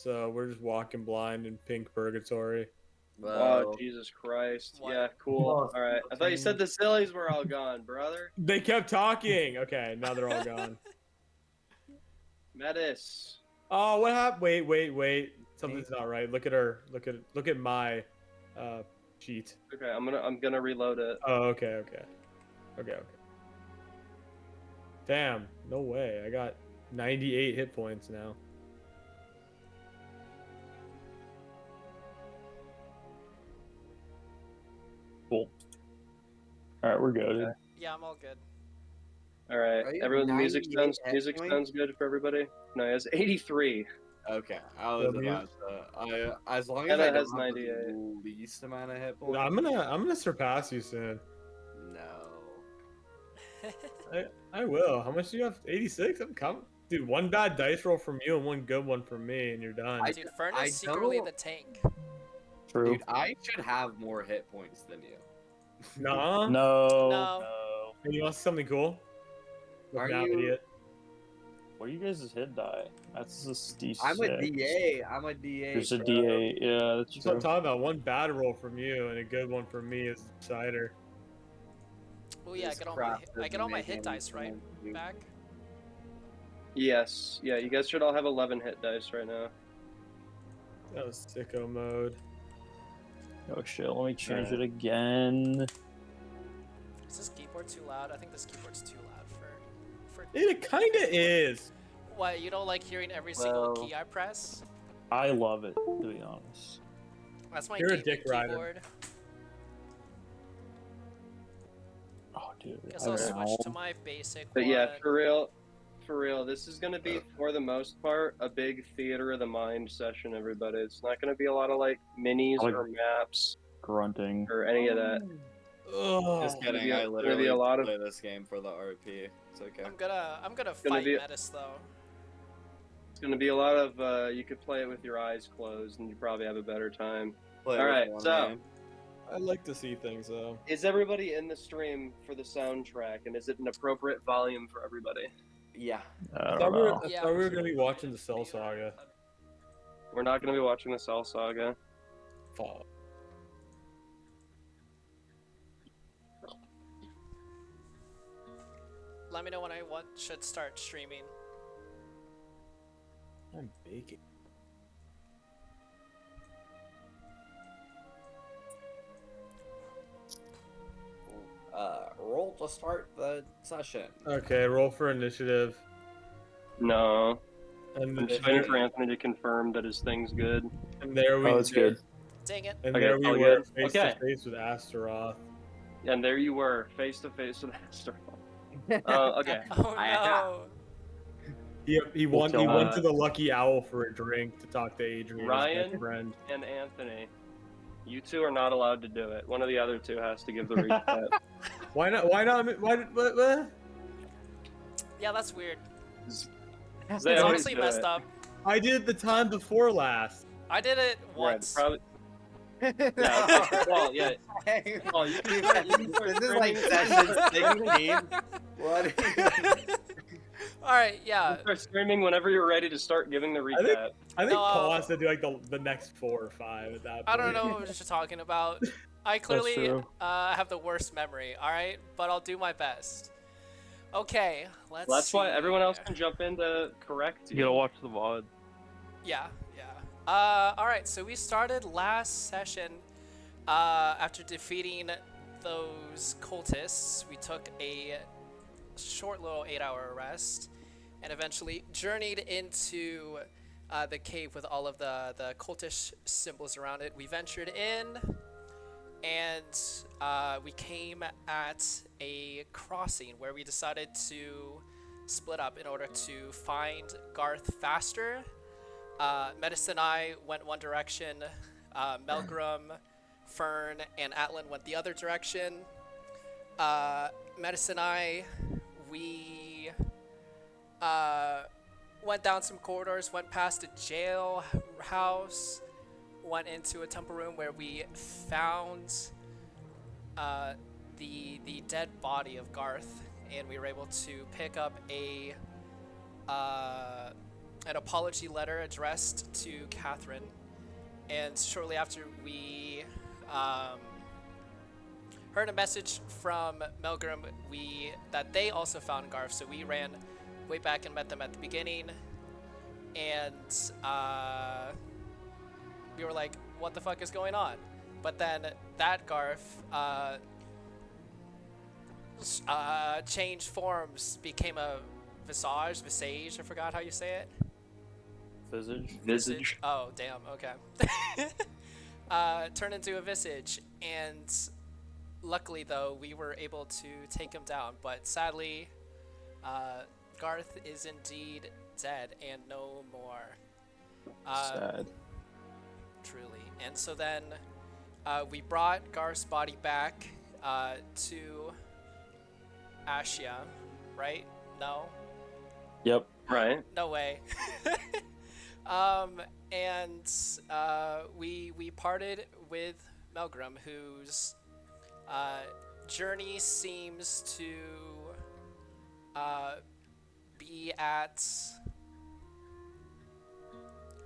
So we're just walking blind in pink purgatory. Oh, Jesus Christ. What? Yeah, cool. All right. I thought you said the sillies were all gone, brother. They kept talking. Okay, now they're all gone. Metis. Oh, what happened? Wait. Something's not right. Look at my sheet. Okay, I'm gonna reload it. Oh, okay. Damn, no way. I got 98 hit points now. Cool. All right, we're good. Okay. Yeah, I'm all good. All right. Are you Everyone, the music 98 sounds good for everybody. No, he has 83. Okay, I was Yeah, about to. As long as Sena I has don't have 98. the least amount of hit points. I'm gonna surpass you soon. No. I will. How much do you have? 86? I'm coming. Dude, one bad dice roll from you and one good one from me, and you're done. Dude, Fern I is secretly don't- the tank. True. Dude, I should have more hit points than you. Nah. No. Hey, you want something cool? Look Are now, you- idiot. What are you guys' hit die? That's a D6. I'm a DA. I'm a DA. There's a bro. DA. Yeah, that's That's what I'm true. talking about. One bad roll from you and a good one from me is cider. Oh yeah, I This get all crap I get all my doesn't hit make dice right any sense. back. Yes. Yeah, you guys should all have 11 hit dice right now. That was sicko mode. Oh shit, let me change Alright. it again. Is this keyboard too loud? I think this keyboard's too loud for. It kinda is. What, you don't like hearing every single Well- key I press? I love it, to be honest. That's my You're a gaming dick rider. keyboard. Oh, dude. Guess I I'll don't switch know. to my basic But one. yeah, for real, this is gonna be, for the most part, a big theater of the mind session, everybody. It's not gonna be a lot of, like, minis Like- or maps Grunting. or any of that. Ugh. Just kidding. be a- I gonna be literally a lot of- play this game for the RP. It's okay. I'm gonna gonna fight be- Metis though. It's gonna be a lot of, you could play it with your eyes closed and you probably have a better time. Play All with right, one so- hand. I like to see things though. Is everybody in the stream for the soundtrack, and is it an appropriate volume for everybody? Yeah. I I don't know. Yeah. thought we were gonna be watching the Cell Saga. We're not gonna be watching the Cell Saga. Fuck. Let me know when I should start streaming. I'm baking. Roll to start the session. Okay, roll for initiative. No. And, I'm just waiting for Anthony to confirm that his thing's good. and there we Oh, that's good. Dang it. And Okay, there we all were, good. face Okay. to face with Astaroth. And there you were, face to face with Astro. Okay. Oh no. He went kill to the Lucky Owl for a drink to talk to Adrian, his Ryan? best friend. And Anthony, you two are not allowed to do it. One of the other two has to give the recap. Why not? Why not? What? Yeah, that's weird. They It's always honestly do messed it. up. I did it the time before last. I did it Yeah, once. probably. Yeah, okay. Well, yeah. Hey, Well, you can start this is like streaming- session 16. What? Alright, yeah. start streaming whenever you're ready to start giving the I think- recap. I think No. Paul has to do like the next 4 or 5 at that point. I don't know what you're talking about. I clearly true. have the worst memory, alright? But I'll do my best. Okay, let's Well, that's why see everyone else here. can jump in to correct You you. gotta watch the VOD. Yeah. Alright, so we started last session after defeating those cultists. We took a short little 8-hour rest and eventually journeyed into the cave with all of the cultish symbols around it. We ventured in and we came at a crossing where we decided to split up in order to find Garth faster. Metis and I went one direction, Melgrim, Fern, and Atlan went the other direction. Metis and I, we went down some corridors, went past a jail house, went into a temple room where we found the dead body of Garth, and we were able to pick up a an apology letter addressed to Catherine, and shortly after we heard a message from Melgrim that they also found Garth, so we ran way back and met them at the beginning, and we were like, what the fuck is going on? But then that Garth changed forms, became a visage, I forgot how you say it. Visage. Oh, damn, okay. Turned into a visage, and luckily, though, we were able to take him down, but sadly, Garth is indeed dead and no more. Sad. Truly. And so then we brought Garth's body back to Ascia, right? No? Yep. Right. No way. And we parted with Melgrim, whose journey seems to be at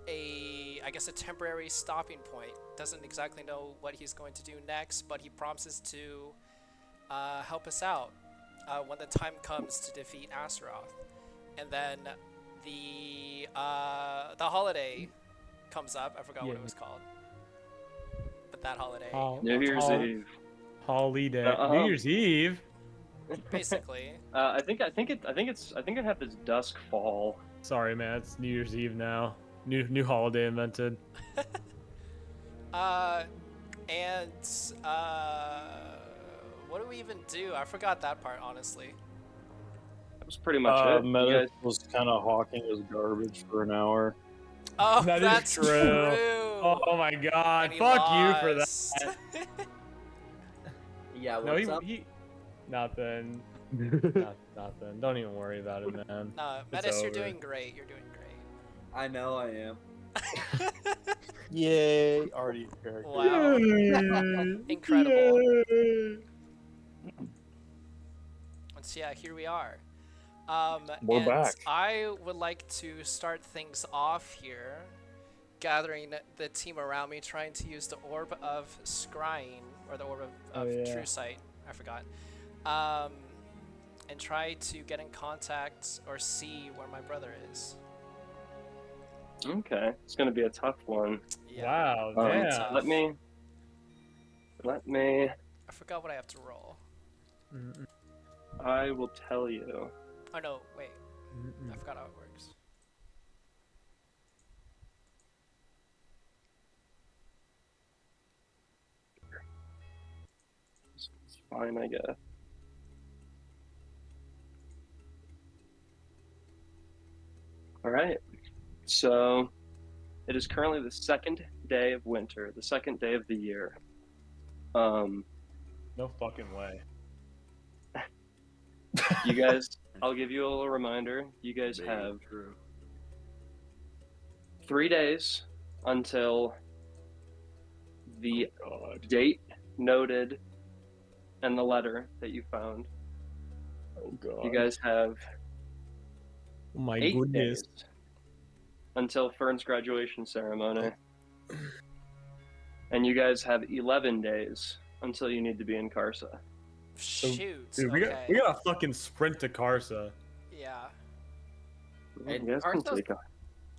I guess a temporary stopping point. Doesn't exactly know what he's going to do next, but he promises to help us out when the time comes to defeat Astaroth. And then the holiday comes up. I forgot what it was called, but that holiday, New Year's Eve. Holiday. New Year's Eve. basically. I think it had this dusk fall. Sorry, man. It's New Year's Eve now. New holiday invented. And what do we even do? I forgot that part, honestly. That was pretty much it. You Metis guys, was kind of hawking his garbage for an hour. Oh, That is that's true. true. Oh my god. And he Fuck you for lost. that. Yeah, No, what's up? he nothing. Nothing. Don't even worry about it, man. No, It's Metis, you're over. doing great. You're doing great. I know I am. Yay! Already character. Wow. Incredible. So yeah, here we are. We're and back. I would like to start things off here, gathering the team around me, trying to use the Orb of Scrying, or the Orb of True Sight, I forgot, and try to get in contact or see where my brother is. okay, it's gonna be a tough one. Yeah, Wow, very damn. tough. Let me. I forgot what I have to roll. I will tell you. Oh no, wait. I forgot how it works. It's fine, I guess. All right. So, it is currently the second day of winter, the second day of the year. No fucking way. You guys, I'll give you a little reminder. You guys have 3 days until the date noted and the letter that you found. Oh god. You guys have Oh my 8 goodness. days until Fern's graduation ceremony. And you guys have 11 days until you need to be in Karsa. Shoot. Dude, okay. we gotta fucking sprint to Karsa. Yeah. And You guys can Karsa's- take a-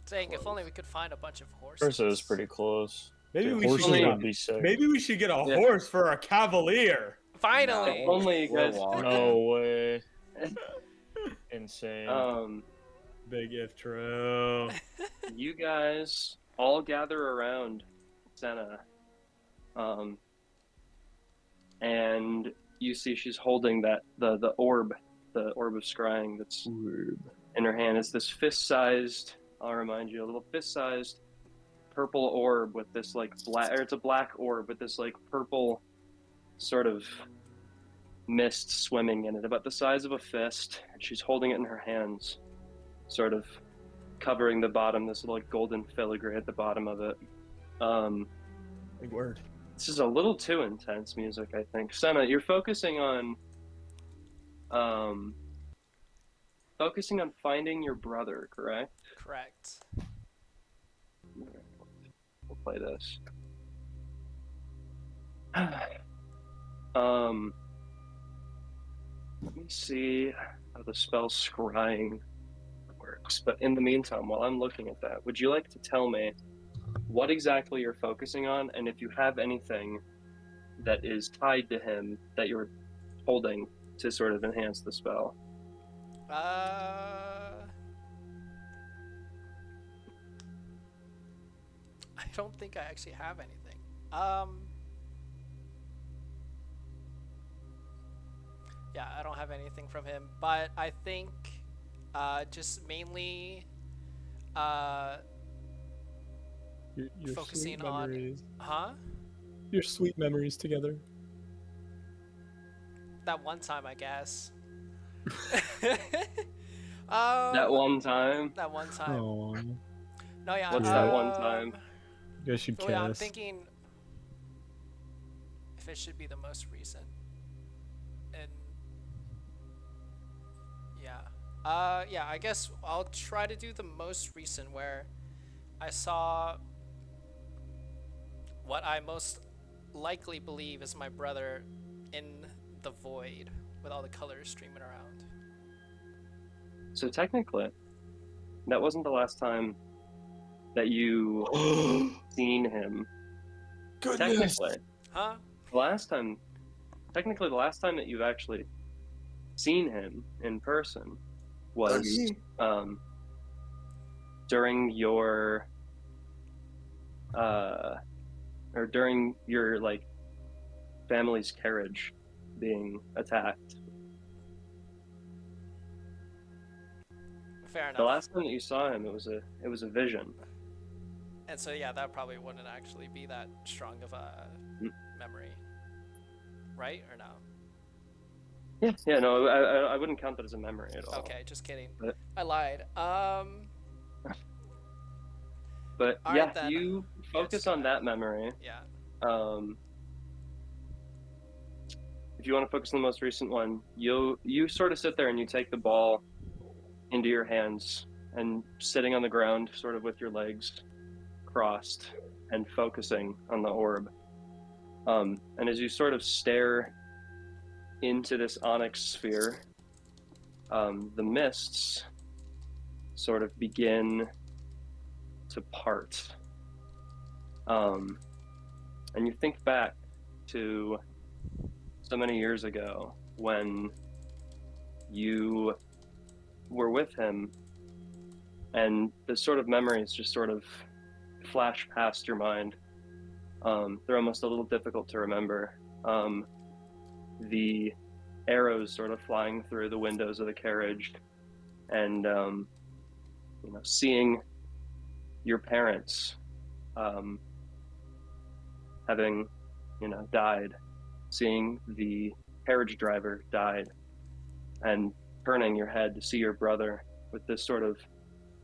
Dang, if only we could find a bunch of horses. Ursa is pretty close. Maybe Dude, we horses should would be sick. Maybe we should get a Yeah. horse for a cavalier. Finally. If only you We're guys. walking. No way. Insane. Big if true. You guys all gather around Sena, and you see she's holding the orb of scrying that's in her hand. It's this fist-sized. I'll remind you, a little fist-sized purple orb with this like black, or it's a black orb with this like purple sort of mist swimming in it, about the size of a fist. She's holding it in her hands, sort of covering the bottom, this little like golden filigree at the bottom of it. Big word. This is a little too intense music, I think. Sena, you're focusing on focusing on finding your brother, correct? Correct. We'll play this. Let me see how the spell scrying works. But in the meantime, while I'm looking at that, would you like to tell me what exactly you're focusing on, and if you have anything that is tied to him that you're holding to sort of enhance the spell? I don't think I actually have anything. Yeah, I don't have anything from him, but I think just mainly Your focusing sweet on, memories. huh? Your sweet memories together. That one time, I guess. That one time? That one time. Oh, No, yeah. What's that one time? you guys should Oh, yeah, I'm kiss. thinking if it should be the most recent. And yeah, I guess I'll try to do the most recent where I saw what I most likely believe is my brother in the void with all the colors streaming around. So technically, that wasn't the last time that you seen him. Goodness. Technically, Huh? the last time that you've actually seen him in person was during your or during your like family's carriage being attacked. Fair enough. The last time that you saw him, it was a vision. And so yeah, that probably wouldn't actually be that strong of a memory, right? Or no? Yeah, no, I wouldn't count that as a memory at all. Okay, just kidding. But- I lied. But All yeah, right, then. you focus just on gonna- that memory. Yeah. If you want to focus on the most recent one, you sort of sit there and you take the ball into your hands and sitting on the ground, sort of with your legs crossed and focusing on the orb. And as you sort of stare into this onyx sphere, the mists sort of begin to part. And you think back to so many years ago when you were with him, and the sort of memories just sort of flash past your mind. They're almost a little difficult to remember. The arrows sort of flying through the windows of the carriage, and seeing your parents having died, seeing the carriage driver died, and turning your head to see your brother with this sort of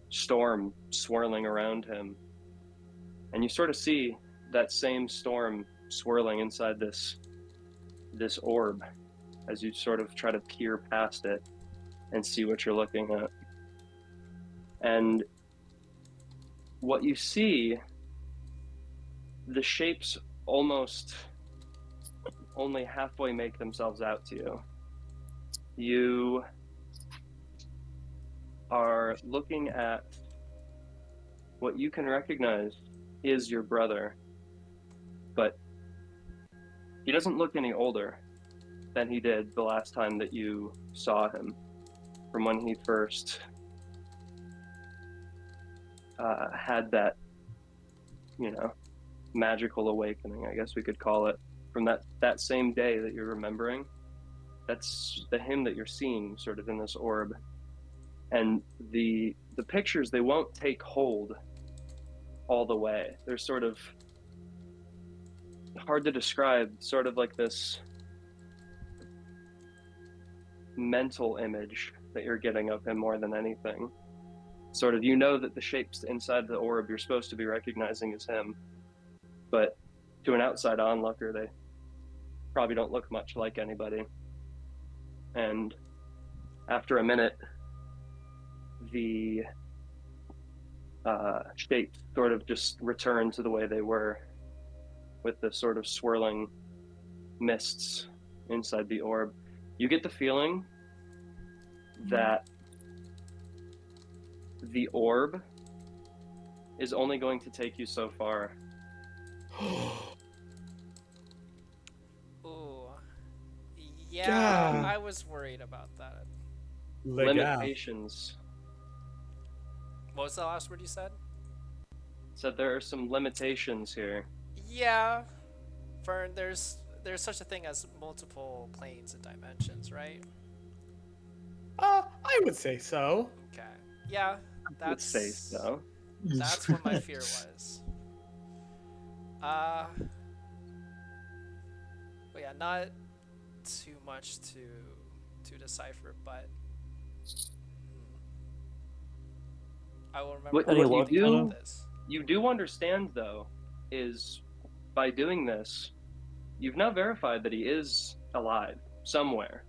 storm swirling around him, and you sort of see that same storm swirling inside this orb as you sort of try to peer past it and see what you're looking at. And what you see, the shapes almost only halfway make themselves out to you. You are looking at what you can recognize is your brother, but he doesn't look any older than he did the last time that you saw him, from when he first had that, magical awakening, I guess we could call it, from that same day that you're remembering. That's the him that you're seeing sort of in this orb. And the pictures, they won't take hold all the way. They're sort of hard to describe, sort of like this mental image that you're getting of him more than anything. Sort of, that the shapes inside the orb you're supposed to be recognizing as him, but to an outside onlooker, they probably don't look much like anybody. And after a minute, the shapes sort of just return to the way they were, with the sort of swirling mists inside the orb. You get the feeling that the orb is only going to take you so far. Ooh. Yeah, God. I was worried about that. Limitations. What was the last word you said? So there are some limitations here. Yeah, Fern, there's such a thing as multiple planes and dimensions, right? I would say so. Okay. Yeah, I would say so. That's what my fear was. Well, yeah, not too much to decipher, but I will remember What you thinking do- about this. You do understand, though, is by doing this, you've now verified that he is alive somewhere.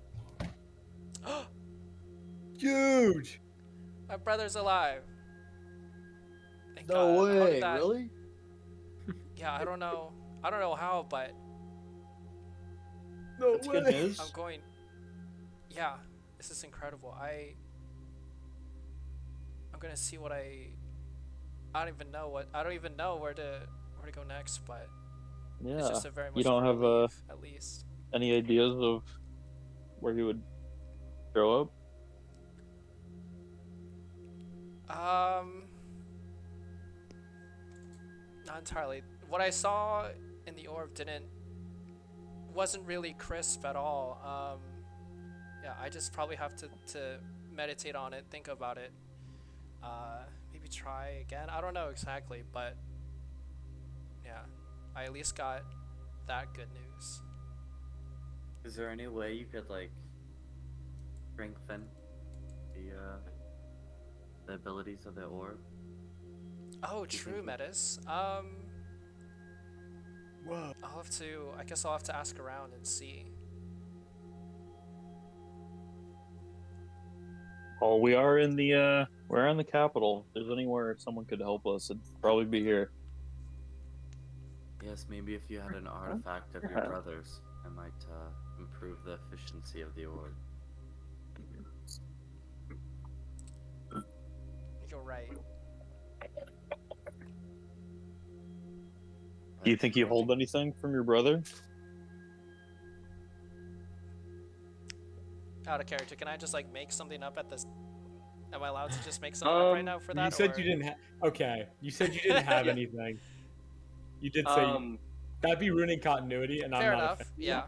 Huge. My brother's alive. Thank No God. How way, did that- really? Yeah, I don't know how, but No That's way. good news. I'm going. Yeah, this is incredible. I'm gonna see what I don't even know where to go next, but Yeah. it's just a very much You don't have relief, at least. any ideas of where he would show up? Not entirely. What I saw in the orb wasn't really crisp at all. Yeah, I just probably have to meditate on it, think about it. Maybe try again. I don't know exactly, but yeah, I at least got that good news. Is there any way you could like strengthen the abilities of the orb? Oh, true, Metis. Whoa. I guess I'll have to ask around and see. Oh, we're in the capital. If there's anywhere someone could help us, it'd probably be here. Yes, maybe if you had an artifact of your brother's, it might improve the efficiency of the orb. You're right. Do you think you hold anything from your brother? Out of character, can I just like make something up at this? Am I allowed to just make something up right now for that? You said or... you didn't have. Okay, you said you didn't have Yeah. anything. You did say that'd be ruining continuity, and Fair I'm not. enough. A fan. Yeah.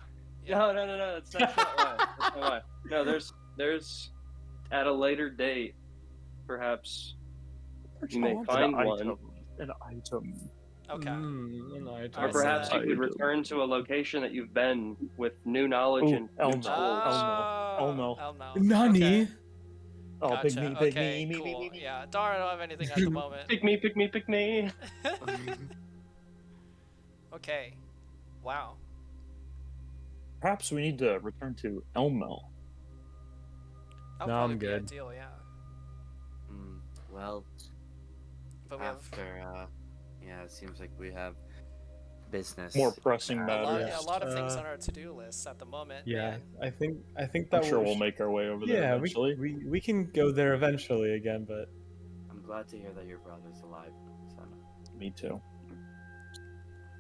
No. That's not why. That's not why. No, there's at a later date, perhaps you may find one, An item. Okay. An item. or Alright, perhaps so you could return to a location that you've been with new knowledge Ooh, and oh new no. tools. Oh no. Oh no. Nani? Okay. Oh, Gotcha. big me, Okay, cool. Yeah, darn, I don't have anything at the moment. Pick me. Okay. Wow. Perhaps we need to return to Elmel. That'll No, probably I'm be good. ideal, yeah. Well, But we have after it seems like we have business. More pressing a matters. lot of things on our to-do list at the moment. Yeah, man. I think that I'm sure we'll make our way over there Yeah, eventually. we can go there eventually again, but I'm glad to hear that your brother's alive, Sena. Me too.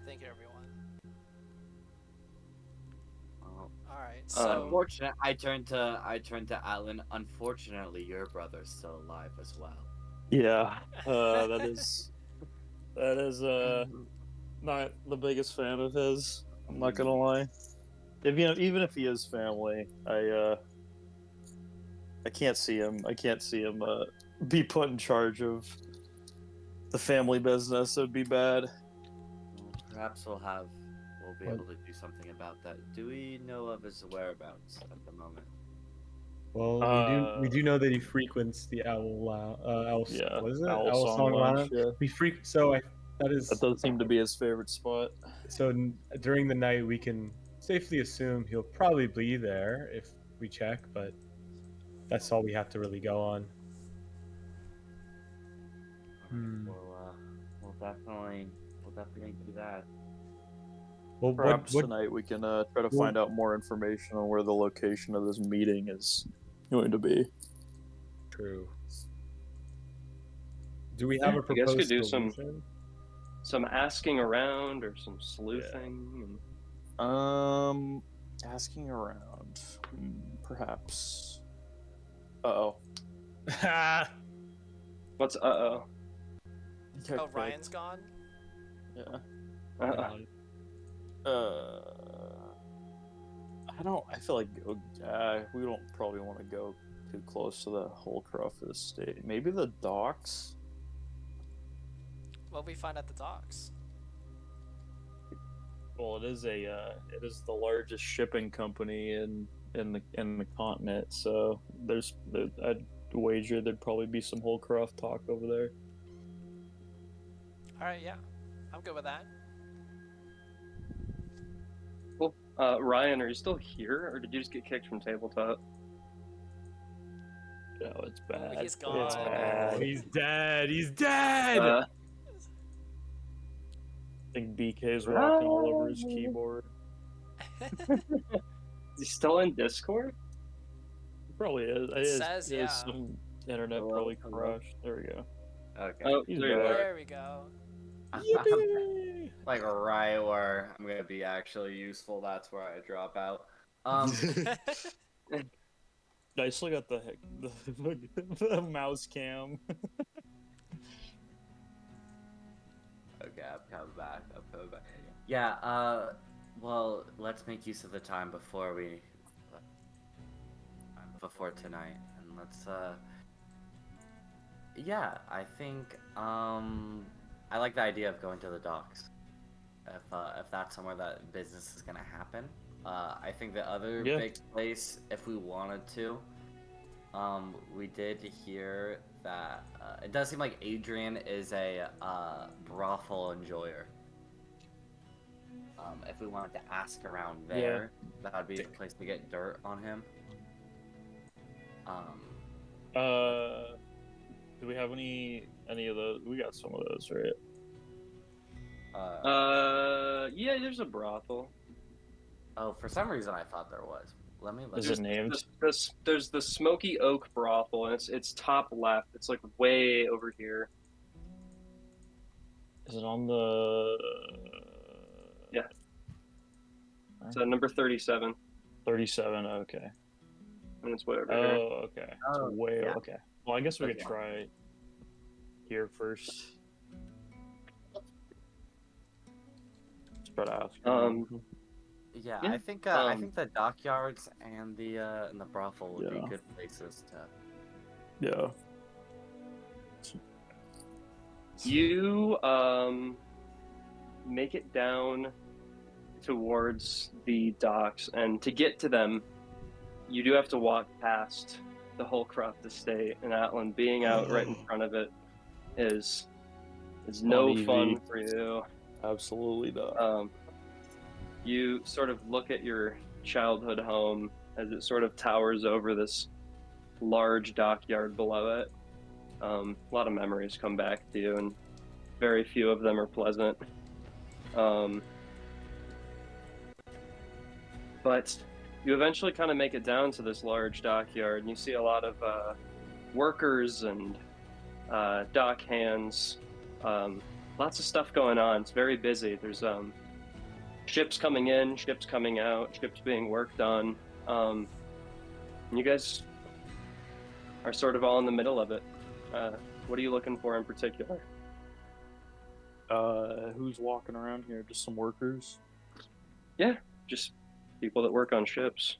Thank you, everyone. Well, All right. So unfortunate. I turned to Atlan. Unfortunately, your brother's still alive as well. Yeah, that is not the biggest fan of his. I'm not gonna lie. Even if he is family, I can't see him. I can't see him be put in charge of the family business. It would be bad. Well, perhaps we'll be able to do something about that. Do we know of his whereabouts at the moment? well, we do know that he frequents the Owl. Yeah, What is it? Owl Owl Song Song Lounge, Lounge. yeah. That does seem to be his favorite spot. So during the night we can safely assume he'll probably be there if we check, but that's all we have to really go on. Hmm. We'll definitely do that. Well, Perhaps what tonight we can try to well- find out more information on where the location of this meeting is going to be. True. Do we have a You guys proposed could do solution? some asking around or some sleuthing. Asking around. Perhaps. Uh-oh. What's uh-oh? Oh, Ryan's gone? Yeah. Uh-oh. I feel like we don't probably want to go too close to the Holcroft estate. Maybe the docks? What we find at the docks? Well, it is the largest shipping company in the continent, so I'd wager there'd probably be some Holcroft talk over there. Alright, yeah. I'm good with that. Cool. Ryan, are you still here, or did you just get kicked from tabletop? No, it's bad. He's gone. It's Oh, bad. he's dead. He's dead. Uh, I think BK's walking all over his keyboard. is he still in Discord? It probably is. It says, it is yeah. some internet Hello, probably hello. crashed. There we go. Okay. Oh, He's there you back. are. There we go. Yippee! Like right where I'm gonna be actually useful, that's where I drop out. I still got the mouse cam. Okay, I'm coming back. Yeah, well, let's make use of the time before tonight, and let's, yeah, I think, I like the idea of going to the docks. If that's somewhere that business is gonna happen. I think the other Yeah. big place, if we wanted to, we did hear that it does seem like Adrian is a brothel enjoyer. If we wanted to ask around there, that would be a place to get dirt on him. Do we have any of those? We got some of those, right? Yeah, there's a brothel. Oh, for some reason I thought there was. Let me look. Is it named? There's the Smoky Oak brothel, and it's top left. It's like way over here. Is it on the? Yeah. It's number 37, 37. Okay. and it's way over Oh, here. okay. Oh, It's way yeah. okay. Well, I guess we could Yeah. try here first. Spread out. Yeah, Yeah, I think the dockyards and the brothel would Yeah. be good places to. Yeah. You make it down towards the docks, and to get to them, you do have to walk past the Holcroft estate, and Atlan being out right in front of it is no Not fun easy. for you. Absolutely not. You sort of look at your childhood home as it sort of towers over this large dockyard below it. A lot of memories come back to you, and very few of them are pleasant. But you eventually kind of make it down to this large dockyard, and you see a lot of workers and dock hands. Lots of stuff going on. It's very busy. There's ships coming in, ships coming out, ships being worked on. And you guys are sort of all in the middle of it. What are you looking for in particular? Who's walking around here? Just some workers? Yeah, just people that work on ships.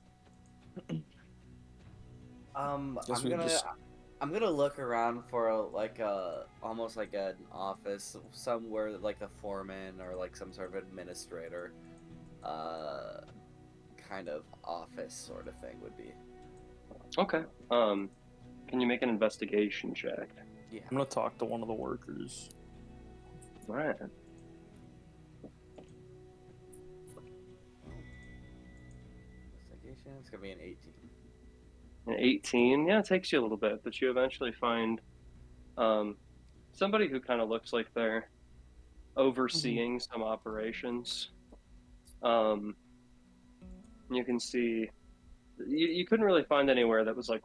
Guess we just- I'm gonna look around for almost like an office somewhere, like the foreman or like some sort of administrator, kind of office sort of thing would be. Okay. Can you make an investigation check? Yeah. I'm gonna talk to one of the workers. All right. Investigation. It's gonna be an 18. An 18, yeah, it takes you a little bit, but you eventually find somebody who kind of looks like they're overseeing some operations. Um, you can see you couldn't really find anywhere that was like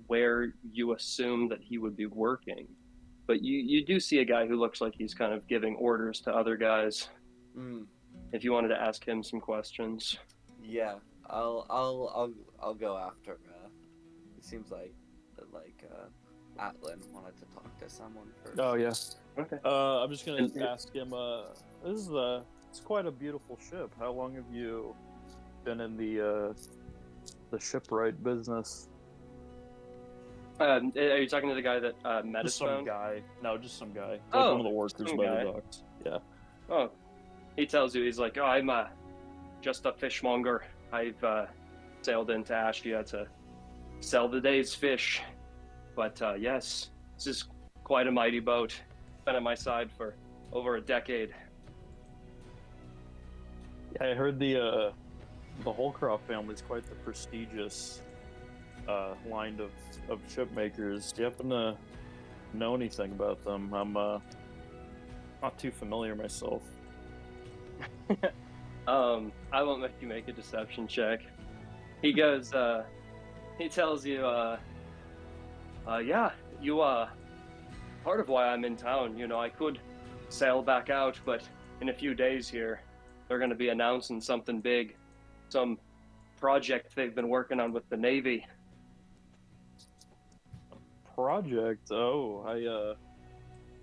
where you assume that he would be working, but you do see a guy who looks like he's kind of giving orders to other guys. Mm, If you wanted to ask him some questions. yeah, I'll go after. It seems like Atlan wanted to talk to someone first. Oh yeah. Okay. I'm just gonna And- ask him. This is it's quite a beautiful ship. How long have you been in the shipwright business? Are you talking to the guy that Metis Just some found? guy. No, just some guy. Like Oh, one of the workers some by guy. the docks. Yeah. Oh, he tells you, he's like, oh, I'm just a fishmonger. I've sailed into Ascia to sell the day's fish. But yes, this is quite a mighty boat. Been at my side for over a decade. Yeah, I heard the Holcroft family is quite the prestigious line of ship makers. Do you happen to know anything about them? I'm not too familiar myself. I won't make you make a deception check. He goes, he tells you, yeah, you part of why I'm in town. You know, I could sail back out, but in a few days here, they're going to be announcing something big, some project they've been working on with the Navy. Project? Oh, I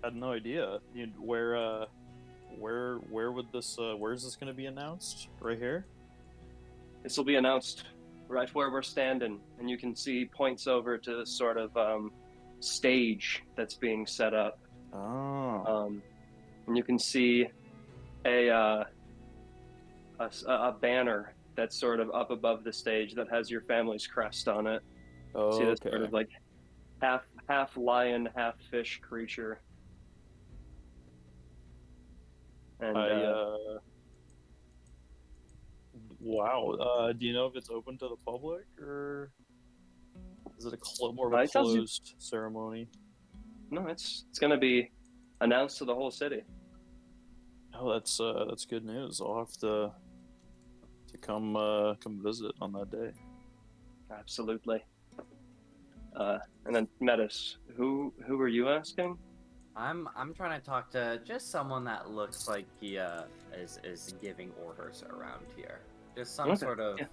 had no idea. Where would this where is this going to be announced? Right here? This will be announced right where we're standing, and you can see points over to this sort of stage that's being set up. Oh. And you can see a banner that's sort of up above the stage that has your family's crest on it. See this Okay. sort of like half lion, half fish creature. And wow. Do you know if it's open to the public or is it more of a it tells you- closed ceremony? no, it's going to be announced to the whole city. Oh, that's good news. I'll have to come visit on that day. Absolutely. And then Metis, who are you asking? I'm trying to talk to just someone that looks like he is giving orders around here. Just some Okay, sort of yeah.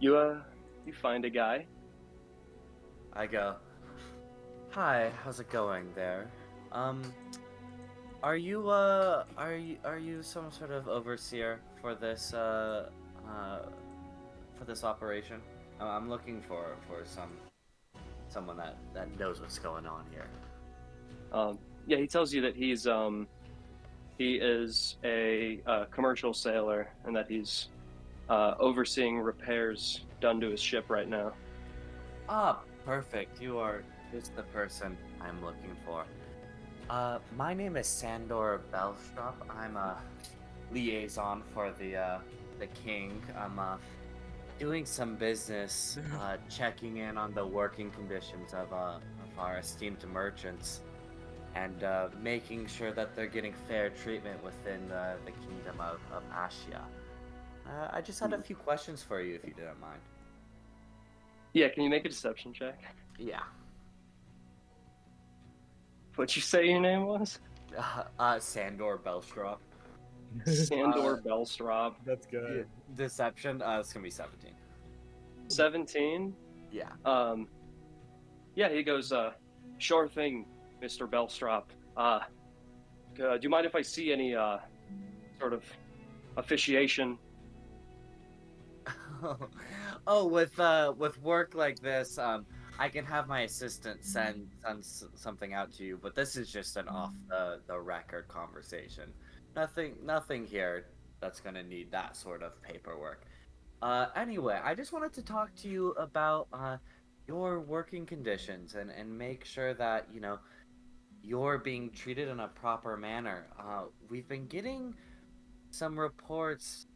yeah. You find a guy. I go, hi, how's it going there? Are you some sort of overseer for this operation? I'm looking for someone that knows what's going on here. Yeah, he tells you that he is a commercial sailor and that he's overseeing repairs done to his ship right now. Ah, perfect. You are just the person I'm looking for. My name is Sandor Belstrop. I'm a liaison for the king. I'm doing some business, checking in on the working conditions of our esteemed merchants, and making sure that they're getting fair treatment within the kingdom of Ascia. I just had a few questions for you, if you didn't mind. Yeah, can you make a deception check? Yeah. What'd you say your name was? Sandor Belstrop. Sandor Belstrop. That's good. Deception. It's gonna be 17. 17? Yeah. Yeah, he goes, sure thing, Mr. Belstrop. Do you mind if I see any, sort of officiation? Oh, with work like this, I can have my assistant send something out to you, but this is just an off the record conversation. Nothing here that's gonna need that sort of paperwork. Anyway, I just wanted to talk to you about your working conditions and make sure that you're being treated in a proper manner. We've been getting some reports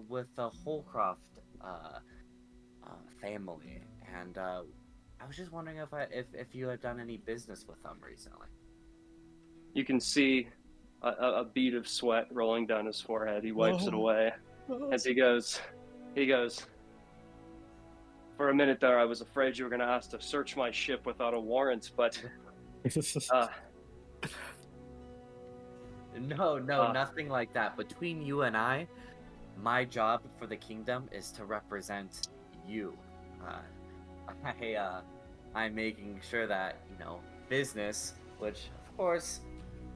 with the Holcroft family, and I was just wondering if you had done any business with them recently. You can see a bead of sweat rolling down his forehead. He wipes it away as he goes. He goes. For a minute there, I was afraid you were going to ask to search my ship without a warrant, but No, nothing like that. Between you and I, my job for the kingdom is to represent you. I'm making sure that, business, which, of course,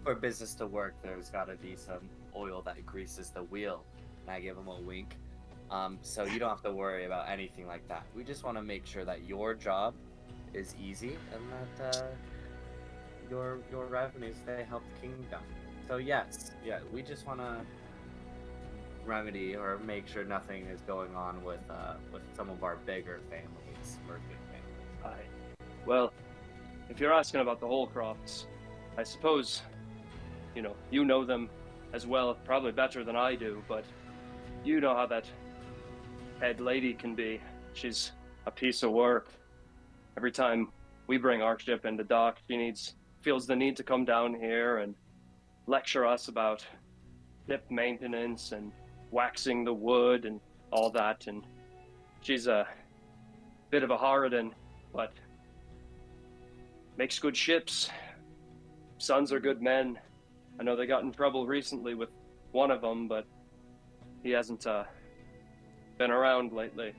for business to work, there's got to be some oil that greases the wheel. And I give him a wink. So you don't have to worry about anything like that. We just want to make sure that your job is easy and that your revenues, they help the kingdom. So yes, we just want to remedy or make sure nothing is going on with some of our bigger families or good families. Well, if you're asking about the Holcrofts, I suppose, you know them as well, probably better than I do, but you know how that head lady can be. She's a piece of work. Every time we bring our ship into dock, she feels the need to come down here and lecture us about ship maintenance and waxing the wood and all that, and she's a bit of a harridan, but makes good ships. Sons are good men. I know they got in trouble recently with one of them, but he hasn't been around lately.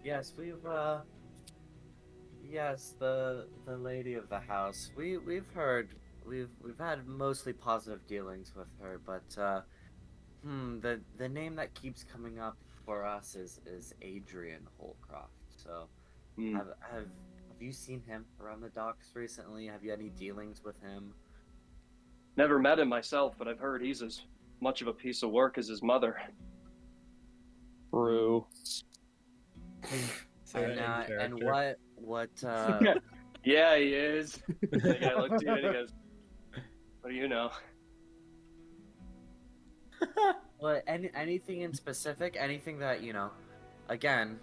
Yes, yes, the lady of the house. We've heard, we've had mostly positive dealings with her, but the name that keeps coming up for us is Adrian Holcroft. So have you seen him around the docks recently? Have you had any dealings with him? Never met him myself, but I've heard he's as much of a piece of work as his mother. True. And what Yeah, he is. The guy looks at you and he goes, "What do you know?" Well, anything in specific, anything that, again,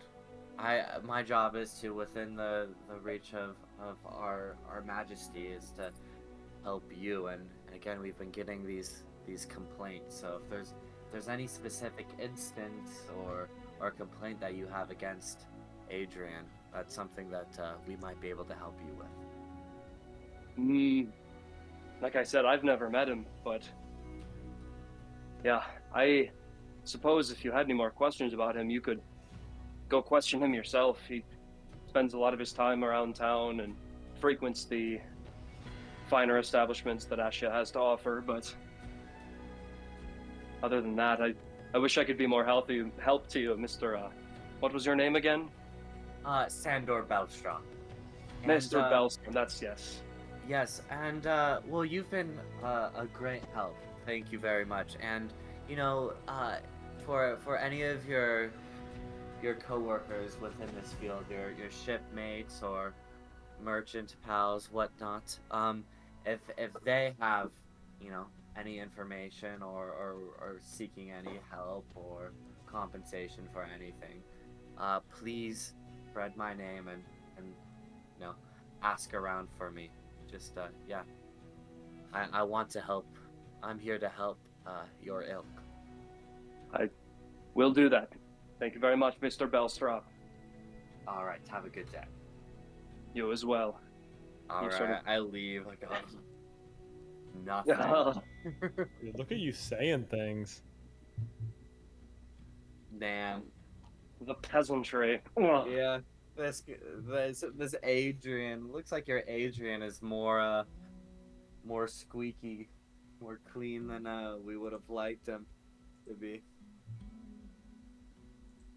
my job is to, within the reach of our Majesty, is to help you, and again, we've been getting these complaints. So if there's any specific instance or complaint that you have against Adrian, that's something that we might be able to help you with. Like I said, I've never met him, but yeah, I suppose if you had any more questions about him, you could go question him yourself. He spends a lot of his time around town and frequents the finer establishments that Ascia has to offer, but other than that, I wish I could be more help to you, Mr. What was your name again? Sandor Belstrom. Mr. Belstrom, that's yes. Yes, and well, you've been a great help. Thank you very much. And for any of your co-workers within this field, your shipmates or merchant pals, whatnot, if they have any information or seeking any help or compensation for anything, please spread my name and ask around for me. Just I want to help. I'm here to help your ilk. I will do that. Thank you very much, Mr. Belstrop. All right, have a good day. You as well. All You right, I leave. Like, nothing. Dude, look at you saying things. Damn. The peasantry. Yeah. This Adrian looks like your Adrian is more squeaky, more clean than we would have liked him to be.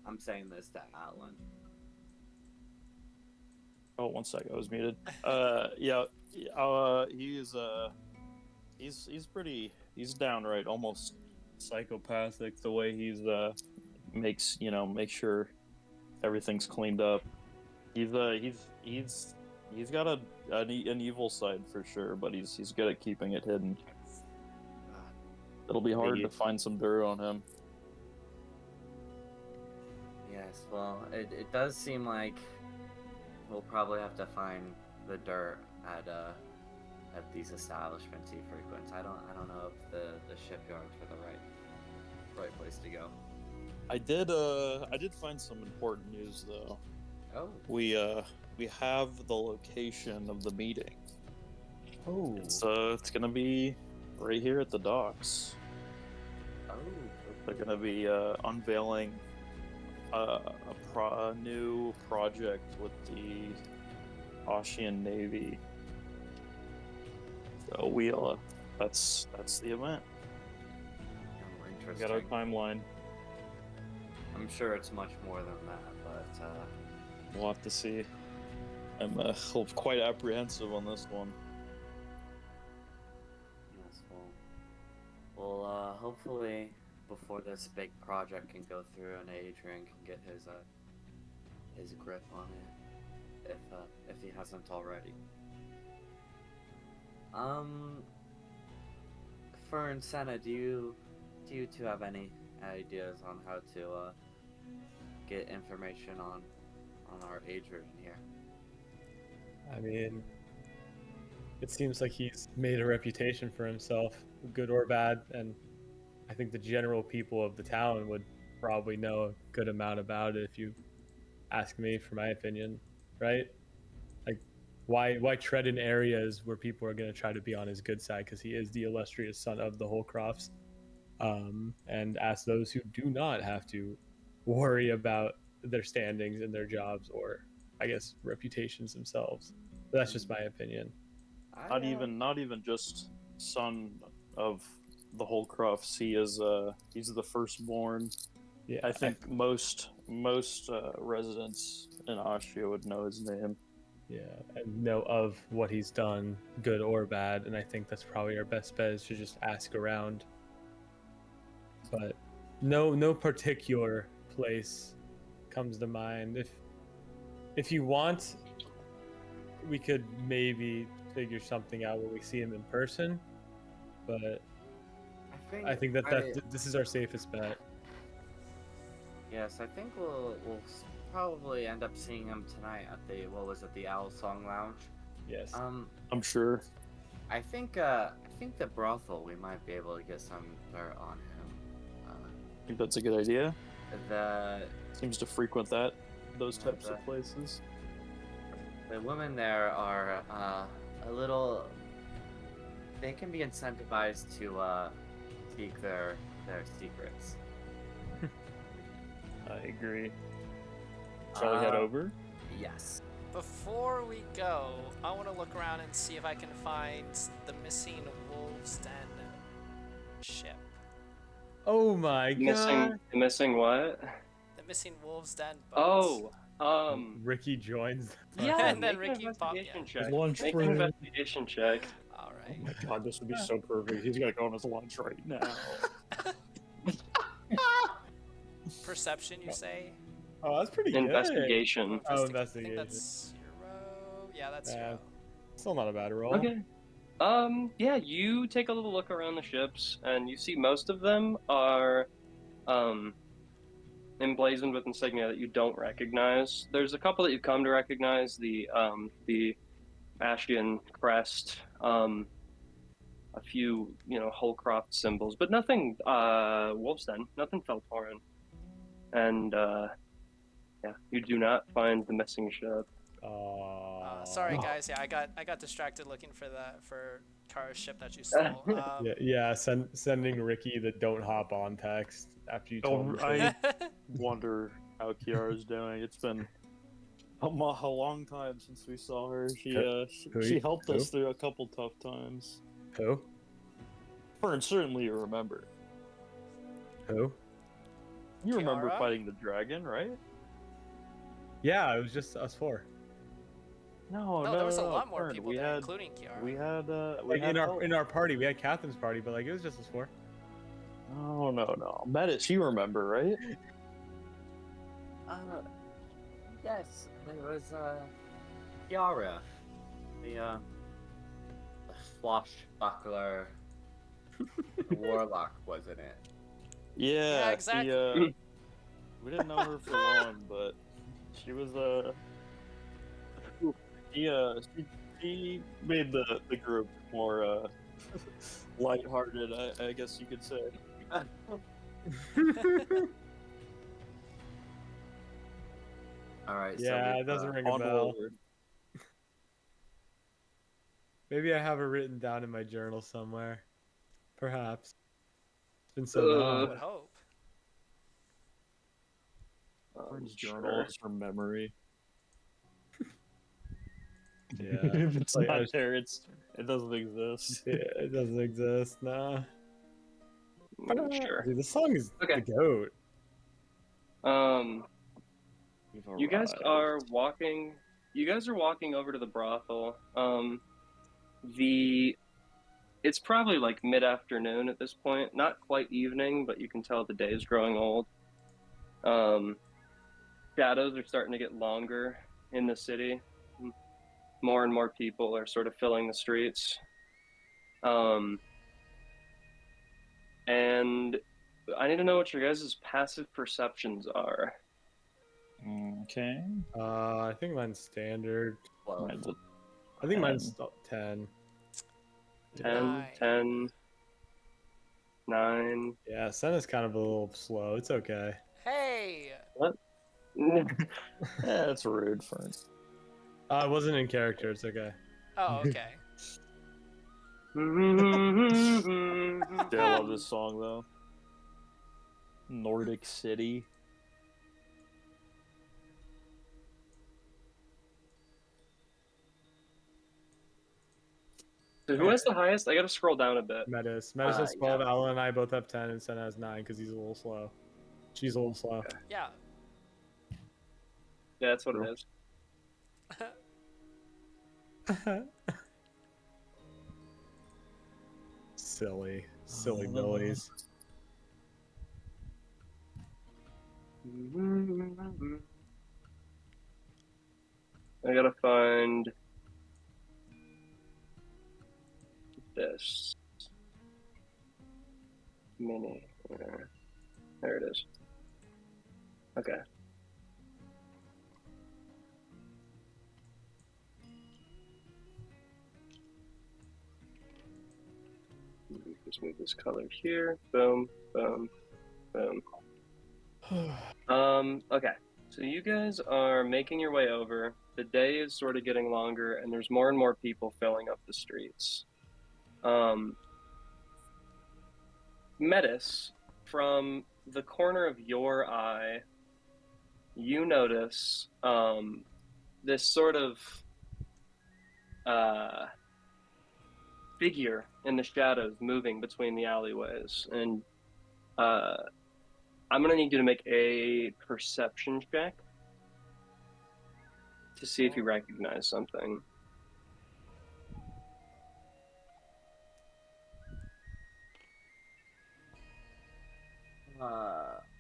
I'm saying this to Atlan. Oh, 1 second, I was muted. He's downright almost psychopathic the way he's makes sure everything's cleaned up. He's got an evil side for sure, but he's good at keeping it hidden. It'll be hard to find some dirt on him. Yes, Yes, well, it does seem like we'll probably have to find the dirt at these establishments he frequents. I don't know if the shipyards are the right place to go. I did find some important news though. Oh. We have the location of the meeting. Oh. It's gonna be right here at the docks. Oh. They're gonna be unveiling a new project with the Ascian Navy. So that's the event. Oh, We interesting. got our timeline. I'm sure it's much more than that, but We'll have to see. I'm quite apprehensive on this one. yes, well, hopefully before this big project can go through and Adrian can get his grip on it, if he hasn't already. Fern, Sena, do you two have any ideas on how to get information on our Adrian here? I mean, it seems like he's made a reputation for himself, good or bad, and I think the general people of the town would probably know a good amount about it if you ask me for my opinion, right? Like, why tread in areas where people are going to try to be on his good side because he is the illustrious son of the Holcrofts, and ask those who do not have to worry about their standings and their jobs or, I guess, reputations themselves. But that's just my opinion. Not even just son of the Holcrofts. He's the firstborn. Yeah, I think most residents in Ascia would know his name. Yeah, and know of what he's done, good or bad, and I think that's probably our best bet is to just ask around. But no particular place comes to mind. If you want, we could maybe figure something out when we see him in person, but I think that this is our safest bet. Yes, I think we'll probably end up seeing him tonight at the Owl Song Lounge. Yes. I'm sure. I think the brothel, we might be able to get some dirt on him. I think that's a good idea. The Seems to frequent those types of places. The women there are a little. They can be incentivized to seek their secrets. I agree. Shall we head over? Yes. Before we go, I want to look around and see if I can find the missing Wolves Den ship. Oh my god! Missing what? The missing Wolves Den boat. Oh, Ricky joins. yeah, And then make an Ricky popped investigation in. check. Lunch Make break. an investigation check. All right. Oh my god, this would be so perfect. He's gonna go on his lunch right now. Perception, you say? Oh, that's pretty good. Investigation. Oh, I think investigation. that's zero. Yeah, that's zero. Still not a bad roll. Okay. Yeah, you take a little look around the ships, and you see most of them are, emblazoned with insignia that you don't recognize. There's a couple that you come to recognize, the Ascian crest, a few, Holcroft symbols, but nothing, Wolf's Den, nothing Feltoran. And, yeah, you do not find the missing ship. Sorry, guys. Yeah, I got distracted looking for Kara's ship that you stole. Yeah. Sending Ricky the "don't hop on" text after you told him. I wonder how Kiara's doing. It's been a long time since we saw her. She helped us through a couple tough times. Who? Fern, certainly you remember. Who? You remember Kiara? fighting the dragon, right? Yeah, it was just us four. No, there was a lot more people there, including Kiara. We had in our party, we had Catherine's party, but it was just us four. No. Metis, you remember, right? Yes, there was Kiara, the swashbuckler warlock, wasn't it? Yeah, exactly. We didn't know her for long, but she was she made the group more lighthearted, I guess you could say. All right. Yeah, so it doesn't ring a bell. Onward. Maybe I have it written down in my journal somewhere. Perhaps. It's been so I long. would hope. Fern's Sure. journal is her memory. Yeah. If it's Like, not there, it doesn't exist. Yeah, it doesn't exist. Nah. Sure. Dude, this song is Okay. the goat. We've You guys arrived. are walking. You guys are walking over to the brothel. It's probably like mid-afternoon at this point. Not quite evening, but you can tell the day is growing old. Shadows are starting to get longer in the city. More and more people are sort of filling the streets. And I need to know what your guys' passive perceptions are. Okay. I think mine's standard. Well, Mine's a I think mine's 10. 10. 10, Nine. 10, 9. Yeah, Sena's kind of a little slow. It's okay. Hey. Yeah, it's rude, Fern. I wasn't in character. It's okay. Oh, okay. Yeah, I love this song though. Nordic City. So who has the highest? I gotta scroll down a bit. Metis. Metis has 12. Alan and I both have 10, and Sena has 9 because he's a little slow. She's a little slow. Yeah. Yeah, that's what it is. Silly Billies. I gotta find this mini. There it is. Okay. Just move this color here. Boom, boom, boom. Okay. So you guys are making your way over. The day is sort of getting longer, and there's more and more people filling up the streets. Metis, from the corner of your eye, you notice this sort of figure in the shadows moving between the alleyways, and I'm gonna need you to make a perception check to see if you recognize something.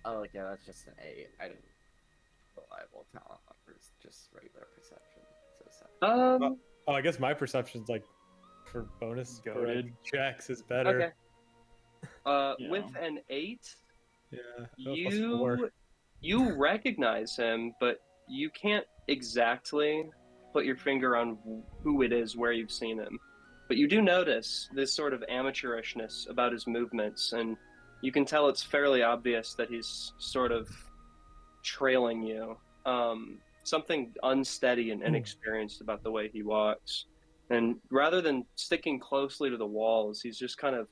Oh, yeah, that's just an 8. I didn't reliable talent numbers, just regular perception. So 7. Oh, I guess my perception's like for bonus for, like, Goated. checks is better. Okay. Yeah. With an 8, Yeah. Plus 4. you recognize him, but you can't exactly put your finger on who it is, where you've seen him. But you do notice this sort of amateurishness about his movements, and you can tell it's fairly obvious that he's sort of trailing you. Something unsteady and inexperienced about the way he walks. And rather than sticking closely to the walls, he's just kind of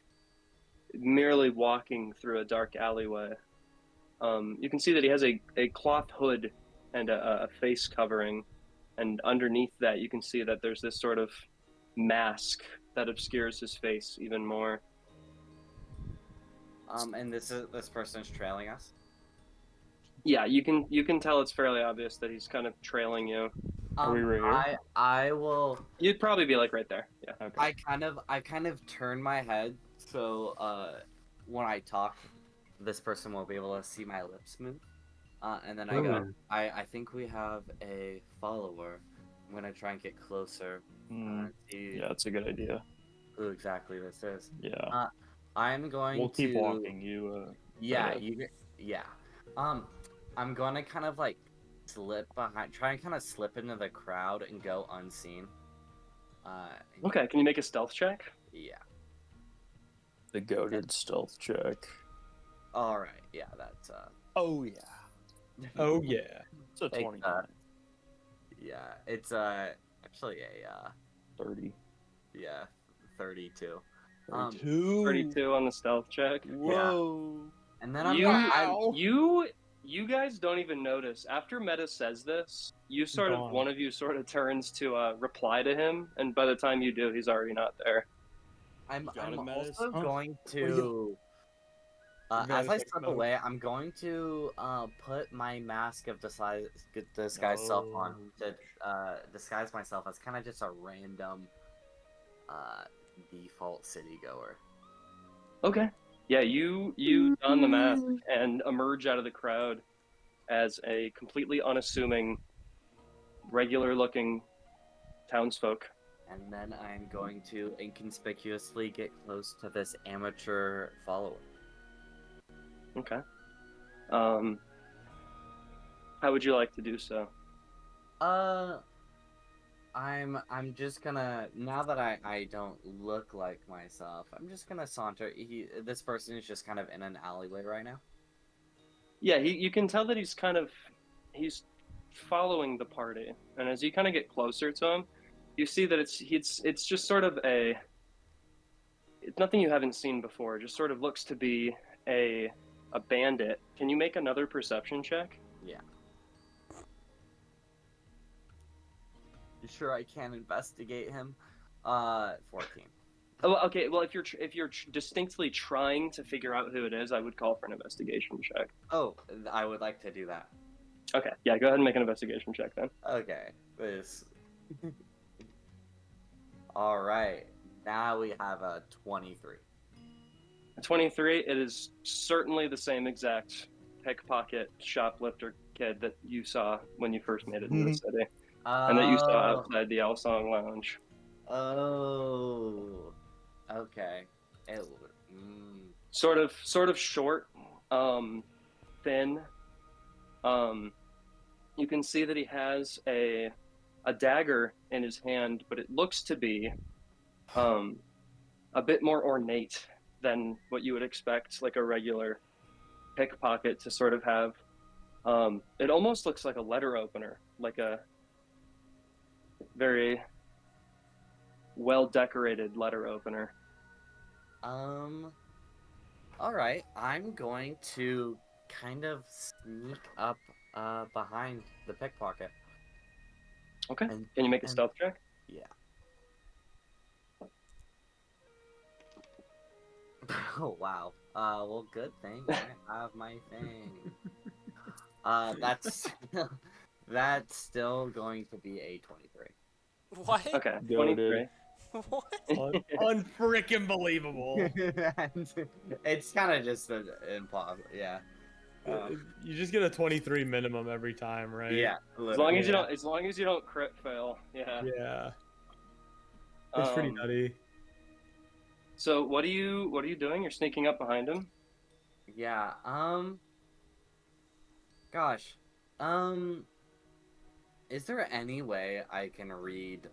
merely walking through a dark alleyway. You can see that he has a cloth hood and a face covering, and underneath that you can see that there's this sort of mask that obscures his face even more. And this person's trailing us. Yeah, you can tell it's fairly obvious that he's kind of trailing you. Are we right here? I will. You'd probably be like right there. Yeah. Okay. I kind of turn my head so when I talk, this person will be able to see my lips move. And then I go. I think we have a follower. I'm gonna try and get closer. See Yeah, that's a good idea. who exactly this is. Yeah. I'm going We'll to. keep walking. You. Yeah, ahead. you. Yeah. I'm gonna kind of like slip behind, try and kind of slip into the crowd and go unseen. Okay, can you make a stealth check? Yeah. The goaded stealth check. All right. Yeah, that's Oh yeah. Oh yeah. It's a 29. yeah, it's actually a 30. yeah, 32. 32. 32 on the stealth check. Whoa. And then I'm You, gonna, you guys don't even notice. After Metis says this, you sort of, Gone. one of you sort of turns to reply to him, and by the time you do, he's already not there. I'm Got it, Metis. also Huh? going do you to as I Menacing step mode. away, I'm going to put my mask of disguise self on to disguise myself as kind of just a random default city goer. Okay. Yeah, you don the mask and emerge out of the crowd as a completely unassuming, regular-looking townsfolk. And then I'm going to inconspicuously get close to this amateur follower. Okay. How would you like to do so? I'm just gonna, now that I don't look like myself, I'm just gonna saunter. This person is just kind of in an alleyway right now. Yeah, you can tell that he's following the party, and as you kind of get closer to him, you see that it's just sort of it's nothing you haven't seen before. It just sort of looks to be a bandit. Can you make another perception check? Yeah. You sure I can investigate him? 14. Oh, okay. Well, if you're distinctly trying to figure out who it is, I would call for an investigation check. Oh, I would like to do that. Okay. Yeah. Go ahead and make an investigation check then. Okay. This. All right. Now we have a 23. 23. It is certainly the same exact pickpocket shoplifter kid that you saw when you first made it in the city, and that you saw outside the Elsong Lounge. Oh. Okay. Sort of short, thin. You can see that he has a dagger in his hand, but it looks to be a bit more ornate than what you would expect, like a regular pickpocket to sort of have. It almost looks like a letter opener, like a very well decorated letter opener. All right. I'm going to kind of sneak up behind the pickpocket. Okay. Can you make a stealth check? Yeah. Oh wow. Well, good thing I have my thing. That's that's still going to be a 23. What? Okay. Goated. 23. What? Unfrickin' believable. It's kind of just an impossible. Yeah. You just get a 23 minimum every time, right? Yeah. As long as you Yeah. don't, crit fail. Yeah. Yeah. It's pretty nutty. So what are you doing? You're sneaking up behind him? Yeah. Gosh. Is there any way I can read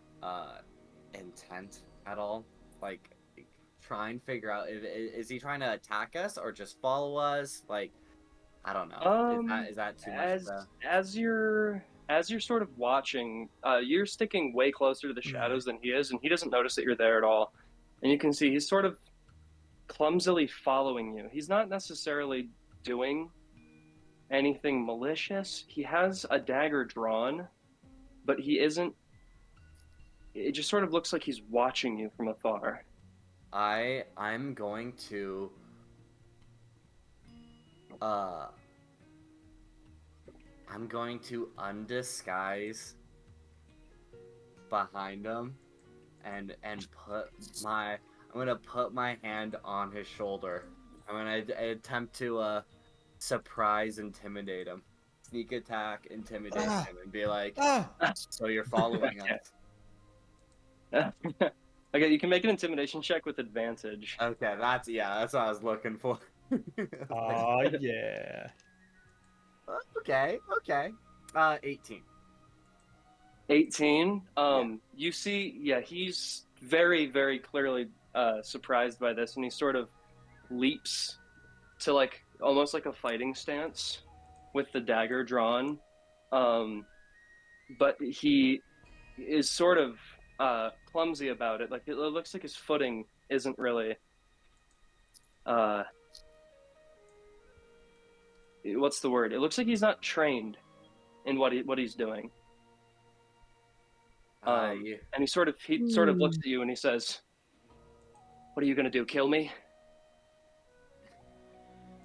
intent at all? Like, try and figure out is he trying to attack us or just follow us? Like, I don't know. Is that too much? As you're sort of watching, you're sticking way closer to the shadows than he is, and he doesn't notice that you're there at all. And you can see he's sort of clumsily following you. He's not necessarily doing anything malicious. He has a dagger drawn, but he isn't. It just sort of looks like he's watching you from afar. I'm going to undisguise behind him and I'm gonna put my hand on his shoulder. I'm gonna attempt to surprise intimidate him. Sneak attack, intimidate him, and be like, so you're following us. Okay, you can make an intimidation check with advantage. Okay, that's what I was looking for. Oh yeah. Okay. 18. 18. Yeah. You see, yeah, he's very, very clearly surprised by this, and he sort of leaps to like almost like a fighting stance with the dagger drawn. But he is sort of clumsy about it. Like it looks like his footing isn't really uh, what's the word? It looks like he's not trained in what he's doing. I And he sort of looks at you and he says, "What are you gonna do? Kill me?"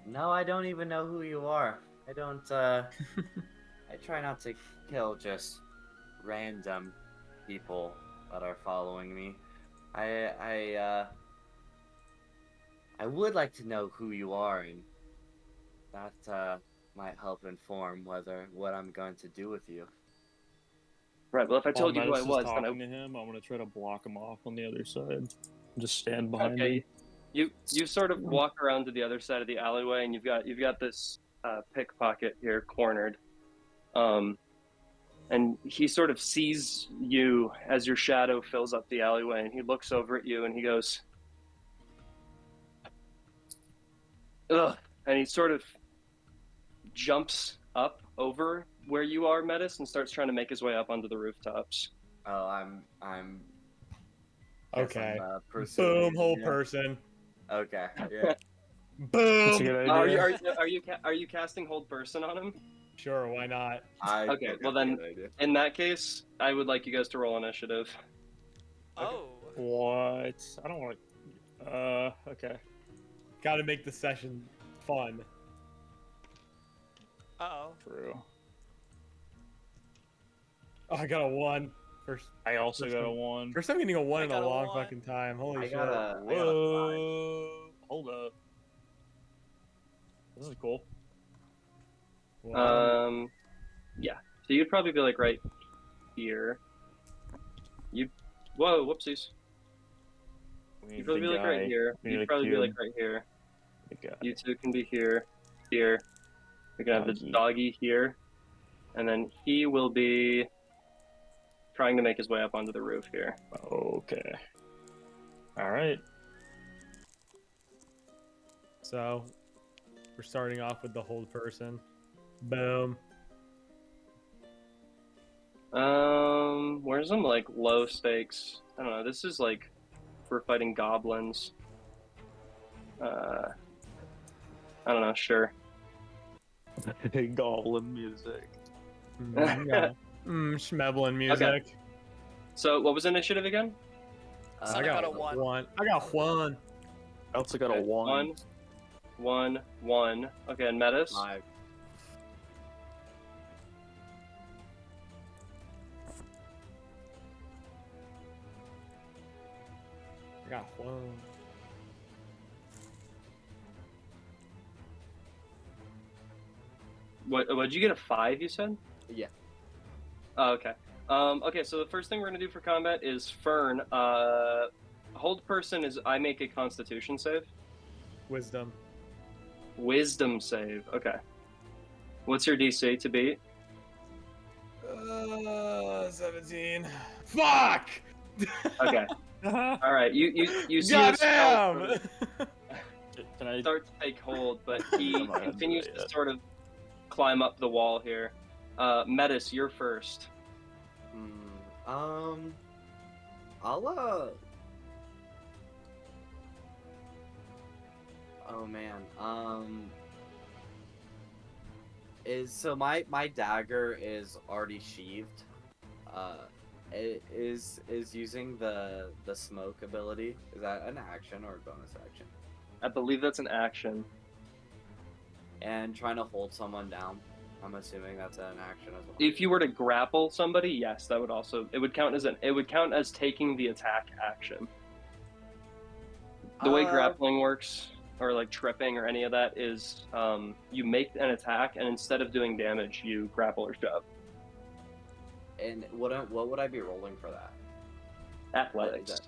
No, I don't even know who you are. I don't, I try not to kill just random people that are following me. I would like to know who you are, and that, might help inform what I'm going to do with you. Right. Well, if I While told you who I Metis is was, then talking to him, I'm gonna try to block him off on the other side. Just stand behind okay. him. You sort of walk around to the other side of the alleyway, and you've got this pickpocket here cornered. And he sort of sees you as your shadow fills up the alleyway, and he looks over at you and he goes, "Ugh!" And he sort of jumps up over where you are, Metis, and starts trying to make his way up onto the rooftops. Oh, I'm guess Okay. I'm pursuing Boom, whole you. person. Okay, yeah. That's a Boom. good Are idea. you casting hold person on him? Sure, why not? I Okay, think well that's a then, good idea. in that case, I would like you guys to roll initiative. Oh. What? I don't want to. Okay. Got to make the session fun. Uh-oh. True. Oh, I got a 1. First, I also First got a time. 1. First time getting a 1 I in got a a long 1. fucking time. Holy I shit. got a 5. Whoa! Hold up. This is cool. Wow. Yeah. So you'd probably be like right here. Whoa, whoopsies. We You'd need probably the be like right guy. here. We need You'd a probably be like cube. right here. The guy. You two can be here. Here. We can have the Doggy. doggy here. And then he will be trying to make his way up onto the roof here. Okay. All right. So, we're starting off with the hold person. Boom. Where's some like low stakes? I don't know. This is like we're fighting goblins. I don't know. Sure. Goblin music. Yeah. Schmeblin music. So what was initiative again? So I got a 1. I got Juan. I also got a Okay, 1. 1, 1. Okay, and Metis. 5. I got Juan. What did you get, a 5, you said? Yeah. Oh, okay. Okay, so the first thing we're gonna do for combat is Fern. Hold person is I make a Constitution save. Wisdom. Wisdom save. Okay. What's your DC to beat? 17. Fuck! Okay. All right. You see a spell Goddamn! sort of Can I? start to take hold, but he I'm not gonna do continues that to yet. sort of climb up the wall here. Metis, you're first. I'll oh man. So my dagger is already sheathed. It is using the smoke ability. Is that an action or a bonus action? I believe that's an action. And trying to hold someone down. I'm assuming that's an action as well. If you were to grapple somebody, yes, that would also it would count as taking the attack action. The way grappling works, or like tripping or any of that, is you make an attack and instead of doing damage, you grapple or shove. And what would I be rolling for that? Athletics.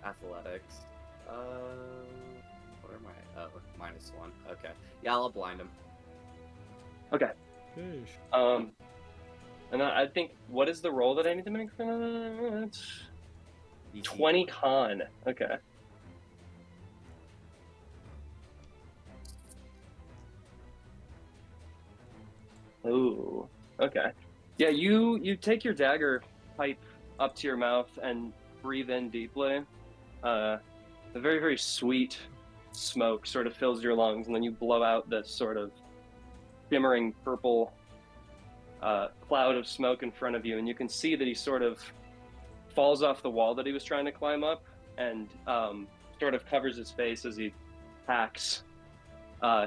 Athletics. What am I? Oh, -1. Okay. Yeah, I'll blind him. Okay. fish. And I think, what is the roll that I need to make for that? It's 20 con. Okay. Ooh. Okay. Yeah, you take your dagger pipe up to your mouth and breathe in deeply. A very, very sweet smoke sort of fills your lungs, and then you blow out this sort of shimmering purple cloud of smoke in front of you, and you can see that he sort of falls off the wall that he was trying to climb up, and sort of covers his face as he hacks.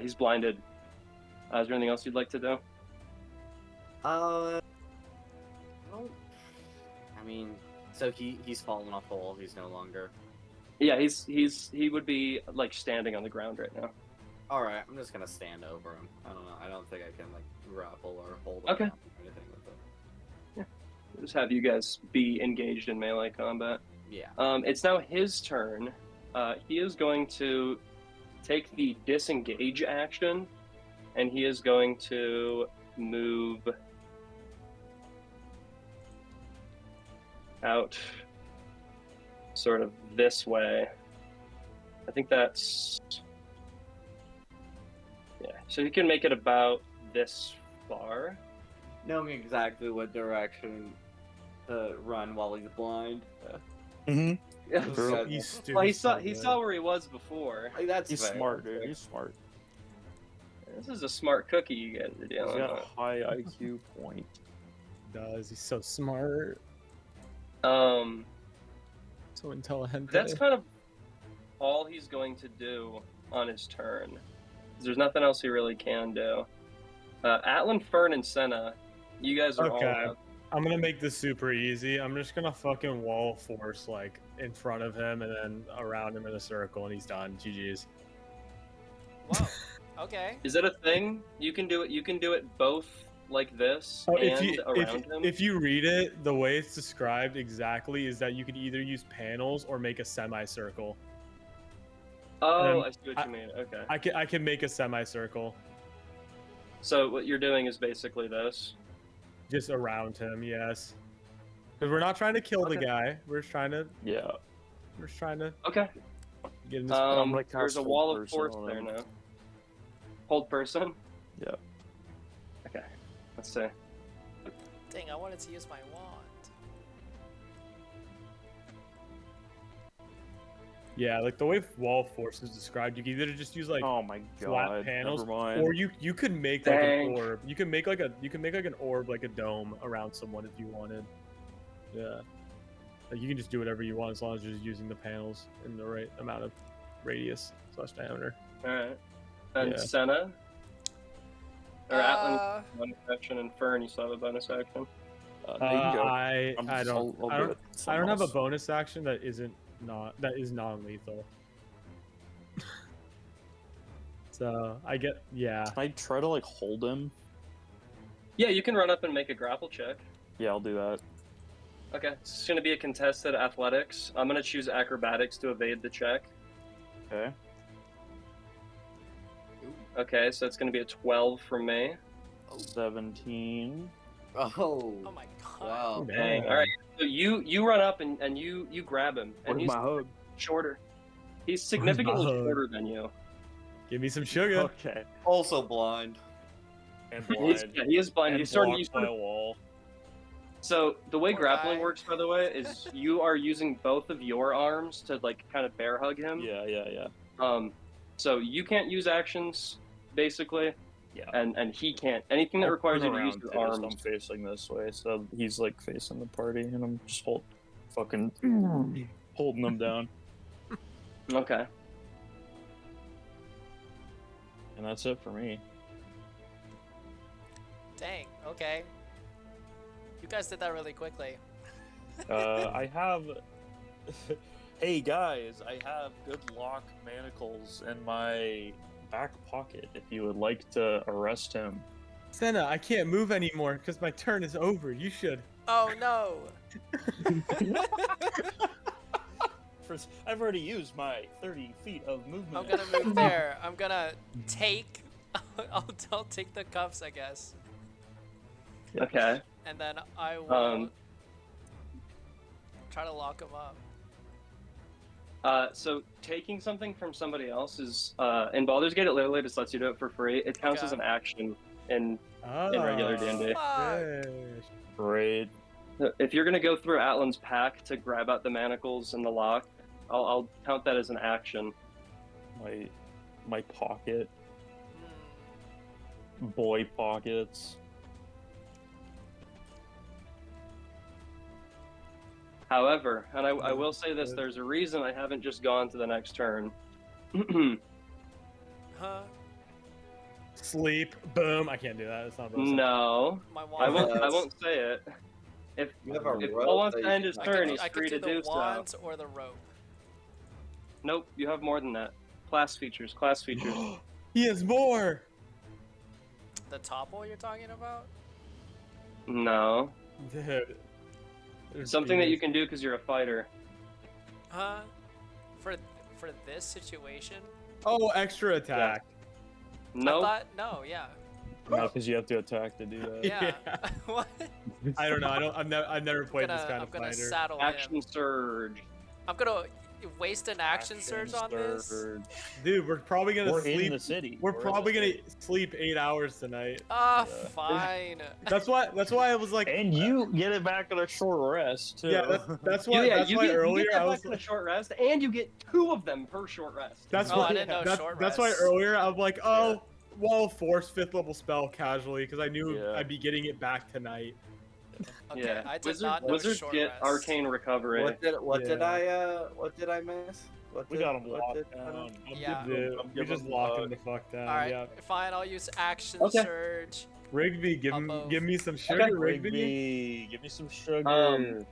He's blinded. Is there anything else you'd like to do? Well, I mean, so he's fallen off the wall. He's no longer. Yeah, he would be like standing on the ground right now. All right, I'm just gonna stand over him. I don't know. I don't think I can like grapple or hold him Okay. down or anything with it. Just have you guys be engaged in melee combat. Yeah. It's now his turn. He is going to take the disengage action, and he is going to move out sort of this way. I think that's... Yeah, so he can make it about this far. Knowing exactly what direction to run while he's blind. Mm-hmm. Yeah. True. Well, he saw where he was before. Like, that's He's fair. smart, dude. He's smart. This is a smart cookie you guys are He's dealing got with. a high IQ point. Does he's so smart, so intelligent. That's kind of all he's going to do on his turn. There's nothing else he really can do. Atlan, Fern, and Sena, you guys are Okay. all up. I'm gonna make this super easy. I'm just gonna fucking wall force like in front of him and then around him in a circle, and he's done. GG's. Whoa. Okay. Is that a thing? You can do it. You can do it both like this and around him. If you read it, the way it's described exactly is that you could either use panels or make a semicircle. I see what you mean. Okay. I can make a semicircle So what you're doing is basically this. just around him, yes. Because we're not trying to kill the Okay. guy. We're just trying to Okay. get in this. I'm gonna There's cast a hold wall of person force on there him. now. Hold person. Yeah. Okay. Let's see. Dang, I wanted to use my wand. Yeah, like the way wall force is described, you can either just use like Oh my flat god. panels, Never mind. or you could make like Dang. an orb. You can make like an orb, like a dome around someone if you wanted. Yeah. Like you can just do whatever you want as long as you're just using the panels in the right amount of radius / diameter. All right. And Yeah. Sena. Or Atlan, Uh, bonus action, and Fern, you still have a bonus action. No, you can go. I I'll don't do I don't it I something don't have a else. bonus action that is non-lethal. So I get yeah. Can I try to like hold him? Yeah, you can run up and make a grapple check. Yeah, I'll do that. Okay, it's going to be a contested athletics. I'm going to choose acrobatics to evade the check. Okay. Okay, so it's going to be a 12 from me. 17. Oh. oh my god. Wow. Dang. All right, so you run up and you grab him, and Where's he's my hug? shorter. He's significantly hug? shorter than you. Give me some sugar. Okay. Also blind. And He is blind. And He's starting. blocked by a wall. So the way Poor grappling guy. works, by the way, is you are using both of your arms to like kind of bear hug him. Yeah. So you can't use actions, basically. Yeah. And he can't. Anything that I'll requires you turn to use around your too, so arms. I'm facing this way, so he's like facing the party, and I'm just fucking holding him down, Okay. and that's it for me. Dang, okay. You guys did that really quickly. I have. Hey guys, I have good lock manacles in my back pocket. If you would like to arrest him. Sena, I can't move anymore because my turn is over. You should. Oh no. First, I've already used my 30 feet of movement. I'm gonna move there. I'm gonna take. I'll take the cuffs, I guess. Okay. and then I will try to lock him up. So taking something from somebody else is in Baldur's Gate. It literally just lets you do it for free. It counts Okay. as an action in regular D&D. Fuck. Great. If you're gonna go through Atlan's pack to grab out the manacles and the lock, I'll count that as an action. My pocket. Hmm. Boy pockets. However, and I will say this, there's a reason I haven't just gone to the next turn. Huh? Sleep. Boom. I can't do that. It's not real simple. No, My I wand. won't say it. If You have a if rope Paul wants that to you end can his knock turn, out. he's I could free do to the do so. wands or the rope. Nope, you have more than that. Class features. Class features. He has more. The topple you're talking about? No, Dude. There's something that you demons. can do because you're a fighter. Huh? For this situation? Oh, extra attack. Nope. I thought no, yeah. No, because you have to attack to do that. Yeah. what? I don't know. I've never played this kind I'm of gonna fighter. saddle Action him. surge. I'm gonna waste an action surge on this. surge. Dude, we're probably gonna We're sleep. in the city. We're in the probably gonna city. sleep 8 hours tonight. Ah, Yeah. fine. That's why I was like, And you get it back on a short rest too. yeah, that's why. That's you why get earlier that I was back in a like, short rest, and you get 2 of them per short rest. that's Oh, why. I didn't know short That's why rests. earlier I'm like, oh, well, force 5th level spell casually because I knew Yeah. I'd be getting it back tonight. Okay, Yeah, I did not know wizards short get rest. arcane recovery. What did Yeah. I miss? We got him locked down. Yeah. Dude, we just locked him the fuck down. All right, Yeah, fine. I'll use action Okay. surge. Rigby, give Above. me some sugar, Okay. Rigby. Rigby, give me some sugar.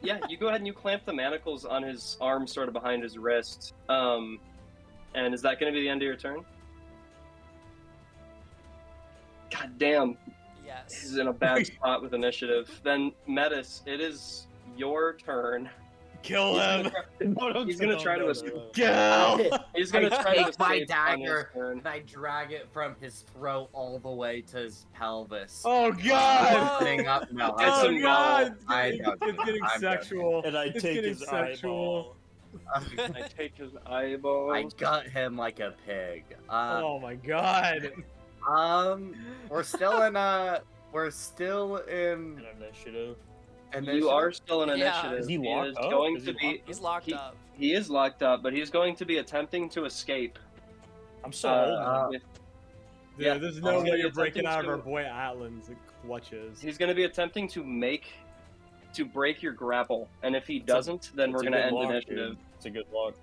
Yeah, you go ahead and you clamp the manacles on his arm, sort of behind his wrist. And is that going to be the end of your turn? God damn, Yes. he's in a bad spot with initiative. Then Metis, it is your turn. Kill him. He's gonna try to escape. Kill. He's gonna I try to take my escape on his dagger turn. and I drag it from his throat all the way to his pelvis. Oh God. Opening up. No, It's Oh some- God. I It's don't know. getting I'm sexual. And I It's take getting his sexual. eyeball. I take his eyeball. I gut him like a pig. Oh my God. We're still in An initiative. You are still in Yeah. initiative. Is he locked is up? going Is to he be. He's locked up. He is locked up, but he's going to be attempting to escape. I'm still holding him. with- Dude, Yeah. there's no He's gonna way be you're breaking out of our attempting boy Atlan's clutches. He's going to be attempting to break your grapple, and if he doesn't, then It's we're a going to good end lock, initiative. dude. It's a good lock.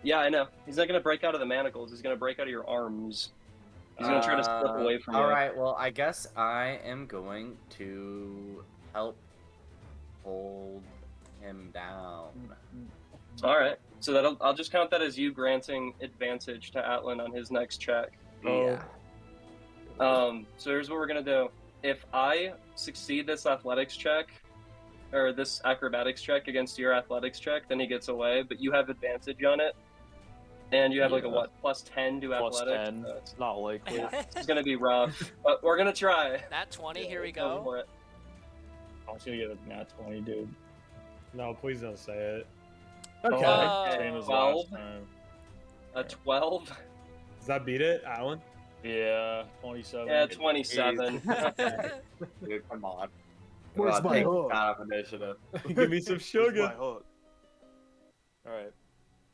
Yeah, I know. He's not going to break out of the manacles. He's going to break out of your arms. He's going to try to slip away from you. Alright, well, I guess I am going to help hold him down. All right. So I'll just count that as you granting advantage to Atlan on his next check. Yeah. So here's what we're gonna do. If I succeed this athletics check, or this acrobatics check against your athletics check, then he gets away. But you have advantage on it, and you have like a Yeah. what, +10 to Plus athletics. 10. It's not likely. It's gonna be rough, but we're gonna try. Nat 20, here we Go go. for it. I'm just gonna get a nat 20, dude. No, please don't say it. Okay. Oh. Same as 12. last time. A 12. Does that beat it, Alan? Yeah, 27. Yeah, 27. Dude, come on. Where's Come on, my take hook? out of initiative. Give me some Where's sugar. my hook? Alright.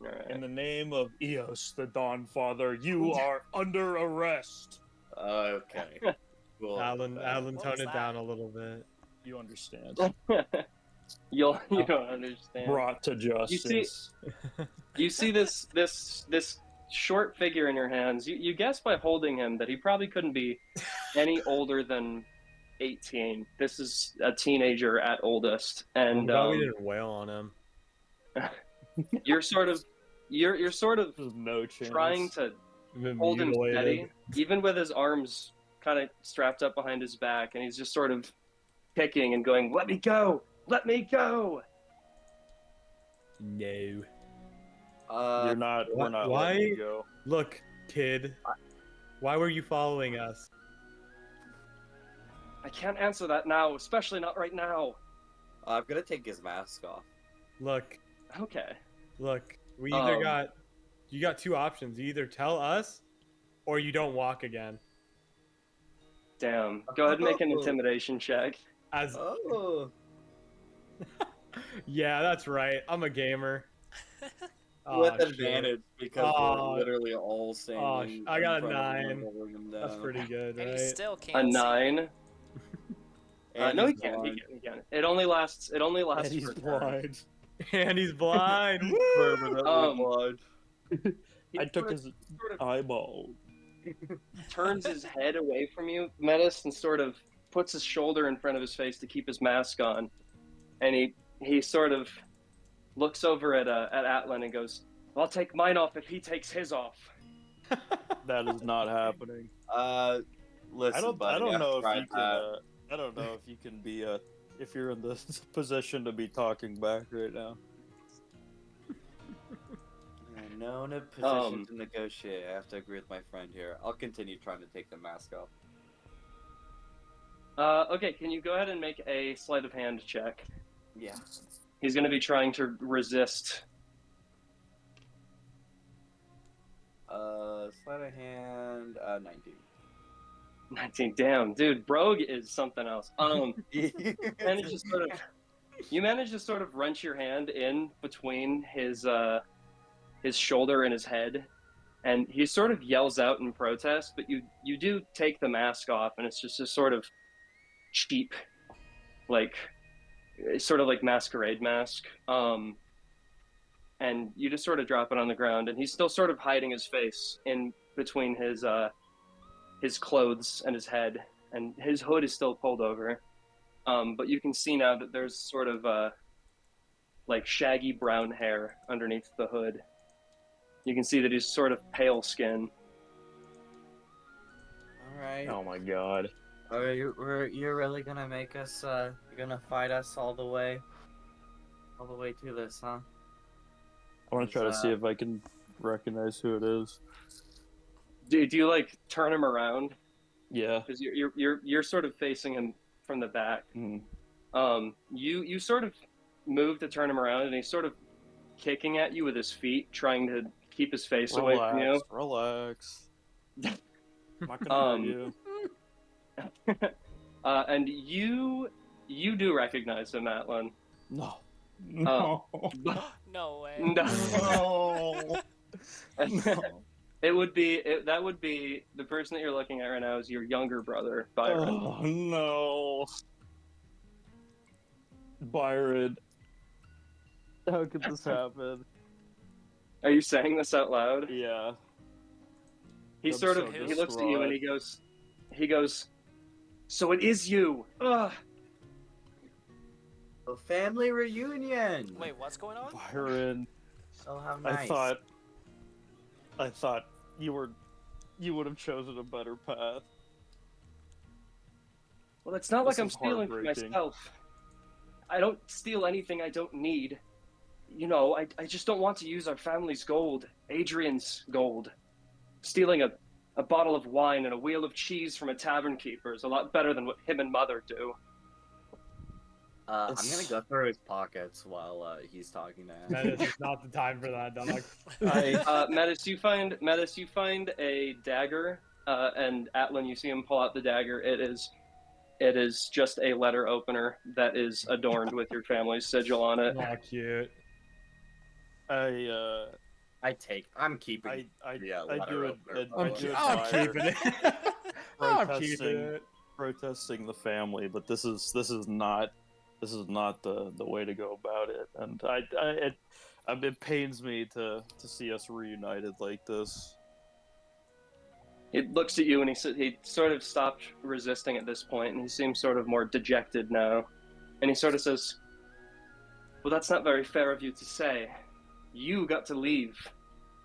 All right. In the name of Eos, the Dawn Father, you are under arrest. Okay. Cool. Alan, What tone was it that? down a little bit. You understand. You don't understand. Brought to justice. You see this short figure in your hands. You guess by holding him that he probably couldn't be any older than 18. This is a teenager at oldest, I'm and glad we didn't wail on him. you're sort of There's no chance. trying to Been hold him mutilated. steady, even with his arms kind of strapped up behind his back, and he's just sort of kicking and going, "Let me go! Let me go!" No. You're not. We're not Why? letting you go. Look, kid. Why were you following us? I can't answer that now, especially not right now. I'm gonna take his mask off. Look, Okay. we either you got two options. You either tell us, or you don't walk again. Damn. Go ahead and make an Oh. intimidation check. As Oh. yeah, that's right. I'm a gamer. With Aw, shit. advantage because Aw. we're literally all standing. I got in a front of him 9. and holding him That's down. pretty good, And he right? still A can't see. 9. And No, he he's can. He blind. can. He can. It only lasts. It only lasts And he's for a turn. blind. And he's blind. Woo! Permanently blind. He I took sort of- his sort of eyeball. turns his head away from you, Metis, and sort of puts his shoulder in front of his face to keep his mask on, and he sort of looks over at Atlan and goes, "I'll take mine off if he takes his off." That is not happening. Listen, buddy, I don't I've know if tried you can. I don't know if you can be if you're in this position to be talking back right now. I'm no in a position to negotiate. I have to agree with my friend here. I'll continue trying to take the mask off. Okay, can you go ahead and make a sleight of hand check? Yeah. He's going to be trying to resist. Sleight of hand, 19. 19. Damn, dude, Brogue is something else. You manage to sort of wrench your hand in between his shoulder and his head, and he sort of yells out in protest. But you do take the mask off, and it's just a sort of cheap, like sort of like masquerade mask. And you just sort of drop it on the ground, and he's still sort of hiding his face in between his clothes and his head, and his hood is still pulled over. But you can see now that there's sort of like shaggy brown hair underneath the hood. You can see that he's sort of pale skin. All right. Oh my god. You're really gonna make us? You're gonna fight us all the way to this, huh? I want to try to see if I can recognize who it is. Do you like turn him around? Yeah. Because you're sort of facing him from the back. Mm. You sort of move to turn him around, and he's sort of kicking at you with his feet, trying to keep his face away from you. Relax. I'm not gonna hurt you. And you do recognize him, Atlan. No. No. No way. No. No. That would be the person that you're looking at right now is your younger brother, Byron. Oh no. Byron. How could this happen? Are you saying this out loud? Yeah. He I'm sort so of he looks at you and he goes, "So it is you." Ugh. A family reunion. Wait, what's going on? Byron. Oh, how nice. I thought you would have chosen a better path. Well, it's not like This I'm is stealing for heartbreaking. myself. I don't steal anything I don't need. You know, I just don't want to use our family's gold, Adrian's gold. Stealing a bottle of wine and a wheel of cheese from a tavern keeper is a lot better than what him and Mother do. I'm gonna go through his pockets while he's talking to him. Metis, it's not the time for that, dog. Metis, you find a dagger, and Atlan, you see him pull out the dagger. It is just a letter opener that is adorned with your family's sigil on it. Oh, cute. I'm keeping. I letter do opener. it. I'm keeping it. I'm keeping it. Protesting the family, but this is not the way to go about it, and it pains me to see us reunited like this. He looks at you and he sort of stopped resisting at this point, and he seems sort of more dejected now. And he sort of says, "Well, that's not very fair of you to say. You got to leave.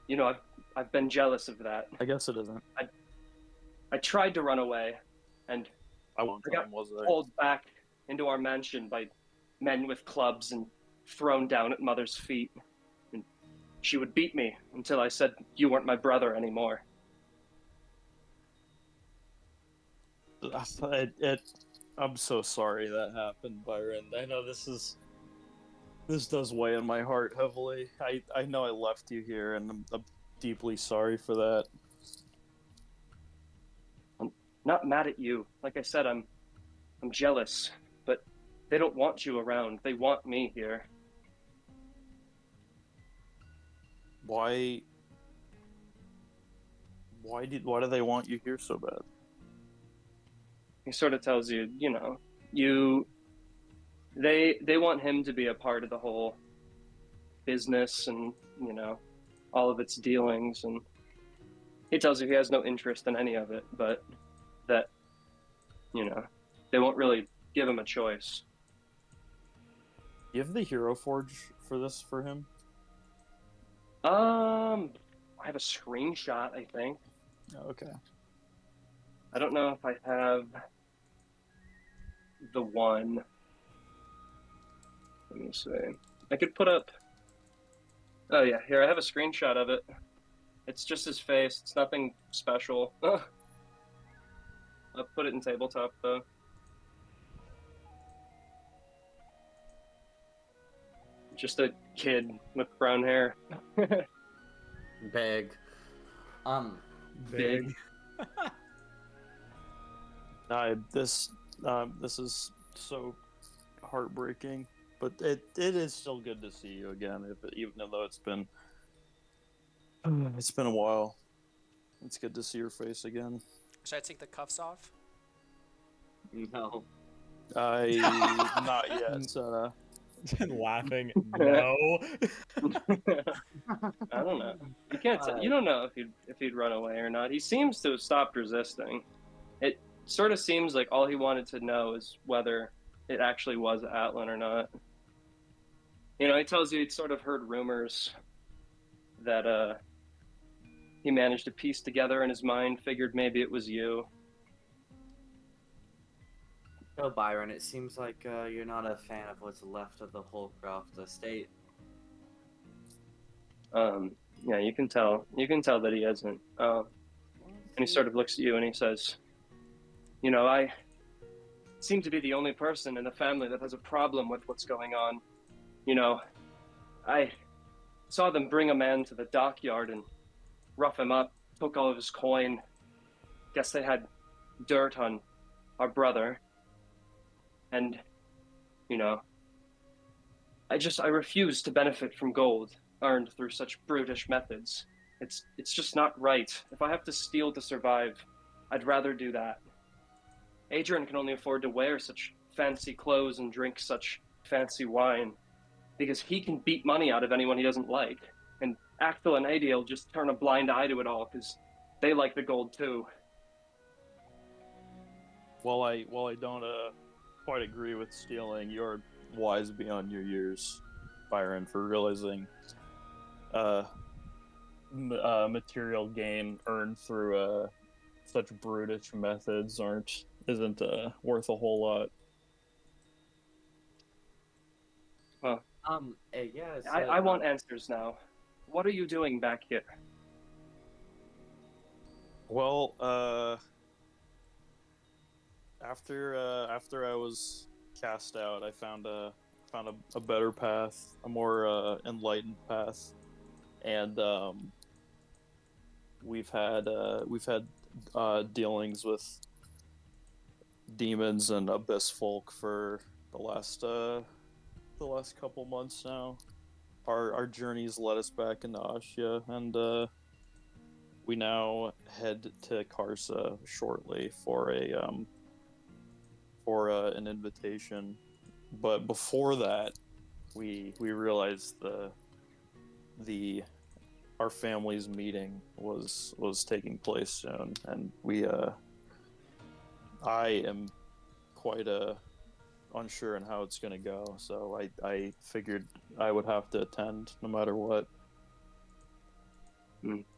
You know, I've been jealous of that. I guess it isn't. I tried to run away, and I won't I got pulled back into our mansion by men with clubs and thrown down at Mother's feet. And she would beat me until I said you weren't my brother anymore." I'm so sorry that happened, Byron. I know this does weigh on my heart heavily. I know I left you here, and I'm deeply sorry for that. I'm not mad at you. Like I said, I'm jealous, but they don't want you around. They want me here. Why? Why do they want you here so bad? He sort of tells you, they want him to be a part of the whole business and, all of its dealings, and he tells you he has no interest in any of it, but that, they won't really give him a choice. You have the Hero Forge for this for him? I have a screenshot, I think. Oh, okay. I don't know if I have the one. Let me see. I could put up. Oh yeah, here I have a screenshot of it. It's just his face. It's nothing special. I'll put it in tabletop though. Just a kid with brown hair. Big. Big. This is so heartbreaking, but it is still good to see you again, even though it's been a while. It's good to see your face again. Should I take the cuffs off? No. Not yet, Sena. Laughing. No. I don't know. You can't. You don't know if he'd run away or not. He seems to have stopped resisting. It sort of seems like all he wanted to know is whether it actually was Atlan or not. He tells you he'd sort of heard rumors that he managed to piece together in his mind, figured maybe it was you. So, Byron, it seems like you're not a fan of what's left of the Holcroft estate. Yeah, you can tell. You can tell that he isn't. And he sort of looks at you and he says, I seem to be the only person in the family that has a problem with what's going on. I saw them bring a man to the dockyard and rough him up, took all of his coin. Guess they had dirt on our brother. And, I refuse to benefit from gold earned through such brutish methods. It's just not right. If I have to steal to survive, I'd rather do that. Adrian can only afford to wear such fancy clothes and drink such fancy wine because he can beat money out of anyone he doesn't like. And Axel and Adiel just turn a blind eye to it all because they like the gold too. While I don't quite agree with stealing, you're wise beyond your years, Byron, for realizing material gain earned through such brutish methods isn't worth a whole lot. Well, yeah. I want answers now. What are you doing back here? Well, after I was cast out, I found a better path, a more enlightened path, and we've had dealings with demons and abyss folk for the last couple months now. Our journeys led us back into Ascia, and we now head to Karsa shortly for an invitation. But before that, we realized our family's meeting was taking place soon, and I am quite unsure on how it's gonna go. So I figured I would have to attend no matter what.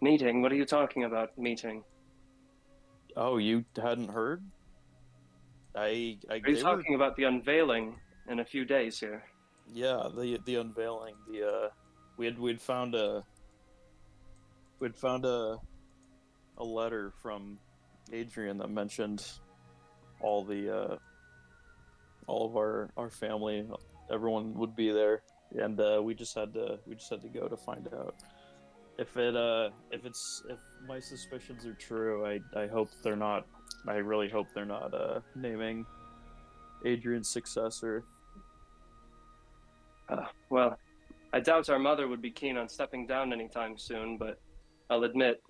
Meeting? What are you talking about, meeting? Oh, you hadn't heard? Are you talking about the unveiling in a few days here? Yeah, the unveiling. We'd found a letter from Adrian that mentioned all the all of our family, everyone would be there, and we just had to go to find out if my suspicions are true. I hope they're not. I really hope they're not naming Adrian's successor. Well, I doubt our mother would be keen on stepping down anytime soon, but I'll admit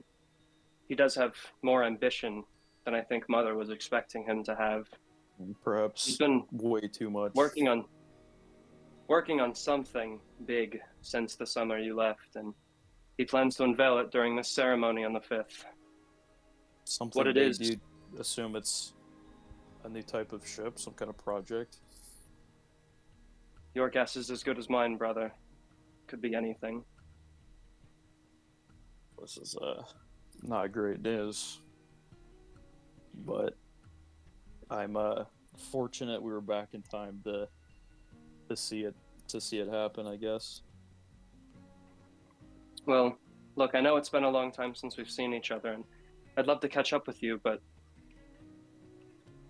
he does have more ambition than I think Mother was expecting him to have. Perhaps He's been way too much. working on something big since the summer you left, and he plans to unveil it during this ceremony on the 5th. Something What it big, is- do you assume it's a new type of ship, some kind of project? Your guess is as good as mine, brother. Could be anything. This is not great news, but I'm fortunate we were back in time to see it happen, I guess. Well, look, I know it's been a long time since we've seen each other, and I'd love to catch up with you, but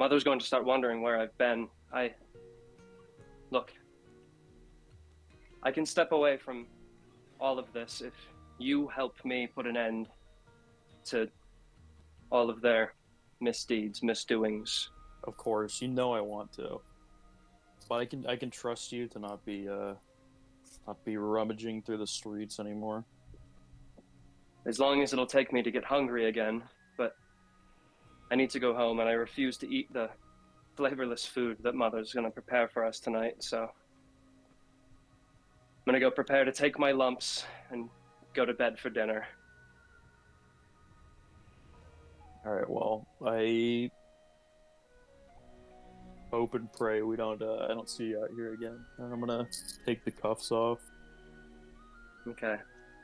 Mother's going to start wondering where I've been. Look, I can step away from all of this if you help me put an end to all of their misdeeds, misdoings. Of course, you know I want to, but I can trust you to not be rummaging through the streets anymore. As long as it'll take me to get hungry again, but I need to go home, and I refuse to eat the flavorless food that Mother's going to prepare for us tonight, so I'm going to go prepare to take my lumps and go to bed for dinner. All right, well, I hope and pray I don't see you out here again. And I'm gonna take the cuffs off. Okay.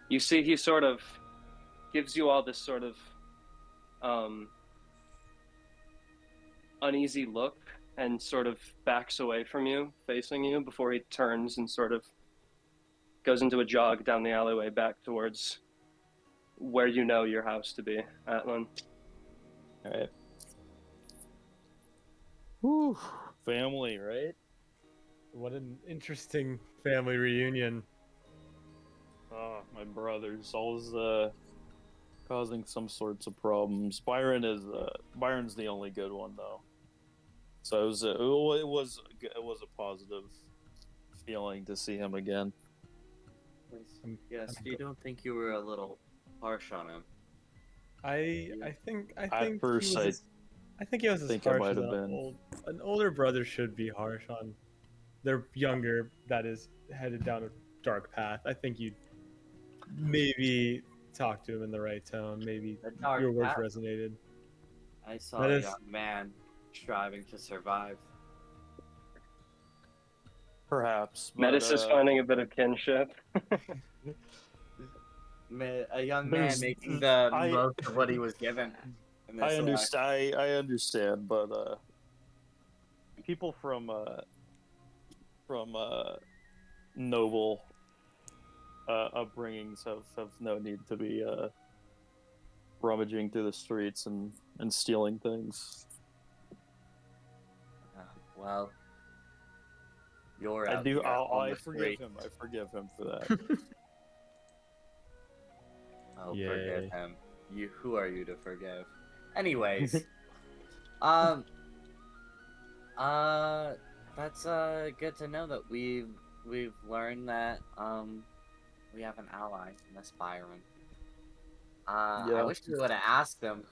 You see, he sort of gives you all this sort of uneasy look and sort of backs away from you, facing you, before he turns and sort of goes into a jog down the alleyway back towards where you know your house to be, Atlan. All right. Whew. Family, right? What an interesting family reunion. Oh, my brother's always causing some sorts of problems. Byron's the only good one though. So it was a positive feeling to see him again. Yes, you don't think you were a little harsh on him? I think At he first, was I think he was as think I harsh might as have been. an older brother should be harsh on their younger that is headed down a dark path. I think you'd maybe talk to him in the right tone. Maybe A dark your words path? resonated. I saw That a is- young man striving to survive. Perhaps. But, Metis is finding a bit of kinship. A young man There's- making the I- most of what he was given. In this I life. understand. I understand, but people from noble upbringings have no need to be rummaging through the streets and stealing things. Well, you're I out do. here on I the forgive street. him. I forgive him for that. I'll Yay. forgive him. Who are you to forgive? Anyways, that's good to know that we've learned that we have an ally in this Byron. I Yeah. wish we would have asked them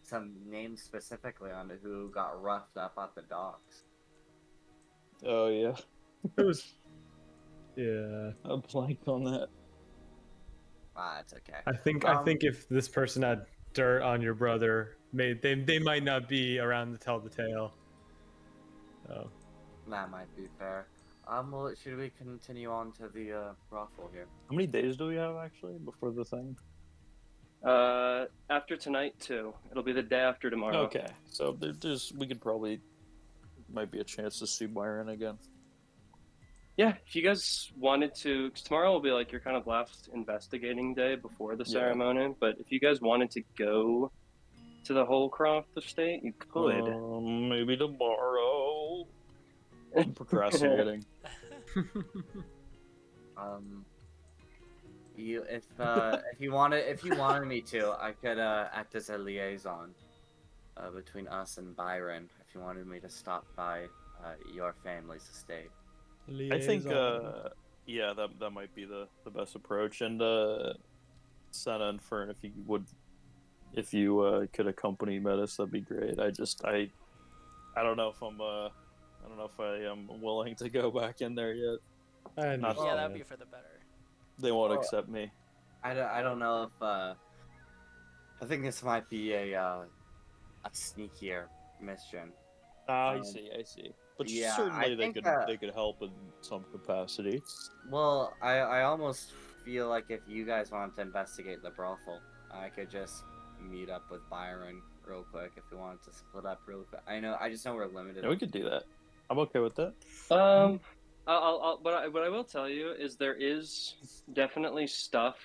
some names specifically on who got roughed up at the docks. Oh yeah, It was yeah. I blanked on that. It's okay. I think if this person had dirt on your brother, they might not be around to tell the tale. So That might be fair. Well, should we continue on to the brothel here? How many days do we have actually before the thing? After tonight, too. It'll be the day after tomorrow. Okay, so we could probably might be a chance to see Byron again. Yeah, if you guys wanted to, 'cause tomorrow will be like your kind of last investigating day before the Yeah. ceremony, but if you guys wanted to go to the Holcroft estate, you could. Maybe tomorrow. I'm procrastinating. If you wanted me to, I could act as a liaison between us and Byron. If you wanted me to stop by your family's estate. I think, yeah, that might be the best approach. And Sena and Fern, if you could accompany Metis, that'd be great. I don't know if I am willing to go back in there yet. Not Yeah, that'd be for the better. They won't accept me. I don't know if I think this might be a sneakier mission. I see. But yeah, certainly they could help in some capacity. Well, I almost feel like if you guys wanted to investigate the brothel, I could just meet up with Byron real quick if we wanted to split up real quick. I just know we're limited. Yeah, we could do that. I'm okay with that. What I will tell you is there is definitely stuff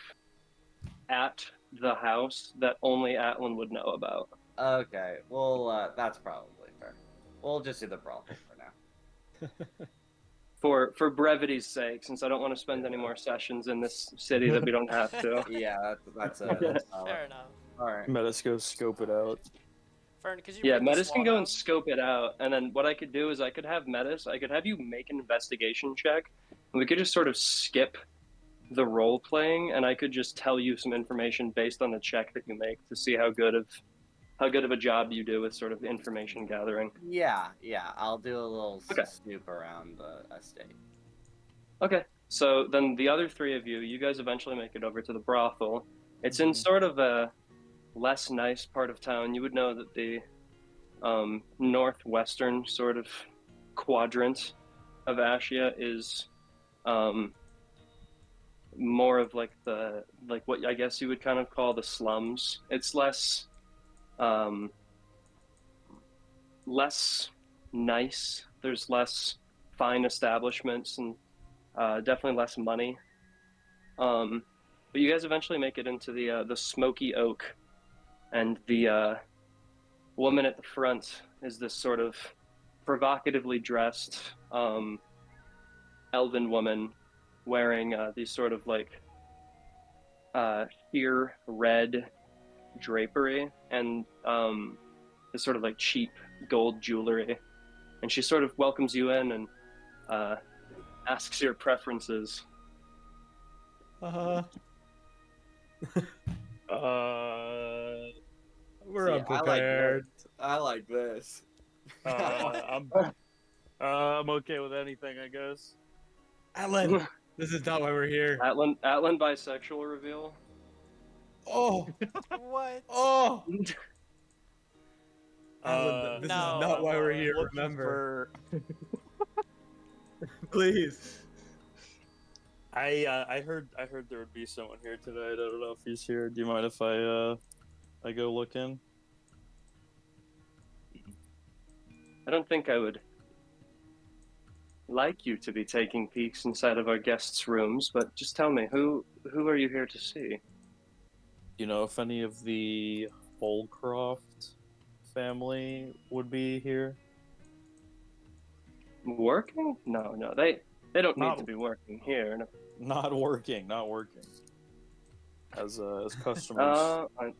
at the house that only Atlan would know about. Okay, well, that's probably fair. We'll just do the brothel for now. For brevity's sake, since I don't want to spend any more sessions in this city that we don't have to. Yeah, that's Fair enough. All right. Metis go scope it out. Fern, could you Yeah, bring this Metis can wall go down? and scope it out, and then what I could do is I could have you make an investigation check, and we could just sort of skip the role playing, and I could just tell you some information based on the check that you make to see how good of a job you do with sort of information gathering. Yeah, I'll do a little Okay. snoop around the estate. Okay, so then the other three of you guys eventually make it over to the brothel. It's in sort of a less nice part of town. You would know that the northwestern sort of quadrant of Ascia is more of like what I guess you would kind of call the slums. It's less nice. There's less fine establishments and definitely less money. But you guys eventually make it into the Smoky Oak, and the woman at the front is this sort of provocatively dressed elven woman wearing these sort of like sheer red drapery and this sort of like cheap gold jewelry, and she sort of welcomes you in and asks your preferences. We're See, unprepared. I like this. I'm okay with anything, I guess. Atlan, this is not why we're here. Atlan bisexual reveal. Oh, What? oh. Atlan, this No, is not why we're I'm here. Looking Remember, for- please. I heard there would be someone here tonight. I don't know if he's here. Do you mind if I go look in? I don't think I would like you to be taking peeks inside of our guests' rooms, but just tell me, who are you here to see? You know if any of the Holcroft family would be here? Working? No, they don't need Not- to be working here. No. Not working. As customers. I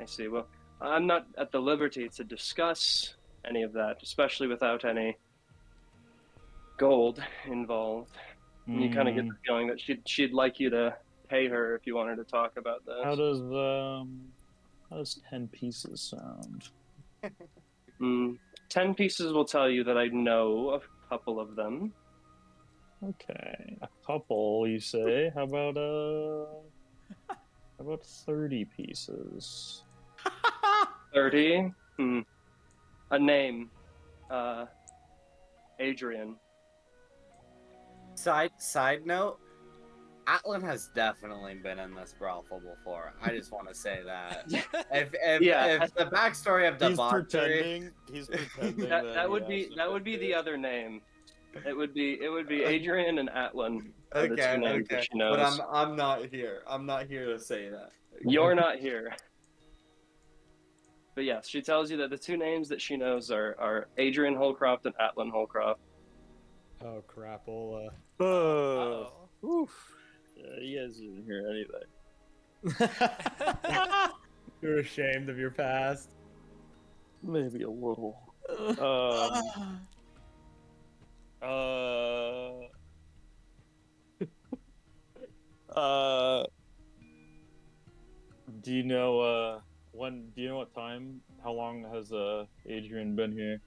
see. Well, I'm not at the liberty to discuss any of that, especially without any gold involved. And you kind of get the feeling that she'd like you to pay her if you wanted to talk about this. How does 10 pieces sound? 10 pieces will tell you that I know a couple of them. Okay, a couple, you say? How about 30 pieces? 30? A name. Adrian. Side note, Atlan has definitely been in this brothel before. I just want to say that. If the backstory of debauchery, He's pretending that would be the other name. It would be Adrian and Atlan. Are the two names that she knows. But I'm not here. I'm not here to say that. You're not here. But yes, she tells you that the two names that she knows are Adrian Holcroft and Atlan Holcroft. Oh, crapola. Oh. Oh. Oof. Yeah, you guys didn't hear anything. You're ashamed of your past. Maybe a little. Uh. Do you know when? Do you know what time? How long has Adrian been here?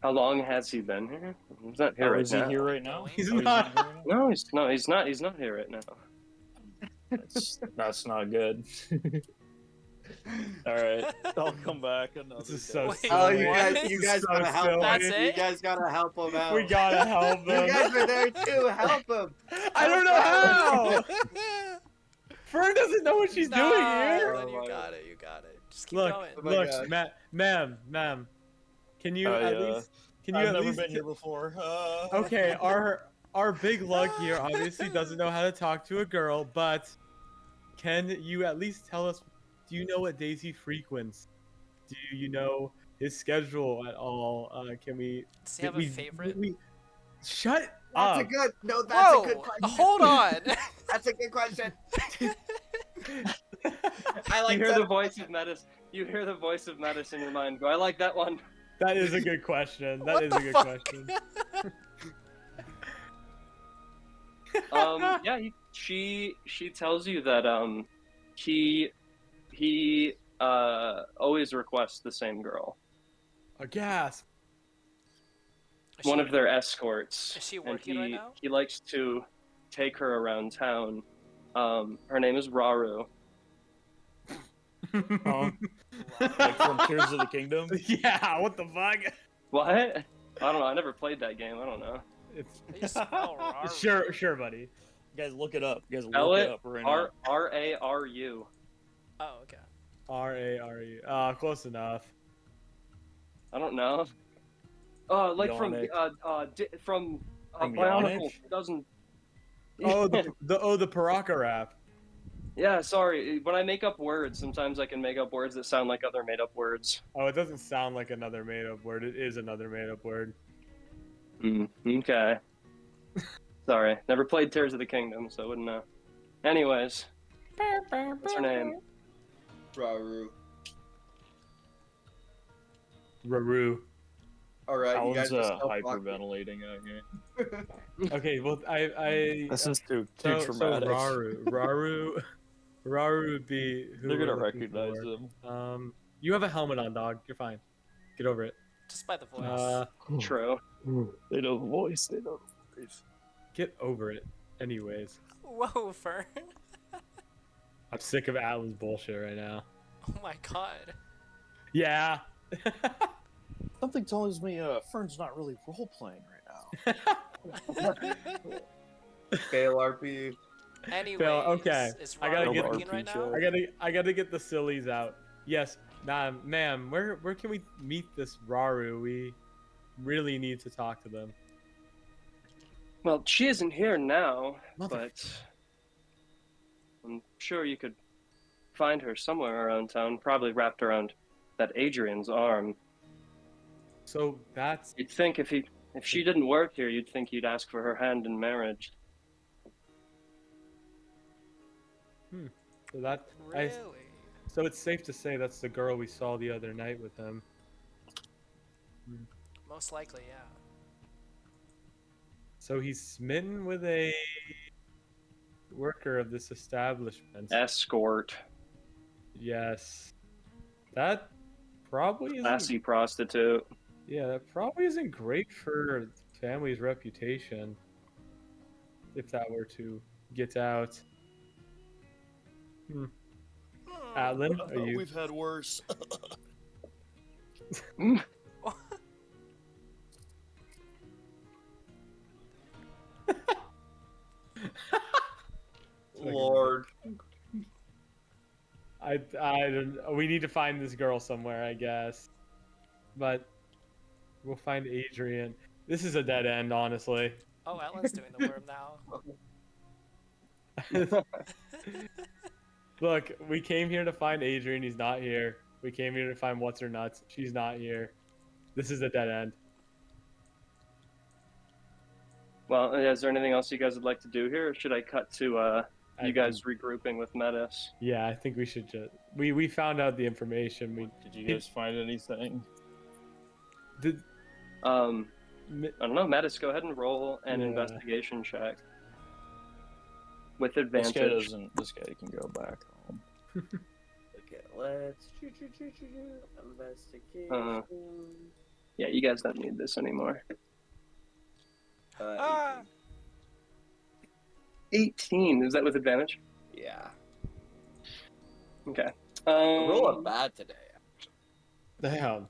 How long has he been here? He's not here Oh, right is he now. here right now? He's Oh, not. here right now? No, he's not. He's not here right now. That's not good. All right, I'll come back another This is day. so Wait, silly. Oh, you What? guys, This is so gotta help him. That's silly. You it? guys gotta help him out. We gotta help You them. guys were there too. Help him. I don't know how. Fern doesn't know what she's No, doing here. Then Oh you my got God. it. You got it. Just keep Look, going. Oh my look, God. ma'am. Can you at least? Can you I've at never least? been here before. Okay, our big lug here obviously doesn't know how to talk to a girl, but can you at least tell us? Do you know what days he frequents? Do you know his schedule at all? Can we? Does he have a favorite? Shut That's a up. good. No, that's Whoa! a good question. Hold on. That's a good question. I You like hear that. the voice of Metis. You hear the voice of Metis in your mind. Go, I like that one. That is a good question. That What is the a good fuck? question. Yeah, she tells you that he always requests the same girl, A gasp. Is one she- of their escorts. Is she and working right now? He likes to take her around town. Her name is Raru. Huh? Like from Tears of the Kingdom? Yeah. What the fuck? What? I don't know. I never played that game. I don't know. It's You smell raw. sure, buddy. You guys look it up. You guys Spell look it it up right now. Raru. Oh, okay. R-A-R-E. Close enough. I don't know. Like from Yonic. from From Bionicle. Yonic? It doesn't. Oh, the Paraka rap. Yeah, sorry. When I make up words, sometimes I can make up words that sound like other made-up words. Oh, it doesn't sound like another made-up word. It is another made-up word. Okay. Sorry. Never played Tears of the Kingdom, so I wouldn't know. Anyways. What's her name? Raru. Raru. All right, you guys Alan's just don't block me. hyperventilating out here. Okay, well, I This is too so traumatic. Raru would be who They're gonna we're looking recognize for. him. You have a helmet on, dog. You're fine. Get over it. Just by the voice. True. They know the voice. They know the voice. Get over it. Anyways, Whoa, Fern. I'm sick of Atlan's bullshit right now. Oh my god. Yeah. Something tells me Fern's not really role playing right now. Fail RP. Anyways, okay. is I gotta Ron get- working right now? I gotta get the sillies out. Yes, ma'am. Where can we meet this Raru? We really need to talk to them. Well, she isn't here now, Mother- but I'm sure you could find her somewhere around town, probably wrapped around that Adrian's arm. So that's You'd think if she didn't work here, you'd think he'd ask for her hand in marriage. so that Really? so it's safe to say that's the girl we saw the other night with him. Most likely, yeah. So he's smitten with a worker of this establishment. Escort, Yes. That probably isn't. classy prostitute. Yeah, that probably isn't great for the family's reputation. If that were to get out. Atlan, are you? We've had worse. Lord. I don't. We need to find this girl somewhere, I guess. But we'll find Adrian. This is a dead end, honestly. Oh, Atlan's doing the worm now. Look, we came here to find Adrian. He's not here. We came here to find What's Her Nuts. She's not here. This is a dead end. Well, is there anything else you guys would like to do here, or should I cut to you guys regrouping with Metis? Yeah, I think we should just. We found out the information. Did you guys find anything? Did. I don't know, Metis. Go ahead and roll an Yeah. investigation check with This advantage. guy doesn't. This guy can go back home. Okay, let's investigation. Yeah, you guys don't need this anymore. 18. Is that with advantage? Yeah. Okay. Rolling bad today. Damn.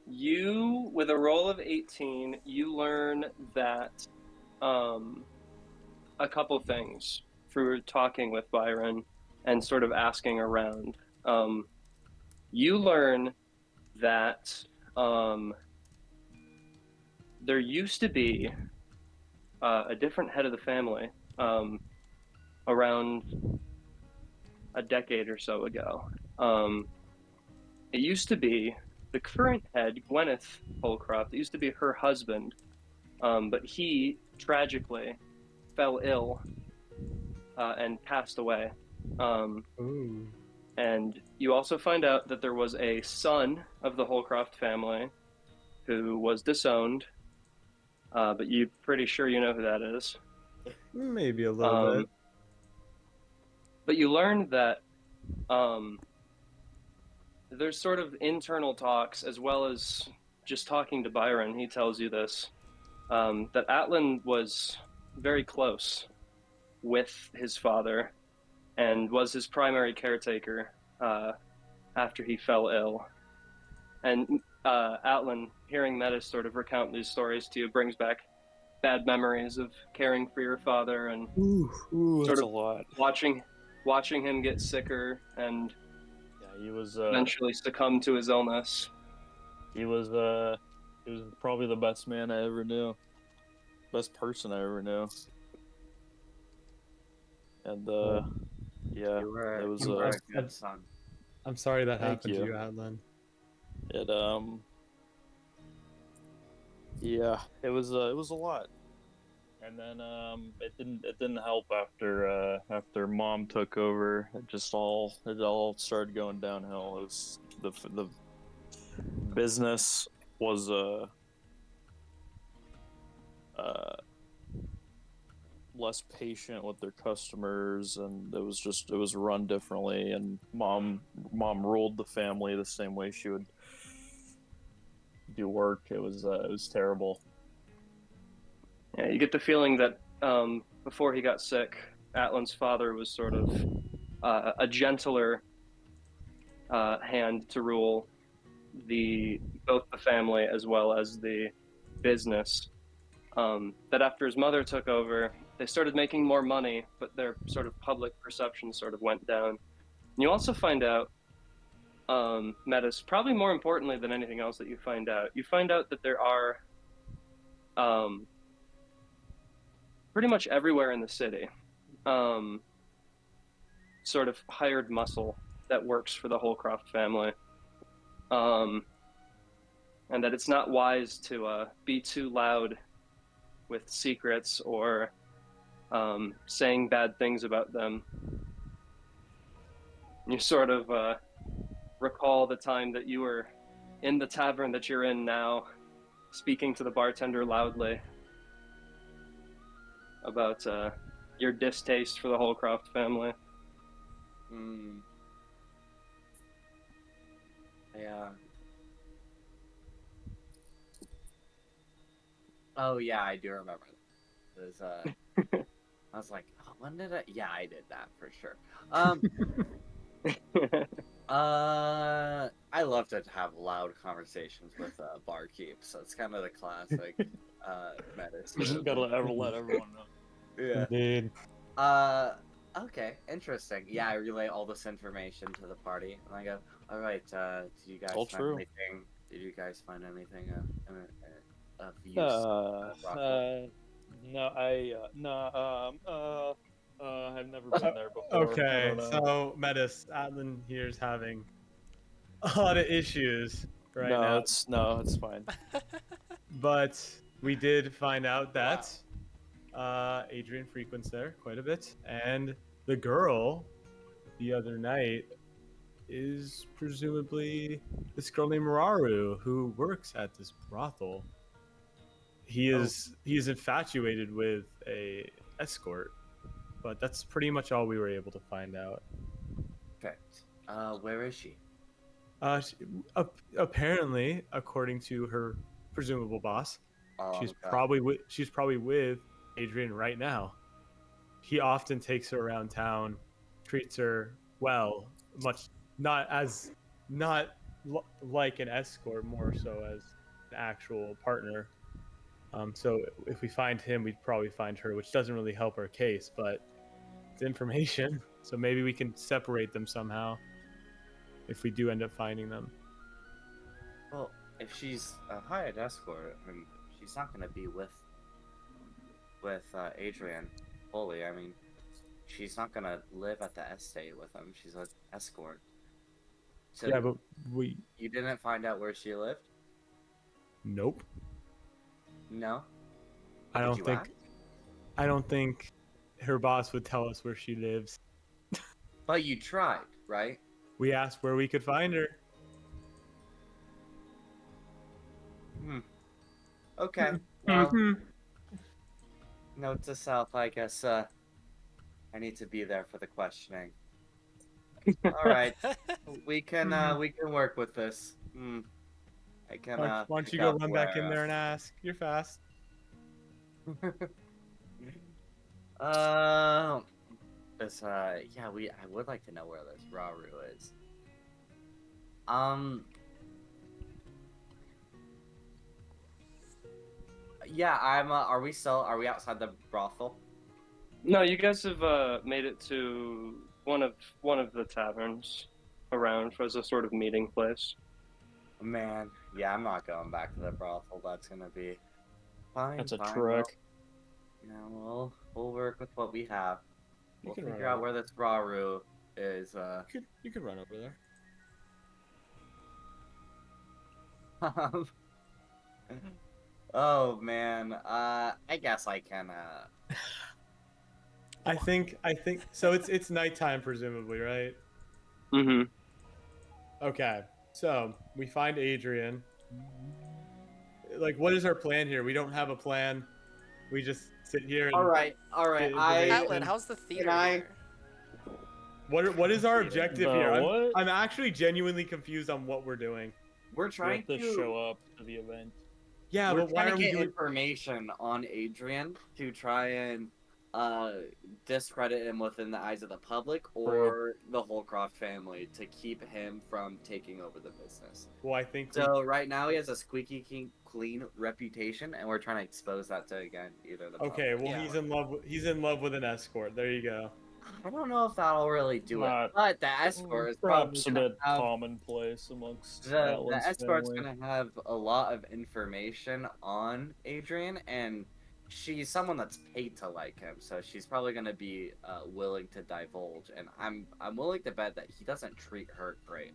You, with a roll of 18, you learn that a couple things through talking with Byron and sort of asking around. You learn that there used to be a different head of the family around a decade or so ago. It used to be the current head, Gwyneth Holcroft. It used to be her husband, but he tragically fell ill and passed away. Ooh. And you also find out that there was a son of the Holcroft family who was disowned, but you're pretty sure you know who that is. Maybe a little bit. But you learned that there's sort of internal talks, as well as just talking to Byron. He tells you this, that Atlan was very close with his father and was his primary caretaker after he fell ill. And Atlan, hearing Metis sort of recount these stories to you, brings back bad memories of caring for your father and Ooh, sort that's of a lot. watching him get sicker and Yeah, he was. eventually succumb to his illness. He was probably the best man I ever knew. Best person I ever knew. And yeah, You were, it was. you were a good son. I'm sorry that Thank happened to you. you, Atlan. It yeah, it was a lot. And then it didn't help after Mom took over. It all started going downhill. It was the business was less patient with their customers, and it was run differently. And mom ruled the family the same way she would do work. It was terrible. Yeah, you get the feeling that before he got sick, Atlan's father was sort of a gentler hand to rule both the family as well as the business. That after his mother took over, they started making more money, but their sort of public perception sort of went down. And you also find out, Metis, probably more importantly than anything else that you find out that there are pretty much everywhere in the city sort of hired muscle that works for the Holcroft family. And that it's not wise to be too loud with secrets or saying bad things about them. You sort of recall the time that you were in the tavern that you're in now, speaking to the bartender loudly about your distaste for the Holcroft family. Yeah. Oh yeah, I do remember. It was, I was like, oh, when did I? Yeah, I did that for sure. I love to have loud conversations with barkeep, so it's kind of the classic Metis. Just gotta let everyone know. Yeah. Indeed. Okay, interesting. Yeah, I relay all this information to the party, and I go, all right. Did you guys All find true. anything? Did you guys find anything of use? I've never been there before. Okay, so Metis, Atlan here's having a lot of issues right now. It's fine. But we did find out that Adrian frequents there quite a bit, and the girl the other night is presumably this girl named Mararu who works at this brothel. He is infatuated with a escort, but that's pretty much all we were able to find out. Perfect. Where is she? She, apparently, according to her presumable boss, she's Okay. probably with Adrian right now. He often takes her around town, treats her well, much not like an escort, more so as an actual partner. So if we find him, we'd probably find her, which doesn't really help our case, but it's information. So maybe we can separate them somehow if we do end up finding them. Well, if she's a hired escort, I mean, she's not gonna be with Adrian fully. I mean, she's not gonna live at the estate with him. She's an escort. So Yeah, but you didn't find out where she lived? Nope. No. I Did don't you think. ask? I don't think her boss would tell us where she lives. But you tried, right? We asked where we could find her. Okay. Well, note to self, I guess. I need to be there for the questioning. All right, we can work with this. I can. Why don't pick you go up run back in where, there and ask? You're fast. This yeah, I would like to know where this Raru is. Yeah, are we outside the brothel? No, you guys have made it to one of the taverns around as a sort of meeting place. Man, yeah, I'm not going back to the brothel. That's gonna be fine. That's a fine. trick. Well, we'll work with what we have. You We'll can run figure out over. where this Raru is. You could run over there. Oh man, I guess I can. I think so. It's nighttime, presumably, right? Mm-hmm. Okay. So we find Adrian. Like, what is our plan here? We don't have a plan. We just sit here. And all right. get Atlan, information. how's the theater I- here? What is our objective here? What? I'm actually genuinely confused on what we're doing. We're We trying have to show up to the event. Yeah, We're but why trying are to we get doing? information on Adrian to try and discredit him within the eyes of the public or the Holcroft family to keep him from taking over the business. Well, I think So right now he has a squeaky clean reputation, and we're trying to expose that to either the okay. public. Well, Yeah. he's in love with an escort. There you go. I don't know if that'll really do it, Not- but the escort is probably Perhaps a gonna bit have commonplace amongst the Atlan's escort's family. gonna have a lot of information on Adrian, and she's someone that's paid to like him, so she's probably gonna be willing to divulge. And I'm willing to bet that he doesn't treat her great.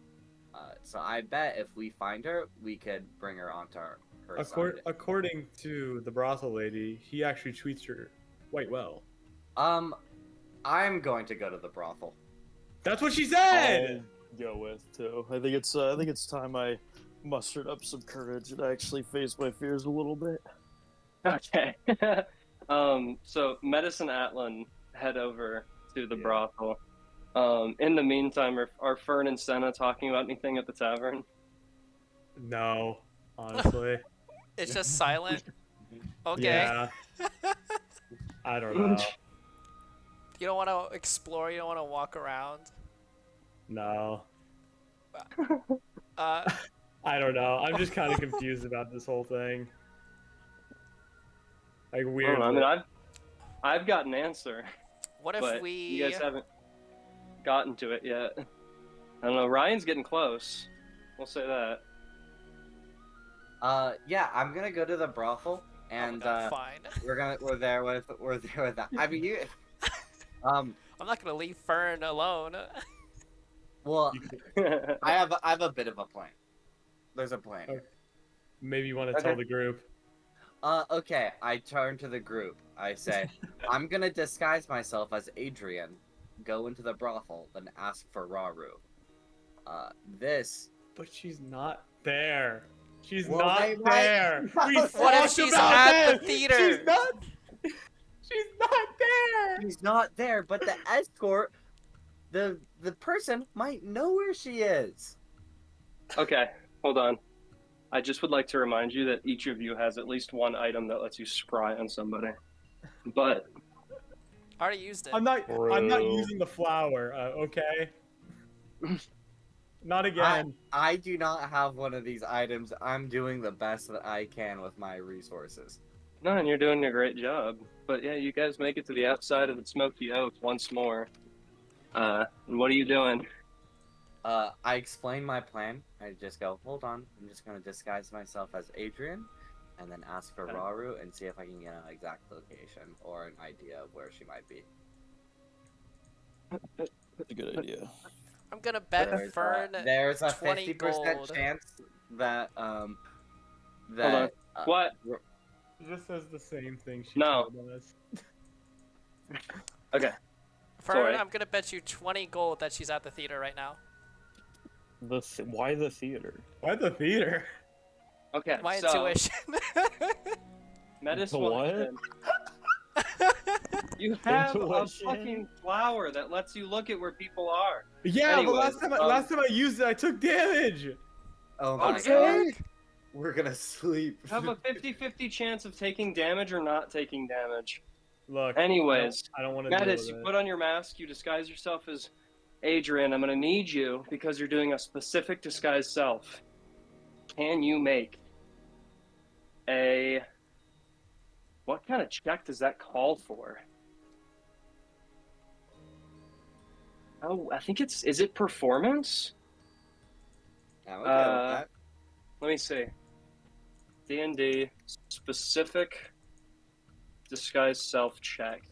So I bet if we find her, we could bring her onto her side. According to the brothel lady, he actually treats her quite well. I'm going to go to the brothel. That's what she said. I'll go with too. I think it's time I mustered up some courage and actually face my fears a little bit. Okay. So Metis and Atlan head over to the brothel. In the meantime, are Fern and Sena talking about anything at the tavern? No, honestly. It's just silent. Okay. Yeah. I don't know. You don't want to explore. You don't want to walk around. No. Uh, I don't know. I'm just kind of confused about this whole thing. Like I weird. don't know. I mean, I've got an answer, what if but we? you guys haven't gotten to it yet. I don't know. Ryan's getting close. We'll say that. Yeah, I'm gonna go to the brothel, and Fine. we're there with that. I mean, you. I'm not gonna leave Fern alone. Well, I have a bit of a plan. There's a plan. Maybe you want to Okay. tell the group. Okay, I turn to the group. I say, I'm gonna disguise myself as Adrian, go into the brothel, then ask for Raru. This... But she's not there. She's Well, not they might- there. We What if talked she's about at the this. theater? She's not. She's not there. She's not there, but the escort, the person might know where she is. Okay, hold on. I just would like to remind you that each of you has at least one item that lets you spry on somebody. But I already used it. I'm not Bro. using the flower. Okay. Not again. I do not have one of these items. I'm doing the best that I can with my resources. no, and you're doing a great job. But yeah, you guys make it to the outside of the Smoky Oak once more. And what are you doing? I explain my plan. I just go, hold on. I'm just gonna disguise myself as Adrian, and then ask for Okay. Raru and see if I can get an exact location or an idea of where she might be. That's a good idea. I'm gonna bet There's Fern. there's a 20 50% gold. chance that Hold that What? This is the same thing she No. told us. Okay. Fern, Sorry. I'm gonna bet you 20 gold that she's at the theater right now. Why the theater? Why the theater? Okay. My so, intuition. Metis The walks what? in. You have Intuition? a fucking flower that lets you look at where people are. Yeah, but Anyways, last time I used it, I took damage. oh my Okay. god, we're gonna sleep. You have a 50-50 chance of taking damage or not taking damage. Look. Anyways, I don't want to deal Metis, with you it. put on your mask, you disguise yourself as Adrian. I'm gonna need you because you're doing a specific disguise self. Can you make a... What kind of check does that call for? Oh, I think it's... Is it performance? I'm okay with Uh, that. Let me see. D&D specific disguise self check.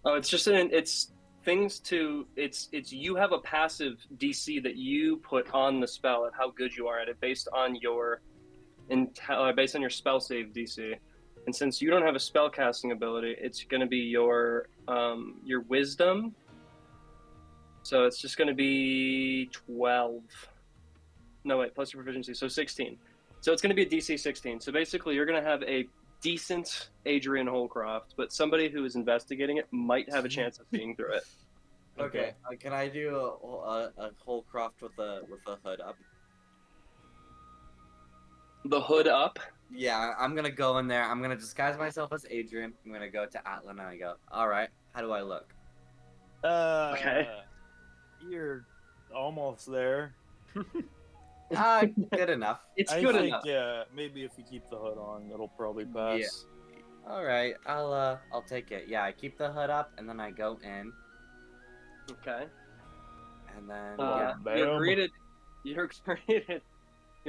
Oh, it's just it's things to it's you have a passive DC that you put on the spell at how good you are at it based on your based on your spell save DC. And since you don't have a spell casting ability, it's going to be your wisdom. So it's just going to be 12. No, wait, plus your proficiency, so 16. So it's going to be a DC 16. So basically, you're going to have a decent Adrian Holcroft, but somebody who is investigating it might have a chance of seeing through it. Okay, can I do a Holcroft with a hood up? The hood up. Yeah, I'm gonna go in there. I'm gonna disguise myself as Adrian. I'm gonna go to Atlan and I go, all right, how do I look? Okay. You're almost there. Good enough. It's I good think, enough. yeah, maybe if you keep the hood on, it'll probably pass. All right, I'll take it. Yeah, I keep the hood up and then I go in Okay. and then You're Bam. greeted. You're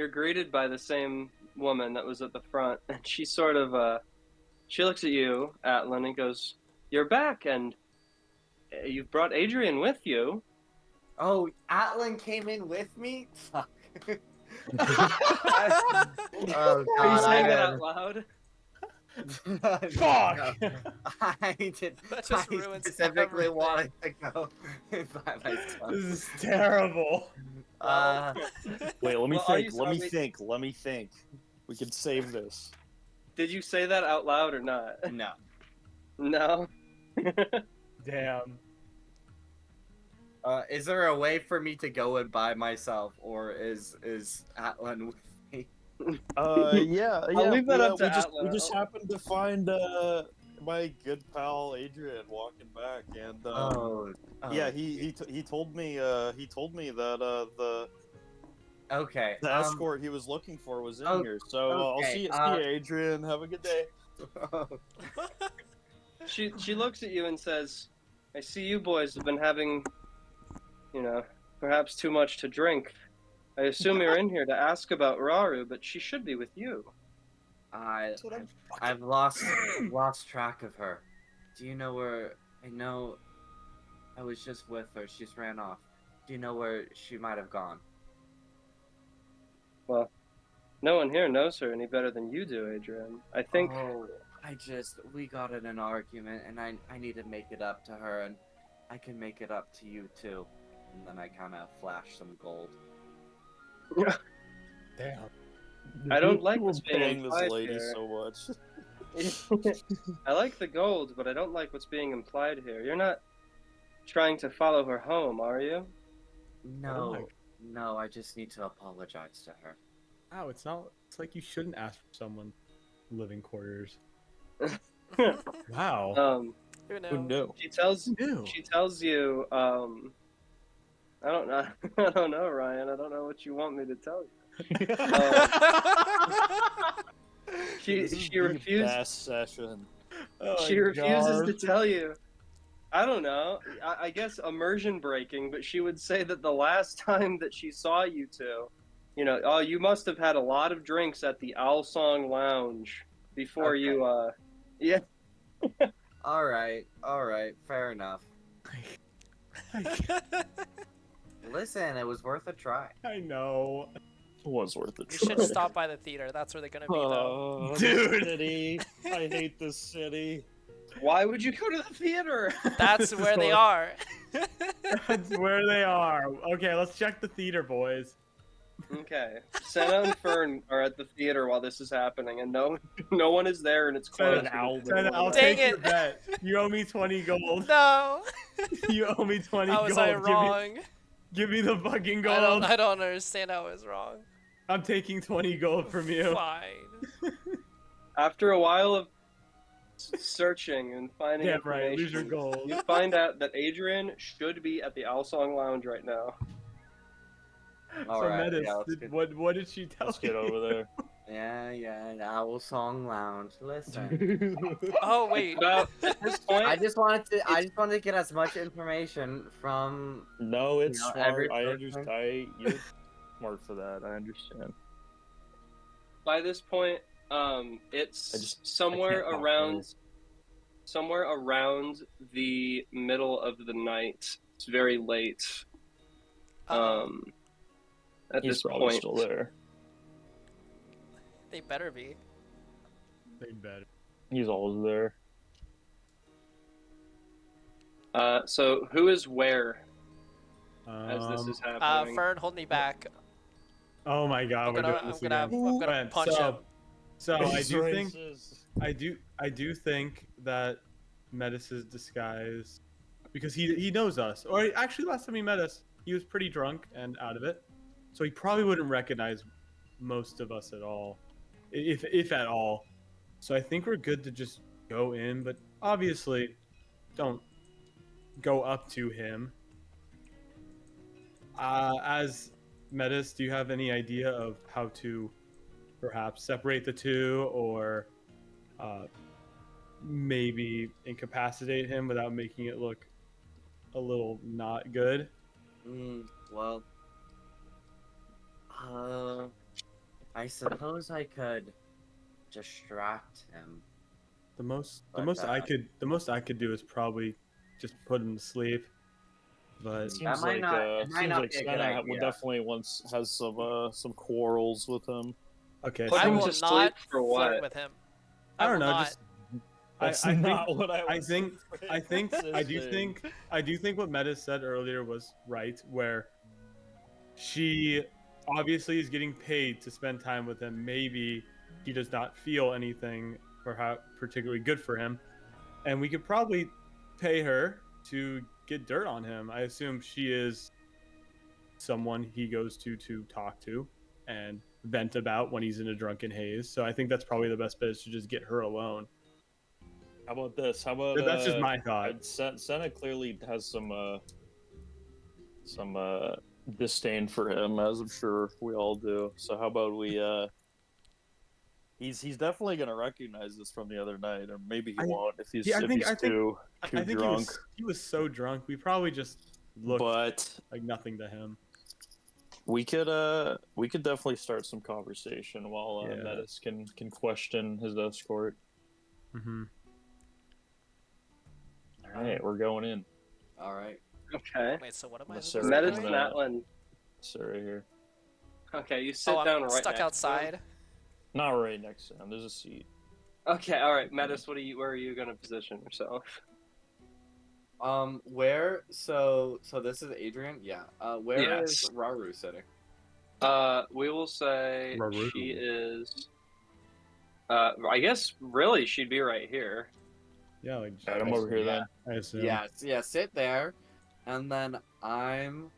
greeted by the same woman that was at the front, and she sort of she looks at you, Atlan, and goes, "You're back, and you've brought Adrian with you." Oh, Atlan came in with me? Fuck. Oh Are you god, saying that out loud? Fuck! I did. That just I ruins specifically everything. wanted to go by myself. This is terrible. Wait, let me Well, are think. you- Let are me we- think. Let me think. We can save this. Did you say that out loud or not? No. No. Damn. Is there a way for me to go in by myself, or is Atlan with me? Yeah. I'll leave that up to we Atlan. just happened to find my good pal Adrian walking back, and yeah, he told me that Okay. the escort he was looking for was in oh, here. So I'll okay, see you, Adrian. Have a good day. She looks at you and says, "I see you boys have been having, perhaps too much to drink. I assume you're in here to ask about Raru, but she should be with you." I've lost track of her. Do you know where? I know I was just with her. She just ran off. Do you know where she might have gone? Well, no one here knows her any better than you do, Adrian. I think. Oh, we got in an argument, and I need to make it up to her, and I can make it up to you too. And then I kind of flash some gold. Damn. I don't like We're what's being paying this implied lady here. so much. I like the gold, but I don't like what's being implied here. You're not trying to follow her home, are you? No, no, I just need to apologize to her. Wow, it's not. It's like you shouldn't ask for someone living quarters. Wow. Who knew? Who knew? She tells Ew. you. I don't know. I don't know, Ryan. I don't know what you want me to tell you. This is She the refused. best session. She refuses to tell you. I don't know. I guess immersion breaking, but she would say that the last time that she saw you two, oh, you must have had a lot of drinks at the Owl Song Lounge before Okay. you, yeah. All right, fair enough. Listen, it was worth a try. I know. It was worth it. You should stop by the theater. That's where they're gonna be, though. Oh, Dude. this city. I hate this city. Why would you go to the theater? That's where they are. That's where they are. Okay, let's check the theater, boys. Okay. Sena and Fern are at the theater while this is happening, and no one is there, and it's closed. Sena, because I'll Dang take your it. bet. You owe me 20 gold. No. You owe me 20 How gold. was I wrong? Give me the fucking I gold. don't understand how I was wrong. I'm taking 20 gold from you. Fine. After a while of searching and finding Damn right, information, lose your gold. you find out that Adrian should be at the Owl Song Lounge right now. All So right, Metis, yeah, let's get, what did she tell Let's you? get over there. yeah, the Owl Song Lounge. Listen, Oh wait. About at this point, I just wanted to get as much information from. No, it's You know, smart. every I person- understand. You're smart for that. I understand. by this point, it's somewhere can't talk around the middle of the night. It's very late. At He's this probably point, still there. They better be. They better. He's always there. so who is where as this is happening? Fern, hold me back. Oh my god, we're doing this again. I'm gonna Right, punch him. So I He's do think racist. I do think that Metis's disguise, because he knows us. Or actually, last time he met us, he was pretty drunk and out of it, so he probably wouldn't recognize most of us at all, if at all. So I think we're good to just go in, but obviously, don't go up to him. As Metis, do you have any idea of how to perhaps separate the two, or maybe incapacitate him without making it look a little not good? Well, I suppose I could distract him. The most But, I could do is probably just put him to sleep. But Seems might like not- it might seems not like be a good Sena idea. definitely has some quarrels with him. okay, Put I him will to not sleep for what? flirt with him. I don't will know. not. Just That's I not think, what I I was. think I do saying. think what Metis said earlier was right, where she obviously is getting paid to spend time with him. Maybe he does not feel anything perhaps particularly good for him, and we could probably pay her to get dirt on him. I assume she is someone he goes to talk to and vent about when he's in a drunken haze. So I think that's probably the best bet, is to just get her alone. How about this? How about That's just my thought. Sena clearly has some disdain for him, as I'm sure we all do. So how about we he's definitely gonna recognize this from the other night, or maybe he won't if he's too I think drunk. he was so drunk. We probably just looked But like nothing to him. we could definitely start some conversation while Yeah. Metis can question his escort. Mm-hmm. All right, we're going in. All right, Okay. Wait, so what am I? The who's Sarah Metis going? and Atlan. Sit right here. Okay, you sit Oh, down I'm right stuck next to him. outside. Not right next to him. There's a seat. Okay, all right, Metis. Where are you gonna position yourself? Where? So this is Adrian. Yeah. Where is Yes. Raru sitting? We will say Raru. she is. I guess really she'd be right here. Yeah, like Alright, I'm over here then. I assume. Yes. Yeah. Sit there, and then I'm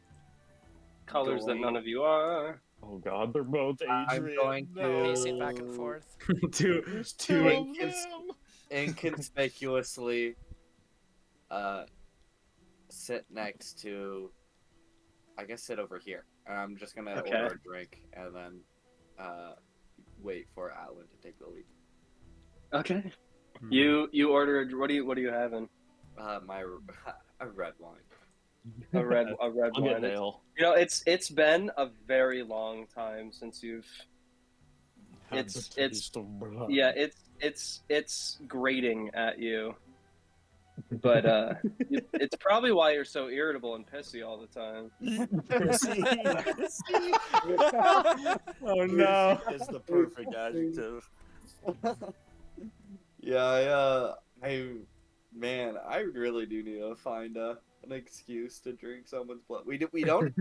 Colors that Going- none of you are. Oh god, they're both I'm Adrian. going to- Pacing back and forth. There's two Two of them. inconspicuously sit next to. I guess sit over here. And I'm just gonna Okay. order a drink and then wait for Atlan to take the lead. Okay. Hmm. You ordered. What are you having? My a red wine. A red I'll get wine. an ale. You know, it's been a very long time since you've. Had It's- the taste of blood. Yeah, it's grating at you, but it's probably why you're so irritable and pissy all the time. Oh no. Is the perfect adjective. Yeah, man, I really do need to find an excuse to drink someone's blood. We don't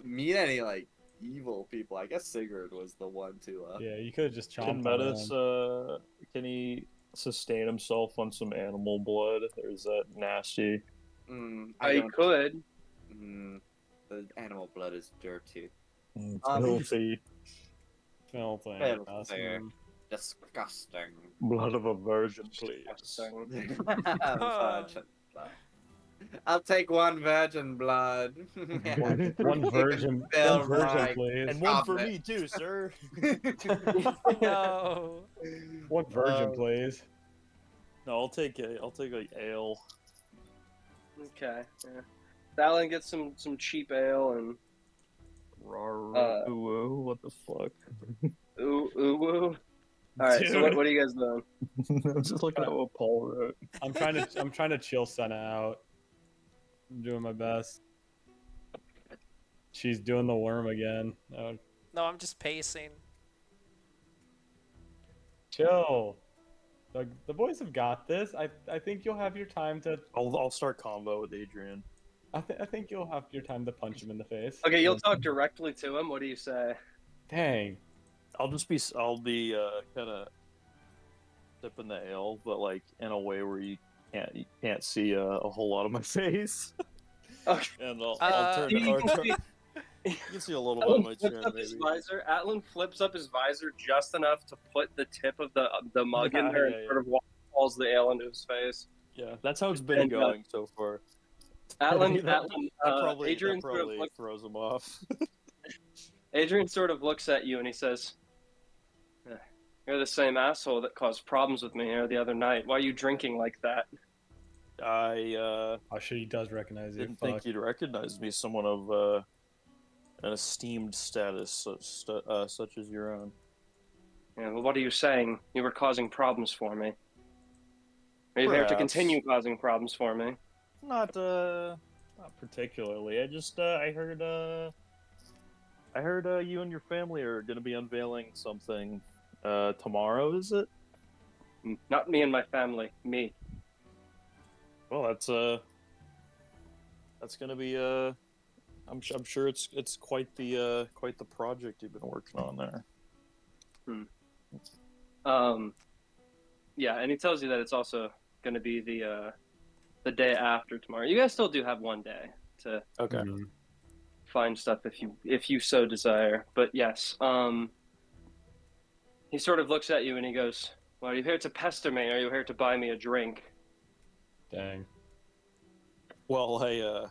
meet any like evil people. I guess Sigurd was the one to. Yeah, you could have just Can chomped on Metis, him. can he sustain himself on some animal blood, or is that nasty? I don't. could. The animal blood is dirty. Filthy. Filthy. Filthy. Awesome. Disgusting. Blood of a virgin, please. Disgusting. Virgin blood. I'll take one virgin blood. One virgin, Fill one virgin, my- please. And one for Stop it. me too, sir. No. One virgin, please. No, I'll take like ale. Okay. Yeah. Alan gets some cheap ale and What the fuck? ooh woo. All right. So what are you guys doing? I'm just looking at what Paul wrote. I'm trying to chill Sena out. I'm doing my best. She's doing the worm again. Oh, No, I'm just pacing. chill. The boys have got this. I think you'll have your time to. I'll start combo with Adrian. I think you'll have your time to punch him in the face. Okay, you'll talk directly to him. What do you say? Dang. I'll be kind of sipping the ale, but like in a way where you can't see a whole lot of my face. Okay. And I'll turn You it. can see- You can see a little bit of Atlan my flips chin, up his maybe. visor. Atlan flips up his visor just enough to put the tip of the mug in Yeah, there yeah, and sort of falls the ale into his face. Yeah, that's how it's been And, going so far. Atlan, That Adrian sort of probably looks. throws him off. Adrian sort of looks at you and he says, "You're the same asshole that caused problems with me here the other night. Why are you drinking like that?" I Oh shit, he does recognize you. didn't Fuck. think you'd recognize me, someone of an esteemed status such as your own. Yeah, well, what are you saying? You were causing problems for me. Are you here to Perhaps. continue causing problems for me? Not particularly. I just I heard you and your family are going to be unveiling something tomorrow. Is it? Not me and my family. Me. Well, that's going to be I'm sure it's quite the project you've been working on there. Yeah, and he tells you that it's also going to be the day after tomorrow. You guys still do have one day to Okay. Mhm. find stuff if you so desire. But yes, he sort of looks at you and he goes, "Well, are you here to pester me? Or are you here to buy me a drink?" Dang. Well, I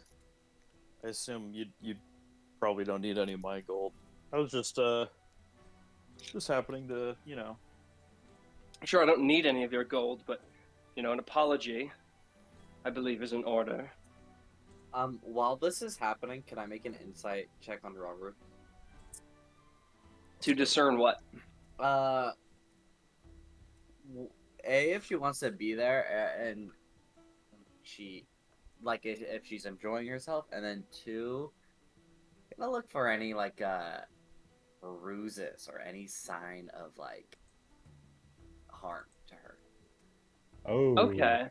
assume you probably don't need any of my gold. I was just happening to, Sure, I don't need any of your gold, but an apology, I believe, is in order. While this is happening, can I make an insight check on Robert? To discern what? If she wants to be there, and she like if she's enjoying herself, and then 2, gonna look for any like bruises or any sign of like harm to her. Oh. Okay.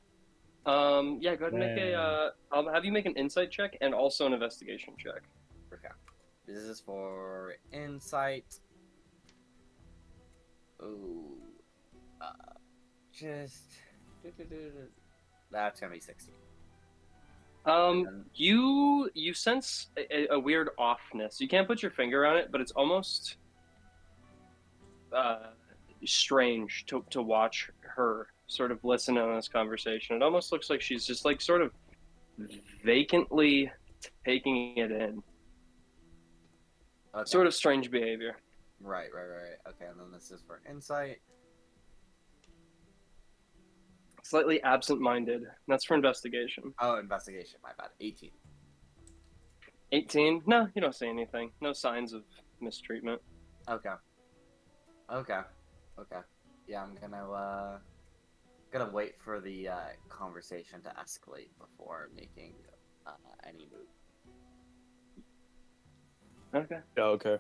Yeah, go ahead and make Man. I'll have you make an insight check and also an investigation check. Okay. This is for insight. Ooh. Just. That's gonna be 16. You sense a weird offness. You can't put your finger on it, but it's almost strange to watch her sort of listen in on this conversation. It almost looks like she's just like sort of vacantly taking it in. Okay. Sort of strange behavior. Right. Okay, and then this is for insight. Slightly absent-minded. That's for investigation. Oh, investigation. My bad. 18. 18? No, you don't see anything. No signs of mistreatment. Okay. Yeah, I'm gonna wait for the conversation to escalate before making any move. Okay. Okay.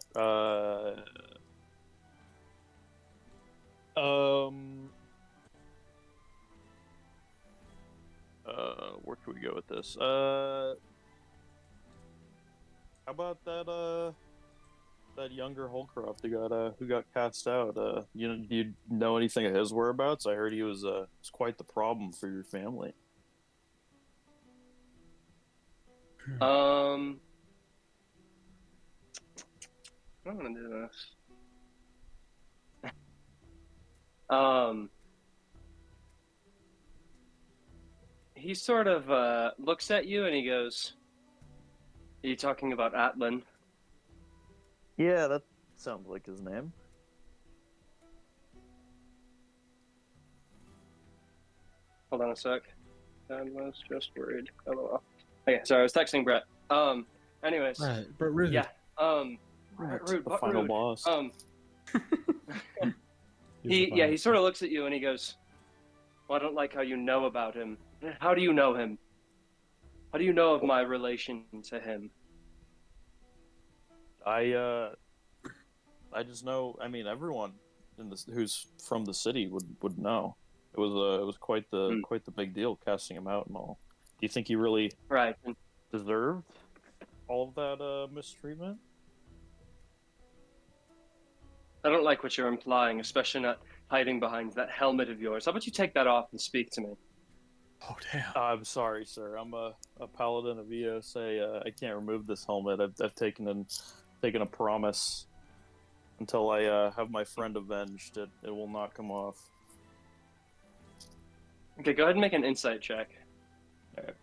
Where can we go with this? How about that younger Holcroft who got cast out? Do you know anything of his whereabouts? I heard he was quite the problem for your family. I'm gonna do this. He sort of looks at you and he goes, "Are you talking about Atlan?" Yeah, that sounds like his name. Hold on a sec. I was just worried. LOL. Okay, sorry, I was texting Brett. Anyways, But rude. yeah. Rude, Rude, the but final rude. boss. He sort of looks at you and he goes, "Well, I don't like how you know about him. How do you know him? How do you know of my relation to him?" I just know. I mean, everyone in this who's from the city would know. It was quite the big deal casting him out and all. Do you think he really Right. deserved all of that mistreatment? I don't like what you're implying, especially not hiding behind that helmet of yours. How about you take that off and speak to me? Oh damn. I'm sorry, sir. I'm a paladin of Eos. I can't remove this helmet. I've taken a promise. Until I have my friend avenged, it will not come off. Okay, go ahead and make an insight check. All right.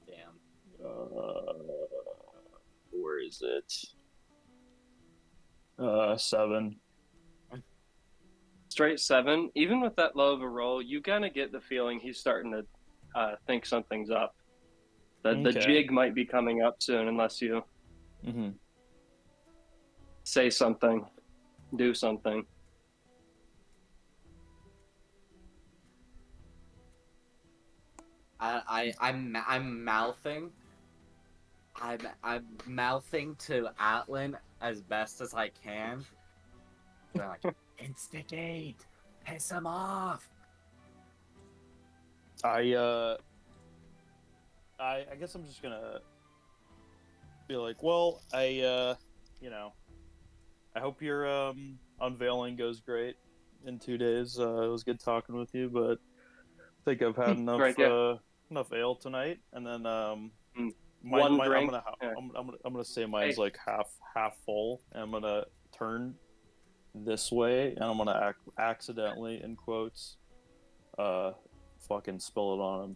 Damn. Where is it? 7. Straight 7. Even with that low of a roll, you kind of get the feeling he's starting to think something's up. The Okay. jig might be coming up soon unless you say something, do something. I'm mouthing. I'm mouthing to Atlan as best as I can. Going like, instigate, piss him off. I guess I'm just gonna be like, well, I hope your unveiling goes great in 2 days. It was good talking with you, but I think I've had enough Right, yeah. enough ale tonight, and then One drink. I'm gonna say mine's like half full, and I'm gonna turn this way, and I'm gonna accidentally, in quotes, fucking spill it on him.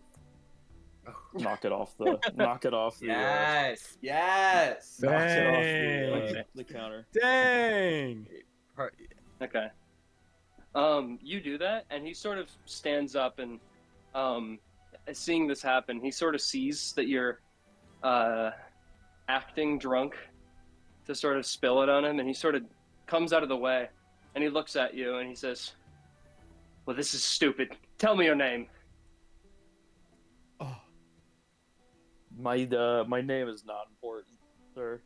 Knock it off the Yes. knock it off Dang. the counter. Dang. Okay. You do that, and he sort of stands up and, seeing this happen, he sort of sees that you're acting drunk to sort of spill it on him, and he sort of comes out of the way, and he looks at you and he says, "Well, this is stupid. Tell me your name." Oh, My name is not important, sir.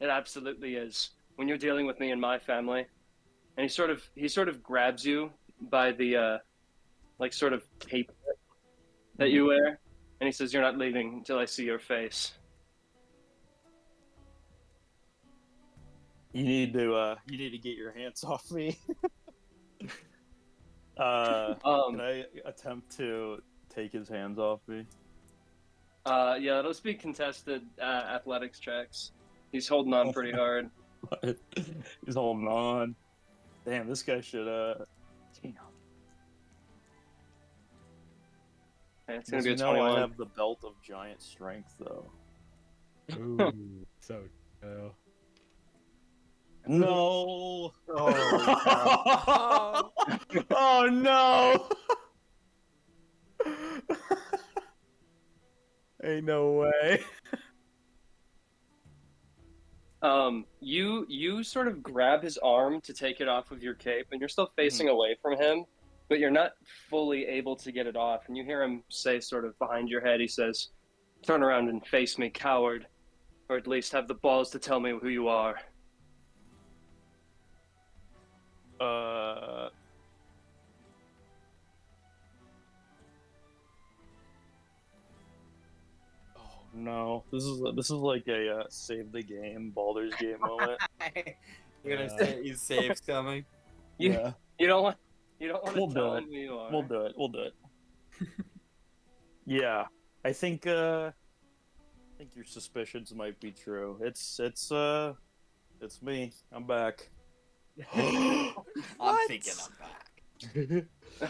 It absolutely is. When you're dealing with me and my family, and he sort of grabs you by the like sort of cape that you wear, and he says, "You're not leaving until I see your face." You need to get your hands off me. Can I attempt to take his hands off me? Yeah, those be contested athletics checks. He's holding on pretty hard. He's holding on. Damn, this guy should damn. Okay, it's gonna Does be he a know 21. I have the belt of giant strength though? ooh, so chill. No. Oh. Oh no! Ain't no way. You sort of grab his arm to take it off of your cape, and you're still facing away from him, but you're not fully able to get it off. And you hear him say, sort of behind your head, he says, "Turn around and face me, coward, or at least have the balls to tell me who you are." Oh no, this is like a save the game Baldur's Gate moment. You're gonna say you save's coming. You, Yeah, you don't want We'll to do tell it. him who you are. we'll do it. We'll do it. Yeah, I think your suspicions might be true. It's me. I'm back. I'm What? thinking I'm back.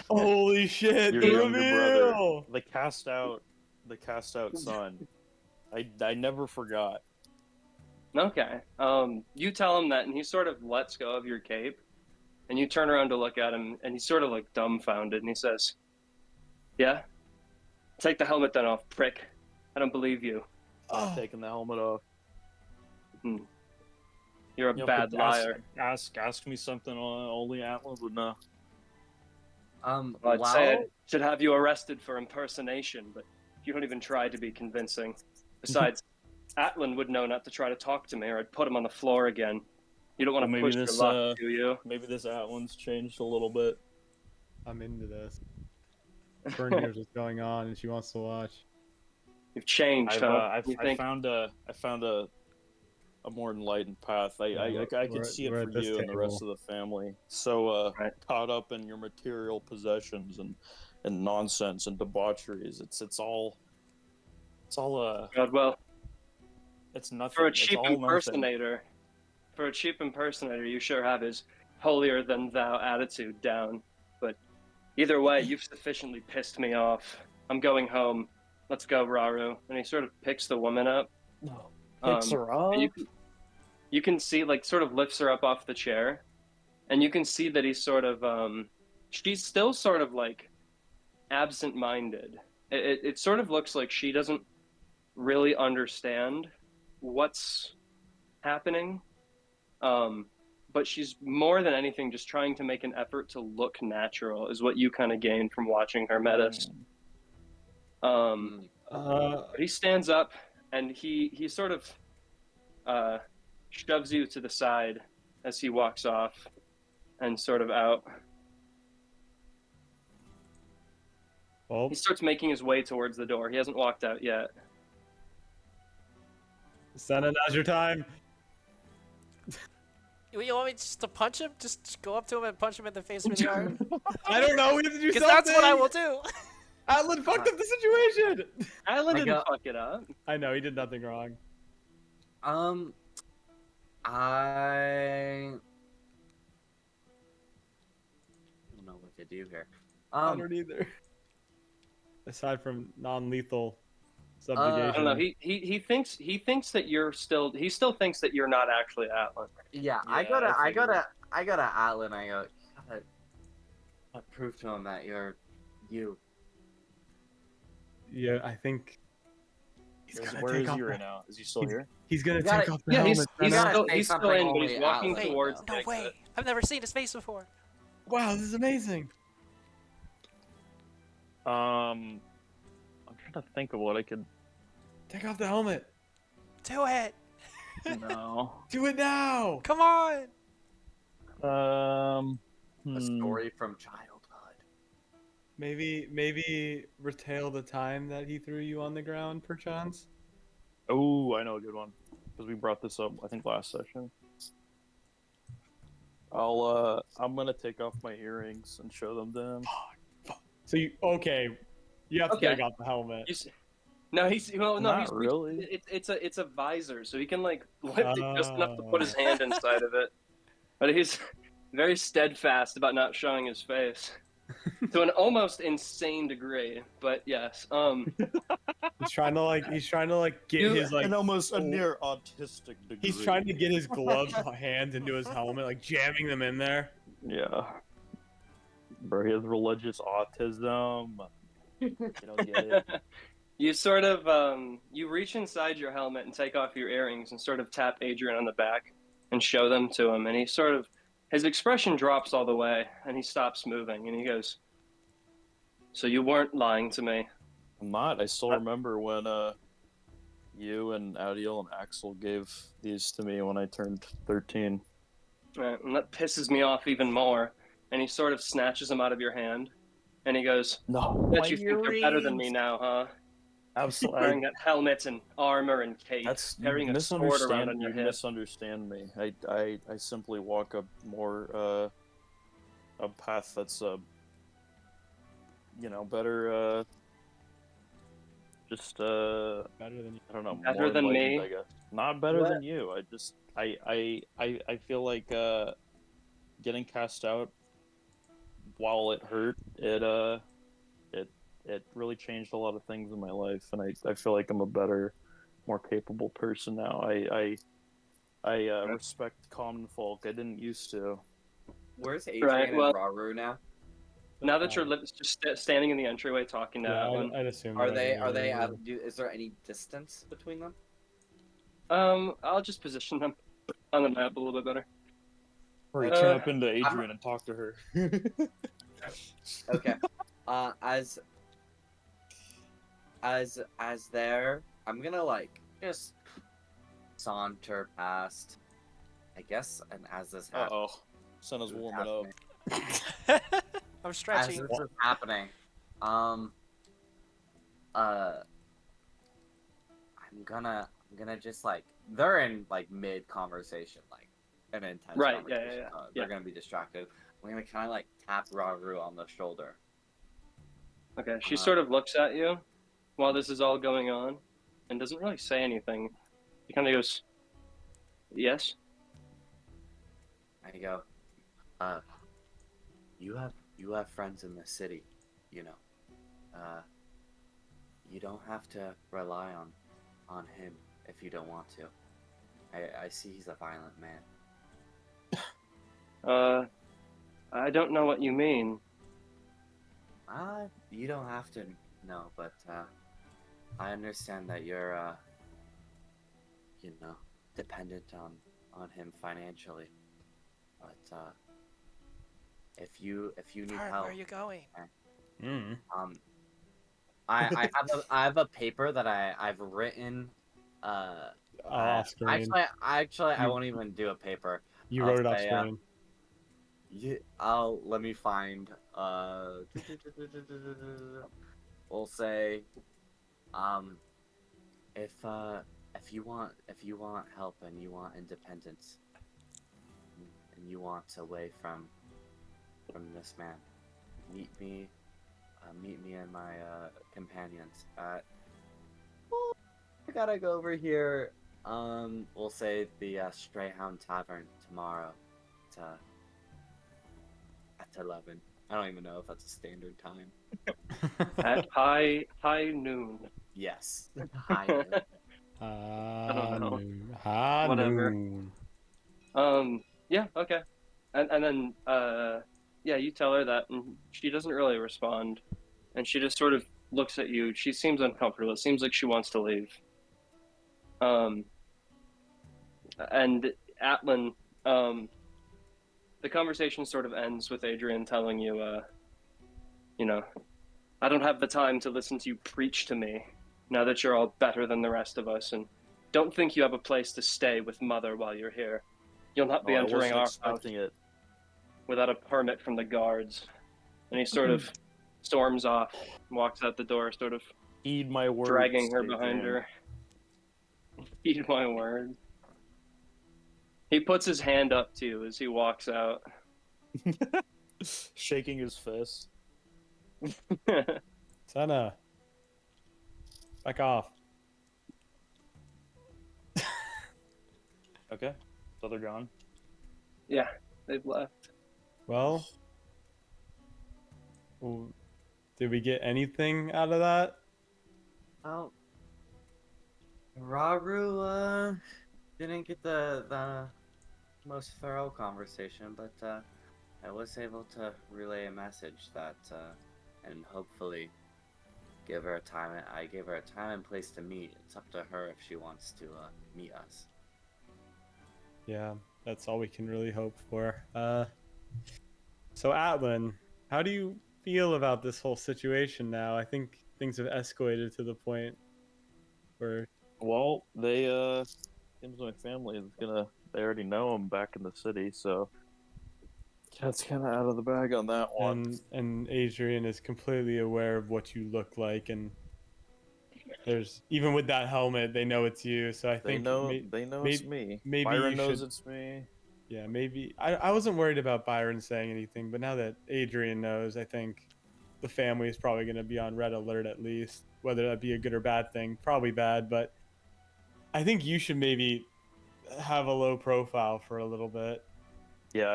Holy shit! Your The younger brother, reveal! the cast out son. I never forgot. Okay. You tell him that, and he sort of lets go of your cape, and you turn around to look at him, and he's sort of like dumbfounded, and he says, "Yeah, take the helmet then off, prick. I don't believe you. Oh, Taking the helmet off. You're a You know, bad but liar." Ask me something only Atlan would know. I'd say I Well, should have you arrested for impersonation, but you don't even try to be convincing. Besides, Atlan would know not to try to talk to me, or I'd put him on the floor again. You don't want Well, to push your luck, do you? maybe this Atlan's changed a little bit. I'm into this. Fern hears what's going on and she wants to watch. You've changed, huh? You I think? found a more enlightened path. I we're could see it we're for at this you and the rest of table. the family. So Right. caught up in your material possessions and nonsense and debaucheries. It's all God, well, it's nothing. for a It's cheap all nothing. impersonator, you sure have his holier than thou attitude down. But either way, you've sufficiently pissed me off. I'm going home. Let's go, Raru. And he sort of picks the woman up. Picks her up. and you can see, like, sort of lifts her up off the chair, and you can see that he's sort of she's still sort of like absent-minded. It sort of looks like she doesn't really understand what's happening, but she's more than anything just trying to make an effort to look natural, is what you kind of gain from watching her, Metis. But he stands up, and he sort of shoves you to the side as he walks off and sort of out. Well, He starts making his way towards the door. He hasn't walked out yet. Sena, now's your time. You want me just to punch him? Just go up to him and punch him in the face really hard? I don't know. We have to do Because something. that's what I will do. Atlan fucked up the situation. Atlan I didn't got- fuck it up. I know he did nothing wrong. I don't know what to do here. I don't either. Aside from non-lethal I subjugation. don't know. He thinks that you're still. He still thinks that you're not actually Atlan. Yeah, Yeah, I gotta I figured. Atlan. I gotta prove to him that you're you. Yeah, I think Where is he right now? Is he still here? He's gonna You gotta- take off the Yeah, helmet. he's gotta still say he's still something in, but only he's walking Atlan Wait, towards knows. no the way. exit. I've never seen his face before. Wow, this is amazing. I'm trying to think of what I could. Take off the helmet. Do it. No. Do it now. Come on. A Hmm. story from childhood. Maybe retail the time that he threw you on the ground, perchance. Oh, I know a good one because we brought this up I think last session. I'm gonna take off my earrings and show them to him. So you have to Okay. take off the helmet. No, he's well, no, Not he's really. It's a visor, so he can like lift it just enough to put his Oh. hand inside of it. But he's very steadfast about not showing his face to an almost insane degree. But yes, He's trying to get You- his like. And almost a oh, near autistic degree. He's trying to get his gloved hands into his helmet, like jamming them in there. Yeah. Bro, he has religious autism. You don't get it. you sort of you reach inside your helmet and take off your earrings and sort of tap Adrian on the back and show them to him, and he sort of his expression drops all the way and he stops moving and he goes, "So you weren't lying to me." I'm not. I still remember when you and Adiel and Axel gave these to me when I turned 13. Right, and that pisses me off even more. And he sort of snatches them out of your hand, and he goes, No, "Bet you think you're better than me now, huh? Absolutely. Wearing that helmet and armor and cape, That's carrying a sword around on your you hip." misunderstand me. I simply walk a more a path that's better just Better than you. I don't know, Better more than enlightened, me? I guess. Not better What? than you. I feel like getting cast out, while it hurt, it really changed a lot of things in my life, and I feel like I'm a better, more capable person now. I respect common folk. I didn't used to. Where's Adrian Right, well- and Raru now? Now that you're just standing in the entryway talking to Atlan, I'd assume. Are they're they gonna- is there any distance between them? I'll just position them on the map a little bit better. Or Uh, turn up into Adrian and talk to her. Okay. As there, I'm gonna like just saunter past, I guess, and as this happens, Sena's warming up. I'm as stretching. this is happening, I'm gonna just like they're in like mid conversation, like an intense Right, yeah, conversation. yeah, yeah. They're gonna be distracted. I'm gonna kind of like tap Raru on the shoulder. Okay, she sort of looks at you while this is all going on and doesn't really say anything. She kind of goes, "Yes." I go, you have friends in the city, you know. You don't have to rely on him if you don't want to. I see he's a violent man. I don't know what you mean. You don't have to know, but I understand that you're dependent on him financially. But if you need Fern, help, where are you going? I have a paper that I've written. Off screen. Actually, I won't even do a paper. You I'll wrote it off say, screen. let me find. We'll say, if you want help and you want independence, and you want away from this man, meet me and my companions at. I gotta go over here. We'll say the Strayhound Tavern tomorrow. At 11. I don't even know if that's a standard time. At high noon. Yes. High noon. don't know. Whatever. Yeah, okay. And then yeah, you tell her that and she doesn't really respond. And she just sort of looks at you. She seems uncomfortable. It seems like she wants to leave. And Atlan, the conversation sort of ends with Adrian telling you, you know, I don't have the time to listen to you preach to me now that you're all better than the rest of us, and don't think you have a place to stay with Mother while you're here. You'll not be Oh, I entering wasn't our house expecting it. without a permit from the guards. And he sort of storms off, walks out the door, sort of Heed my words, dragging her behind Adrian. her. Heed my word. He puts his hand up to you as he walks out. Shaking his fist. Sena, back off. Okay, so they're gone. Yeah, they've left. Well, did we get anything out of that? Well, Raru didn't get the most thorough conversation, but I was able to relay a message that and hopefully give her a time. I gave her a time and place to meet. It's up to her if she wants to meet us. Yeah, that's all we can really hope for. So Atlan, how do you feel about this whole situation now? I think things have escalated to the point where Well, they seems my family is gonna. They already know I'm back in the city, so cat's kind of out of the bag on that one. and Adrian is completely aware of what you look like, and there's even with that helmet, they know it's you. So I They think know. They know it's me. maybe Byron you knows should. it's me. Yeah, maybe I wasn't worried about Byron saying anything, but now that Adrian knows, I think the family is probably going to be on red alert at least. Whether that be a good or bad thing, probably bad, but I think you should maybe have a low profile for a little bit. Yeah,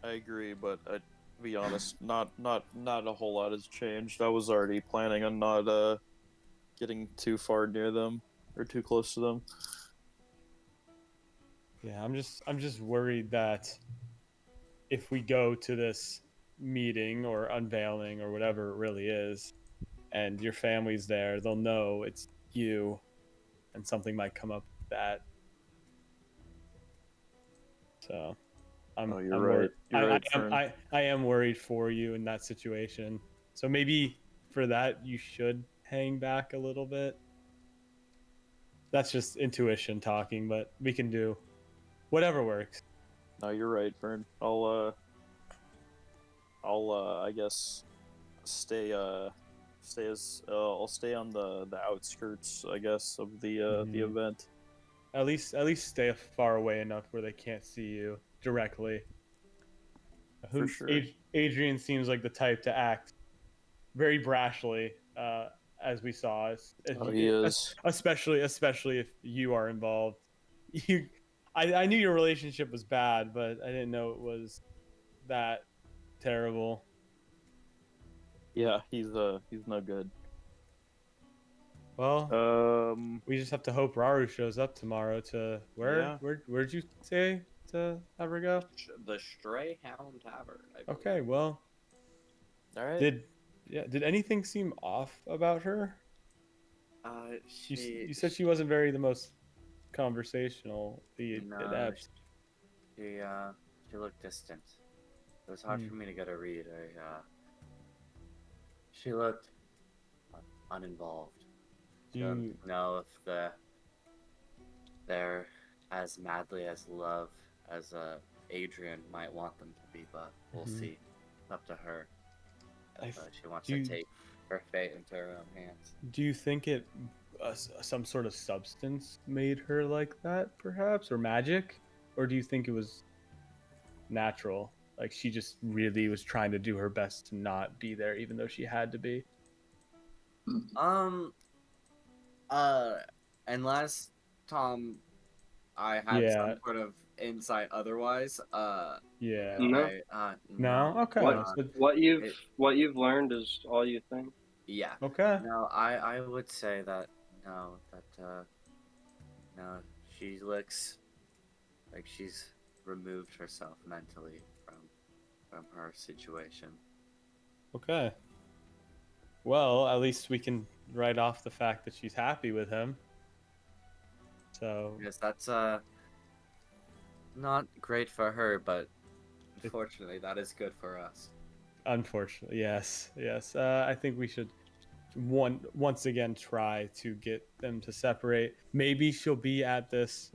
I agree, but to be honest, not a whole lot has changed. I was already planning on not getting too far near them or too close to them. Yeah, I'm just worried that if we go to this meeting or unveiling or whatever it really is, and your family's there, they'll know it's you, and something might come up with that. So Oh, you're I'm right. worried. You're right, Fern. I am worried for you in that situation. So maybe for that you should hang back a little bit. That's just intuition talking, but we can do whatever works. No, you're right, Fern. I guess stay I'll stay on the outskirts, I guess, of the event. At least stay far away enough where they can't see you directly. For sure. Adrian seems like the type to act very brashly, as we saw, Oh, he is. especially if you are involved. You, I knew your relationship was bad, but I didn't know it was that terrible. Yeah, he's no good. Well, we just have to hope Raru shows up tomorrow. To Yeah. where'd you say to have her go? The Stray Hound Tavern. Okay, well, All right. did anything seem off about her? You said she wasn't very the most conversational, adept. She looked distant. It was hard for me to get a read. She looked uninvolved. Don't know if they're as madly as love as Adrian might want them to be, but we'll see. It's up to her. She wants to take her fate into her own hands. Do you think it some sort of substance made her like that, perhaps, or magic, or do you think it was natural? Like she just really was trying to do her best to not be there, even though she had to be. Unless Tom, I have some sort of insight otherwise. Yeah. No. No. Okay. What you've learned is all you think. Yeah. Okay. No, I would say that no, she looks like she's removed herself mentally from her situation. Okay. Well, at least we can write off the fact that she's happy with him. So Yes, that's not great for her, but unfortunately, that is good for us. unfortunately, yes. I think we should once again try to get them to separate. Maybe she'll be at this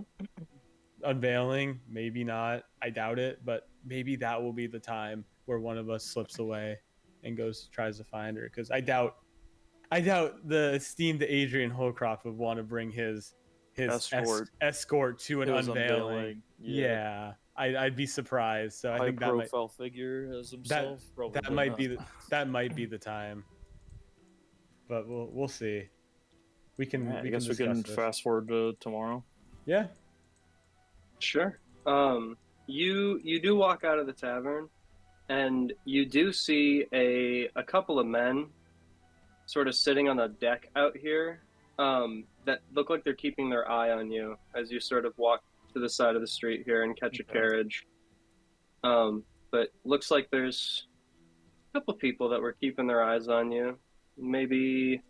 unveiling, maybe not. I doubt it, but maybe that will be the time where one of us slips away and tries to find her. Because I doubt the esteemed Adrian Holcroft would want to bring his escort to an His unveiling. Yeah. Yeah, I'd be surprised. So I High think profile figure as himself. that might be that might be the time. But we'll see. We can Alright, we I can guess we discuss can this. fast forward to tomorrow. Yeah. Sure. You do walk out of the tavern, and you do see a couple of men sort of sitting on a deck out here, that look like they're keeping their eye on you as you sort of walk to the side of the street here and catch a carriage. But looks like there's a couple of people that were keeping their eyes on you. Maybe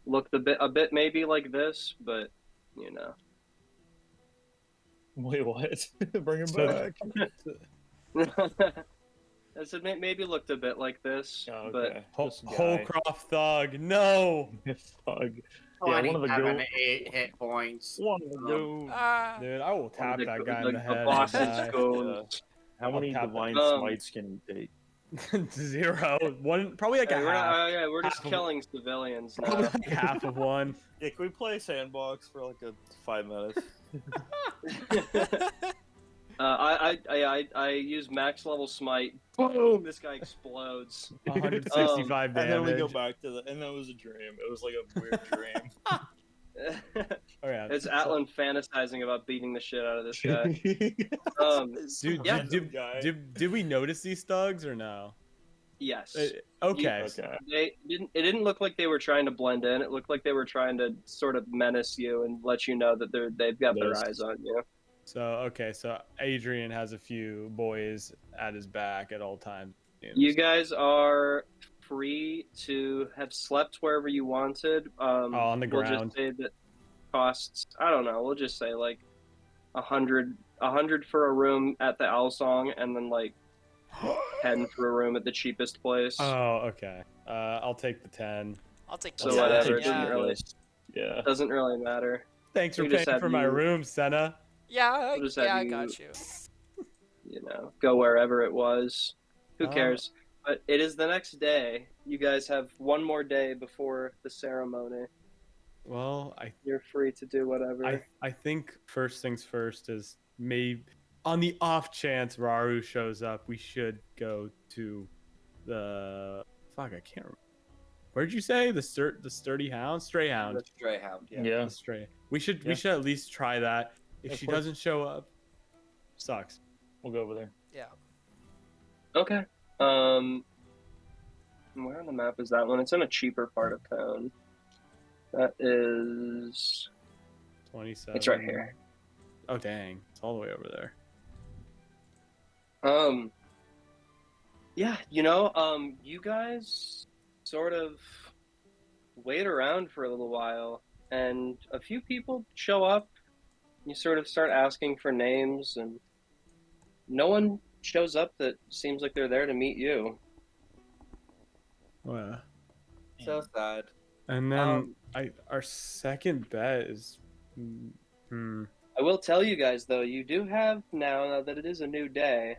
looked a bit maybe like this, but you know. Wait, what? Bring him So- back. I said maybe looked a bit like this, Oh, but okay. This guy. Holcroft thug. No. Thug. Yeah, one of the 27, goat. 8 hit points. One of the goat. Dude, I will one tap of that guy in the the head. boss's and goons. How many tap divine that. smites can he take? die. 0. One, probably like Hey, a we're half. not, we're just half of- killing civilians Probably now. like half of one. Yeah, can we play sandbox for like 5 minutes? I use max level smite. Boom! This guy explodes. 165 damage. And then we go back to and that was a dream. It was like a weird dream. Oh, yeah. It's Atlan fantasizing about beating the shit out of this guy. Dude, Yeah. did we notice these thugs or no? Yes. Okay. Okay. It didn't look like they were trying to blend in. It looked like they were trying to sort of menace you and let you know that they've got their eyes on you. So Adrian has a few boys at his back at all times. You guys are free to have slept wherever you wanted. On the We'll ground. just say that costs, I don't know, we'll just say like 100 for a room at the Owl Song, and then like 10 for a room at the cheapest place. Oh, okay. I'll take the 10. I'll take So the whatever, ten, it doesn't yeah. Yeah. doesn't really matter. Thanks for We just paying have for my you- room, Sena. Yeah, We'll just have I you- got you. You know, go wherever it was. Who Um, cares? But it is the next day. You guys have one more day before the ceremony. Well, You're free to do whatever. I think first things first is maybe on the off chance Raru shows up, we should go to the I can't remember. Where'd you say the sturdy hound, stray hound? The Stray Hound, yeah. Yeah. The stray. We should Yeah. at least try that. If Of she course. doesn't show up, sucks. We'll go over there. Yeah. Okay. Where on the map is that one? It's in a cheaper part of town. That is. 27. It's right here. Oh dang! It's all the way over there. Yeah, you guys sort of wait around for a little while, and a few people show up. You sort of start asking for names, and no one shows up that seems like they're there to meet you. Well, So sad. and then our second bet is. I will tell you guys, though, you do have, now that it is a new day,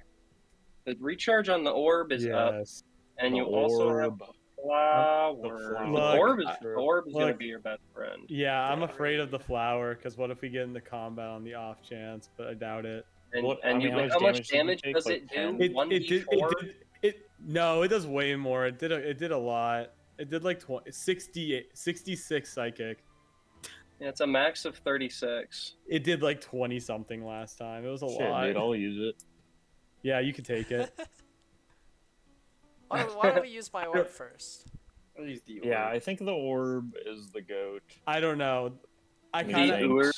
the recharge on the orb is up, Yes. and The you also have orb. flower. Look, The orb is going to look. be your best friend. Yeah, I'm afraid of the flower because what if we get into combat on the off chance? But I doubt it. And, What- and I mean, how much did you damage take, does like, it 10? do? It 1d4? no, it does way more. It did a lot. It did like 66 psychic. Yeah, it's a max of 36. It did like 20 something last time. It was a Shit, lot. dude, I'll use it. Yeah, you can take it. Why don't we use my orb first? I'll use the Yeah, orb. I think the orb is the goat. I don't know. I Me kind of.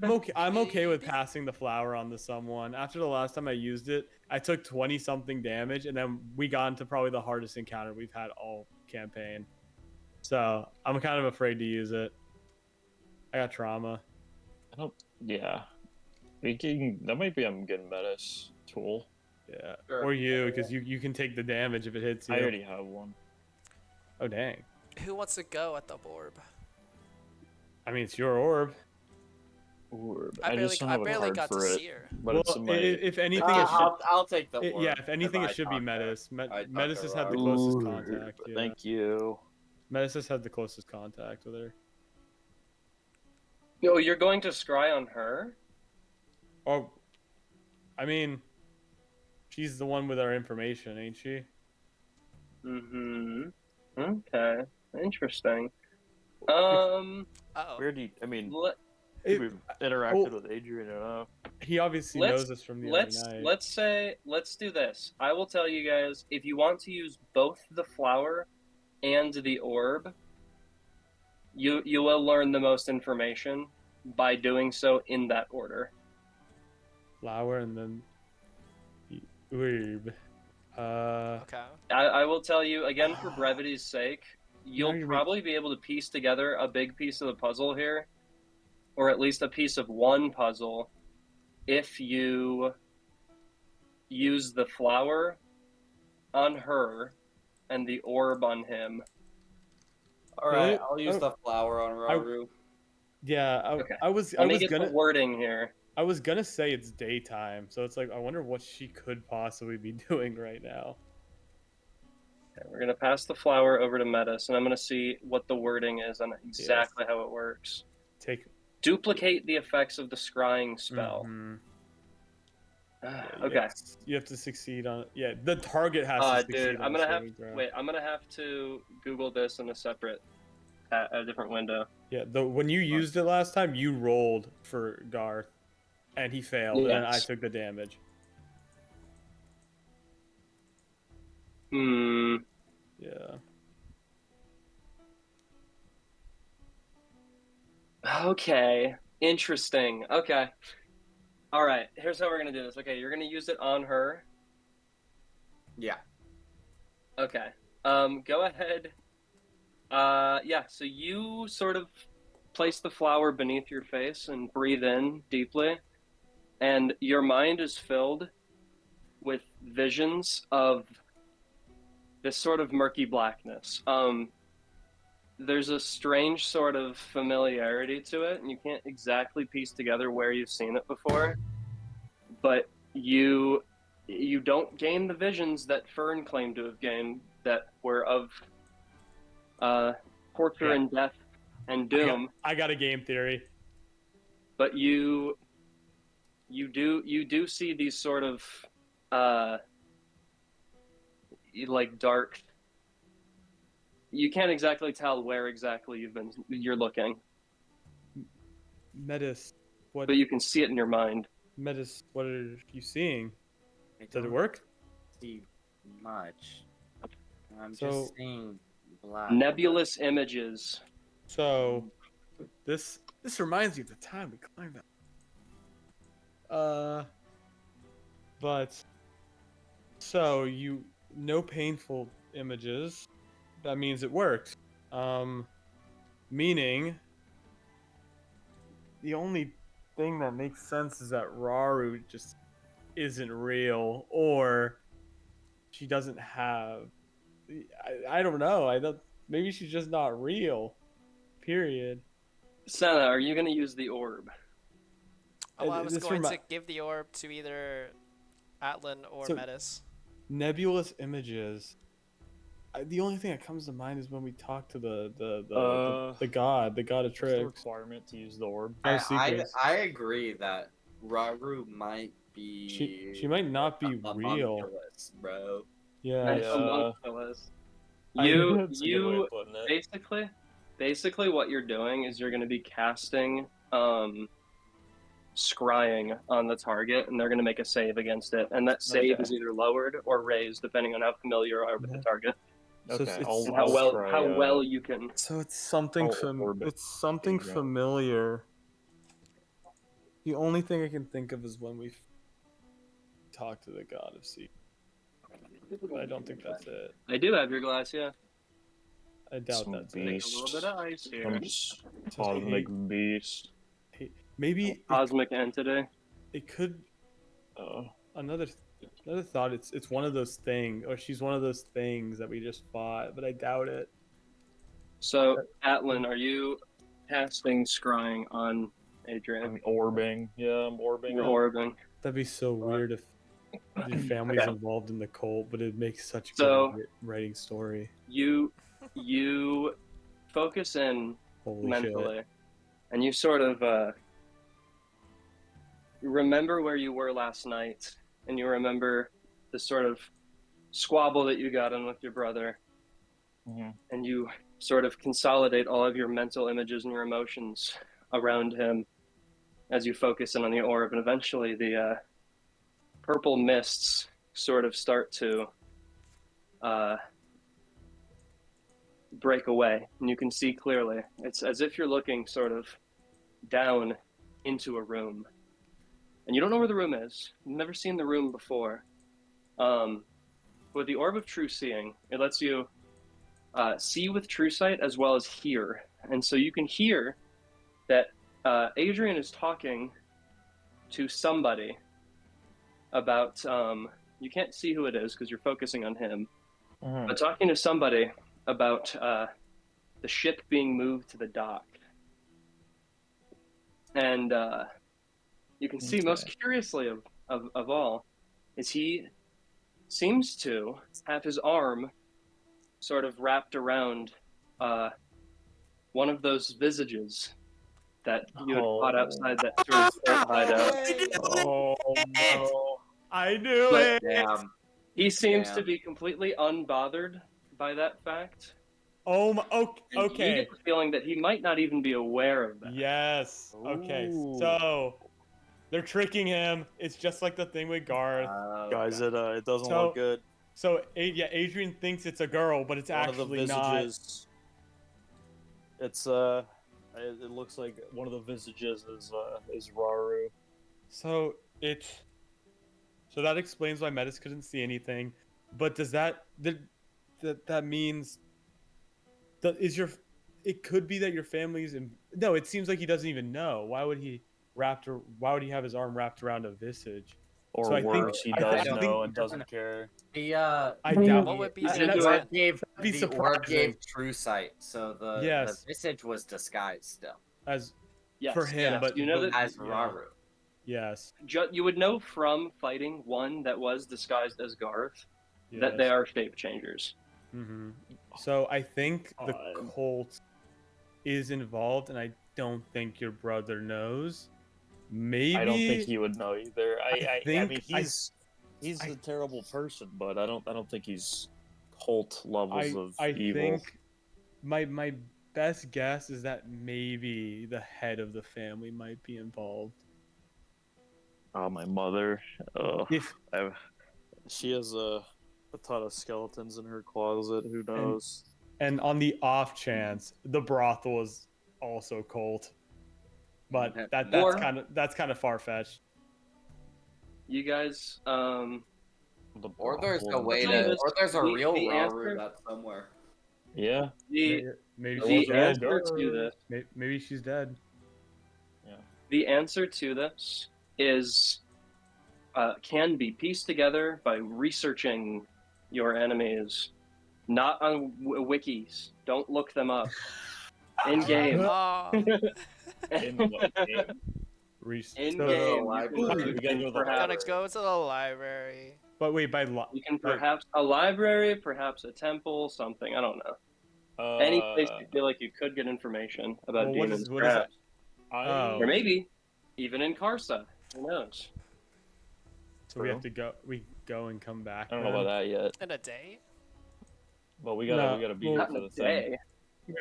thanks. I'm okay with passing the flower on to someone. After the last time I used it, I took 20 something damage, and then we got into probably the hardest encounter we've had all campaign. So I'm kind of afraid to use it. I got trauma. I don't. Yeah. That might be I'm getting Metis tool. Yeah. Sure. Or you, because you can take the damage if it hits you. I already have one. Oh dang. Who wants to go at the orb? I mean, it's your orb. Orb. I just don't have a barely card got to for it. see her. But Well, it's in my. if anything, it should. I'll take the orb. Yeah, if anything, it I should be talked to her. Metis. I talked Metis to has had the Raru. closest Orb. contact. Yeah. Thank you. Metis has had the closest contact with her. No, you're going to scry on her? Oh, I mean, she's the one with our information, ain't she? Mm-hmm. Okay. Interesting. Uh-oh. Where do you, I mean, Let, we've interacted with Adrian enough. He obviously Let's- knows us from the other night. let's do this. I will tell you guys, if you want to use both the flower and the orb, you will learn the most information by doing so in that order. Flower and then the orb. Okay. I will tell you again for brevity's sake, you'll you're probably be able to piece together a big piece of the puzzle here, or at least a piece of one puzzle, if you use the flower on her and the orb on him. All right, Really? I'll use the flower on Raru. Yeah, Okay. I was Let me was get gonna the wording here. I was gonna say it's daytime, so it's like I wonder what she could possibly be doing right now. Okay, we're gonna pass the flower over to Metis, and I'm gonna see what the wording is and exactly how it works. Take Duplicate the effects of the scrying spell. Mhm. Yeah, Okay. You have to succeed on. Yeah, the target has to succeed. Dude, on I'm the gonna have saving throw. wait. I'm gonna have to Google this in a separate, a different window. Yeah, when you used it last time, you rolled for Garth, and he failed, and I Yes. took the damage. Hmm. Yeah. Okay. Interesting. Okay. All right. Here's how we're gonna do this. Okay, you're gonna use it on her. Yeah. Okay. Go ahead. Yeah. So you sort of place the flower beneath your face and breathe in deeply, and your mind is filled with visions of this sort of murky blackness. There's a strange sort of familiarity to it, and you can't exactly piece together where you've seen it before. But you don't gain the visions that Fern claimed to have gained, that were of torture Yeah. and death and doom. I got a game theory. But you do see these sort of like dark. You can't exactly tell where exactly you're looking, Metis, what? but you can see it in your mind. Metis, what are you seeing? I Does it don't work? see much. I'm So- just seeing black. Nebulous images. So, this reminds me of the time we climbed that. But so no painful images. That means it works. Meaning the only thing that makes sense is that Raru just isn't real, or she doesn't have. I don't know. Maybe she's just not real. Period. Sena, are you going to use the orb? Oh, I was This going remi- to give the orb to either Atlan or So- Metis. Nebulous images. The only thing that comes to mind is when we talked to the god of What's the tricks. requirement to use the orb? No secrets. I agree that Raru might be. She might not be real. homunculus, bro. Yeah. Nice. I- That's a good way of putting it. Basically what you're doing is you're going to be casting scrying on the target, and they're going to make a save against it, and that save Okay. is either lowered or raised depending on how familiar you are with the target So Okay, it's- I'll- and I'll how try, well you can. So it's something orb it. it's something There you go. familiar. The only thing I can think of is when we talked to the god of sea. I don't think that's it. I do have your glass, yeah. I doubt Some that's Take it. a little bit of ice here. Some cosmic beast. maybe cosmic entity. it could. Uh, Another thought. It's one of those things, or she's one of those things that we just fought, but I doubt it. So, Atlan, are you casting scrying on Adrian? I'm orbing. Yeah, I'm orbing. You're it. orbing. That'd be so weird if your family's Okay. involved in the cult, but it makes such So- good writing story. You focus in Holy mentally, shit! and you sort of remember where you were last night, and you remember the sort of squabble that you got in with your brother, Mhm. and you sort of consolidate all of your mental images and your emotions around him as you focus in on the orb, and eventually the purple mists sort of start to break away, and you can see clearly. It's as if you're looking sort of down into a room, and you don't know where the room is. You've never seen the room before. With the Orb of True Seeing, it lets you see with true sight as well as hear, and so you can hear that Adrian is talking to somebody about. You can't see who it is because you're focusing on him, Mhm. but talking to somebody about the ship being moved to the dock. And you can see, most curiously of all, is he seems to have his arm sort of wrapped around one of those visages that you had fought outside that sort of tent hideout. Oh no! I knew But it. Damn. he seems to Damn. be completely unbothered by that fact. Oh my. And you Okay. get the feeling that he might not even be aware of that. Yes. Okay. Ooh. So they're tricking him. It's just like the thing with Garth. Guys, it doesn't So- look good. So Adrian thinks it's a girl, but it's One of the actually not. visages. It's it looks like one of the visages is Raru. So that explains why Metis couldn't see anything. But does that means that is your? It could be that your family's in. No, it seems like he doesn't even know. Why would he Why would he have his arm wrapped around a visage? Or So I think- worse, he I does think- know and doesn't care. The I doubt. What would be He's the into orb intent? gave That'd be the orb surprising. gave true sight, so the Yes. visage was disguised still As Yes, for him, yes. but you know that as yeah. Raru. Yes. you would know from fighting one that was disguised as Garth that they are shape changers. Mm-hmm. So I think the God. cult is involved, and I don't think your brother knows. Maybe I don't think he would know either. I mean, think- he's I- a terrible person, but I don't think he's cult levels of I evil. think my best guess is that maybe the head of the family might be involved. Oh, my mother. If She has a ton of skeletons in her closet. Who knows? and on the off chance the brothel is also cult, but Or- that's kind of far fetched. You guys, The Or there's a brothel. way tell you to, this, or there's a the- real the Raru answer- that's somewhere. Yeah. Maybe There she's was the a dead. answer girl. to this, Maybe she's dead. the answer to this is can be pieced together by researching your enemies, not on wikis. Don't look them up. In game. Oh, In what game? In So- game, library. We gotta go to the gotta perhaps, go to the library. But wait, you can perhaps a library, perhaps a temple, something. I don't know. Any place you feel like you could get information about Well, what demons, is- what is that? perhaps. Oh. Or maybe even in Karsa. Who knows? so we have to go. We go and come back. I don't know about that yet, In a day? but we No, gotta be well- here Not in for a the thing. day.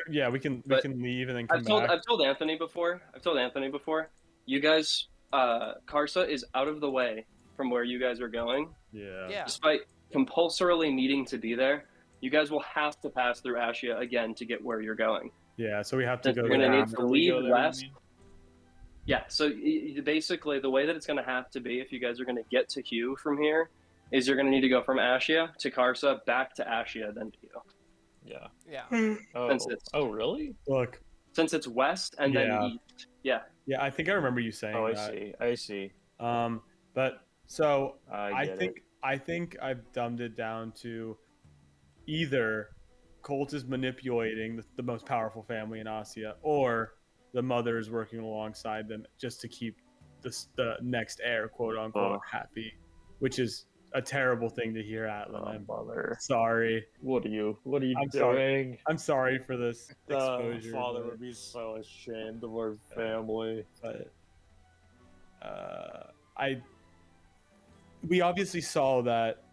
Yeah, we can But leave and then come back. I've told Anthony before. You guys, Karsa is out of the way from where you guys are going. Yeah. Yeah. Despite compulsorily needing to be there, you guys will have to pass through Ascia again to get where you're going. Yeah. So we have to Since go. you're gonna there. need After to we go leave there, you west. mean? Yeah, so basically the way that it's going to have to be if you guys are going to get to Hugh from here is you're going to need to go from Ascia to Karsa, back to Ascia, then to Hugh. Yeah. Oh, Since it's- oh, really? Look. Since it's west and then Yeah. east. Yeah. Yeah, I think I remember you saying Oh, I that. see. I see. But so I get it. I think I've dumbed it down to either Colt is manipulating the most powerful family in Ascia, or the mother is working alongside them just to keep the next heir, quote unquote, happy, which is a terrible thing to hear, Atlan. I'm Mother. sorry. What are you I'm doing? sorry. I'm sorry for this The exposure. father but, would be so ashamed of our family. but we obviously saw that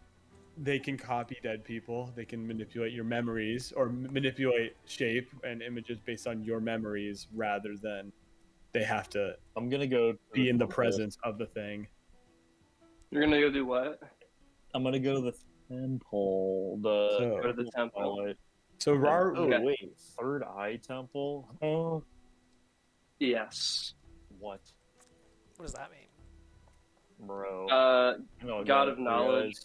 they can copy dead people. They can manipulate your memories or manipulate shape and images based on your memories rather than they have to I'm gonna go be in the presence of the thing. You're gonna go do what? I'm gonna go to the temple. Go to the temple. Twilight. So Rar, Oh Okay. wait, third eye temple? Oh, Yes. what, What does that mean? bro? No, God yeah, of knowledge.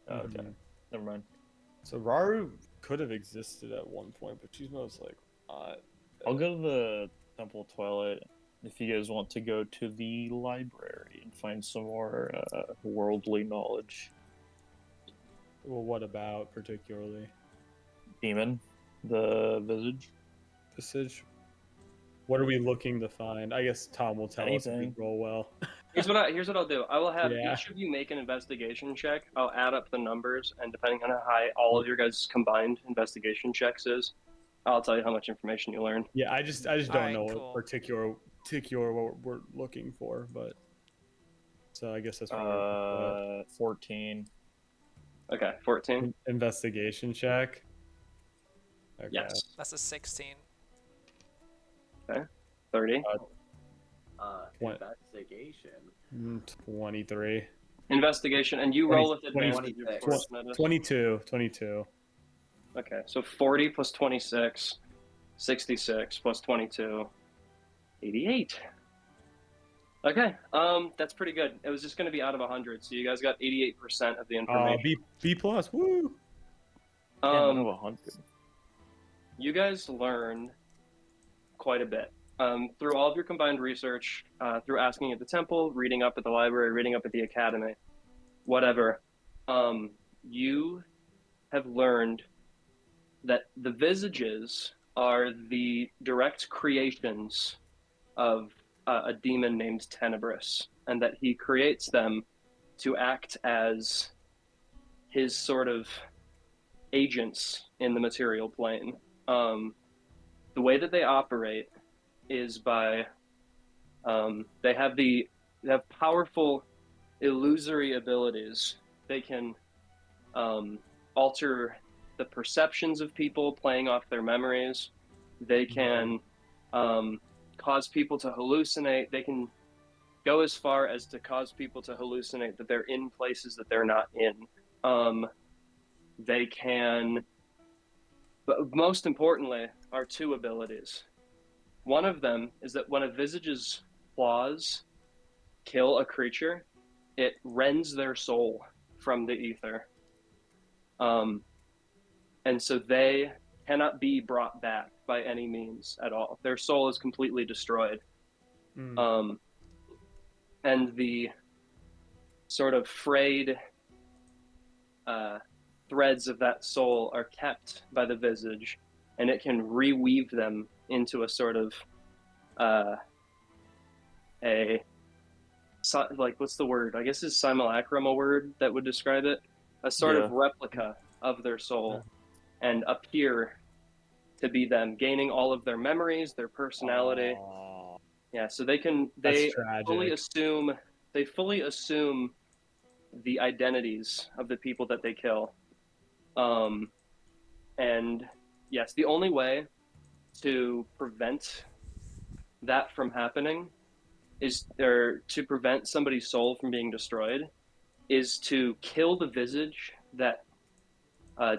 Oh, okay, never mind. So Raru could have existed at one point, but she's most like not. I'll go to the Temple of Twilight if you guys want to go to the library and find some more worldly knowledge. Well, what about particularly? Demon, the visage. Visage. What are we looking to find? I guess Tom will tell us if we Anything. roll well. Here's what I'll do. I will have Yeah. each of you make an investigation check. I'll add up the numbers, and depending on how high all of your guys' combined investigation checks is, I'll tell you how much information you learn. Yeah, I just don't Alright, know cool. what particular what we're looking for, but so I guess that's what 14. Okay, 14. investigation check. Okay. Yes. That's a 16. 30. What? Investigation. 23. Investigation, and you 20 roll with advantage, of 26. course, Metis. 22. Okay, so 40 plus 26, 66 plus 22, 88. Okay, that's pretty good. It was just going to be out of 100, so you guys got 88% of the information. B plus. Woo. Damn, 100. You guys learned quite a bit through all of your combined research, through asking at the temple, reading up at the library, reading up at the academy, whatever. You have learned that the visages are the direct creations of a demon named Tenebris, and that he creates them to act as his sort of agents in the material plane. The way that they operate is by they have powerful illusory abilities. They can alter the perceptions of people, playing off their memories. They can cause people to hallucinate. They can go as far as to cause people to hallucinate that they're in places that they're not in. They can, but most importantly, are two abilities. One of them is that when a visage's claws kill a creature, it rends their soul from the ether. And so they cannot be brought back by any means at all. Their soul is completely destroyed. And the sort of frayed threads of that soul are kept by the visage, and it can reweave them into a sort of what's the word? I guess is simulacrum a word that would describe it? A sort of replica of their soul, and appear to be them, gaining all of their memories, their personality. Yeah, so they fully assume the identities of the people that they kill. And yes, the only way to prevent that from happening to prevent somebody's soul from being destroyed is to kill the visage that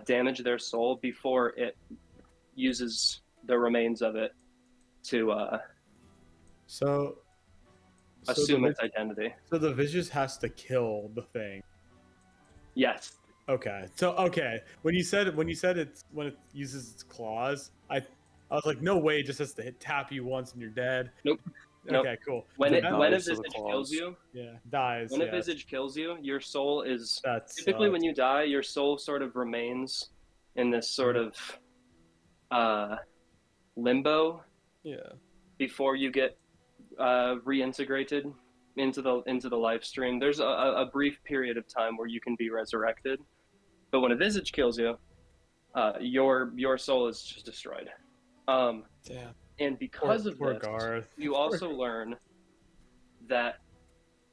damage their soul before it uses the remains of it to assume its identity. So the visage has to kill the thing. Yes. Okay. When you said it's when it uses its claws, I was like, no way, it just has to tap you once and you're dead. Nope. Nope. Okay, cool. When The it when a dies of the visage kills claws. you, Yeah, dies. when a Yes. visage kills you, your soul is That typically when sucks. you die, your soul sort of remains in this sort of limbo Yeah. before you get reintegrated into the life stream. There's a brief period of time where you can be resurrected, but when a visage kills you, your soul is just destroyed. Damn. And because of Poor this, Garth. you also learn that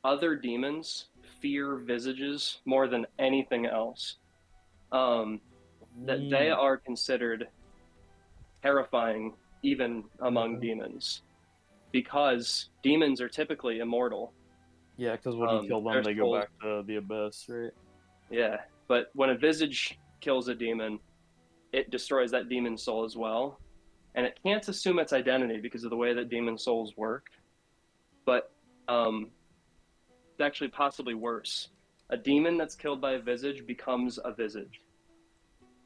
other demons fear visages more than anything else. That they are considered terrifying even among demons, because demons are typically immortal. Yeah, because when you kill them, They're they go sold- back to the abyss, right? Yeah, but when a visage kills a demon, it destroys that demon's soul as well, and it can't assume its identity because of the way that demon souls work. But it's actually possibly worse. A demon that's killed by a visage becomes a visage.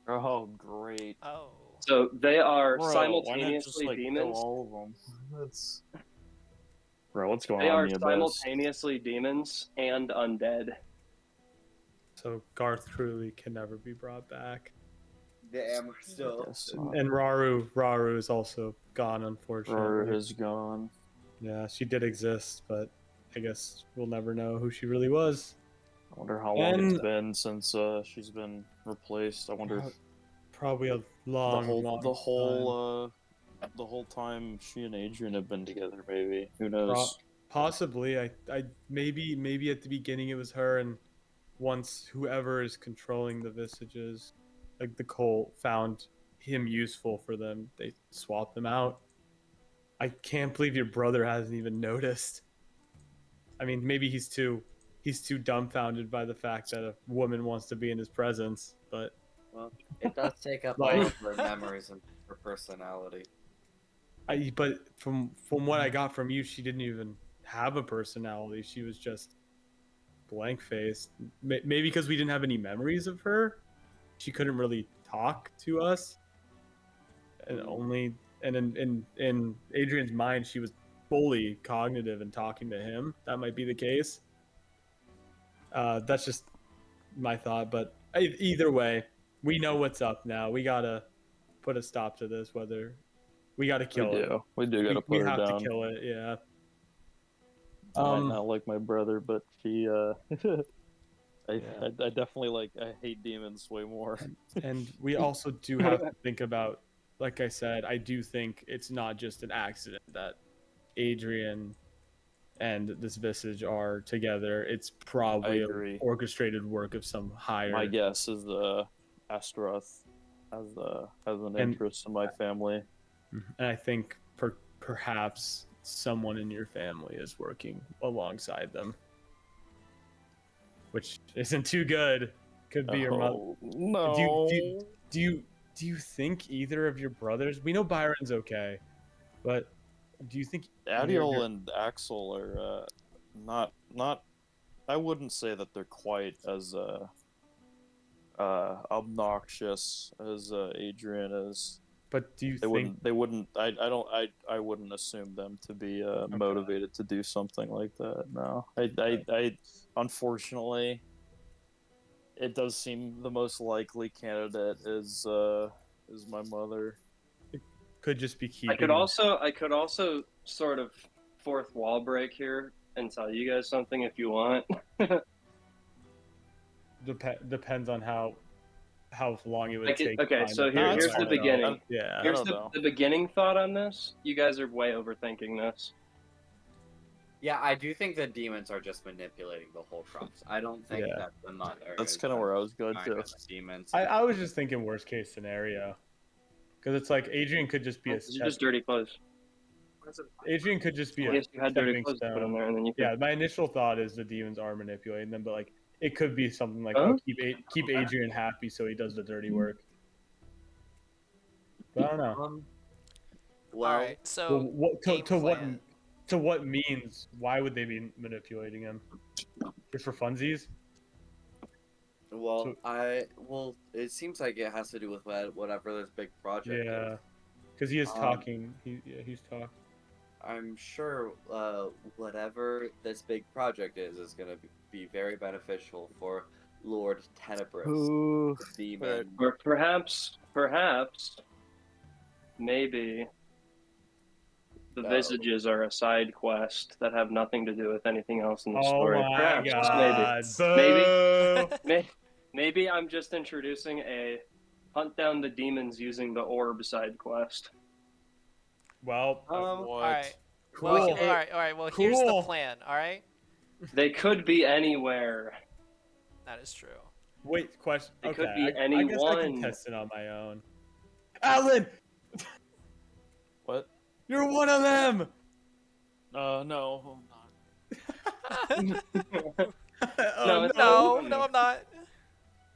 Oh, great. Oh. So they are Bro, simultaneously why not just, kill demons. all of them? That's... Bro, what's going They on are in the abyss? simultaneously demons and undead. So Garth truly can never be brought back. Damn, we're still. Yes, And Raru is also gone, unfortunately. Roar is gone. Yeah, she did exist, but I guess we'll never know who she really was. I wonder how long it's And- been since she's been replaced. I wonder if Probably a long, long the whole time she and Adrian have been together. Maybe, who knows? Possibly. I maybe at the beginning it was her, and once whoever is controlling the visages, like the cult, found him useful for them, they swapped them out. I can't believe your brother hasn't even noticed. I mean, maybe he's too dumbfounded by the fact that a woman wants to be in his presence, but Well, it does take up Like- all of her memories and her personality. but from what I got from you, she didn't even have a personality. She was just blank faced. Maybe because we didn't have any memories of her, she couldn't really talk to us. And in Adrian's mind, she was fully cognitive and talking to him. That might be the case. That's just my thought. But either way, we know what's up now. We gotta put a stop to this. Whether we gotta kill it. We do gotta We put her have down. to kill it. Yeah. I might not like my brother, but she I Yeah. I definitely I hate demons way more. And we also do have to think about, like I said, I do think it's not just an accident that Adrian and this visage are together. It's probably an agree. orchestrated work of some higher. My guess is Astaroth has an And- interest in my family. And I think perhaps someone in your family is working alongside them, which isn't too good. Could be your mother. Oh, no. Do you think either of your brothers? We know Byron's okay, but do you think Adiel and Axel are not. I wouldn't say that they're quite as obnoxious as Adrian is. But do you They think wouldn't. I wouldn't assume them to be motivated to do something like that. No, I unfortunately, it does seem the most likely candidate is my mother. could just be keeping? I could also sort of fourth wall break here and tell you guys something if you want. Depends on how long it would take. Okay, to so find here's it's the fine. beginning. Yeah. Here's don't know. the beginning thought on this. You guys are way overthinking this. Yeah, I do think the demons are just manipulating the whole crops. I don't think Yeah. that the mother. That's is kind of where I was going behind to. the demons. I was just thinking worst case scenario, because it's like Adrian could just be a These are just dirty clothes. Adrian could just be I a guess you had dirty stepping clothes to put in stone. there, and then you could. Yeah, my initial thought is the demons are manipulating them, but like it could be something like, Huh? oh, keep Adrian happy so he does the dirty work. But I don't know. Well, All right. So Well, what game plan. to what means? Why would they be manipulating him? Just for funsies? well, So- it seems like it has to do with whatever this big project is. Yeah, because he is Um, talking. He's talking. I'm sure whatever this big project is gonna be very beneficial for Lord Tenebris, Ooh. the demon. Or perhaps, maybe the No. visages are a side quest that have nothing to do with anything else in the Oh story. my Perhaps, just god. maybe, Boo! maybe I'm just introducing a hunt down the demons using the orb side quest. Well, What? All right. cool. Well, all right. Well, here's the Cool. plan. All right. They could be anywhere. That is true. Wait, question. It Okay, could be I guess I can anyone. test it on my own. Alan, What? you're one of them. No, I'm not. Oh, No, I'm not.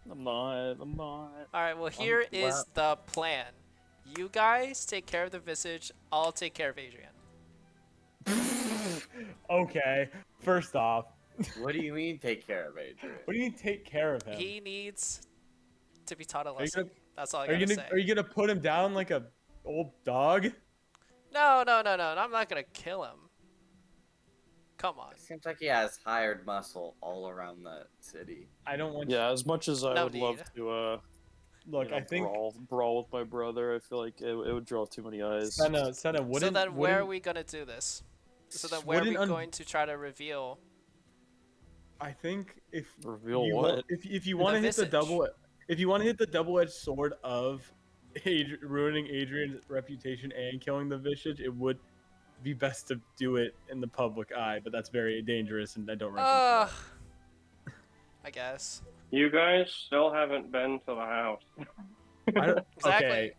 I'm not. All right. Well, here is the plan. You guys take care of the visage. I'll take care of Adrian. Okay, first off, What do you mean take care of Adrian? what do you mean take care of him? He needs to be taught a you lesson. gonna- That's all I Are you gotta gonna say. are you gonna put him down like a old dog? No. I'm not gonna kill him. Come on. It seems like he has hired muscle all around the city. I don't want. Yeah, as much as I No would love need. to, Look, you know, I think brawl with my brother, I feel like it would draw too many eyes. Sena So wouldn't. then, where are wouldn't- we gonna do this? So then, where are we wouldn't going to try to reveal? I think if Reveal you what? wa- if you want to hit the visage. if you want to hit the double-edged sword of ruining Adrian's reputation and killing the visage, it would be best to do it in the public eye, but that's very dangerous, and I don't recommend I guess. You guys still haven't been to the house. that. I don't- Exactly. Okay.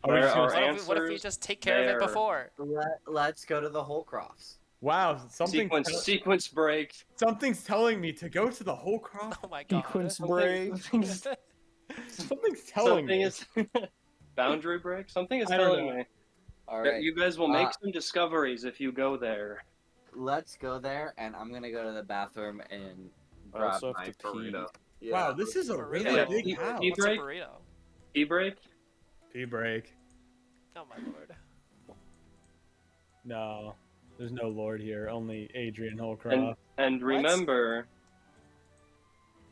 Are we There just gonna are say- What if you answers just take care of there. it before? Let's go to the Holcrofts. Wow, Sequence break. something's telling me to go to the whole crop. Oh my god. Sequence break. Something's telling Something me. is boundary break. Something is I don't telling know. me All that right, you guys will make some discoveries if you go there. let's go there, and I'm gonna go to the bathroom and I grab also have my to pee. burrito. Wow, this is a Burrito. really Yeah, big pee- house. pee What's a break? burrito? Tea break. Tea break. Oh my lord. No, there's no lord here. Only Adrian Holcroft. And What? remember,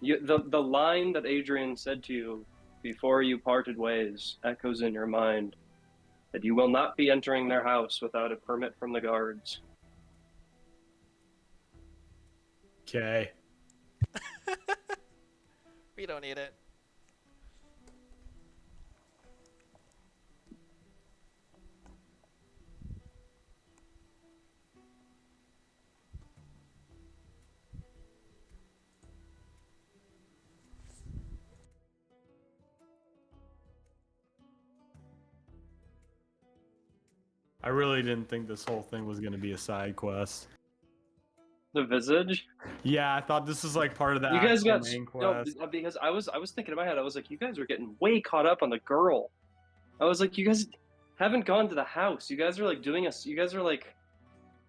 the line that Adrian said to you before you parted ways echoes in your mind that you will not be entering their house without a permit from the guards. Okay. We don't need it. I really didn't think this whole thing was going to be a side quest. The visage. Yeah, I thought this was like part of the You guys actual got main no, quest. because I was thinking in my head, I was like, you guys are getting way caught up on the girl. I was like, you guys haven't gone to the house. You guys are like you guys are like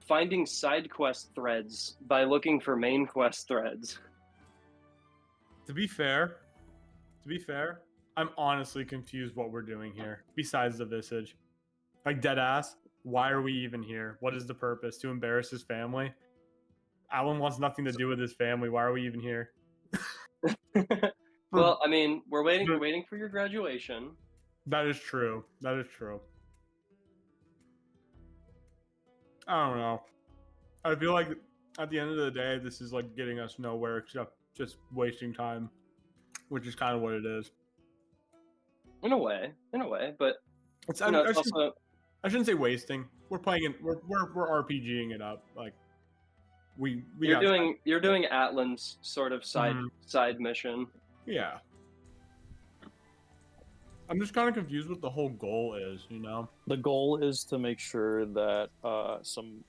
finding side quest threads by looking for main quest threads. To be fair, I'm honestly confused what we're doing here. Besides the visage, like dead ass. Why are we even here? What is the purpose? To embarrass his family? Alan wants nothing to do with his family. Why are we even here? Well, I mean, we're waiting for your graduation. That is true. That is true. I don't know. I feel like at the end of the day, this is like getting us nowhere except just wasting time, which is kind of what it is. In a way, but It's, you know, it's I shouldn't- also I shouldn't say wasting. We're playing it. We're RPGing it up. Like we you're got doing Atlan's sort of side Mhm. mission. Yeah. I'm just kind of confused what the whole goal is. You know. The goal is to make sure that some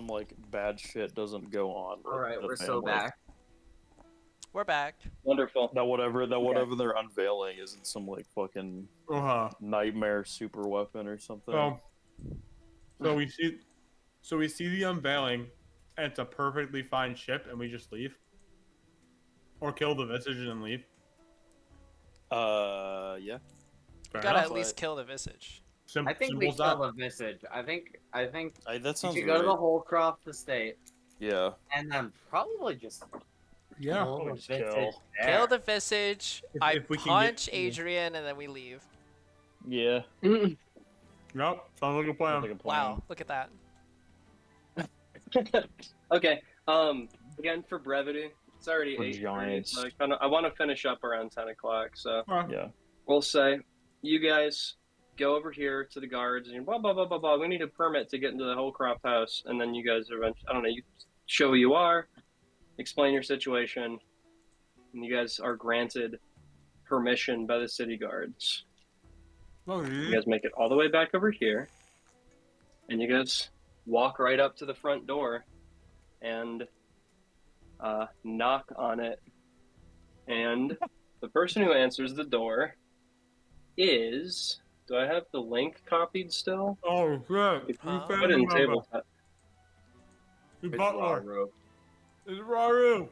like bad shit doesn't go on. with All right, the we're so family. back. We're back. Wonderful. That whatever they're unveiling isn't some like fucking nightmare super weapon or something. So we see the unveiling, and it's a perfectly fine ship, and we just leave, or kill the visage and then leave. Yeah. We Fair gotta enough. at least kill the visage. I think we symbols kill that. the visage. I think That we sounds should go to the right. whole Croft estate Yeah. and then probably just Yeah. kill Probably the just visage kill. there. Kill the visage. I if we can punch get- Adrian, and then we leave. Yeah. Yep. Sounds like a plan. Sounds like a plan. Wow, look at that. Okay. Again, for brevity, it's already We're 8:30, giants. so I want to finish up around 10 o'clock. So Yeah. we'll say you guys go over here to the guards and blah blah blah blah blah. We need a permit to get into the whole crop house, and then you guys eventually, I don't know, you show who you are, explain your situation, and you guys are granted permission by the city guards. You guys make it all the way back over here, and you guys walk right up to the front door and knock on it. And the person who answers the door is... Do I have the link copied still? Oh shit! Huh? Put it in tabletop. It's Butler. Laru. It's Raru.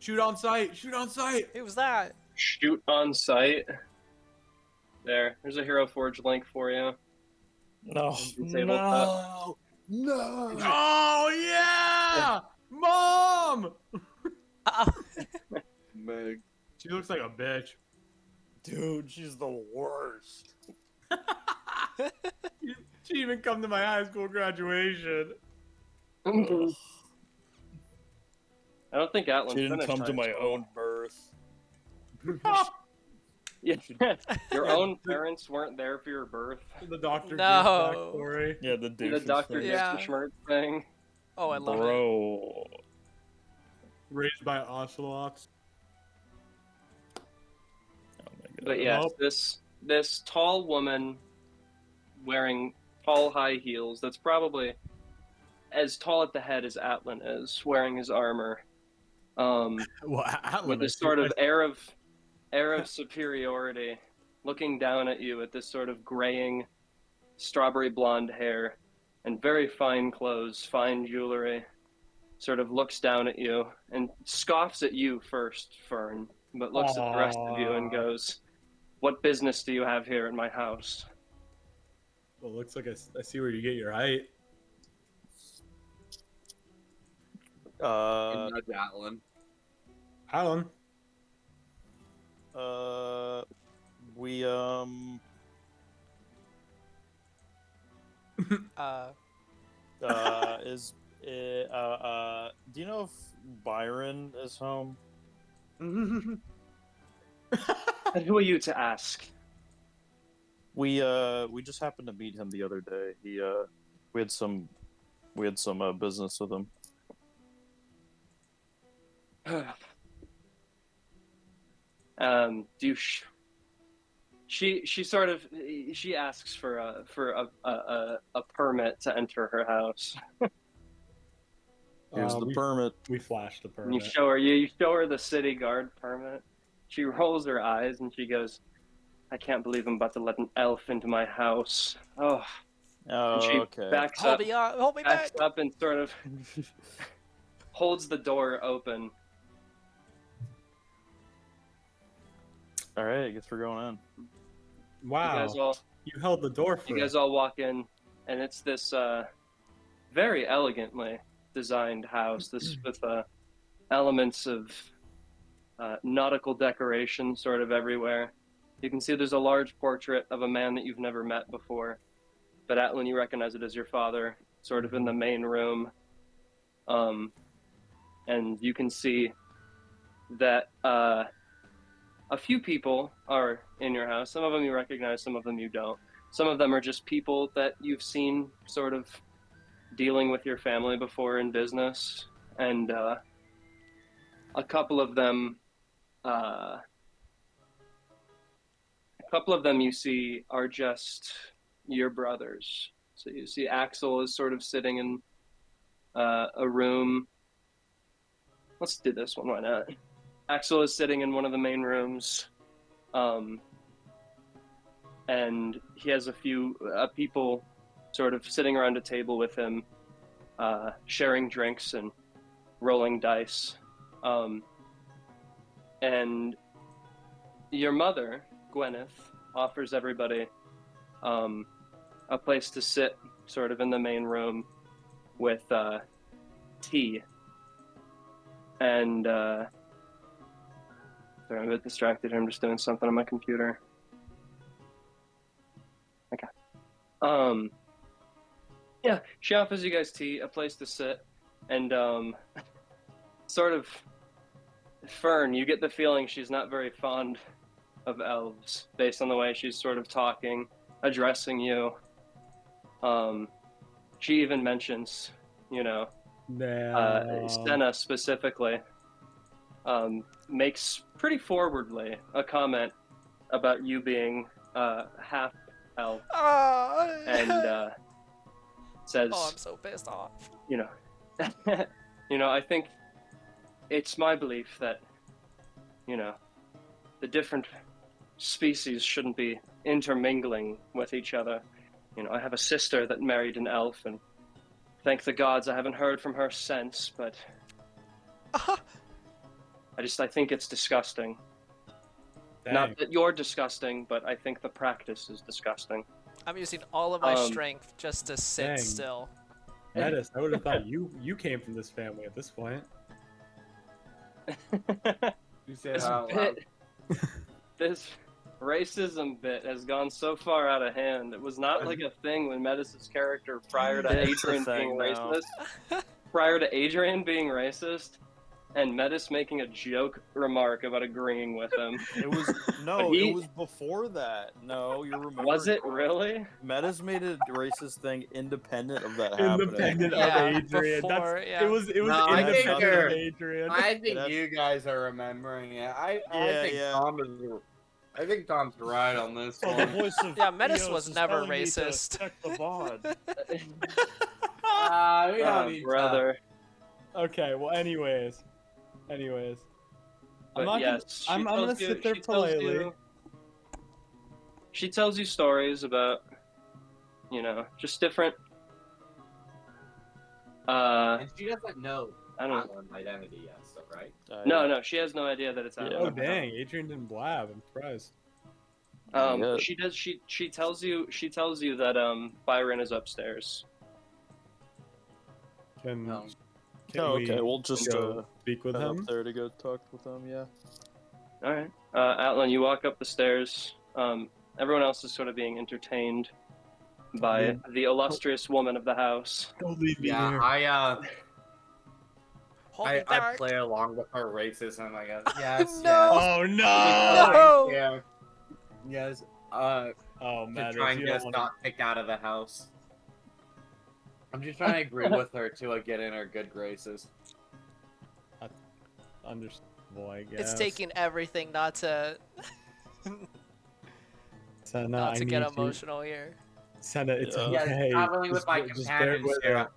Shoot on sight! Shoot on sight! Who was that? Shoot on sight. There's a Hero Forge link for you. No. In tabletop. No. Oh yeah! Mom! Uh-oh. Meg. She looks like a bitch. Dude, she's the worst. She even come to my high school graduation. I don't think Atlan She didn't finished come to high my school. own birth. Yeah. Your own parents weren't there for your birth. The Dr. No. Goose backstory. Yeah, the The doofus Dr. thing. Yeah. Schmerz thing. Oh, I love it. Bro. Raised by ocelots. Oh my god. But yes, Nope. this tall woman wearing tall high heels, that's probably as tall at the head as Atlan is, wearing his armor. Well, Atlan, With this sort of air of superiority, looking down at you with this sort of graying strawberry blonde hair and very fine clothes, fine jewelry, sort of looks down at you and scoffs at you first, Fern, but looks at the rest of you and Aw. goes, "What business do you have here in my house?" Well, looks like I see where you get your height. Nudge Atlan. Alan. We do you know if Byron is home? And who are you to ask? We just happened to meet him the other day. We had some business with him. Do you she sort of she asks for a permit to enter her house. Here's the we, permit. We flashed the And you permit. show her the city guard permit. She rolls her eyes and she goes, "I can't believe I'm about to let an elf into my house." Oh, Oh, and she okay. backs Hold me backs back. up and sort of holds the door open. All right, I guess we're going in. Wow. You held the door for You guys all walk in, and it's this very elegantly designed house. This with elements of nautical decoration sort of everywhere. You can see there's a large portrait of a man that you've never met before, but Atlan, you recognize it as your father, sort of in the main room. And you can see that a few people are in your house. Some of them you recognize, some of them you don't. Some of them are just people that you've seen sort of dealing with your family before in business, and a couple of them you see are just your brothers. So you see Axel is sort of sitting in a room. Let's do this one, why not? Axel is sitting in one of the main rooms, and he has a few people sort of sitting around a table with him, sharing drinks and rolling dice. And your mother, Gwyneth, offers everybody a place to sit sort of in the main room with tea. And sorry, I'm a bit distracted. I'm just doing something on my computer. Okay. Yeah, she offers you guys tea, a place to sit, and sort of Fern, you get the feeling she's not very fond of elves based on the way she's sort of talking, addressing you. She even mentions, Sena specifically, makes pretty forwardly a comment about you being half elf, and says, "Oh, I'm so pissed off." I think it's my belief that, the different species shouldn't be intermingling with each other. I have a sister that married an elf, and thank the gods I haven't heard from her since, but I think it's disgusting. Dang. Not that you're disgusting, but I think the practice is disgusting. I'm using all of my strength just to sit Dang. still. Metis, I would have thought you came from this family at this point. You say This that out loud. this racism bit has gone so far out of hand. It was not like a thing when Metis' character prior to It's a Adrian thing being now. racist. Prior to Adrian being racist, and Metis making a joke remark about agreeing with him. It was it was before that. No, you're remembering. Was it really? Metis made a racist thing independent of that happening. Independent Yeah, of Adrian. before, That's yeah. it was No, I think independent you're- of Adrian. I think That's- you guys are remembering it. I think yeah. I think Tom's right on this So the one. voice of Yeah, Metis Theos was is never telling me to racist. check the bod. We don't Oh, need brother. Okay, well anyways. I'm But not yes, I'm gonna sit there politely. She tells you stories about, just different. And she doesn't know I don't. Atlan's identity yet, so right? No, she has no idea that it's Yeah. Atlan. Oh dang, Adrian didn't blab. I'm surprised. Yeah. She does. She tells you. She tells you that Byron is upstairs. Can Okay, we we'll just go speak with head him? up there to go talk with them. Yeah. All right, Atlan, you walk up the stairs. Everyone else is sort of being entertained by the illustrious woman of the house. Don't leave me Yeah, here. Hold me I back. play along with her racism, I guess. Yes, No. Oh No. Yeah. Yes. Oh To man, try and get us not kicked out of the house. I'm just trying to agree with her to get in her good graces. understandable, I guess. It's taking everything not to Sena, not I to get need you. emotional here. Sena, it's Yeah. Yes, okay. traveling with my just bear companions with here. it.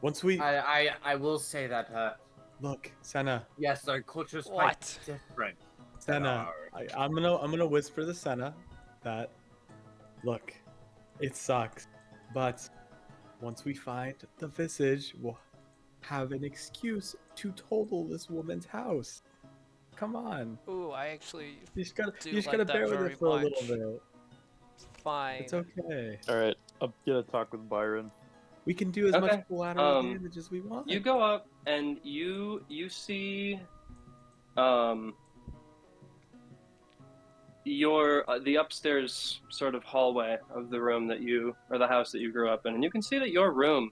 Once we I will say that look, Sena, yes, our culture's quite What? different. Sena, I'm gonna whisper to Sena that look, it sucks, but once we find the visage, we'll have an excuse to total this woman's house. Come on, Ooh, I actually you just gotta like that bear with very it for a little much. bit. fine. It's okay. All right, I'm gonna talk with Byron. We can do as Okay, much collateral damage as we want. You go up and you see the upstairs sort of hallway of the room or the house that you grew up in, and you can see that your room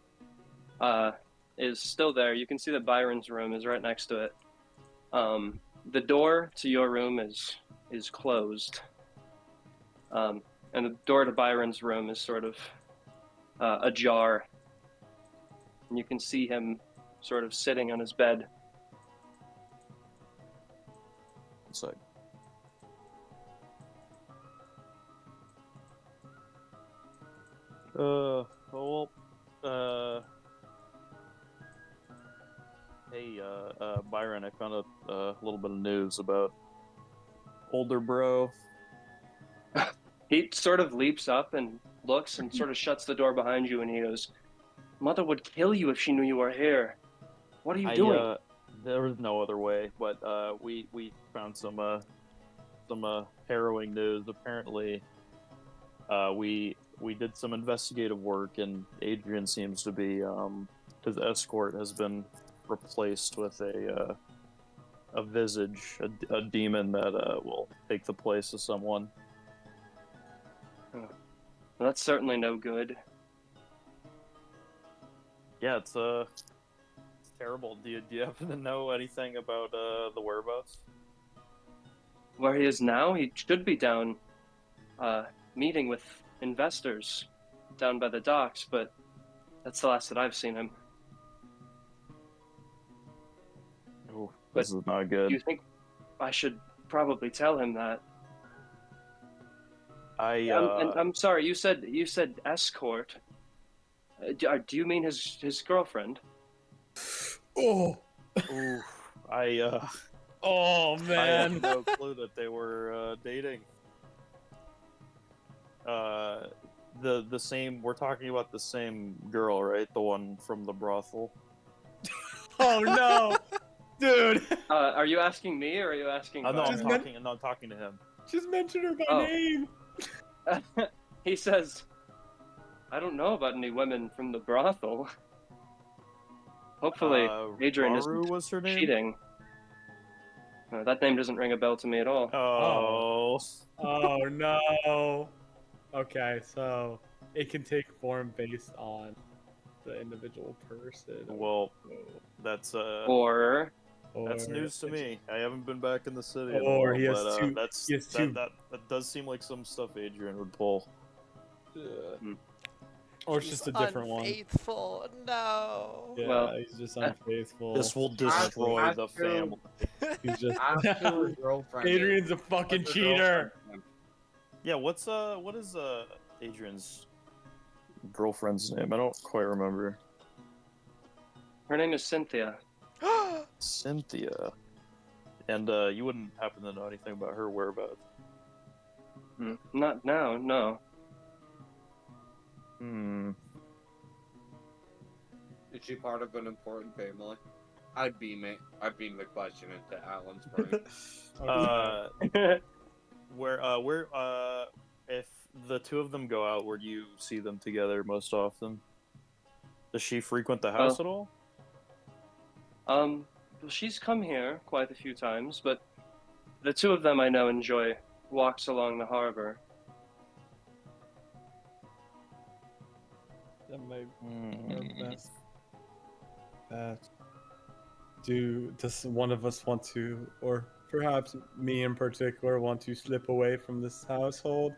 is still there. You can see that Byron's room is right next to it. The door to your room is closed, and the door to Byron's room is sort of ajar. And you can see him sort of sitting on his bed. One sec. Hey, Byron, I found a little bit of news about older bro. He sort of leaps up and looks and sort of shuts the door behind you, and he goes, "Mother would kill you if she knew you were here. What are you doing?" There was no other way, but we found some harrowing news. Apparently, we we did some investigative work, and Adrian seems to be his escort has been replaced with a visage, a demon that will take the place of someone. Well, that's certainly no good. Yeah, it's terrible. Do you happen to know anything about the whereabouts? Where he is now, he should be down meeting with investors down by the docks, but that's the last that I've seen him. Oh, this is not good. Do you think I should probably tell him that? I'm sorry. You said escort. Do you mean his girlfriend? Oh, Ooh, oh I man. had no clue that they were dating. The same. We're talking about the same girl, right? The one from the brothel. Oh no, dude. Are you asking me or are you asking? No, I'm Byron? talking to him. Just mention her by Oh. name. He says, "I don't know about any women from the brothel. Hopefully, Adrian Maru isn't was her name. cheating." That name doesn't ring a bell to me at all. Oh. Oh no. Okay, so it can take form based on the individual person. Well, that's Or that's news to me. I haven't been back in the city in a Or while, he has but two- that's he has two- that does seem like some stuff Adrian would pull. Or it's just a different one. Unfaithful. No. Yeah, Well, he's just unfaithful. This will destroy I've the two- family. He's just. I have two girlfriends. Adrian's a fucking What's her cheater. girlfriend's name? Yeah, what is Adrian's girlfriend's name? I don't quite remember. her name is Cynthia. Cynthia. And you wouldn't happen to know anything about her whereabouts? Not now, no. Hmm. Is she part of an important family? I'd beam the question into Atlan's brain. Where if the two of them go out, where do you see them together most often? Does she frequent the house at all? Well, she's come here quite a few times, but the two of them I know enjoy walks along the harbor. That might be our best bet. Does one of us want to, or perhaps me in particular, want to slip away from this household?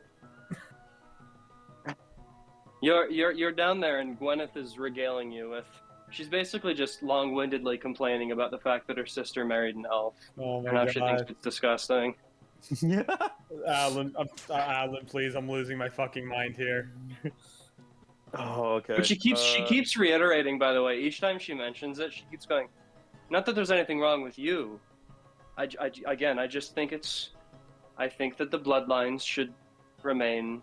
You're down there, and Gwyneth is regaling you with. She's basically just long-windedly complaining about the fact that her sister married an elf, Oh and my how she thinks god. it's disgusting. Alan, Alan, please, I'm losing my fucking mind here. Oh, okay. But she keeps reiterating, by the way, each time she mentions it, she keeps going, not that there's anything wrong with you. I just think I think that the bloodlines should remain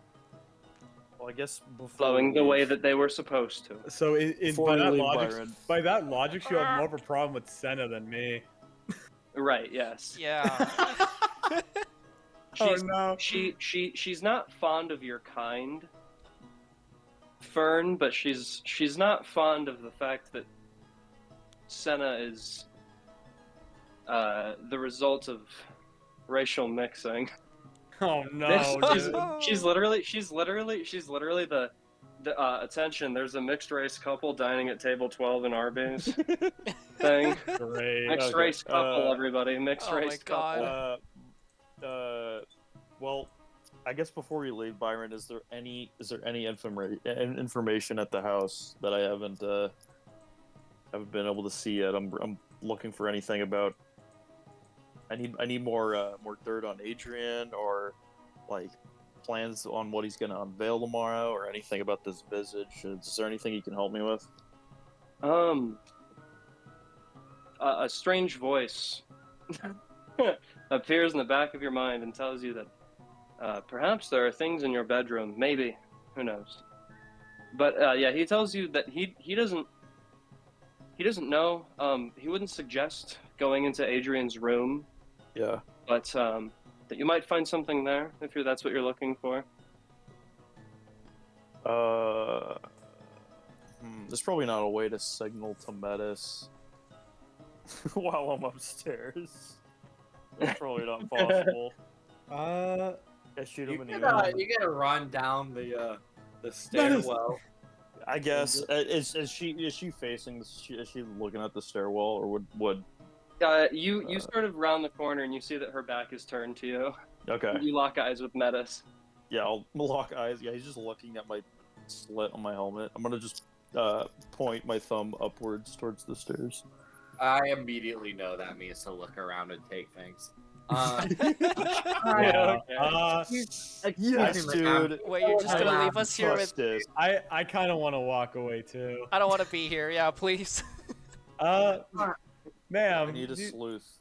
Well, I guess before flowing we the way leave- that they were supposed to. So Before we leave, Byron. by that logic, she'll have more of a problem with Sena than me. Right, yes. Yeah. She's, no. she's not fond of your kind, Fern, but she's not fond of the fact that Sena is the result of racial mixing. Oh no, dude. She's literally the attention. There's a mixed race couple dining at table 12 in Arby's thing. Great. Mixed race couple, everybody. Mixed Oh my race couple. God. Well, I guess before we leave, Byron, is there any information at the house that I haven't been able to see yet? I'm looking for anything about. I need more dirt on Adrian, or like plans on what he's gonna unveil tomorrow, or anything about this visage. Is there anything you can help me with? A strange voice appears in the back of your mind and tells you that perhaps there are things in your bedroom. Maybe, who knows? But yeah, he tells you that he doesn't know. He wouldn't suggest going into Adrian's room. Yeah. But that you might find something there if that's what you're looking for. There's probably not a way to signal to Metis while I'm upstairs. It's probably not possible. I shoot him in the email. You gotta run down the stairwell. I guess is she facing? Is she looking at the stairwell, or would? You sort of round the corner and you see that her back is turned to you. Okay. You lock eyes with Metis. Yeah, I'll lock eyes. Yeah, he's just looking at my slit on my helmet. I'm gonna just point my thumb upwards towards the stairs. I immediately know that means to look around and take things. Yeah. Yes, dude. Wait, you're just gonna leave us here with? Busted. I kind of want to walk away too. I don't want to be here. Yeah, please. Ma'am, I need a sleuth.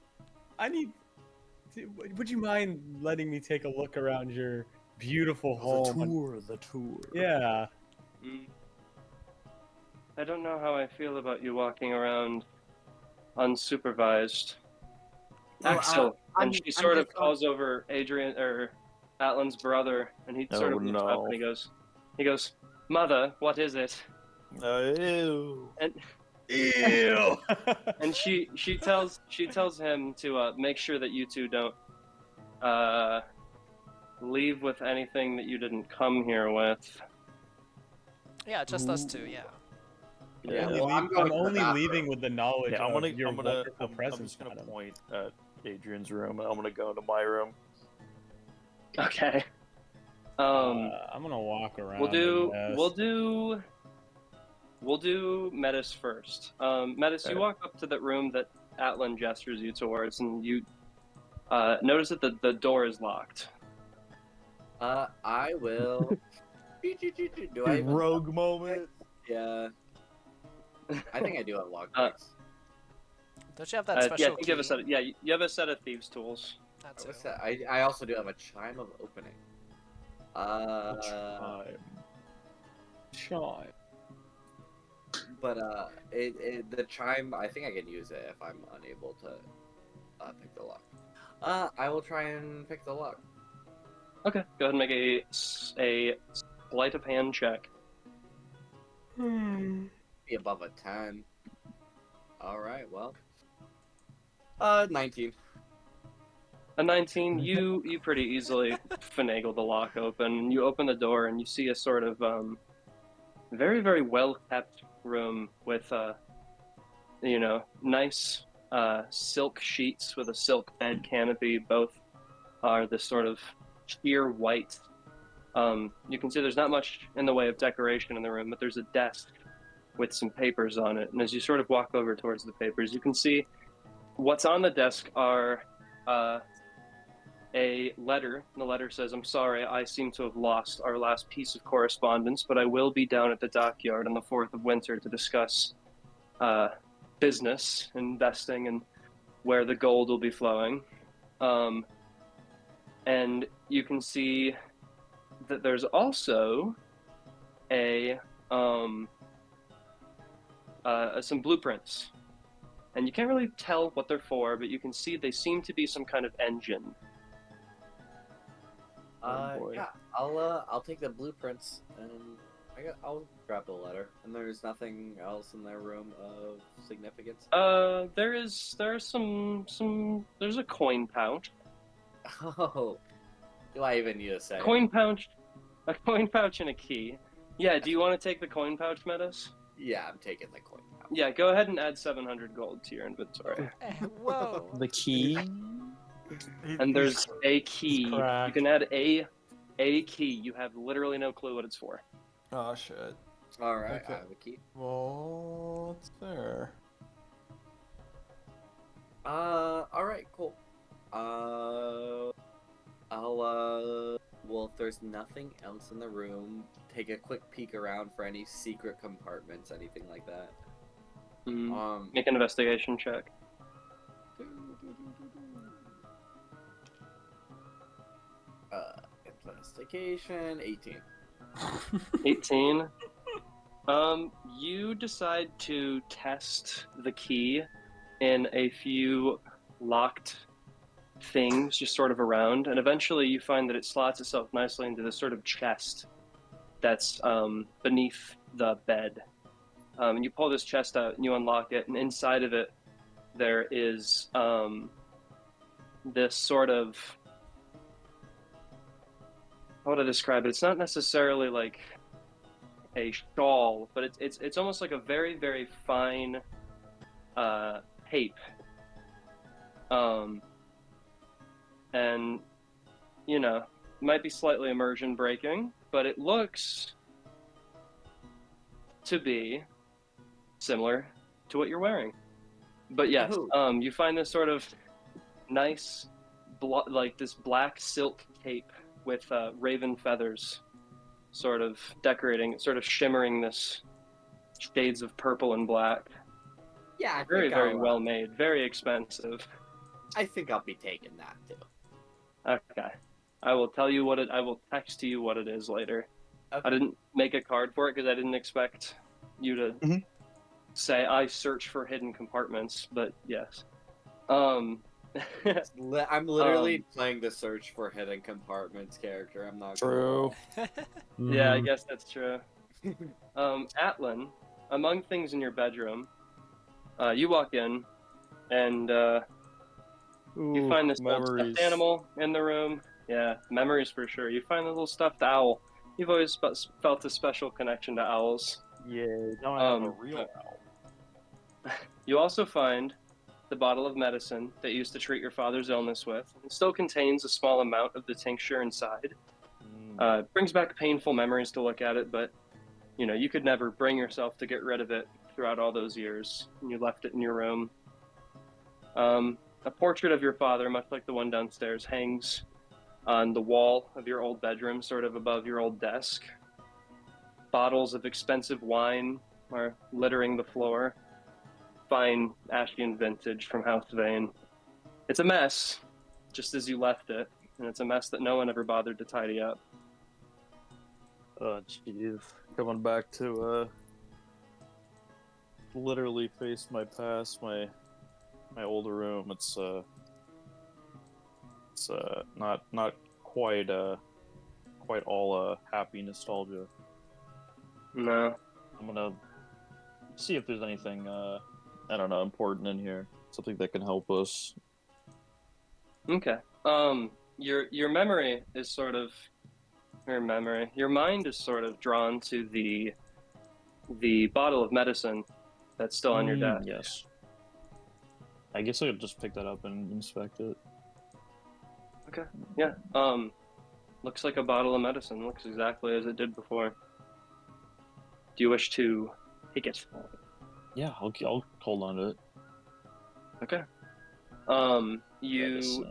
would you mind letting me take a look around your beautiful home? The tour. Yeah. I don't know how I feel about you walking around unsupervised. Axel, and she sort of calls over Adrian or Atlan's brother, and he sort of looks up and he goes, "Mother, what is it?" Ew. And Ew. and she tells him to make sure that you two don't leave with anything that you didn't come here with. Yeah, just us two. Yeah. Yeah, Only well, I'm leave- going I'm to the only bathroom. leaving with the knowledge Yeah, I'm of your wonderful I'm presence. just gonna madam. point at Adrian's room. I'm gonna go into my room. Okay. I'm gonna walk around. We'll do Metis first. Metis, Okay. you walk up to that room that Atlan gestures you towards, and you notice that the door is locked. I will. Do I even... Rogue moment. Yeah. I think I do have lockpicks. Don't you have that Yeah, I special think key? you have a set of thieves' tools. That's What's it. that? I also do have a chime of opening. Chime. But the chime, I think I can use it if I'm unable to pick the lock. I will try and pick the lock. Okay, go ahead and make a sleight of hand check. Be above a 10. All right, well. 19. A 19, you pretty easily finagle the lock open. You open the door and you see a sort of very, very well kept room with nice silk sheets with a silk bed canopy. Both are this sort of sheer white. You can see there's not much in the way of decoration in the room, but there's a desk with some papers on it. And as you sort of walk over towards the papers, you can see what's on the desk are a letter. The letter says, "I'm sorry, I seem to have lost our last piece of correspondence, but I will be down at the dockyard on the 4th of winter to discuss business, investing, and where the gold will be flowing." And you can see that there's also some blueprints. And you can't really tell what they're for, but you can see they seem to be some kind of engine. boy. Yeah, I'll take the blueprints and I'll grab the letter. And there's nothing else in their room of significance. There's a coin pouch. Oh, do I even need to say? A coin pouch and a key. Yeah, do you want to take the coin pouch, Metis? Yeah, I'm taking the coin pouch. Yeah, go ahead and add 700 gold to your inventory. Whoa. The key. And there's a key. You cracked. can add a key. You have literally no clue what it's for. Oh shit. All right, Okay. I have a key. Well, what's there? All right, cool. Well, if there's nothing else in the room, take a quick peek around for any secret compartments, anything like that. Make an investigation check. Investigation, 18. 18. You decide to test the key in a few locked things just sort of around, and eventually you find that it slots itself nicely into this sort of chest that's beneath the bed. And you pull this chest out and you unlock it, and inside of it there is this sort of, how would I describe it? It's not necessarily like a shawl, but it's almost like a very, very fine tape. And you know, might be slightly immersion breaking, but it looks to be similar to what you're wearing. But yes, Oh. you find this sort of nice, like this black silk cape with raven feathers, sort of decorating, sort of shimmering this shades of purple and black. Yeah, Very, very well made, very expensive. I think I'll be taking that too. Okay, I will tell you what it. I will text to you what it is later. Okay. I didn't make a card for it because I didn't expect you to say I search for hidden compartments, but yes. I'm literally playing the search for hidden compartments character. I'm not True. Yeah, I guess that's true. Atlan, among things in your bedroom, you walk in and you find this old stuffed animal in the room. Yeah, memories for sure. You find a little stuffed owl. You've always felt a special connection to owls. Yeah, now I have a real owl. You also find the bottle of medicine that you used to treat your father's illness with. It still contains a small amount of the tincture inside. It brings back painful memories to look at it, but you know, you could never bring yourself to get rid of it throughout all those years. And you left it in your room. A portrait of your father, much like the one downstairs, hangs on the wall of your old bedroom, sort of above your old desk. Bottles of expensive wine are littering the floor. Fine Ascian vintage from House Vane. It's a mess, just as you left it, and it's a mess that no one ever bothered to tidy up. Oh, jeez. Coming back to, literally face my past, my older room. It's not quite all happy nostalgia. No. I'm gonna see if there's anything I don't know, important in here. Something that can help us. Okay. Your memory is sort of your mind is sort of drawn to the bottle of medicine that's still on your desk. Yes. I guess I could just pick that up and inspect it. Okay. Yeah. Looks like a bottle of medicine. Looks exactly as it did before. Do you wish to take it? Yeah, I'll hold on to it. Okay. You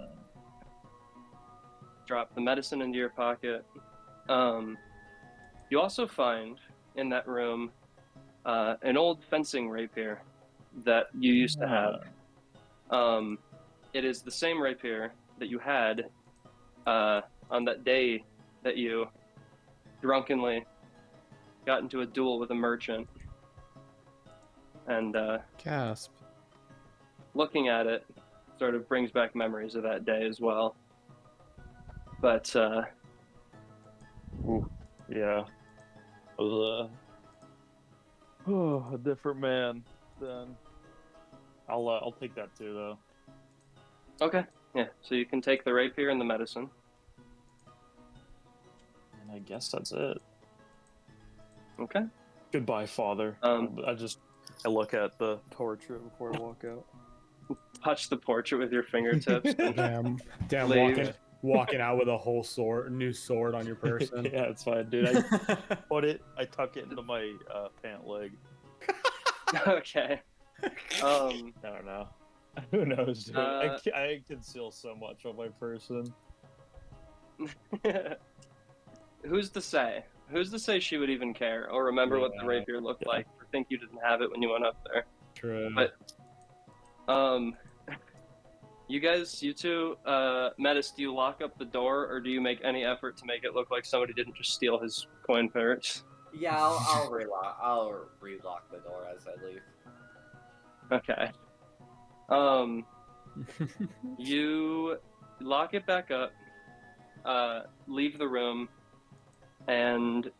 drop the medicine into your pocket. You also find in that room an old fencing rapier that you used to have. It is the same rapier that you had on that day that you drunkenly got into a duel with a merchant. And gasp. Looking at it sort of brings back memories of that day as well. But yeah, I was a different man then. I'll take that too though. Okay, yeah. So you can take the rapier and the medicine. And I guess that's it. Okay. Goodbye, Father. I look at the portrait before I walk out. Touch the portrait with your fingertips. Damn, walking out with a whole new sword on your person. Yeah, it's fine, dude. I tuck it into my pant leg. Okay. I don't know. Who knows, dude? I conceal so much on my person. Who's to say? Who's to say she would even care or remember what the rapier looked like or think you didn't have it when you went up there? True. But you two, Metis, do you lock up the door or do you make any effort to make it look like somebody didn't just steal his coin purse? Yeah, I'll relock the door as I leave. Okay. You lock it back up, leave the room, and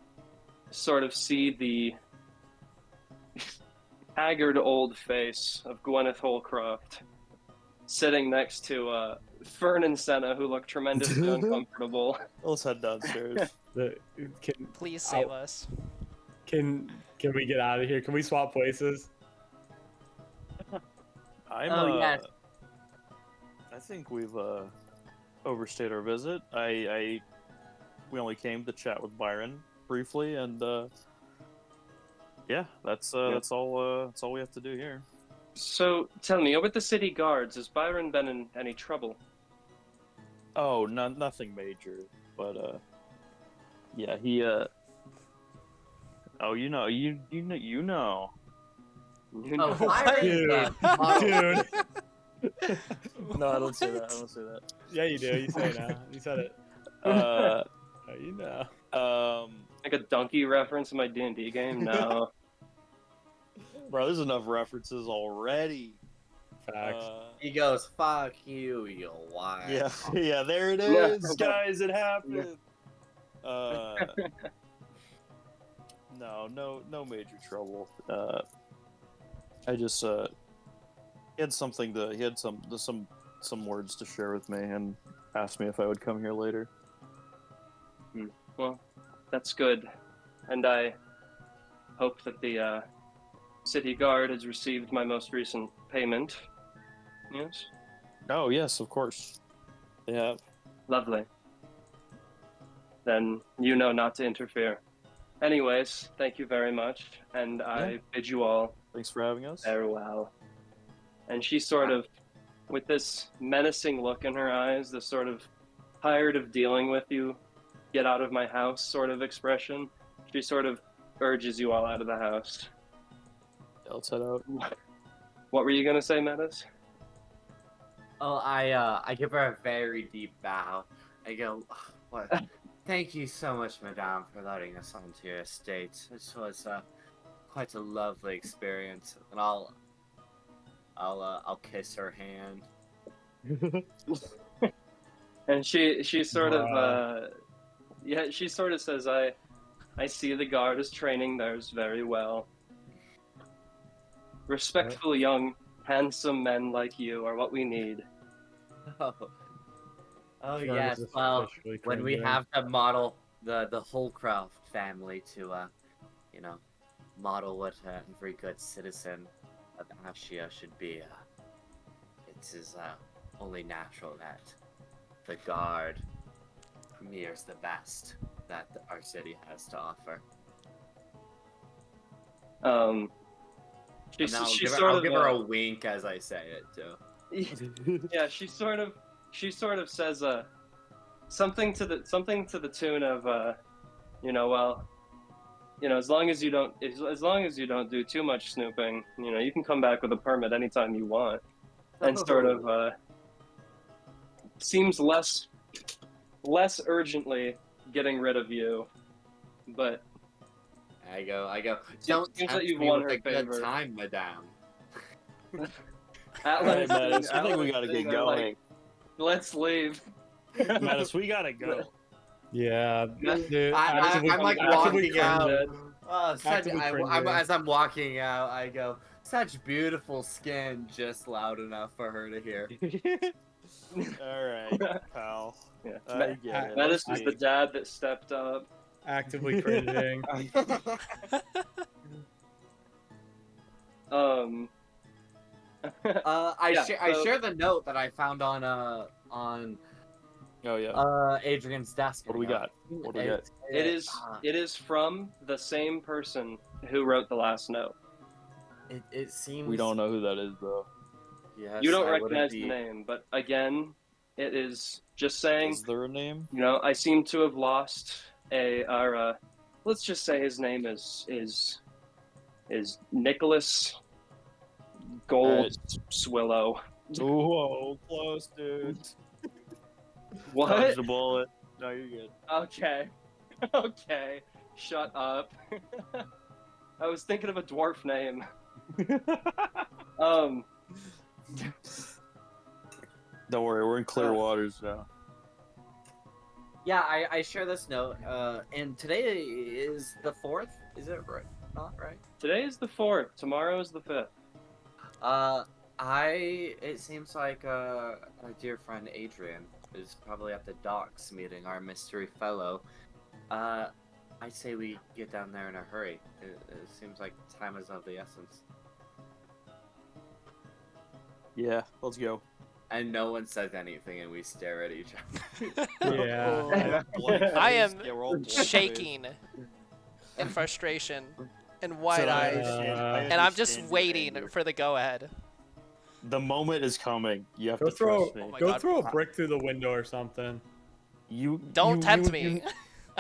sort of see the haggard old face of Gwyneth Holcroft sitting next to Fern and Sena, who look tremendously uncomfortable. Let's head downstairs. Can Please save us. can we get out of here? Can we swap places? Yes. I think we've overstayed our visit. We only came to chat with Byron briefly, and yeah, that's all we have to do here. So tell me, over at the city guards, has Byron been in any trouble? Oh, nothing major, but yeah, he oh, you know. Oh, Dude, Byron, dude. No, I don't say that. Yeah, you do. You say it now. You said it. Oh, You know. Like a donkey reference in my D&D game? No. bro, there's enough references already. Facts. he goes, "Fuck you, you why?" Yeah, yeah, there it Yeah. is, guys. It happened. No major trouble. I just he had some words to share with me and asked me if I would come here later. Well, that's good. And I hope that the city guard has received my most recent payment. Yes? Oh yes, of course. Yeah. Lovely. Then you know not to interfere. Anyways, thank you very much, and I bid you all Thanks for having us. farewell. And she sort of, with this menacing look in her eyes, this sort of tired of dealing with you, get out of my house sort of expression, she sort of urges you all out of the house. Yeah, let's head out. What were you gonna say, Metis? Oh, I give her a very deep bow. I go, "What? Thank you so much, Madame, for letting us onto your estate. This was quite a lovely experience." And I'll kiss her hand. And she sort Wow. of she sort of says, I see the guard is training theirs very well. Respectful young handsome men like you are what we need. Oh, Fern yes. is Well, officially when we cringing. have to model the Holcroft family to model what every good citizen of Ascia should be, it is only natural that the guard premieres the best that our city has to offer. I'll give her a wink as I say it too. Yeah, she sort of says something to the tune of as long as you don't do too much snooping, you can come back with a permit anytime you want. And sort of seems less urgently getting rid of you, but I go. Don't seems tempt that you've me won with her a good favor. time, Madame. Atlan is Metis, sitting- I think we Atlan's gotta sitting get there going. like, let's leave. Metis, we gotta go. Yeah. Dude, I'm like actively walking out. cringing. Actively cringing. As I'm walking out, I go, "Such beautiful skin," just loud enough for her to hear. All right, pal. Yeah. I get it. Metis Let's is the leave. dad that stepped up. Actively cringing. I so- share the note that I found on Oh yeah. Adrian's desk. What do we got? What do we got? It is from the same person who wrote the last note. It seems We don't know who that is though. Yes, You don't I wouldn't recognize be- the name, but again, it is just saying, Is there a name? I seem to have lost let's just say his name is Nicholas Gold Swillow. Whoa, close, dude. What? Dodged the bullet. No, you're good. Okay. Okay. Shut up. I was thinking of a dwarf name. Don't worry, we're in clear waters now. Yeah, I share this note. And today is the 4th. Is it right? Not right. Today is the 4th. Tomorrow is the 5th. It seems like our dear friend Adrian is probably at the docks meeting our mystery fellow. I'd say we get down there in a hurry. It seems like time is of the essence. Yeah, let's go. And no one says anything, and we stare at each other. Yeah. I am Yeah, we're all blank shaking in frustration and wide I eyes, understand- I and I'm just understand your waiting anger. for the go ahead. The moment is coming. You have Go to throw, trust me. my go God. throw a brick through the window or something. Don't tempt you- me.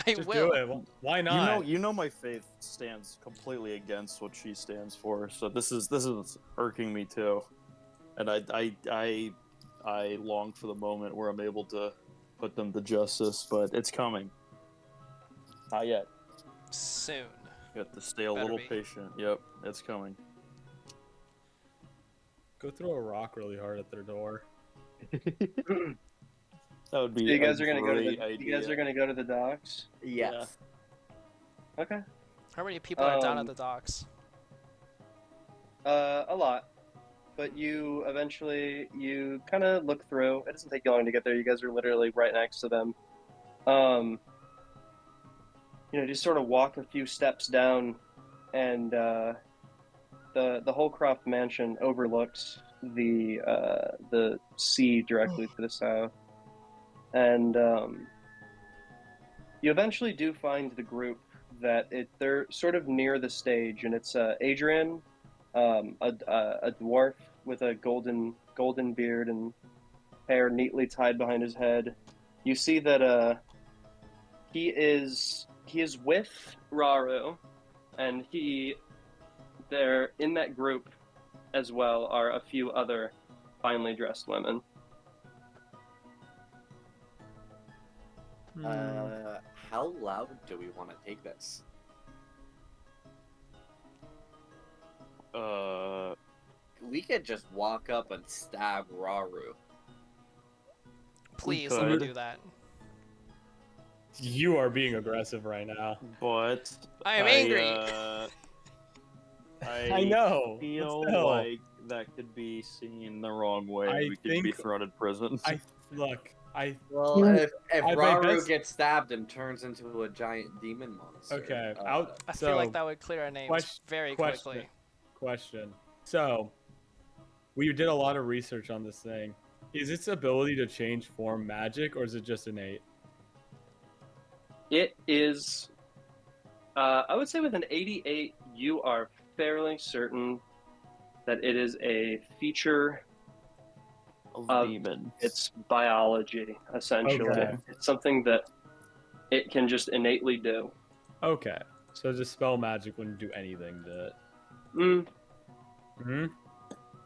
I Just will. do it. Why not? You know my faith stands completely against what she stands for. So this is irking me too, and I long for the moment where I'm able to put them to justice, but it's coming. Not yet. Soon. You have to stay a Better little be. patient. Yep, it's coming. Go throw a rock really hard at their door. That would be. You guys a are gonna go to great the. You guys idea. are gonna go to the docks. Yes. Okay. How many people are down at Um, the docks? A lot. But you kind of look through. It doesn't take you long to get there. You guys are literally right next to them. Just sort of walk a few steps down, and the Holcroft mansion overlooks the sea directly to the south. And you eventually do find the group they're sort of near the stage, and it's Adrian, a dwarf with a golden beard and hair neatly tied behind his head. You see that he is with Raru, and they're in that group as well are a few other finely dressed women. How loud do we want to take this? We could just walk up and stab Raru. Please we let me could. do that. You are being aggressive right now. But I am angry. I know. but Feel still. like that could be seen the wrong way. I We could be think- thrown in prison. Well, if I Raru best- gets stabbed and turns into a giant demon monster. Okay, I feel like that would clear our names very quickly. Question. So, we did a lot of research on this thing. Is its ability to change form magic, or is it just innate? It is, I would say with an 88, you are fairly certain that it is a feature of demon. its biology, essentially. Okay. It's something that it can just innately do. Okay. So, dispel magic wouldn't do anything to it. Hmm?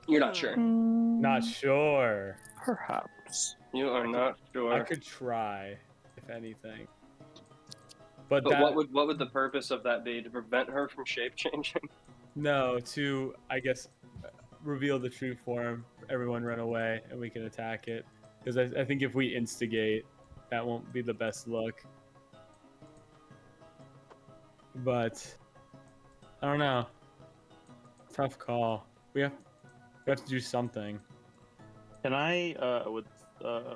You're not sure. Not sure. Perhaps. You are not sure. I could try, if anything. But But that, what would the purpose of that be? To prevent her from shape changing? no, to, I guess, reveal the true form, everyone run away, and we can attack it. Because I think if we instigate, that won't be the best look. But, I don't know. Tough call. We have to do something. Can I, with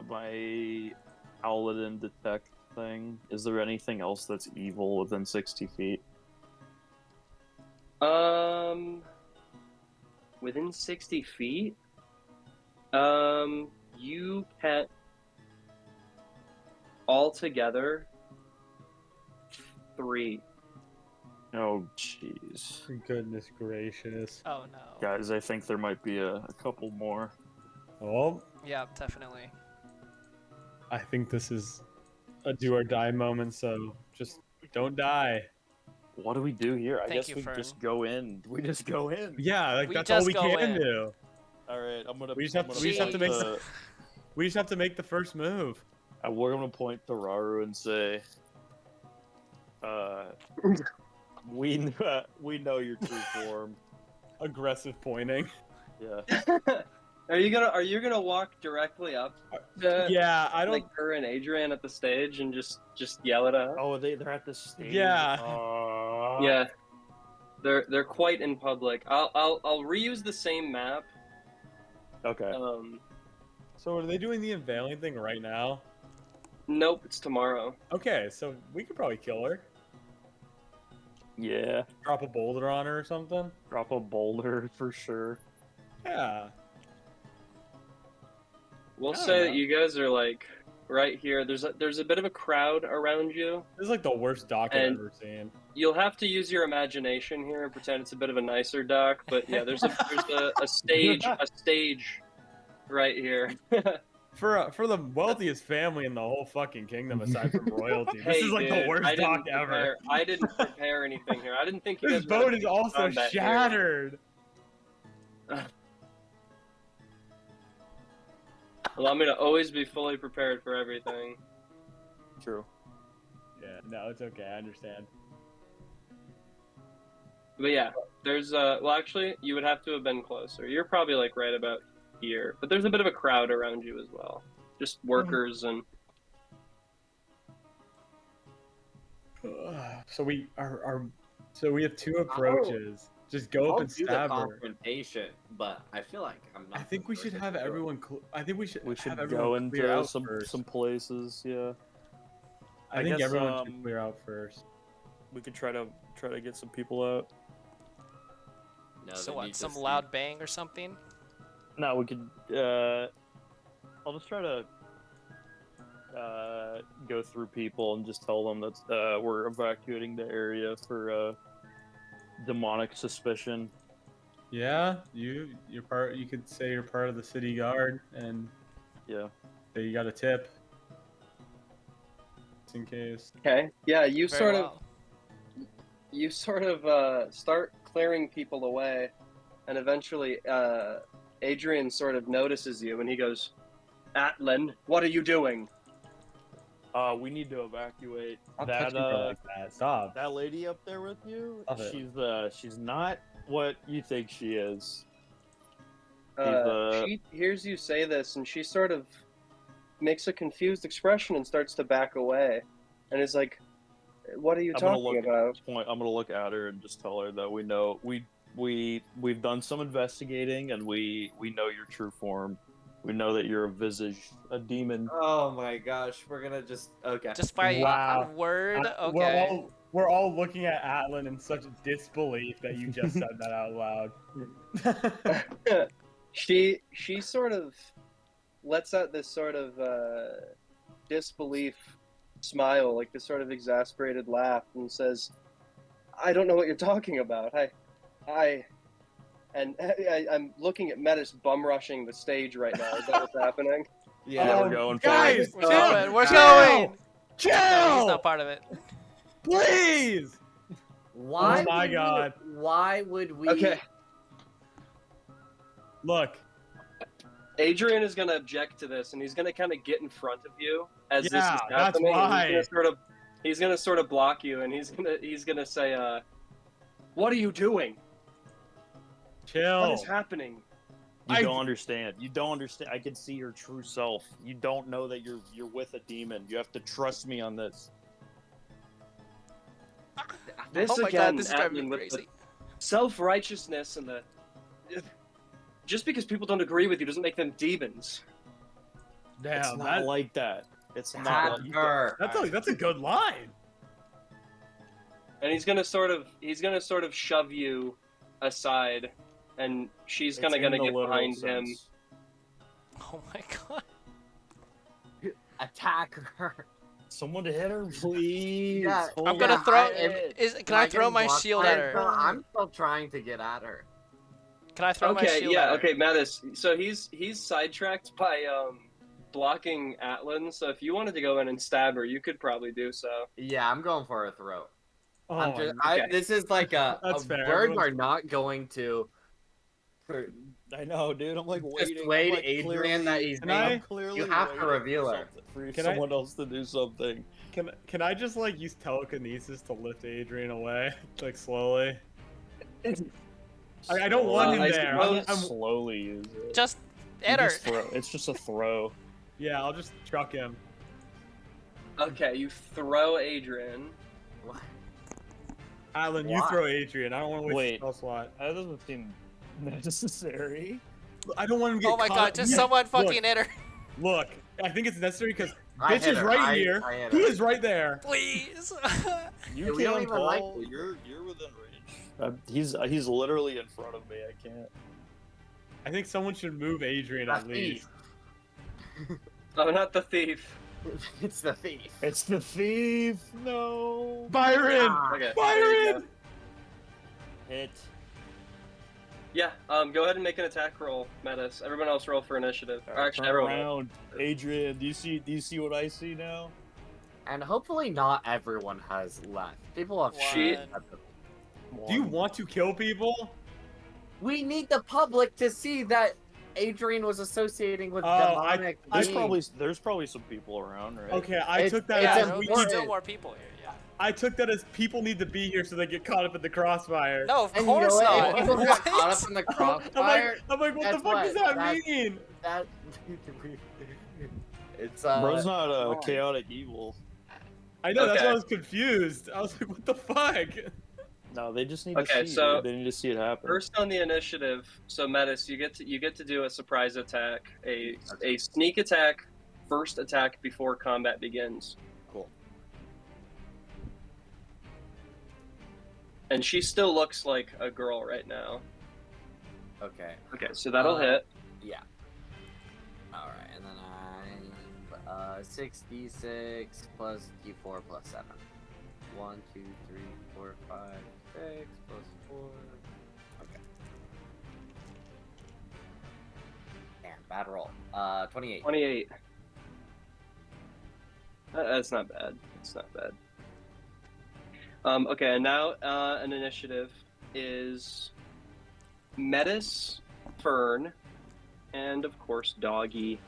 my Paladin detect thing, is there anything else that's evil within 60 feet? Within 60 feet, you can altogether 3. Oh, jeez. Goodness gracious. Oh no. Guys, I think there might be a couple more. Oh, Yeah, definitely. I think this is a do or die moment, so just don't die. What do we do here? I Thank guess you, we Fern. just go in. We just go in. Yeah, like We that's all just we go can in. do. All right, I'm gonna. We just have to make the. We just have to make the first move. We're gonna point to Raru and say, we know your true form. Aggressive pointing. Yeah. Are you gonna walk directly up to Yeah, I don't. like her and Adrian at the stage and just yell at her? Oh, they're at the stage. Yeah. Yeah, they're quite in public. I'll reuse the same map. Okay. So are they doing the unveiling thing right now? Nope, it's tomorrow. Okay, so we could probably kill her. Yeah. Drop a boulder on her or something. Drop a boulder for sure. Yeah. We'll I don't say know. that you guys are like right here. There's a bit of a crowd around you. This is like the worst dock I've And- ever seen. You'll have to use your imagination here and pretend it's a bit of a nicer dock. But yeah, there's a stage right here. For the wealthiest family in the whole fucking kingdom, aside from royalty, this Hey, is like the dude, worst I didn't dock ever. prepare- I didn't prepare anything here. I didn't think you This guys were gonna boat is do also combat here. shattered. Allow me to always be fully prepared for everything. True. Yeah, no, it's okay. I understand. But yeah, there's well, actually, you would have to have been closer. You're probably like right about here, but there's a bit of a crowd around you as well, just workers and. So we are. So we have two approaches. Just go up I'll and do the stab her. confrontation, but I feel like I'm not. I think we should have everyone. I think we should. We should have everyone go clear into out some first. places. Yeah. I I think guess, everyone should clear out first. We could try to get some people out. No, So they what? need Some to loud bang or something? No, we could. I'll just try to go through people and just tell them that we're evacuating the area for demonic suspicion. Yeah, you're part. You could say you're part of the city guard, and Yeah. that you got a tip, just in case. Okay. Yeah, you Very sort well. of start clearing people away, and eventually Adrian sort of notices you, and he goes, "Atlan, what are you doing?" We need to evacuate Stop that. touching her like that. Stop. That lady up there with you. Stop it. She's not what you think she is. She hears you say this, and she sort of makes a confused expression and starts to back away, and is like, "What are you talking about?" At this point, I'm gonna look at her and just tell her that we know we've done some investigating and we know your true form. We know that you're a demon. Oh my gosh, we're gonna just okay. Just by Wow. word? I- Okay. We're all looking at Atlan in such disbelief that you just said that out loud. She sort of lets out this sort of disbelief smile, like this sort of exasperated laugh, and says, "I don't know what you're talking about. I'm looking at Metis bum rushing the stage right now. Is that what's happening?" Yeah, we're going for guys, it. We're going. We're chill! going. Chill! No, he's not part of it. Please! Why? Oh my would we- God. Why would we? Okay, Look, Adrian is going to object to this, and he's going to kind of get in front of you as this is Yeah, that's happening. and why. He's going to sort of block you, and he's going to say, "What are you doing? chill. What is happening?" You don't understand. You don't understand. I can see your true self. You don't know that you're with a demon. You have to trust me on this. This Oh my again, god, this is driving Atlan, me with crazy. the self-righteousness and the just because people don't agree with you doesn't make them demons. Damn, It's not like that. It's not like that. Her. that's a good line. And he's gonna sort of shove you aside, and she's It's gonna in get the literal behind him. sense. Oh my god. Attack her. Someone to hit her, please. Yeah, I'm gonna throw. Can I Am throw getting my blocked shield by at it? her? No, I'm still trying to get at her. Can I throw my Okay, shield yeah, at her? okay, Metis. So he's sidetracked by blocking Atlan. So if you wanted to go in and stab her, you could probably do so. Yeah, I'm going for her throat. Oh, I'm just, okay. this is like That's fair. Birds Everyone's- are not going to I know, dude. I'm like waiting. dissuade I'm like, Adrian that he's Can being. I- I'm clearly You have to waiting reveal for her. for Can I- someone else to do something. Can I just like use telekinesis to lift Adrian away, like slowly? I don't want him I there. suppose- I'm slowly use it. Just Hit her. It's just a throw. Yeah, I'll just chuck him. Okay, you throw Adrian. What? Atlan, you Why? throw Adrian. I don't want to waste Wait. a spell slot. That doesn't seem necessary. I don't want him to get Oh my caught. god, just Yeah, someone fucking look, hit her. Look, I think it's necessary because I bitch hit is her. right I here. hit He her. is right there. Please. You we don't can't even like call. this. You're within range. He's literally in front of me. I can't. I think someone should move Adrian The at least. thief. Oh, not the thief. It's the thief. It's the thief. No. Byron! Ah, Okay. there you go. Byron! Hit. Yeah. Go ahead and make an attack roll, Metis. Everyone else roll for initiative. Or actually, Turn everyone. around, Adrian. Do you see what I see now? And hopefully not everyone has left. People have She- One. Do you want to kill people? We need the public to see that Adrian was associating with Oh, demonic There's probably some people around, right? Okay, I It's- took that it's Yeah, as no, we there's need still to, more people here. Yeah. I took that as people need to be here so they get caught up in the crossfire. No, of And you know course what? not. If people got caught What? up in the I'm crossfire, like, what the Guess fuck does what? that mean? that it's Bro's not come on. chaotic evil. I know, that's why Okay. I was confused. I was like, what the fuck? No, they just need Okay, to see. so- They need to see it happen. First on the initiative, so Metis, you get to do a surprise attack, a sneak attack, first attack before combat begins. Cool. And she still looks like a girl right now. Okay. Okay, so that'll hit. Yeah. All right, and then 6d6 plus d4 plus 7. 1, 2, 3, 4, 5, 6 plus 4. Okay. Damn, bad roll. 28. 28. That's not bad. It's not bad. Okay, and now an initiative is Metis, Fern, and of course Doggy.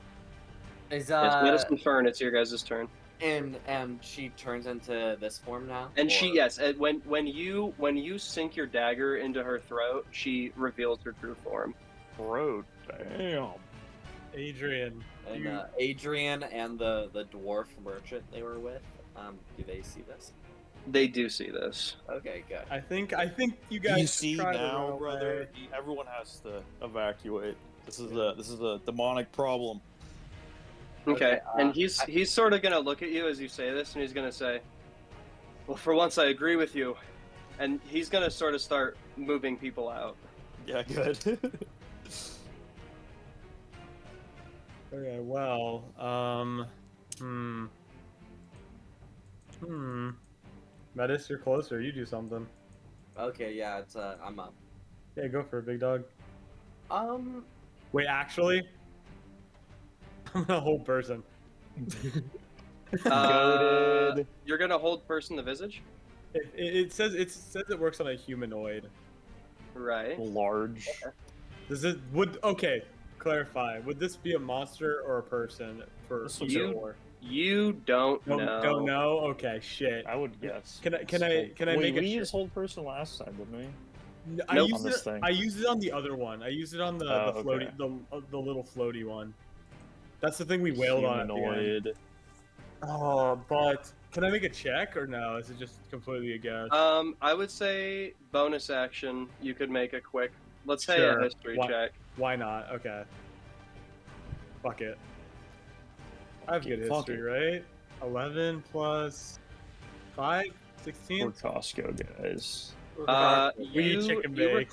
Is Yes, Metis and Fern. It's your guys' turn. and she turns into this form now. And Or- she, yes, when you sink your dagger into her throat, she reveals her true form. Bro, damn. Adrian. And you- Adrian and the dwarf merchant they were with. Do they see this? They do see this. Okay, good. I think you guys You see try to run now, away. brother. Everyone has to evacuate. This is a demonic problem. Okay, Okay, and he's sort of gonna look at you as you say this, and he's gonna say, "Well, for once, I agree with you," and he's gonna sort of start moving people out. Yeah, good. Okay, well, Metis, you're closer. You do something. Okay, yeah, it's I'm up. Yeah, go for it, big dog. Uh, Wait, actually, I'm a whole person. Goated. You're gonna hold person the visage, It says it works on a humanoid. right? Large. Does it okay? Clarify. Would this be a monster or a person for This looks You- sure? You don't know. Don't know. Okay, shit. I would guess. Can I Wait, make a we check? used hold person last time, didn't we? I Nope. used On this it. thing. I used it on the other one. I used it on the Oh, floaty, the little floaty one. That's the thing we wailed on at the end. Humanoid. Oh, but can I make a check or no? Is it just completely a guess? I would say bonus action. You could make a quick. Let's say Sure. a history Why- check. Why not? Okay. Fuck it. I have good Fuck history, it. right? 11 plus 5, 16. We're Costco guys. We eat chicken bakes.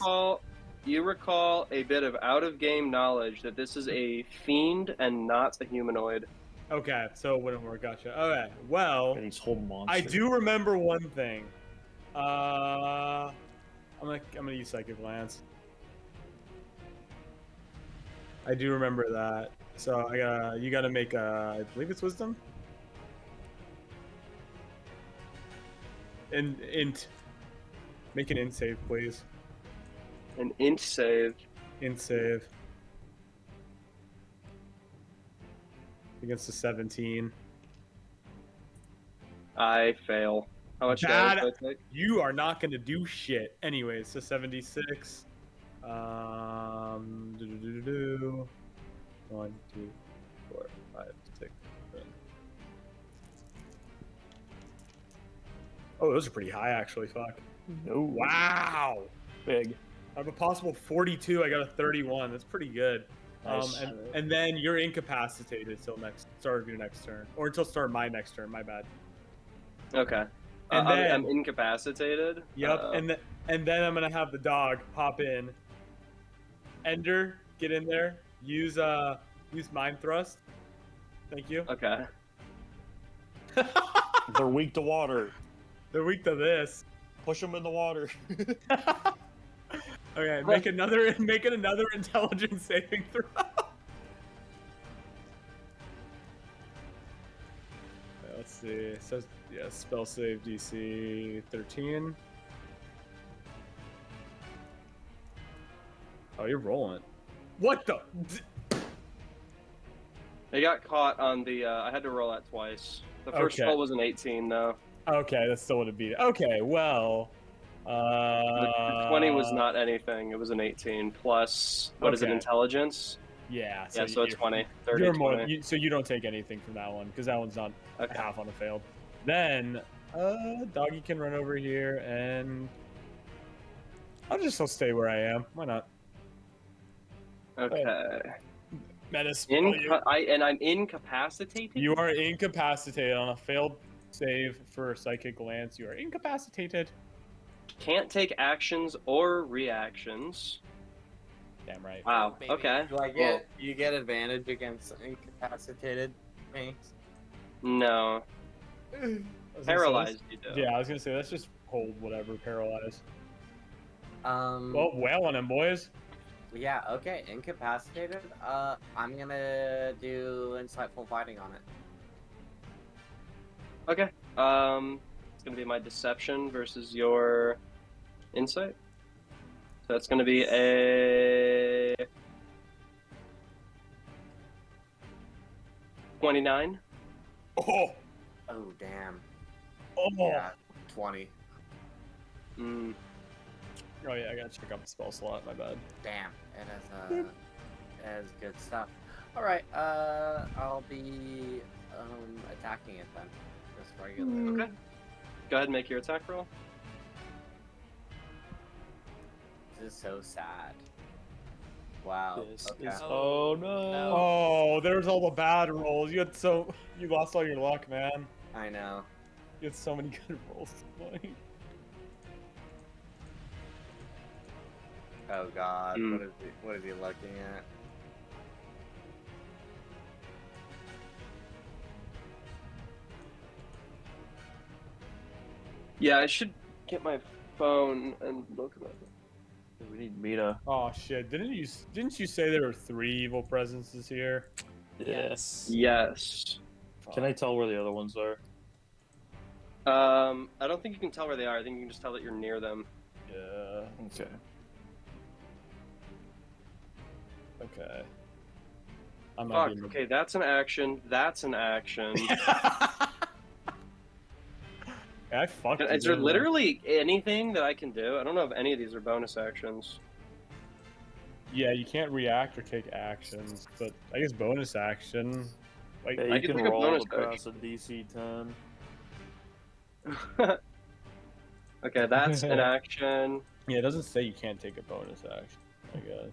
You recall a bit of out-of-game knowledge that this is a fiend and not a humanoid. Okay, so it wouldn't work. Gotcha. Okay, well, And he's whole monster. I do remember one thing. I'm gonna use Psychic Glance. I do remember that. So you gotta make I believe it's Wisdom. And int. Make an int save, please. An int save. Int save. Against the 17. I fail. How much Bad. damage do I take? You are not gonna do shit. Anyways, so 76. 1, 2, 4, 5, 6, 7. Oh, those are pretty high, actually. Fuck. No. Wow. Big. I have a possible 42. I got a 31. That's pretty good. Nice. And then you're incapacitated till start of your next turn, or until start of my next turn. My bad. Okay. And I'm then, incapacitated. yep. And then I'm gonna have the dog pop in. Ender, get in there. Use mind thrust. Thank you. Okay. They're weak to water. They're weak to this. Push them in the water. Okay, make it another intelligence saving throw. Let's see. It says spell save DC 13. Oh, you're rolling. What the? I got caught on the. I had to roll that twice. The first Okay. roll was an 18, though. Okay, that's still would have beat it. Okay, well. The 20 was not anything. It was an 18 plus. What is it? Okay. Intelligence. Yeah. Yeah, so it's you're- 20. 30, You're more. 20. So you don't take anything from that one because that one's not Okay. half on a failed. Then, doggy can run over here and I'll stay where I am. Why not? Okay. Metis. I'm incapacitated. You are incapacitated on a failed save for psychic glance. You are incapacitated. Can't take actions or reactions. Damn right. Wow. Baby. Okay. Do I get you get advantage against incapacitated things? No. I was gonna say, Paralyzed. You do. Yeah, I was gonna say let's just hold whatever paralyzed. Well, Well on him, boys. yeah, okay, incapacitated. I'm gonna do insightful fighting on it. Okay. It's gonna be my deception versus your insight. So that's gonna be a 29. Oh, Oh damn. oh. Yeah, 20. Mm. Oh yeah, I gotta check out the spell slot. My bad. Damn. It has good stuff. All right. I'll be attacking it then. Just regular. Okay. Go ahead and make your attack roll. This is so sad. Wow. This Okay. is- oh no. Oh, there's all the bad rolls. You lost all your luck, man. I know. You had so many good rolls. Oh God. Mm. What is he looking at? Yeah, I should get my phone and look at it. We need Mita. Oh shit! Didn't you say there were 3 evil presences here? Yes. Yes. Can I tell where the other ones are? I don't think you can tell where they are. I think you can just tell that you're near them. Yeah. Okay. Okay. I'm not Fuck. being. Okay, that's an action. That's an action. I fucked. you, Is there didn't I? literally anything that I can do? I don't know if any of these are bonus actions. Yeah, you can't react or take actions, but I guess bonus action. Like, Yeah, I you can can take a roll bonus to pass a DC 10. Okay, that's an action. yeah, it doesn't say you can't take a bonus action. I guess.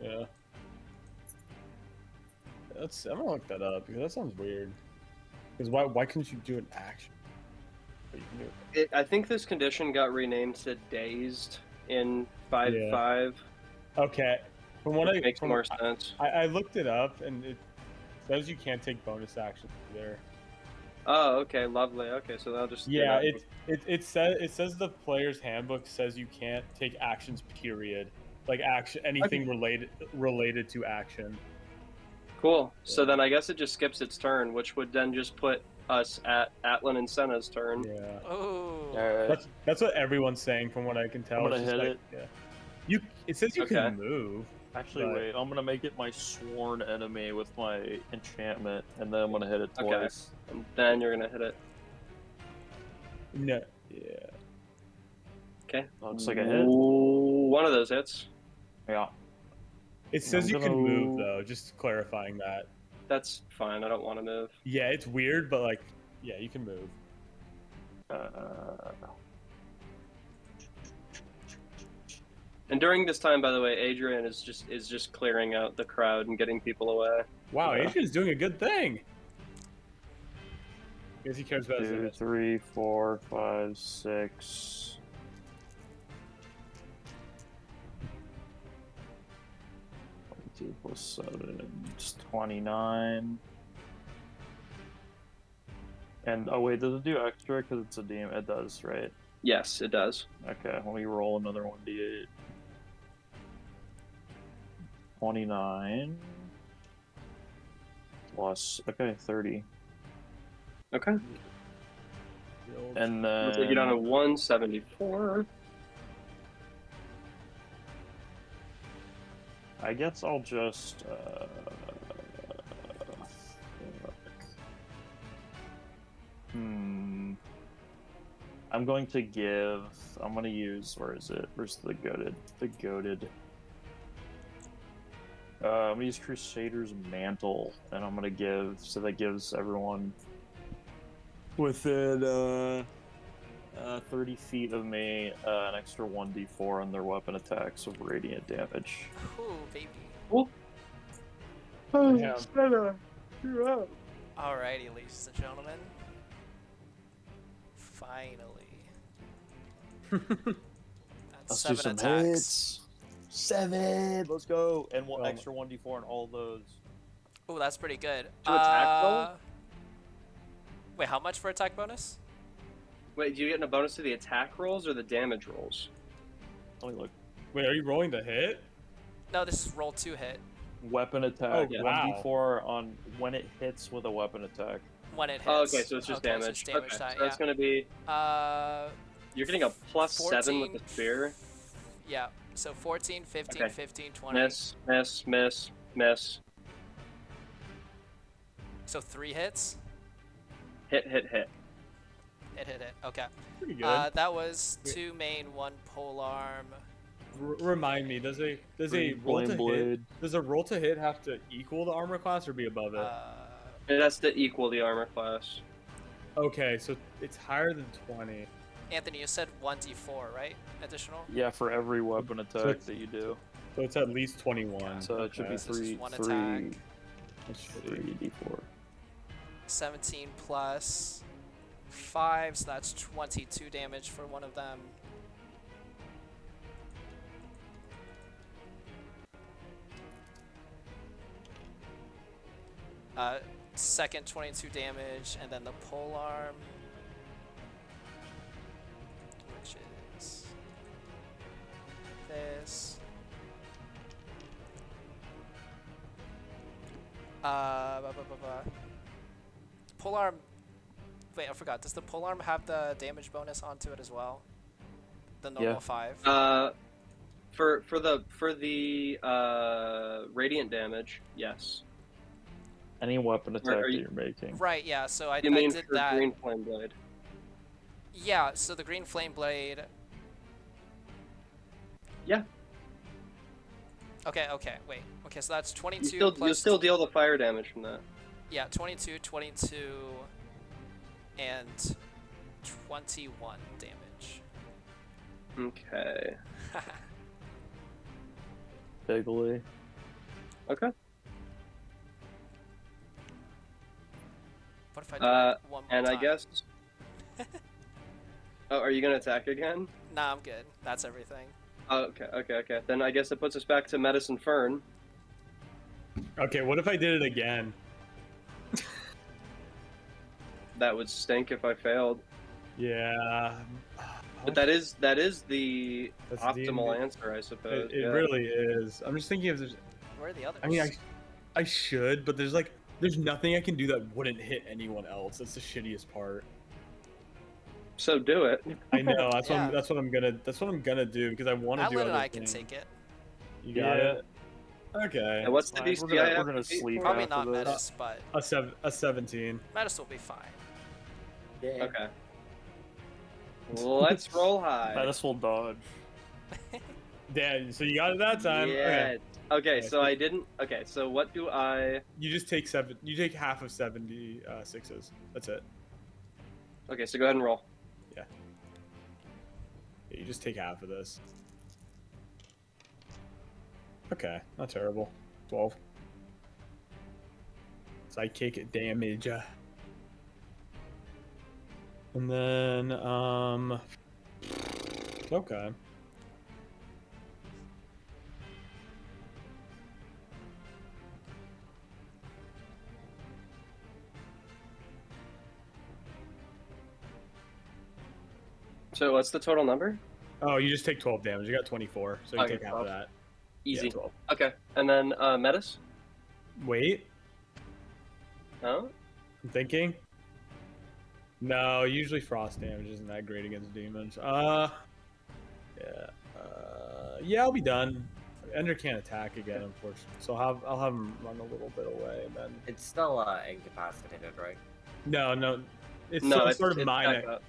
Yeah. I'm gonna look that up because that sounds weird. Because why couldn't you do an action? But you can do it. I think this condition got renamed to dazed in 5.5. Okay. From what Which makes more sense. I looked it up and it says you can't take bonus actions there. Oh, okay, lovely. Okay, so I'll just do Yeah, that. it says the player's handbook says you can't take actions. Period. Like anything related to action. Cool. So then I guess it just skips its turn, which would then just put us at Atlan and Sena's turn. Yeah. Oh. Alright. That's what everyone's saying from what I can tell. I'm gonna It's just hit like, it. Yeah. It says you Okay. can move. Actually, But- wait. I'm gonna make it my sworn enemy with my enchantment, and then I'm gonna hit it Okay. twice. And then you're gonna hit it. No. Yeah. Okay. Looks like a hit. Ooh, one of those hits. Yeah. It says you can move gonna- though. Just clarifying that. That's fine. I don't want to move. Yeah, it's weird, but like, yeah, you can move. And during this time, by the way, Adrian is just clearing out the crowd and getting people away. Wow, Yeah. Adrian's doing a good thing. Because he cares about his 2, image. 3, 4, 5, 6. 22 plus 7 is 29. And oh wait, does it do extra because it's a demon? It does, right? Yes, it does. Okay, let me roll another 1d8. 29 plus 30. Okay. And Looks like you're down to then 174. I guess I'll just I'm going to give. I'm going to use. Where is it? Where's the goaded? The goaded. I'm going to use Crusader's Mantle, and I'm going to give. So that gives everyone within 30 feet of me an extra 1d4 on their weapon attacks of radiant damage. Ooh, baby. Yeah. Alrighty, ladies and gentlemen. Finally. That's Let's do 7 some attacks. hits. 7. Let's go. And one Um, extra 1d4 on all those. Ooh, that's pretty good. To attack roll? Wait, how much for attack bonus? Wait, do you get a bonus to the attack rolls or the damage rolls? Let me look. Wait, are you rolling the hit? No, this is roll 2 hit. Weapon attack. Oh, wow. 1d4 on when it hits with a weapon attack. When it hits. Oh, okay, so it's just Okay, so damage. it's damage okay, die, so that's gonna be. yeah. You're getting a plus 7 with 14, the spear. Yeah, so 14, 15, Okay. 15, 20. Miss, miss, miss, miss. So 3 hits? Hit, hit, hit. Hit. Okay. Pretty good. That was 2 main, 1 polearm. Remind me, does a Green roll to flame blade. hit? Does a roll to hit have to equal the armor class or be above it? It has to equal the armor class. Okay, so it's higher than 20. Anthony, you said 1d4, right? Additional? Yeah, for every weapon attack it's- that you do. So it's at least 21. So it should be Okay. So this is 3, one 3, attack. That's shitty. 3d4. 17 plus 5, so that's 22 damage for one of them. Second 22 damage, and then the polearm, which is this. Polearm. Wait, I forgot. Does the polearm have the damage bonus onto it as well? The normal Yeah. 5. For the radiant damage, yes. Any weapon attack are that you- you're making. Right. Yeah. So I You mean did for that. green flame blade? Yeah. So the green flame blade. Yeah. Okay. Okay. Wait. Okay. So that's 22 You plus. still deal the fire damage from that. Yeah. 22, 22, and 21 damage. Okay. Bigly. Okay. What if I do it one more And time? I guess. Oh, are you gonna attack again? Nah, I'm good. That's everything. Oh, okay. Then I guess it puts us back to Metis and Fern. Okay, what if I did it again? That would stink if I failed. Yeah. But that is the That's optimal D&D. answer, I suppose. It yeah. really is. I'm just thinking if there's. Where are the others? I mean, I should, but there's nothing I can do that wouldn't hit anyone else. That's the shittiest part. So do it. I know. That's Yeah. that's what I'm gonna do because I want to do Atlan other and I can things. take it. You got Yeah. it. Okay. And what's the Fine. DC We're I gonna, have we're gonna to beat sleep for? Probably after not this. Metis, but A 17. Metis will be fine. Yeah. Okay. Let's roll high. Metis will dodge. Damn. So you got it that time. Yeah. Okay. Okay, Okay, so I didn't. Okay, so what do I? You just take seven. You take half of 76s. That's it. Okay, so go ahead and roll. Yeah, you just take half of this. Okay, not terrible. 12. Sidekick damage. And then, okay. So what's the total number? Oh, you just take 12 damage. You got 24, so you Okay, take half of 12. that. Easy. Yeah, 12. Okay, and then Metis. Wait, Oh, I'm thinking. No, usually frost damage isn't that great against demons. Yeah. Yeah, I'll be done. Ender can't attack again, unfortunately. So I'll have him run a little bit away, and then. It's still incapacitated, right? No, it's no, still it's sort of it's mine. back up.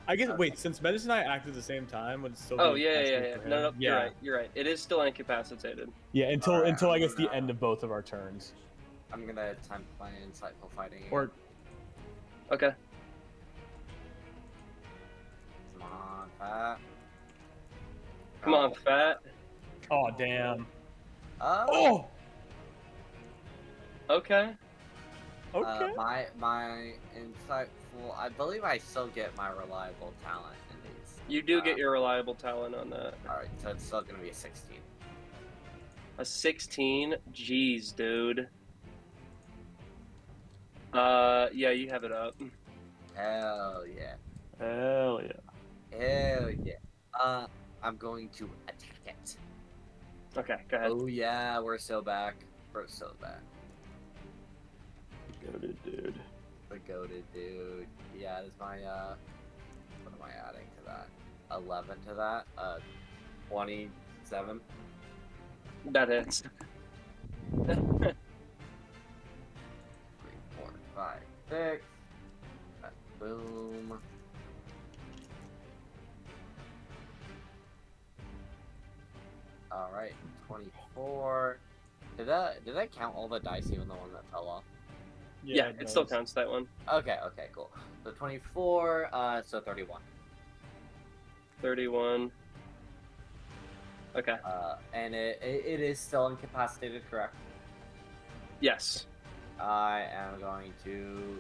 I guess. Okay. Wait, since Metis and I act at the same time, would it still? Oh be yeah. incapacitated for No, him? you're Yeah. right. You're right. It is still incapacitated. Yeah, until Alright, until I I'm guess the gonna- end of both of our turns. I'm gonna attempt my insightful fighting. Or Okay. Come on, fat. Come on, fat. oh damn. Oh. Oh. Okay. Okay. My insightful. I believe I still get my reliable talent in these. You do get your reliable talent on that. All right, so it's still gonna be a 16. A 16. Jeez, dude. Yeah, you have it up. Hell yeah. Hell yeah. Hell yeah. I'm going to attack it. Okay, go ahead. Oh yeah, we're so back. We're so back. Goated dude. The goated dude. Yeah, that's my what am I adding to that? 11 to that? 27. That hits. 3, 4, 5, 6. Boom. Alright, 24. Did I count all the dice, even the one that fell off? Yeah, it still does. counts that one. Okay, cool. So 24, so 31. 31. Okay. And it is still incapacitated, correct? Yes. I am going to.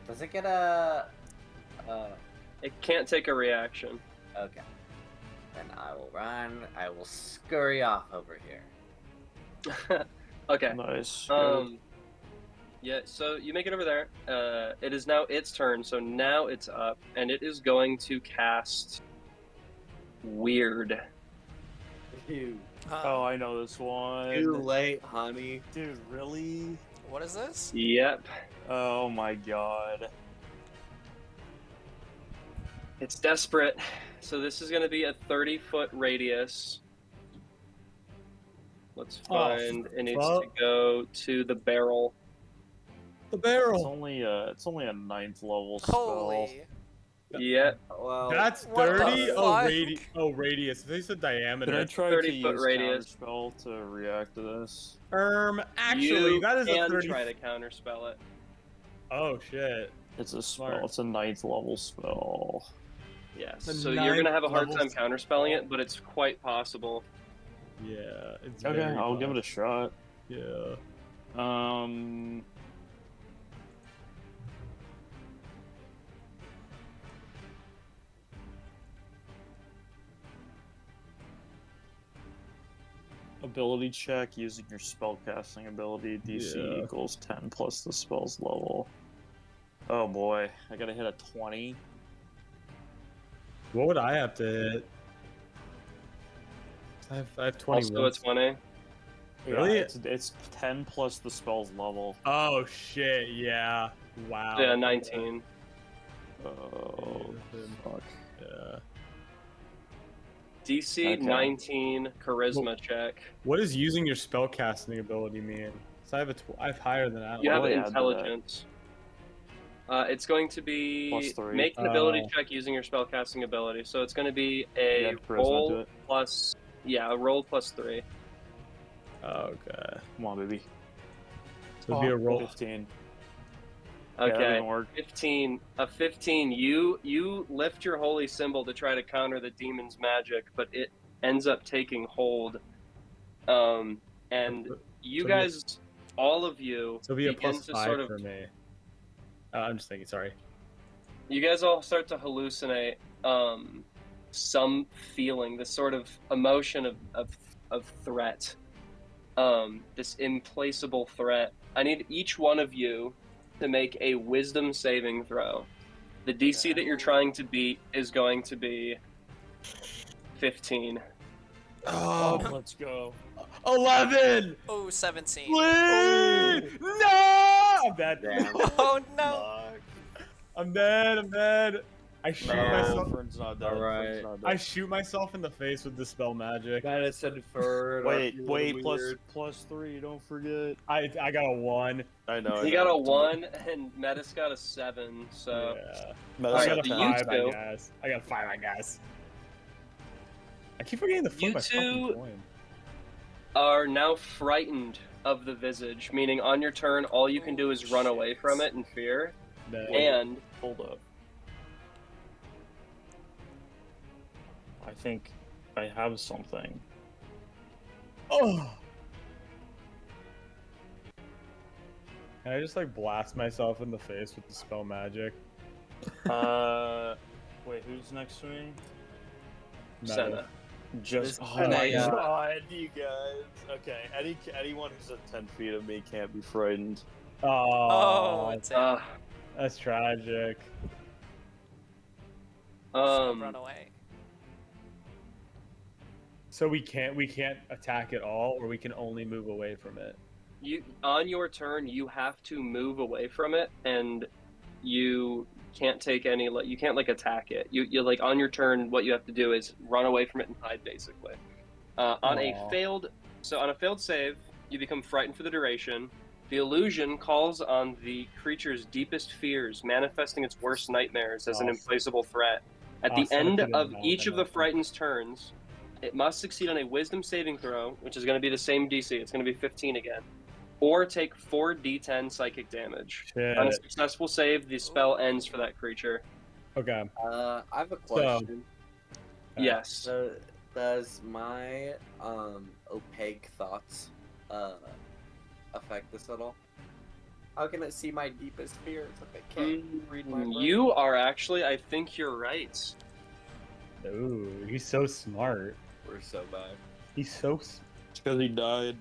Does it get a? It can't take a reaction. Okay. Then I will run. I will scurry off over here. Okay. Nice. Yeah, so you make it over there. It is now its turn, so now it's up, and it is going to cast Weird. Dude, Oh, I know this one. too late, honey. Dude, really? What is this? Yep. Oh my god. It's desperate. So this is going to be a 30-foot radius. Let's find. It needs to go to the barrel. The It's barrel. only a 9th level spell. Holy. Yep. Well, That's What the 30. fuck? Radius. They said Can I diameter. try to 30-foot use radius. counterspell to react to this? Actually, You that is a can 30. try to counterspell it. Oh shit. It's a spell. Smart. It's a 9th level spell. Yes. The So you're going to have a hard ninth time level counterspelling it, but it's quite possible. Yeah. It's Okay, very I'll give it a possible. shot. Yeah. Ability check using your spellcasting ability. DC Yeah. equals 10 plus the spell's level. Oh boy, I gotta hit a 20. What would I have to hit? I have 20. Also a 20. Really? Yeah, it's 10 plus the spell's level. Oh shit! Yeah. Wow. Yeah, 19. Oh, fuck. DC Yeah. Okay. 19 charisma check. What does using your spellcasting ability mean? So I have higher than that. You have I'll add to that. intelligence. It's going to be +3. make an ability Oh. check using your spellcasting ability. So it's going to be You a add charisma to roll it. plus a roll plus 3. Okay. Come on, baby. So it'd be a roll. 15. Yeah, that Okay. didn't work. 15. A 15. You lift your holy symbol to try to counter the demon's magic, but it ends up taking hold. And you So guys, all of you, So it'd be a begin plus to 5 sort of. for me. I'm just thinking. Sorry. You guys all start to hallucinate some feeling, this sort of emotion of threat, this implacable threat. I need each one of you to make a wisdom saving throw. The DC that you're trying to beat is going to be 15. Oh, let's go. 11. Oh, 17. Please! No! I'm dead. Damn. Oh no! I'm dead. I'm dead. I shoot No, myself. Fern's not dead. Alright. Fern's not I dead. shoot myself in the face with dispel magic. Metis and Fern. Wait, plus 3, don't forget. I got a 1. I know. You got a 1, and Metis got a 7, so. Yeah. Metis I Alright, got a the 5, you two- I guess. I got a 5, I guess. I keep forgetting to flip You my fucking two- coin. Are now frightened of the visage, meaning on your turn, all you can do is run away from it in fear. Dead. And Hold up. I think I have something. Oh! Can I just like blast myself in the face with the spell magic? Wait, who's next to me? Metal. Senna. Just This oh my Sena, god, you guys. Okay, anyone who's at 10 feet of me can't be frightened. Oh, Oh, damn. that's tragic. Run away. So we can't attack at all, or we can only move away from it. You on your turn, you have to move away from it, and you can't take any. You can't like attack it. You like on your turn, what you have to do is run away from it and hide, basically. On a Aw. failed save, you become frightened for the duration. The illusion calls on the creature's deepest fears, manifesting its worst nightmares as an Oh. implacable threat. At Oh, the son of end a of gun, each I of the know. frightened's turns, it must succeed on a wisdom saving throw, which is going to be the same DC. It's going to be 15 again. Or take 4d10 psychic damage. Shit. On a successful save, the spell ends for that creature. Okay. I have a question. Yes. So, does my opaque thoughts affect this at all? How can it see my deepest fears if it can't read my brain? You are actually, I think you're right. Ooh, he's so smart. We're so bad. He's so. It's because he died.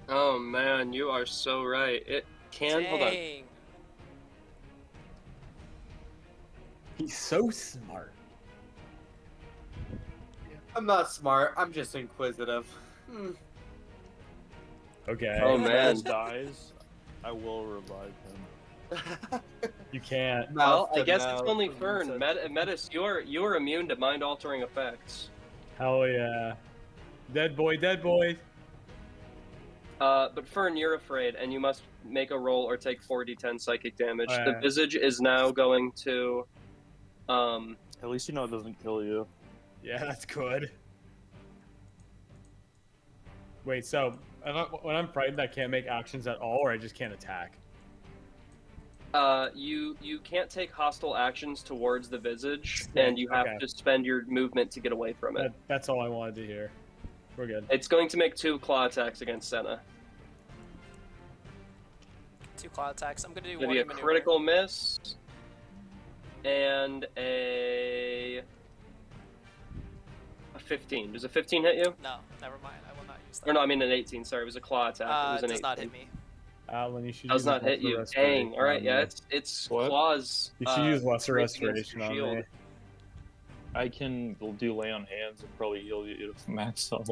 Oh man, you are so right. It can. Hold on. Dang. He's so smart. I'm not smart. I'm just inquisitive. Okay. Oh, If man. Metis dies, I will revive him. You can't. Well, I Mouth to guess it's mouth only and Fern. sense- Metis, you're immune to mind altering effects. Hell yeah. Dead boy, dead boy. But Fern, you're afraid, and you must make a roll or take 4d10 psychic damage. The Alright. visage is now going to. At least you know it doesn't kill you. Yeah, that's good. Wait, so when I'm frightened, I can't make actions at all, or I just can't attack? You can't take hostile actions towards the visage, Sick, and you have okay. to spend your movement to get away from it. That's all I wanted to hear. We're good. It's going to make 2 claw attacks against Sena. 2 claw attacks. I'm gonna do It's going one to be a maneuver. critical miss and a 15. Does a 15 hit you? No, never mind. I will not use that. Or no, I mean an 18. Sorry, it was a claw attack. It was It an does 18. not hit me. Atlan, you should Does use not hit Lesser you. Restoration Dang. All right, on yeah, me. it's What? claws. You should use Lesser breaks against Restoration your on shield. me. I can do lay on hands and probably heal you to max health.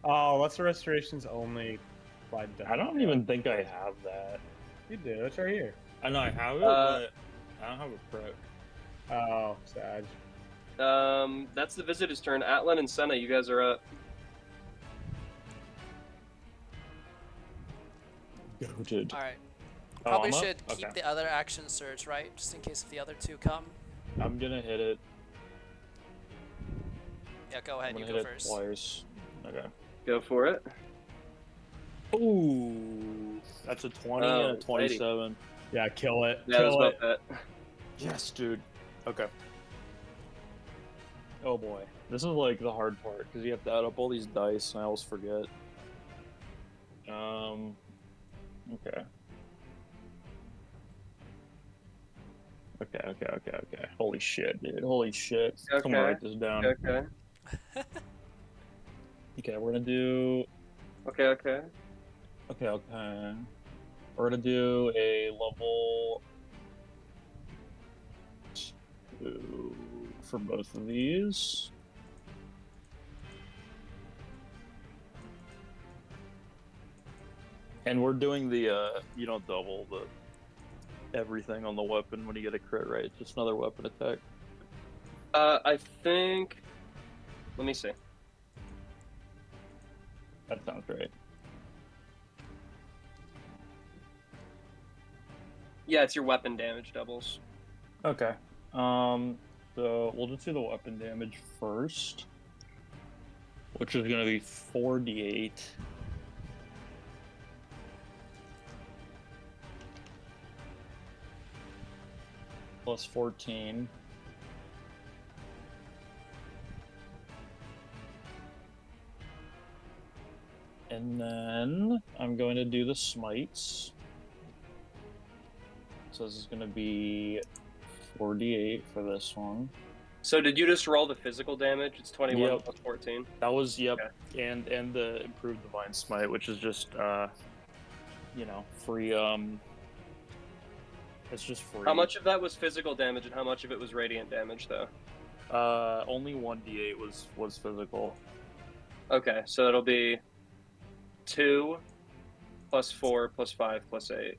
Oh, Lesser Restoration's only by death. I don't even think I have that. You do. It's right here. I know I have it, Uh, but I don't have a prick. Oh, sad. That's the visitor's turn. Atlan and Sena, you guys are up. Goated. Alright. Oh, Probably I'm up? should keep Okay. the other action surge, right? Just in case if the other 2 come. I'm gonna hit it. Yeah, go I'm ahead. gonna You hit go it first. twice. Okay. Go for it. Ooh, that's a 20 and a Oh, 27. Yeah, kill it. Yeah, that was Kill about it. that. Yes, dude. Okay. Oh boy, this is like the hard part because you have to add up all these dice, and I always forget. Okay. Okay. Holy shit, dude. Holy shit. I'm gonna Okay. write this down. Okay. Okay, we're gonna do. Okay. Okay. Okay. We're gonna do a level 2 for both of these. And we're doing the you don't double the everything on the weapon when you get a crit, right? It's just another weapon attack. I think. Let me see. That sounds right. Yeah, it's your weapon damage doubles. Okay. So we'll just do the weapon damage first, which is gonna be 4d8. Plus 14. And then I'm going to do the smites. So this is going to be 4d8 for this one. So did you just roll the physical damage? It's 21 Yep. plus 14. That was, yep. Okay. And the improved divine smite, which is just free it's just free. How much of that was physical damage and how much of it was radiant damage though? Only 1d8 was physical. Okay, so it'll be 2 plus 4 plus 5 plus 8.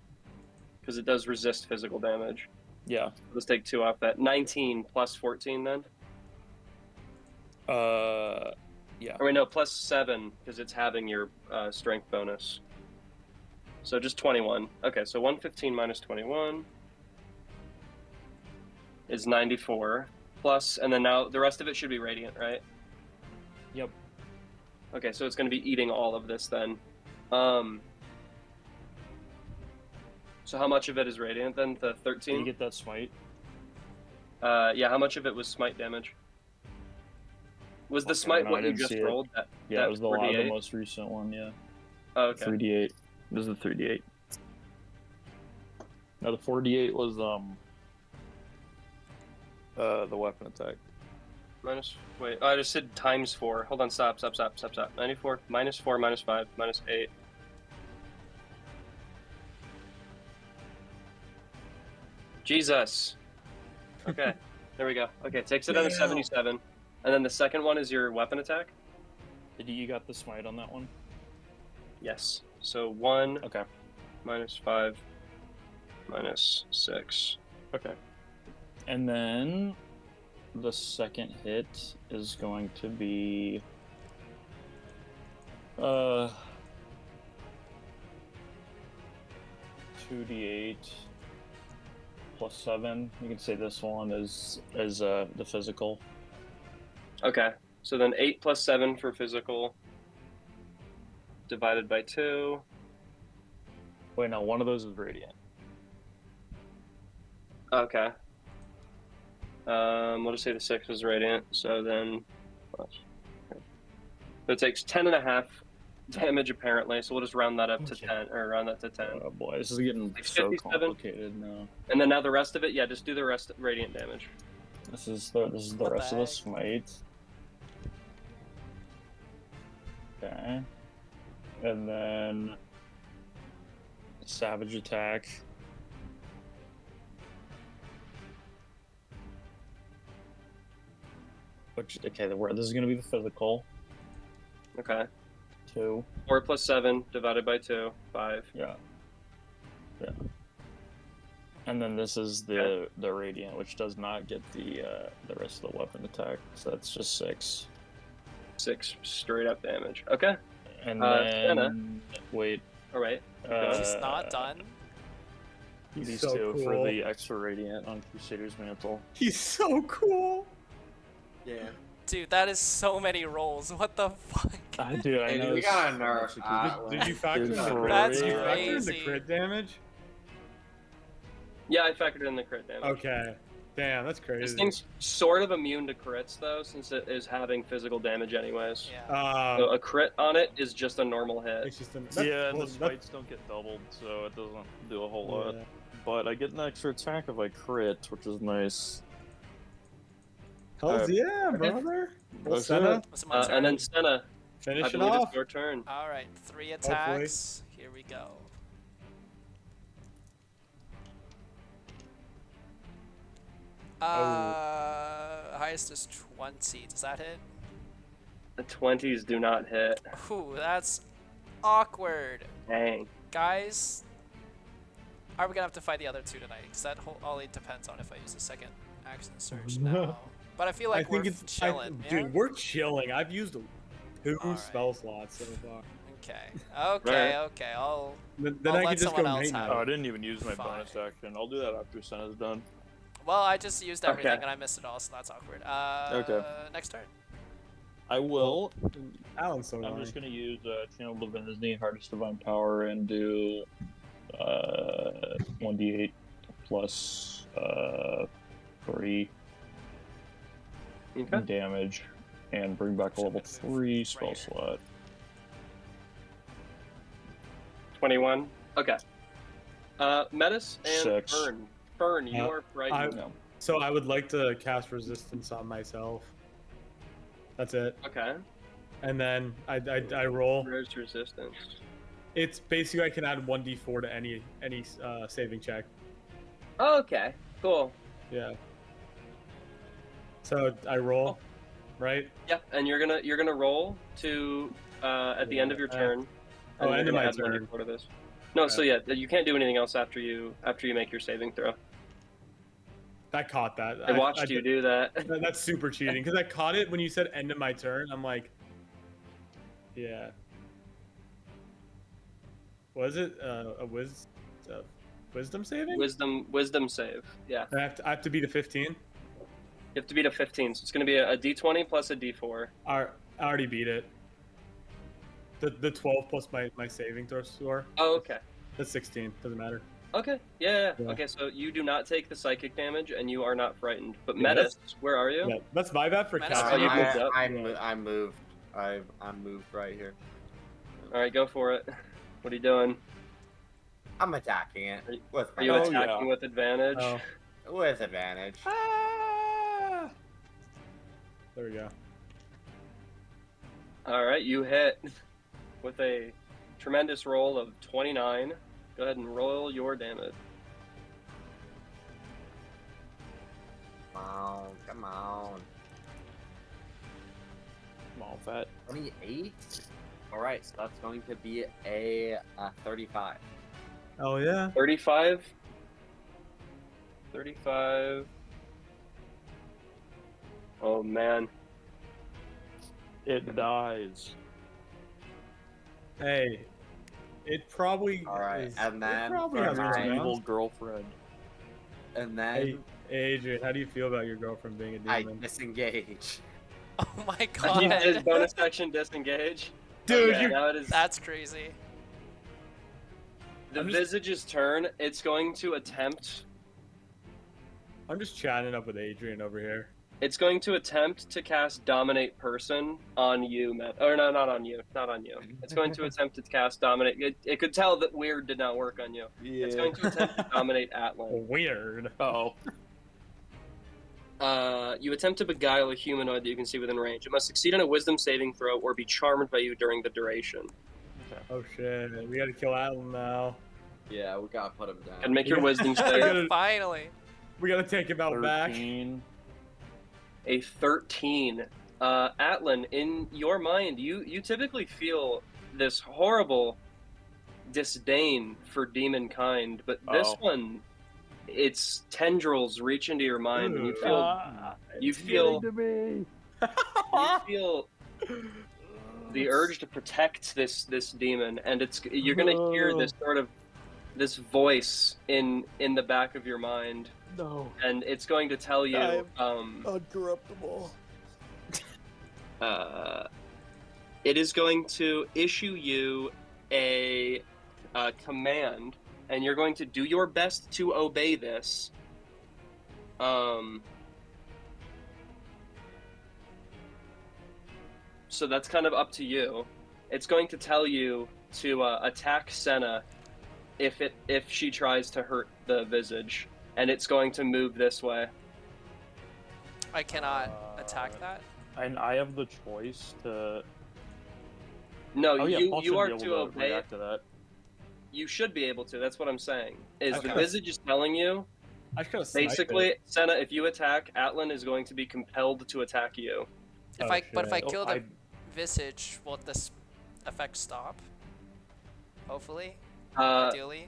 Because it does resist physical damage. Yeah. Let's take 2 off that. 19 plus 14 then? Yeah. Or wait, no, plus 7 because it's having your strength bonus. So just 21. Okay, so 115 minus 21 is 94 plus, and then now the rest of it should be radiant, right? Yep. Okay, so it's going to be eating all of this then. So how much of it is radiant then? The 13? Did you get that smite? Yeah, how much of it was smite damage? Was the Okay, smite no, I what you didn't just see it. rolled? Yeah, that it was the 4d8? most recent one, yeah. Oh, okay. 3d8. This is the 3d8. No, the 4d8 was the weapon attack. Wait, I just said times 4. Hold on, stop. 94, minus 4, minus 5, minus 8. Jesus. Okay, there we go. Okay, takes it down to 77. And then the second one is your weapon attack? You got the smite on that one? Yes. So 1, Okay. minus 5, minus 6. Okay. And then the second hit is going to be 2d8 plus 7. You can say this one is the physical. Okay, so then 8 plus 7 for physical, divided by 2. Wait, no, one of those is radiant. Okay. We'll just say the 6 is radiant, so then... So it takes 10.5 damage apparently, so we'll just round that up to 10, or round that to 10. Oh boy, this is getting Like so 57. complicated now. And then now the rest of it, yeah, just do the rest radiant damage. This is the What rest the of the heck? smite. Okay. And then savage attack. Which okay, this is gonna be the physical. Okay. 2. 4 plus 7 divided by 2, 5. Yeah. And then this is the radiant, which does not get the rest of the weapon attack. So that's just 6. 6 straight up damage. Okay. And Sena. then wait. All right. He's not done. He's These so two cool. for the extra radiant on Crusader's Mantle. He's so cool. Yeah. Dude, that is so many rolls. What the fuck? Dude, I Hey, know. we got a so nerf. much to keep- Did you factor in the Dude, crit? That's Did you factor in the crazy. crit damage? Yeah, I factored in the crit damage. Okay. Damn, that's crazy. This thing's sort of immune to crits though, since it is having physical damage anyways. Yeah. So a crit on it is just a normal hit. it's just an, Yeah, and well, the spikes don't get doubled, so it doesn't do a whole lot. yeah. But I get an extra attack if I crit, which is nice. Hells yeah, Okay. brother. Well, That's Sena, it. What's it, my turn? And then Sena, I finish it believe off. it's your turn. All right, 3 attacks. Here we go. Highest is 20. Does that hit? The 20s do not hit. Ooh, that's awkward. Dang. Guys, are we gonna have to fight the other two tonight? Because that whole only depends on if I use a second action surge now. But I feel like we're chilling. Yeah? Dude, we're chilling. I've used 2 Alright. spell slots so far. Okay. Okay. I'll Then I'll I let can just go someone else main have mode. Oh, I didn't even use my Fine. bonus action. I'll do that after Sena's done. Well, I just used everything Okay. and I missed it all, so that's awkward. Okay. Next turn. I will. Alan's so I'm annoying. just gonna use Channel Divinity, Hardest Divine Power, and do 1d8 plus 3 Okay. damage, and bring back a level 3 spell Right here. slot. 21. Okay. Metis and 6. Fern. Fern, you Uh, are frightened. No. So I would like to cast resistance on myself. That's it. Okay. And then I roll. Where's resistance? It's basically I can add 1d4 to any saving check. Oh, okay. Cool. Yeah. So I roll, right? Yeah, and you're gonna roll to at the end of your turn. Oh, and end you're of gonna my add turn. 1d4 to this. No, so yeah, you can't do anything else after you make your saving throw. I caught that. I watched you do that. That's super cheating because I caught it when you said end of my turn. I'm like, yeah. Was it wisdom saving? Wisdom save. Yeah, I have to be the 15. you have to beat a 15, so it's gonna be a d20 plus a d4. I already beat it. The 12 plus my saving throw score. Oh, okay. That's 16. Doesn't matter. Okay. Yeah. Yeah. Okay, so you do not take the psychic damage, and you are not frightened. But Yeah, Metis, where are you? Yeah, that's my bad for Menace, casting. you moved up. I moved. I'm moved right here. All right, go for it. What are you doing? I'm attacking it with Are you Oh, attacking yeah. with advantage? Oh. with advantage. Ah! There we go. All right, you hit with a tremendous roll of 29. Go ahead and roll your damage. Come on, come on. Come on, fat. 28. All right, so that's going to be a 35. Oh yeah. 35. 35. Oh man. It dies. Hey, it probably. All right, is, and it then probably for has my- its An own. evil girlfriend. And then Hey, Adrian, how do you feel about your girlfriend being a I demon? disengage. Oh my He did his god. bonus action disengage. Dude, Okay, you. now it is That's crazy. the I'm just- visage's turn. It's going to attempt. I'm just chatting up with Adrian over here. It's going to attempt to cast Dominate Person on you, Matt. Or no, not on you. Not on you. It's going to attempt to cast Dominate. It could tell that Weird did not work on you. Yeah. It's going to attempt to dominate Atlan. Weird. Oh. You attempt to beguile a humanoid that you can see within range. It must succeed on a Wisdom saving throw or be charmed by you during the duration. Oh shit, we gotta kill Atlan now. Yeah, we gotta put him down. And make your Wisdom We save. gotta- Finally. We gotta take him out back. 13. A 13. Atlan, in your mind, you typically feel this horrible disdain for demon kind, but this Oh. one, its tendrils reach into your mind, and you feel you It's feel- getting to me. you feel the urge to protect this demon, and you're gonna hear this sort of this voice in the back of your mind, No. and it's going to tell you I'm- Uncorruptible. it is going to issue you a command, and you're going to do your best to obey this. So that's kind of up to you. It's going to tell you to attack Sena if she tries to hurt the visage, and it's going to move this way. I cannot attack that. And I have the choice to. No, Oh, yeah, Paul you should are be able to to obey it. react to that. You should be able to. That's what I'm saying. Is Okay. the visage is telling you I just gotta snipe basically, it. Sena, if you attack, Atlan is going to be compelled to attack you. If Oh, but if I shit. kill the I- visage, will this effect stop? Hopefully, Uh, ideally.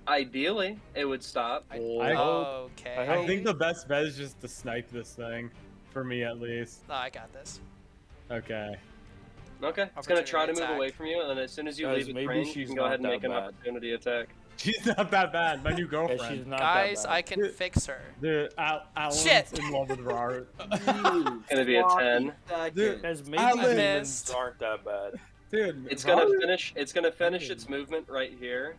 Ideally, it would stop. I hope- Okay. I think the best bet is just to snipe this thing, for me at least. No, I got this. Okay. Okay, it's going to try to Opportunity move attack. away from you, and then as soon as you Guys, leave its maybe range, you she's can go not ahead and that make an bad. opportunity attack. She's not that bad. My new Yeah, girlfriend. she's not Guys, that bad. I can fix her. Dude, Alan's Shit. in love with Rar. It's going to be a 10. Dude, Guys, maybe Alan- demons missed. aren't that bad. Dude, It's going to Rar- finish. It's going to finish its movement right here,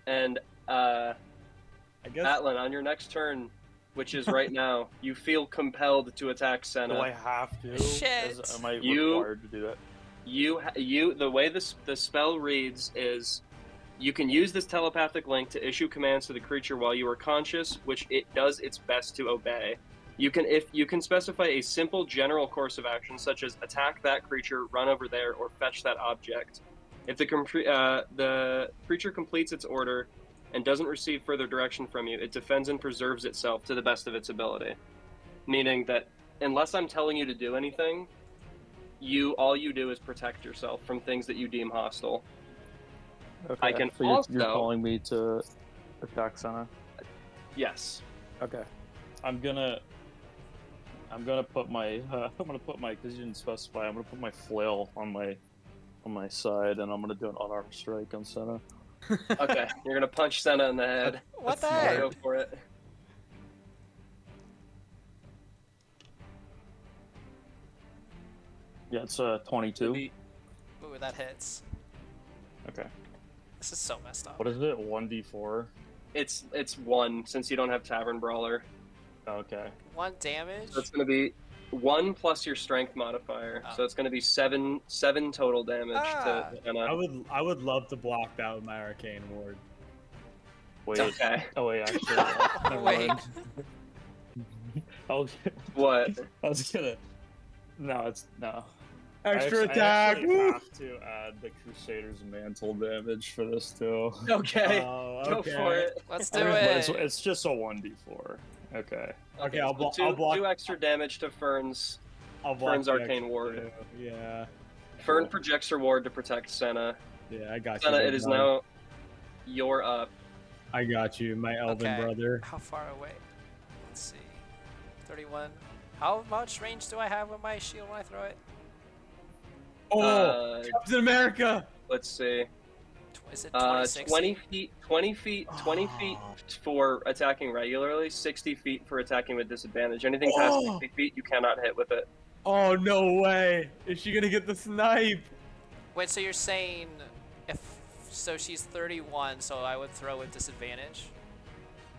and I guess. Atlan, on your next turn, which is right now, you feel compelled to attack Sena. Do I have to? Shit. Am I You- required to do that? The way the spell reads is, you can use this telepathic link to issue commands to the creature while you are conscious, which it does its best to obey. You can specify a simple general course of action, such as attack that creature, run over there, or fetch that object. If the creature completes its order and doesn't receive further direction from you, it defends and preserves itself to the best of its ability. Meaning that unless I'm telling you to do anything, all you do is protect yourself from things that you deem hostile. Okay. I can so you're also- calling me to attack Sena. Yes. Okay. I'm gonna put my because you didn't specify. I'm gonna put my flail on my side, and I'm gonna do an unarmed strike on Sena. Okay. You're gonna punch Sena in the head. What the That's heck? Go for it. Yeah, it's 22. Ooh, that hits. Okay. This is so messed up. What is it? 1d4. It's 1 since you don't have Tavern Brawler. Okay. 1 damage. So it's gonna be 1 plus your strength modifier. Oh. So it's gonna be 7 total damage Ah. to Sena. I would love to block that with my arcane ward. Wait. Okay. Oh wait, actually. never Wait. mind. What? I was gonna. No, it's no. Extra I attack! actually Woo! have to add the Crusader's Mantle damage for this too. Okay. Oh, Go okay. for it. Let's do But it. it's just a 1d4. Okay. Okay, I'll block. Two, I'll block. 2 extra damage to Fern's. I'll block Fern's the arcane extra ward. two. Yeah. Fern projects her ward to protect Sena. Yeah, I got you. Sena, big it is dog. now you're up. I got you, my elven Okay. brother. How far away? Let's see. 31. How much range do I have with my shield when I throw it? Oh, Captain America! Let's see. Is it 26? 20 feet, 20 feet, 20 feet for attacking regularly, 60 feet for attacking with disadvantage. Anything past Oh. 60 feet, you cannot hit with it. Oh no way! Is she gonna get the snipe? Wait, so you're saying if so she's 31, so I would throw with disadvantage?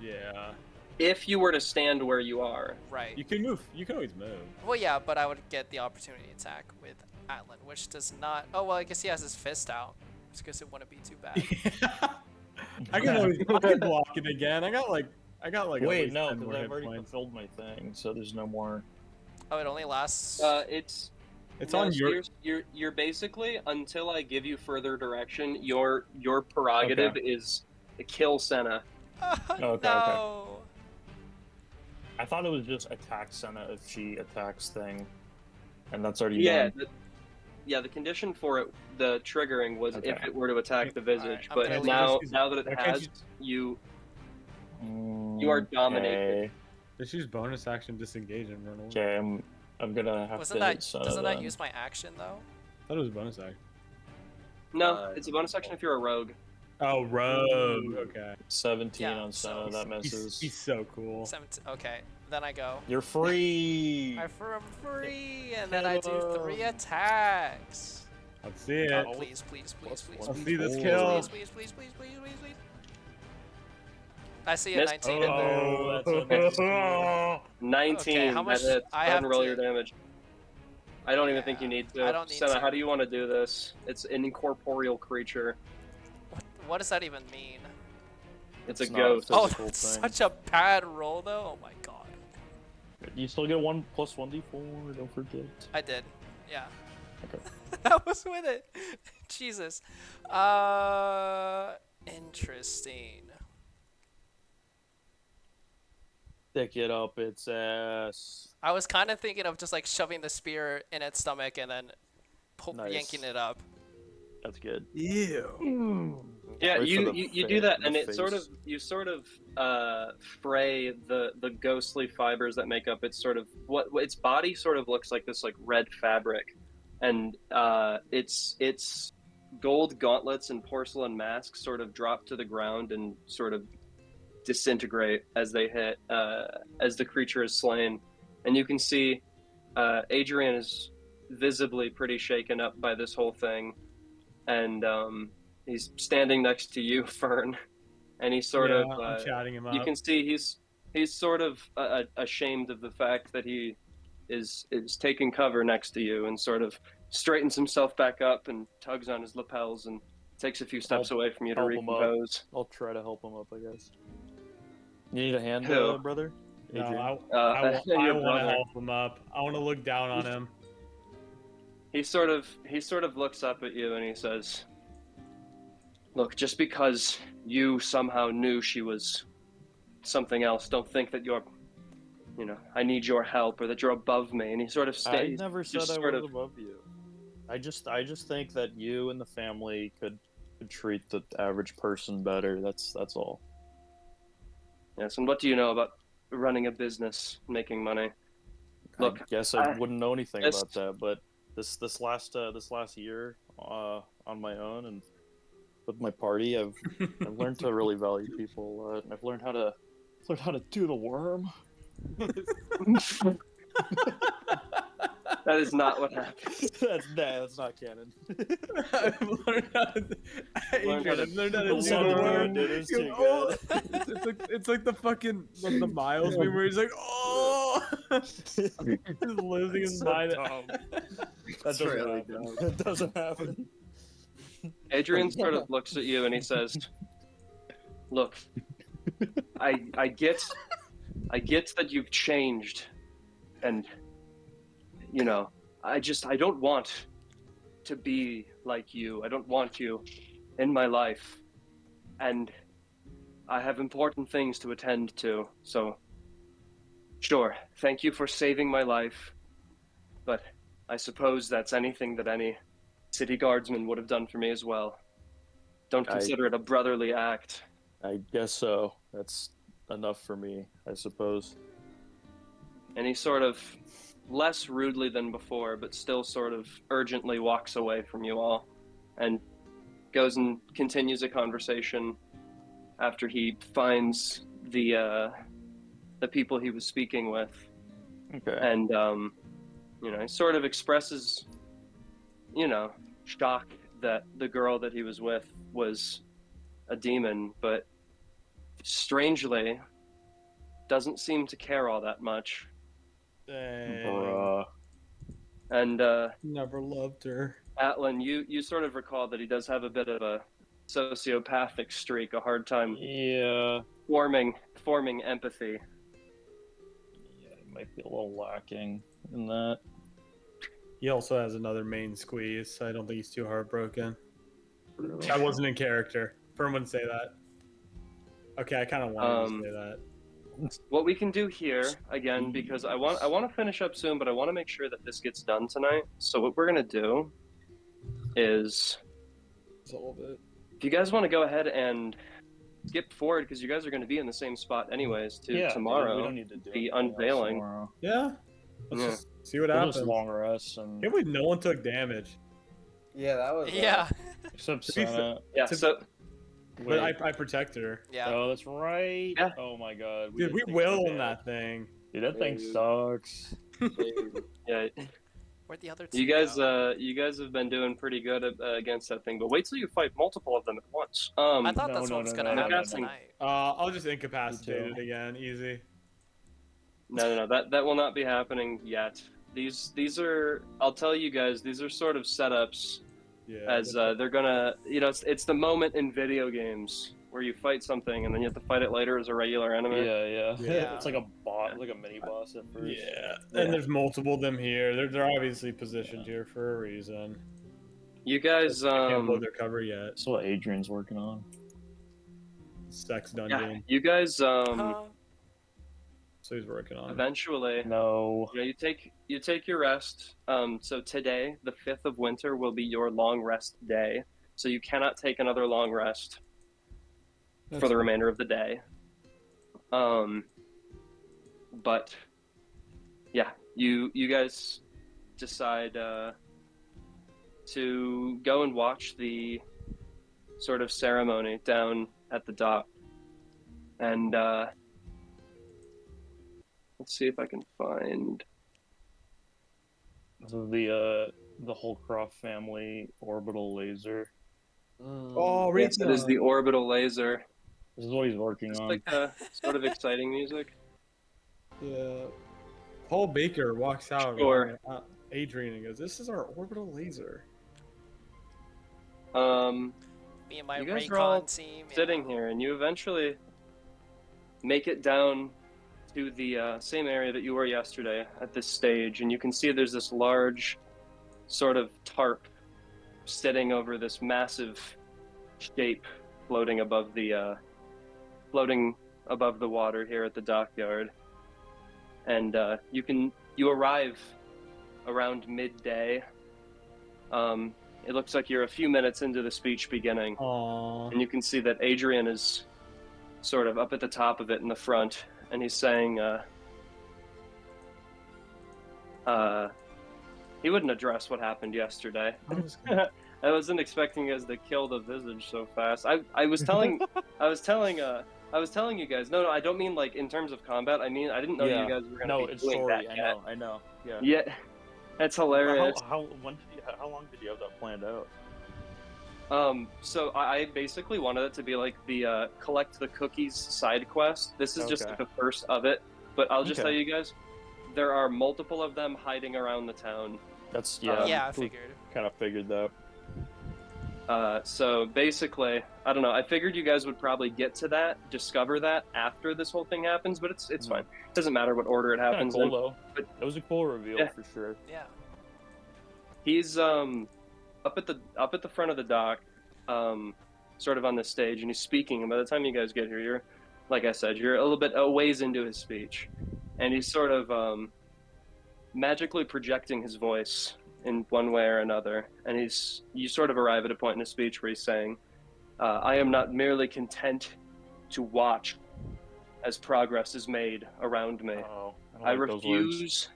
Yeah. If you were to stand where you are, Right. You can move. You can always move. Well, yeah, but I would get the opportunity attack with Atlan, which does not. Oh well, I guess he has his fist out. Just because it wouldn't be too bad. I can always I can block it again. I got like at Wait, least no, 10 because more I've hit already points. fulfilled my thing, so there's no more. Oh, it only lasts. it's It's no, on so your. you're basically, until I give you further direction, your prerogative is to kill Sena. okay. No. I thought it was just attack Sena if she attacks thing, and that's already Yeah, done. the condition for it, the triggering was Okay. if it were to attack the visage. Alright, I'm but gonna leave now, this- now that it Why can't has, you You are dominated. Just use bonus action disengage and run away. Okay, I'm gonna have Wasn't to that? hit Sena Doesn't that then. use my action though? I thought it was bonus action. No, it's a bonus action if you're a rogue. Oh, rogue. Okay. 17 Yeah, on so Sena, that misses. He's so cool. 17. Okay. Then I go. You're free. I'm free, and then I do 3 attacks. Let's see it. God, please, please, please, please, Let's please, see this please, kill. please, please, please, please, please, please. I see a Miss. 19 in there. Oh, that's a miss. 19. Okay, how much That hits. I Go ahead have and roll to- your damage. I don't even think Yeah, you need to. I don't need Sena, to. how do you want to do this? It's an incorporeal creature. What does that even mean? It's It's a not a ghost. Oh, Physical that's thing. such a bad roll, though. Oh my god. You still get 1 + 1d4. Don't forget. I did. Yeah. Okay. I was with it. Jesus. Interesting. Stick it up its ass. I was kind of thinking of just like shoving the spear in its stomach and then Nice. yanking it up. That's good. Ew. Yeah, Right for you, the you do that, the and it sort of face. fray the ghostly fibers that make up its sort of what its body sort of looks like this like red fabric, and its gold gauntlets and porcelain masks sort of drop to the ground and sort of disintegrate as they hit as the creature is slain, and you can see Adrian is visibly pretty shaken up by this whole thing, and he's standing next to you, Fern, and he's sort of I'm chatting him up. you can see he's sort of ashamed of the fact that he is taking cover next to you, and sort of straightens himself back up and tugs on his lapels and takes a few steps away from you to help him up. recompose. I'll try to help him up, I guess. You need a hand, Who? brother? No, Adrian? I Your want to brother. help him up. I want to look down on him. He sort of looks up at you and he says, "Look, just because you somehow knew she was something else, don't think that you're, I need your help or that you're above me." And he sort of I stays. never said I was above you. I just think that you and the family could treat the average person better. That's all. Yes, and what do you know about running a business, making money? Look, I guess I wouldn't know anything this- about that, but this last year on my own and with my party, I've learned to really value people. And I've learned how to do the worm. That is not what happened. that's not canon. I've learned how to. Adrian, I've learned how to do It's the too worm. good, dude. It's He goes, too "Oh." good. It's like the fucking the Miles meme where he's like, "Oh," just losing his So mind. dumb. That That's doesn't really happen. dumb. That doesn't happen. Adrian sort of looks at you and he says, "Look, I get that you've changed, and I don't want to be like you. I don't want you in my life, and I have important things to attend to. So, sure, thank you for saving my life, but I suppose that's anything that any city guardsman would have done for me as well. Don't consider it a brotherly act." I guess so. That's enough for me, I suppose. And he sort of, less rudely than before, but still sort of urgently walks away from you all and goes and continues a conversation after he finds the people he was speaking with. Okay. And, he sort of expresses, shock that the girl that he was with was a demon, but strangely doesn't seem to care all that much. Bruh. And Never loved her. Atlan, you sort of recall that he does have a bit of a sociopathic streak, a hard time Yeah. forming empathy. Yeah, it might be a little lacking in that. He also has another main squeeze, so I don't think he's too heartbroken. I wasn't in character. Fern wouldn't say that. Okay, I kind of wanted to say that. What we can do here, again, because I want to finish up soon, but I want to make sure that this gets done tonight. So what we're gonna do is, Solve it. if you guys want to go ahead and skip forward, because you guys are going to be in the same spot anyways, to tomorrow. We don't need to do the anything else unveiling. tomorrow. Yeah. Let's Yeah. just see what We'll happens. just long rest and Can't believe no one took damage. Yeah, that was. Yeah. except To be Sena. Yeah, To- so But Wait. I protected her. Yeah. Oh, that's right. Yeah. Oh my god. Dude, didn't we think will about in that thing. Dude, that thing Dude. sucks. Yeah, Where'd the other two you guys have been doing pretty good against that thing, but wait till you fight multiple of them at once. I thought No, that's no, what was no, gonna no, no, happen no. tonight. I'll just incapacitate Me it too. again. Easy. No, that will not be happening yet. These are, I'll tell you guys, these are sort of setups Yeah. as they're gonna, it's the moment in video games where you fight something and then you have to fight it later as a regular enemy. Yeah. Yeah. It's like a boss, like a mini boss at first. Yeah. Yeah. And there's multiple of them here. They're obviously positioned here for a reason. You guys, I can't blow their cover yet. That's what Adrian's working on. Sex yeah, dungeon. you guys, Huh? So he's working on. eventually, No. you take your rest. So today, the 5th of winter, will be your long rest day. So you cannot take another long rest for the remainder of the day. But yeah, you guys decide to go and watch the sort of ceremony down at the dock, and let's see if I can find. So the Holcroft family orbital laser. Oh, Yes, it is the orbital laser. This is what he's working It's on. like sort of exciting music. Yeah. Paul Baker walks out. Sure. Adrian and goes, "This is our orbital laser." Me and my You guys are all Raycon team. sitting here, and you eventually make it down to the same area that you were yesterday at this stage, and you can see there's this large sort of tarp sitting over this massive shape floating above the water here at the dockyard. And you arrive around midday. It looks like you're a few minutes into the speech beginning. Aww. And you can see that Adrian is sort of up at the top of it in the front, and he's saying, he wouldn't address what happened yesterday. I wasn't expecting us to kill the visage so fast. I was telling you guys. No, I don't mean like in terms of combat. I mean I didn't know you guys were gonna be doing that yet. I know. Yeah. Yeah, that's hilarious. How long did you have that planned out? So I basically wanted it to be like the collect the cookies side quest. This is just Okay. like the first of it, but I'll just Okay. tell you guys, there are multiple of them hiding around the town. That's Yeah, I figured. Kind of figured that. So basically, I don't know. I figured you guys would probably get to that, discover that after this whole thing happens, but it's fine. It doesn't matter what order it Kind of happens cool in. though. but- It was a cool reveal Yeah. for sure. Yeah. He's up at the front of the dock, sort of on the stage, and he's speaking. And by the time you guys get here, you're, like I said, you're a little bit a ways into his speech, and he's sort of magically projecting his voice in one way or another. And you sort of arrive at a point in his speech where he's saying, "I am not merely content to watch as progress is made around me. Oh, I like those words. refuse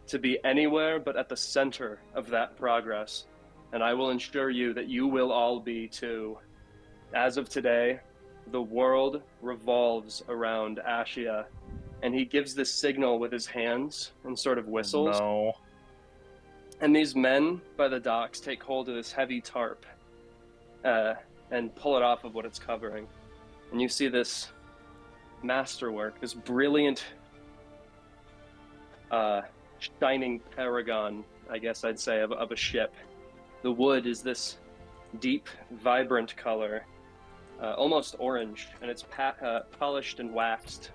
to be anywhere but at the center of that progress, and I will ensure you that you will all be too. As of today, the world revolves around Ascia," and he gives this signal with his hands and sort of whistles. No. And these men by the docks take hold of this heavy tarp and pull it off of what it's covering. And you see this masterwork, this brilliant shining paragon, I guess I'd say, of a ship. The wood is this deep, vibrant color, almost orange, and it's polished and waxed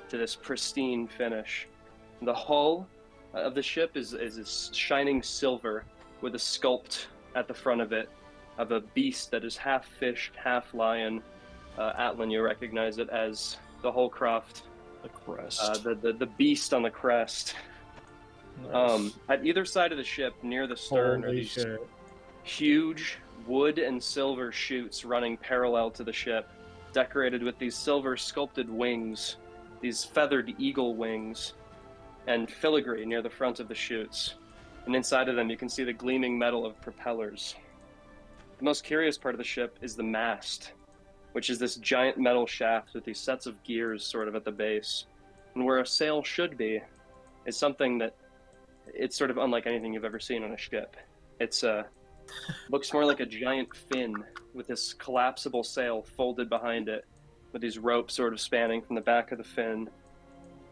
to this pristine finish. The hull of the ship is shining silver with a sculpt at the front of it of a beast that is half fish, half lion. Atlan, you recognize it as the Holcroft, The crest. the beast on the crest. Nice. At either side of the ship, near the stern, are Holy these shit. huge wood and silver chutes running parallel to the ship, decorated with these silver sculpted wings, these feathered eagle wings, and filigree near the front of the chutes. And inside of them, you can see the gleaming metal of propellers. The most curious part of the ship is the mast, which is this giant metal shaft with these sets of gears sort of at the base. And where a sail should be is something that it's sort of unlike anything you've ever seen on a ship. It's looks more like a giant fin with this collapsible sail folded behind it, with these ropes sort of spanning from the back of the fin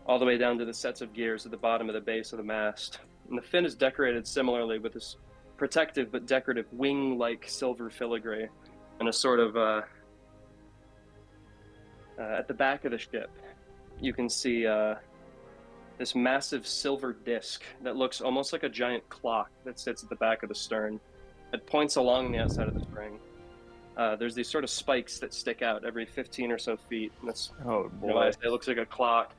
all the way down to the sets of gears at the bottom of the base of the mast. And the fin is decorated similarly with this protective but decorative wing-like silver filigree and a sort of at the back of the ship you can see this massive silver disc that looks almost like a giant clock that sits at the back of the stern. It points along the outside of the spring. There's these sort of spikes that stick out every 15 or so feet. And that's Oh why boy. it looks like a clock.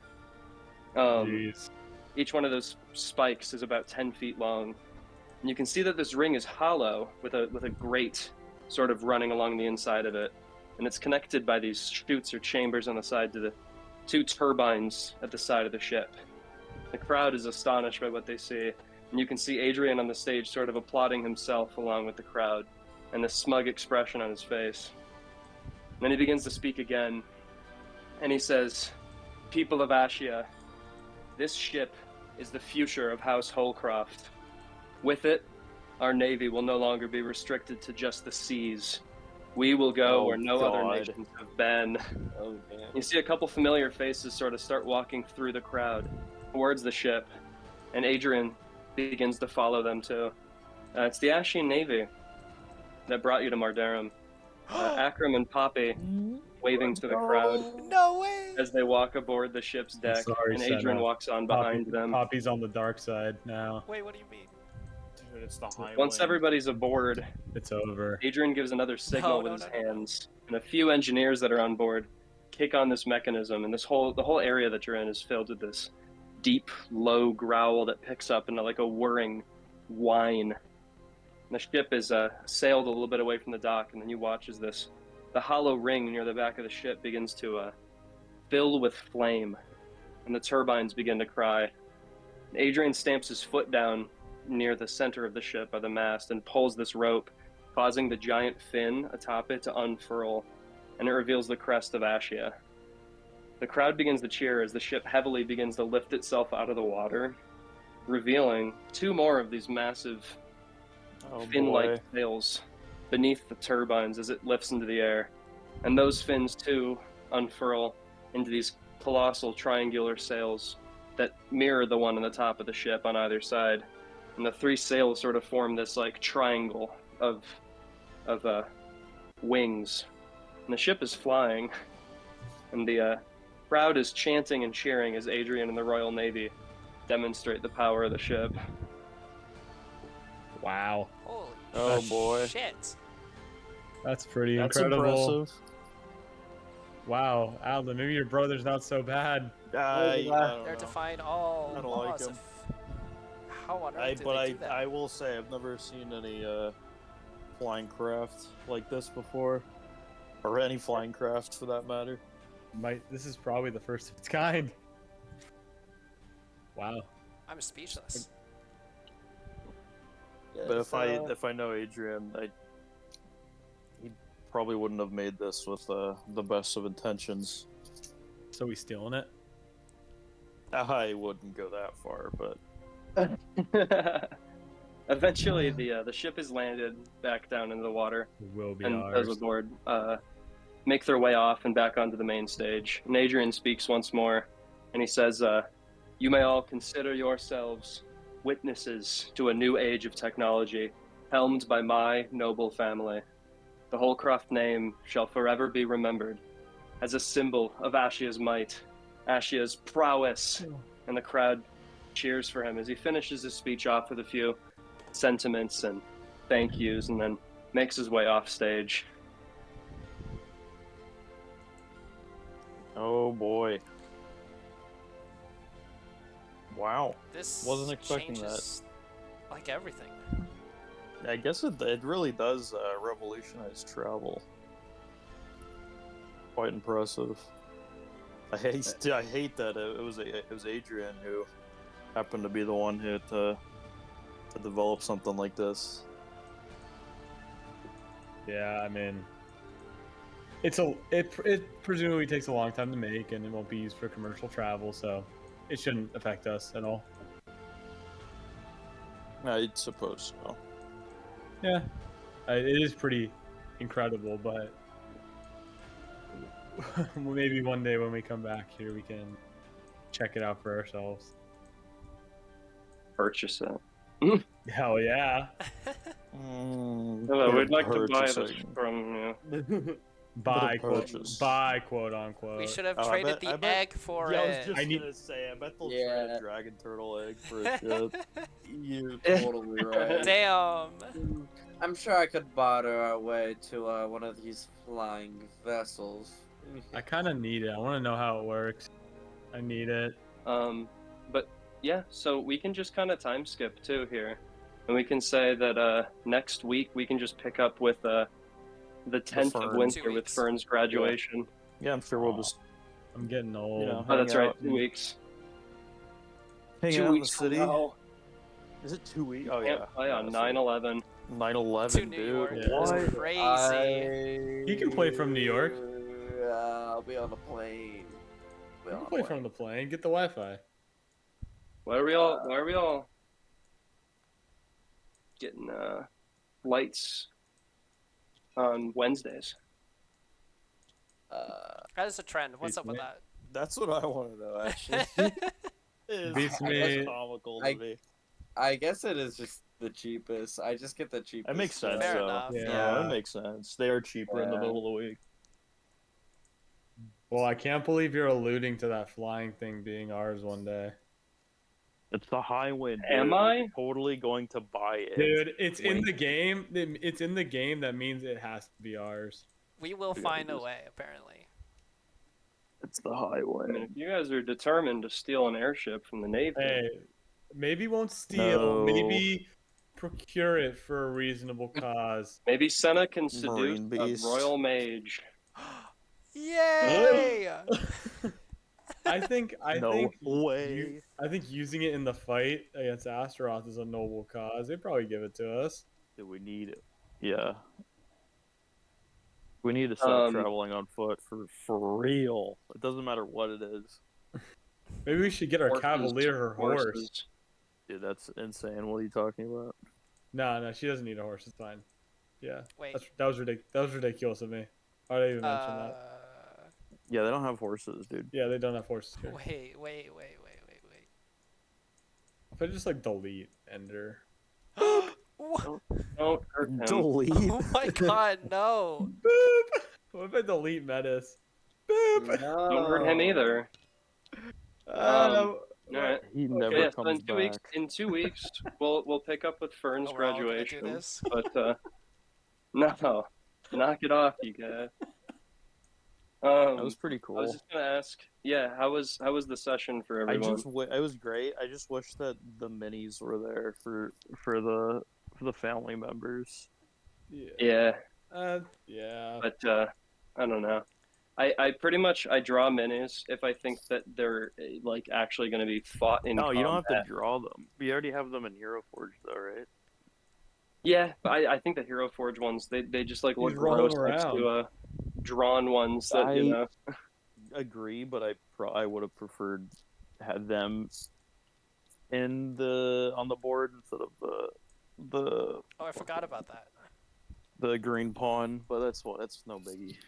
Jeez. Each one of those spikes is about 10 feet long. And you can see that this ring is hollow with a grate sort of running along the inside of it. And it's connected by these chutes or chambers on the side to the 2 turbines at the side of the ship. The crowd is astonished by what they see. And you can see Adrian on the stage sort of applauding himself along with the crowd and the smug expression on his face. And then he begins to speak again. And he says, "People of Ascia, this ship is the future of House Holcroft. With it, our navy will no longer be restricted to just the seas. We will go where no other nations have been." Oh damn. You see a couple familiar faces sort of start walking through the crowd towards the ship, and Adrian begins to follow them too. It's the Ascian Navy that brought you to Mardarum. Akram and Poppy waving to the crowd No way! as they walk aboard the ship's deck, sorry, and Adrian Sena. walks on behind them. Poppy's on the dark side now. Wait, what do you mean? Dude, it's the high Once wind. everybody's aboard, It's over. Adrian gives another signal No, with no, his no, no. hands, and a few engineers that are on board kick on this mechanism, and the whole area that you're in is filled with this deep, low growl that picks up into like a whirring whine. And the ship is sailed a little bit away from the dock, and then you watch as the hollow ring near the back of the ship begins to fill with flame, and the turbines begin to cry. Adrian stamps his foot down near the center of the ship by the mast and pulls this rope, causing the giant fin atop it to unfurl, and it reveals the crest of Ascia. The crowd begins to cheer as the ship heavily begins to lift itself out of the water, revealing 2 more of these massive fin-like sails beneath the turbines as it lifts into the air. And those fins, too, unfurl into these colossal triangular sails that mirror the one on the top of the ship on either side. And the 3 sails sort of form this like triangle of wings. And the ship is flying, and the crowd is chanting and cheering as Adrian and the Royal Navy demonstrate the power of the ship. Wow. Holy Oh boy. shit. That's pretty That's incredible. impressive. Wow, Atlan, maybe your brother's not so bad. I don't They're know. defying all I don't like laws them. of how on earth did they do that? I will say I've never seen any flying craft like this before, or any flying craft for that matter. This is probably the first of its kind. Wow. I'm speechless. But if I know Adrian, he probably wouldn't have made this with the best of intentions. So we stealing it? I wouldn't go that far, but Eventually, the ship is landed back down into the water, It will be and ours. those aboard make their way off and back onto the main stage. And Adrian speaks once more, and he says, "You may all consider yourselves witnesses to a new age of technology, helmed by my noble family. The Holcroft name shall forever be remembered as a symbol of Ascia's might, Ascia's prowess." And the crowd cheers for him as he finishes his speech off with a few sentiments and thank yous, and then makes his way off stage. oh boy, wow! This Wasn't expecting changes, like everything. I guess it really does revolutionize travel. Quite impressive. I hate that it was Adrian who happened to be the one who to develop something like this. Yeah, I mean, it presumably takes a long time to make, and it won't be used for commercial travel. So it shouldn't affect us at all. I suppose so. Yeah, it is pretty incredible, but maybe one day when we come back here, we can check it out for ourselves. Purchase it. Hell yeah! No, we'd like to buy this Purchasing. from you. Buy purchase. quote unquote. We should have Oh, I traded bet- the egg for Yeah, I it. was just I need- gonna say, I bet they'll Yeah. trade a dragon turtle egg for a shit. You're totally right. Damn. I'm sure I could barter our way to one of these flying vessels. I kind of need it. I want to know how it works. I need it. But yeah, so we can just kind of time skip too here, and we can say that next week we can just pick up with the 10th of Fern. winter 2 with weeks. Fern's graduation. Yeah, I'm sure we'll just I'm getting old. Yeah. Oh, that's Hang right, out. 2 weeks. hang 2 out in the weeks from city. now. Is it 2 weeks? Oh Can't yeah. play on Yeah, 9/11. 9/11, To New dude. York. Yeah. That's What? crazy. He can play from New York. I'll be on the plane. You can play from the plane. Get the Wi-Fi. Why are we all getting lights on Wednesdays? That is a trend. What's up with that? That's what I want to know, actually. It's Beats me. comical I- to me. I guess it is just the cheapest. I just get the cheapest. That makes sense, Fair though. enough, Yeah. No, that makes sense. They are cheaper in the Yeah. middle of the week. Well, I can't believe you're alluding to that flying thing being ours one day. It's the high wind. Am dude. I? We're totally going to buy it. Dude, it's in Wink. the game. It's in the game. That means it has to be ours. We will Yeah, find it a is. way, apparently. It's the high I mean, wind. if you guys are determined to steal an airship from the Navy, Hey, maybe won't steal. No. Maybe procure it for a reasonable cause. maybe Sena can seduce Marine a beast. royal mage. Yay! I think No way. I think using it in the fight against Astaroth is a noble cause. They'd probably give it to us. Do we need it? Yeah. We need to start traveling on foot for real. It doesn't matter what it is. Maybe we should get our Horses, cavalier her horse. horses. Dude, that's insane. What are you talking about? No, she doesn't need a horse. It's fine. Yeah, Wait. that was ridiculous of me. Why did I even mention that? Yeah, they don't have horses, dude. Yeah, they don't have horses here. Wait. If I just like delete Ender. What? Don't hurt him. Delete. Oh my god, no. Boop. What if I delete Metis? Boop. Don't hurt him either. Um, Alright. He never Okay, yeah, so comes in 2 back. weeks, we'll pick up with Fern's Oh, we're all gonna do graduation. this? But no, knock it off, you guys. That was pretty I cool. was just gonna ask, yeah, how was the session for everyone? It was great. I just wish that the minis were there for the family members. yeah. Yeah, Yeah. but I don't know. I pretty much I draw minis if I think that they're like actually going to be fought in. No, you don't have combat. to draw them. You already have them in Hero Forge, though, right? Yeah, but I think the Hero Forge ones they just like look He's rolling gross next around. to drawn ones that you know. Agree, but I would have preferred had them on the board instead of the Oh, I forgot about that. the green pawn. But that's no biggie.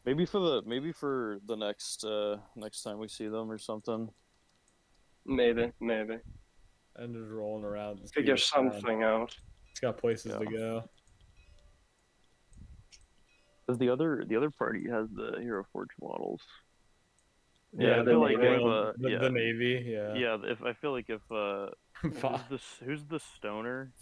Maybe for the next time we see them or something. Maybe Ender's rolling around. This figure beast, man. something out. It's got places to Yeah. go. Because the other party has the Hero Forge models. Yeah, I the feel like Royal- if, the Navy. Yeah. yeah, if I feel like if who's the stoner?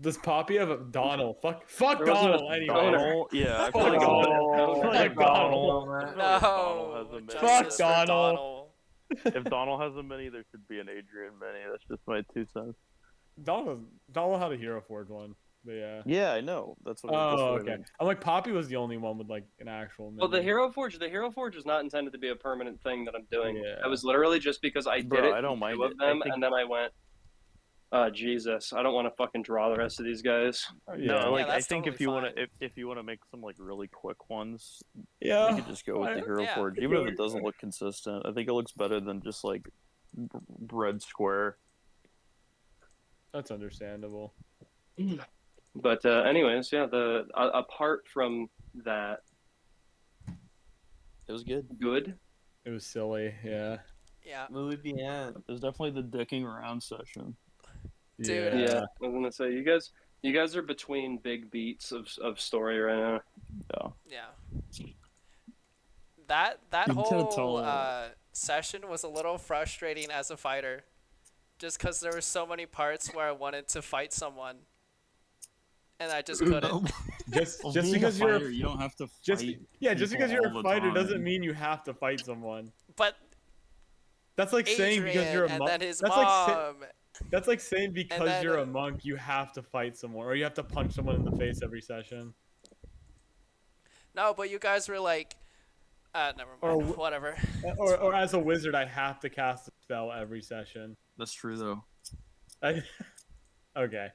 Does Poppy have a Donald? Fuck There wasn't Donald a anyway. Donald. Yeah, I Fuck feel like Donald. if Fuck Donald No. has a mini. Justice for Fuck Donald. Donald. If Donald has a mini, there should be an Adrian mini. That's just my 2 cents. Donald had a Hero Forge one. But yeah. Yeah, I know. That's what. Oh, that's what I okay. mean. I'm like Poppy was the only one with like an actual. Well, the mini. Hero Forge is not intended to be a permanent thing that I'm doing. Yeah. It was literally just because I Bro, did it. I don't for mind 2 of it. I them, think- and then I went. Jesus, I don't want to fucking draw the rest of these guys. Yeah. No, like I that's think if you totally want fine. to, if you want to make some like really quick ones, Yeah. you could just go with the Hero Yeah. Forge, even if it doesn't look consistent. I think it looks better than just like red square. That's understandable. But anyways, yeah. Apart from that, It was good. good. It was silly, yeah. Yeah. Muy bien. It was definitely the dicking around session. Dude. Yeah, I was gonna say you guys are between big beats of story right now. Yeah. Yeah. That You can kinda whole tell- session was a little frustrating as a fighter, just because there were so many parts where I wanted to fight someone, and I just couldn't. Just being because a you're fighter, you don't have to just fight just because people you're all a the fighter time. doesn't mean you have to fight someone. But That's like saying because you're a Adrian, and monk. then his That's mom. that's like saying because then- you're a monk you have to fight someone or you have to punch someone in the face every session. No, but you guys were like, never Or mind. Whatever. Or as a wizard I have to cast a spell every session. That's true though. Okay. Okay.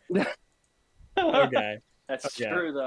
That's Okay. true though.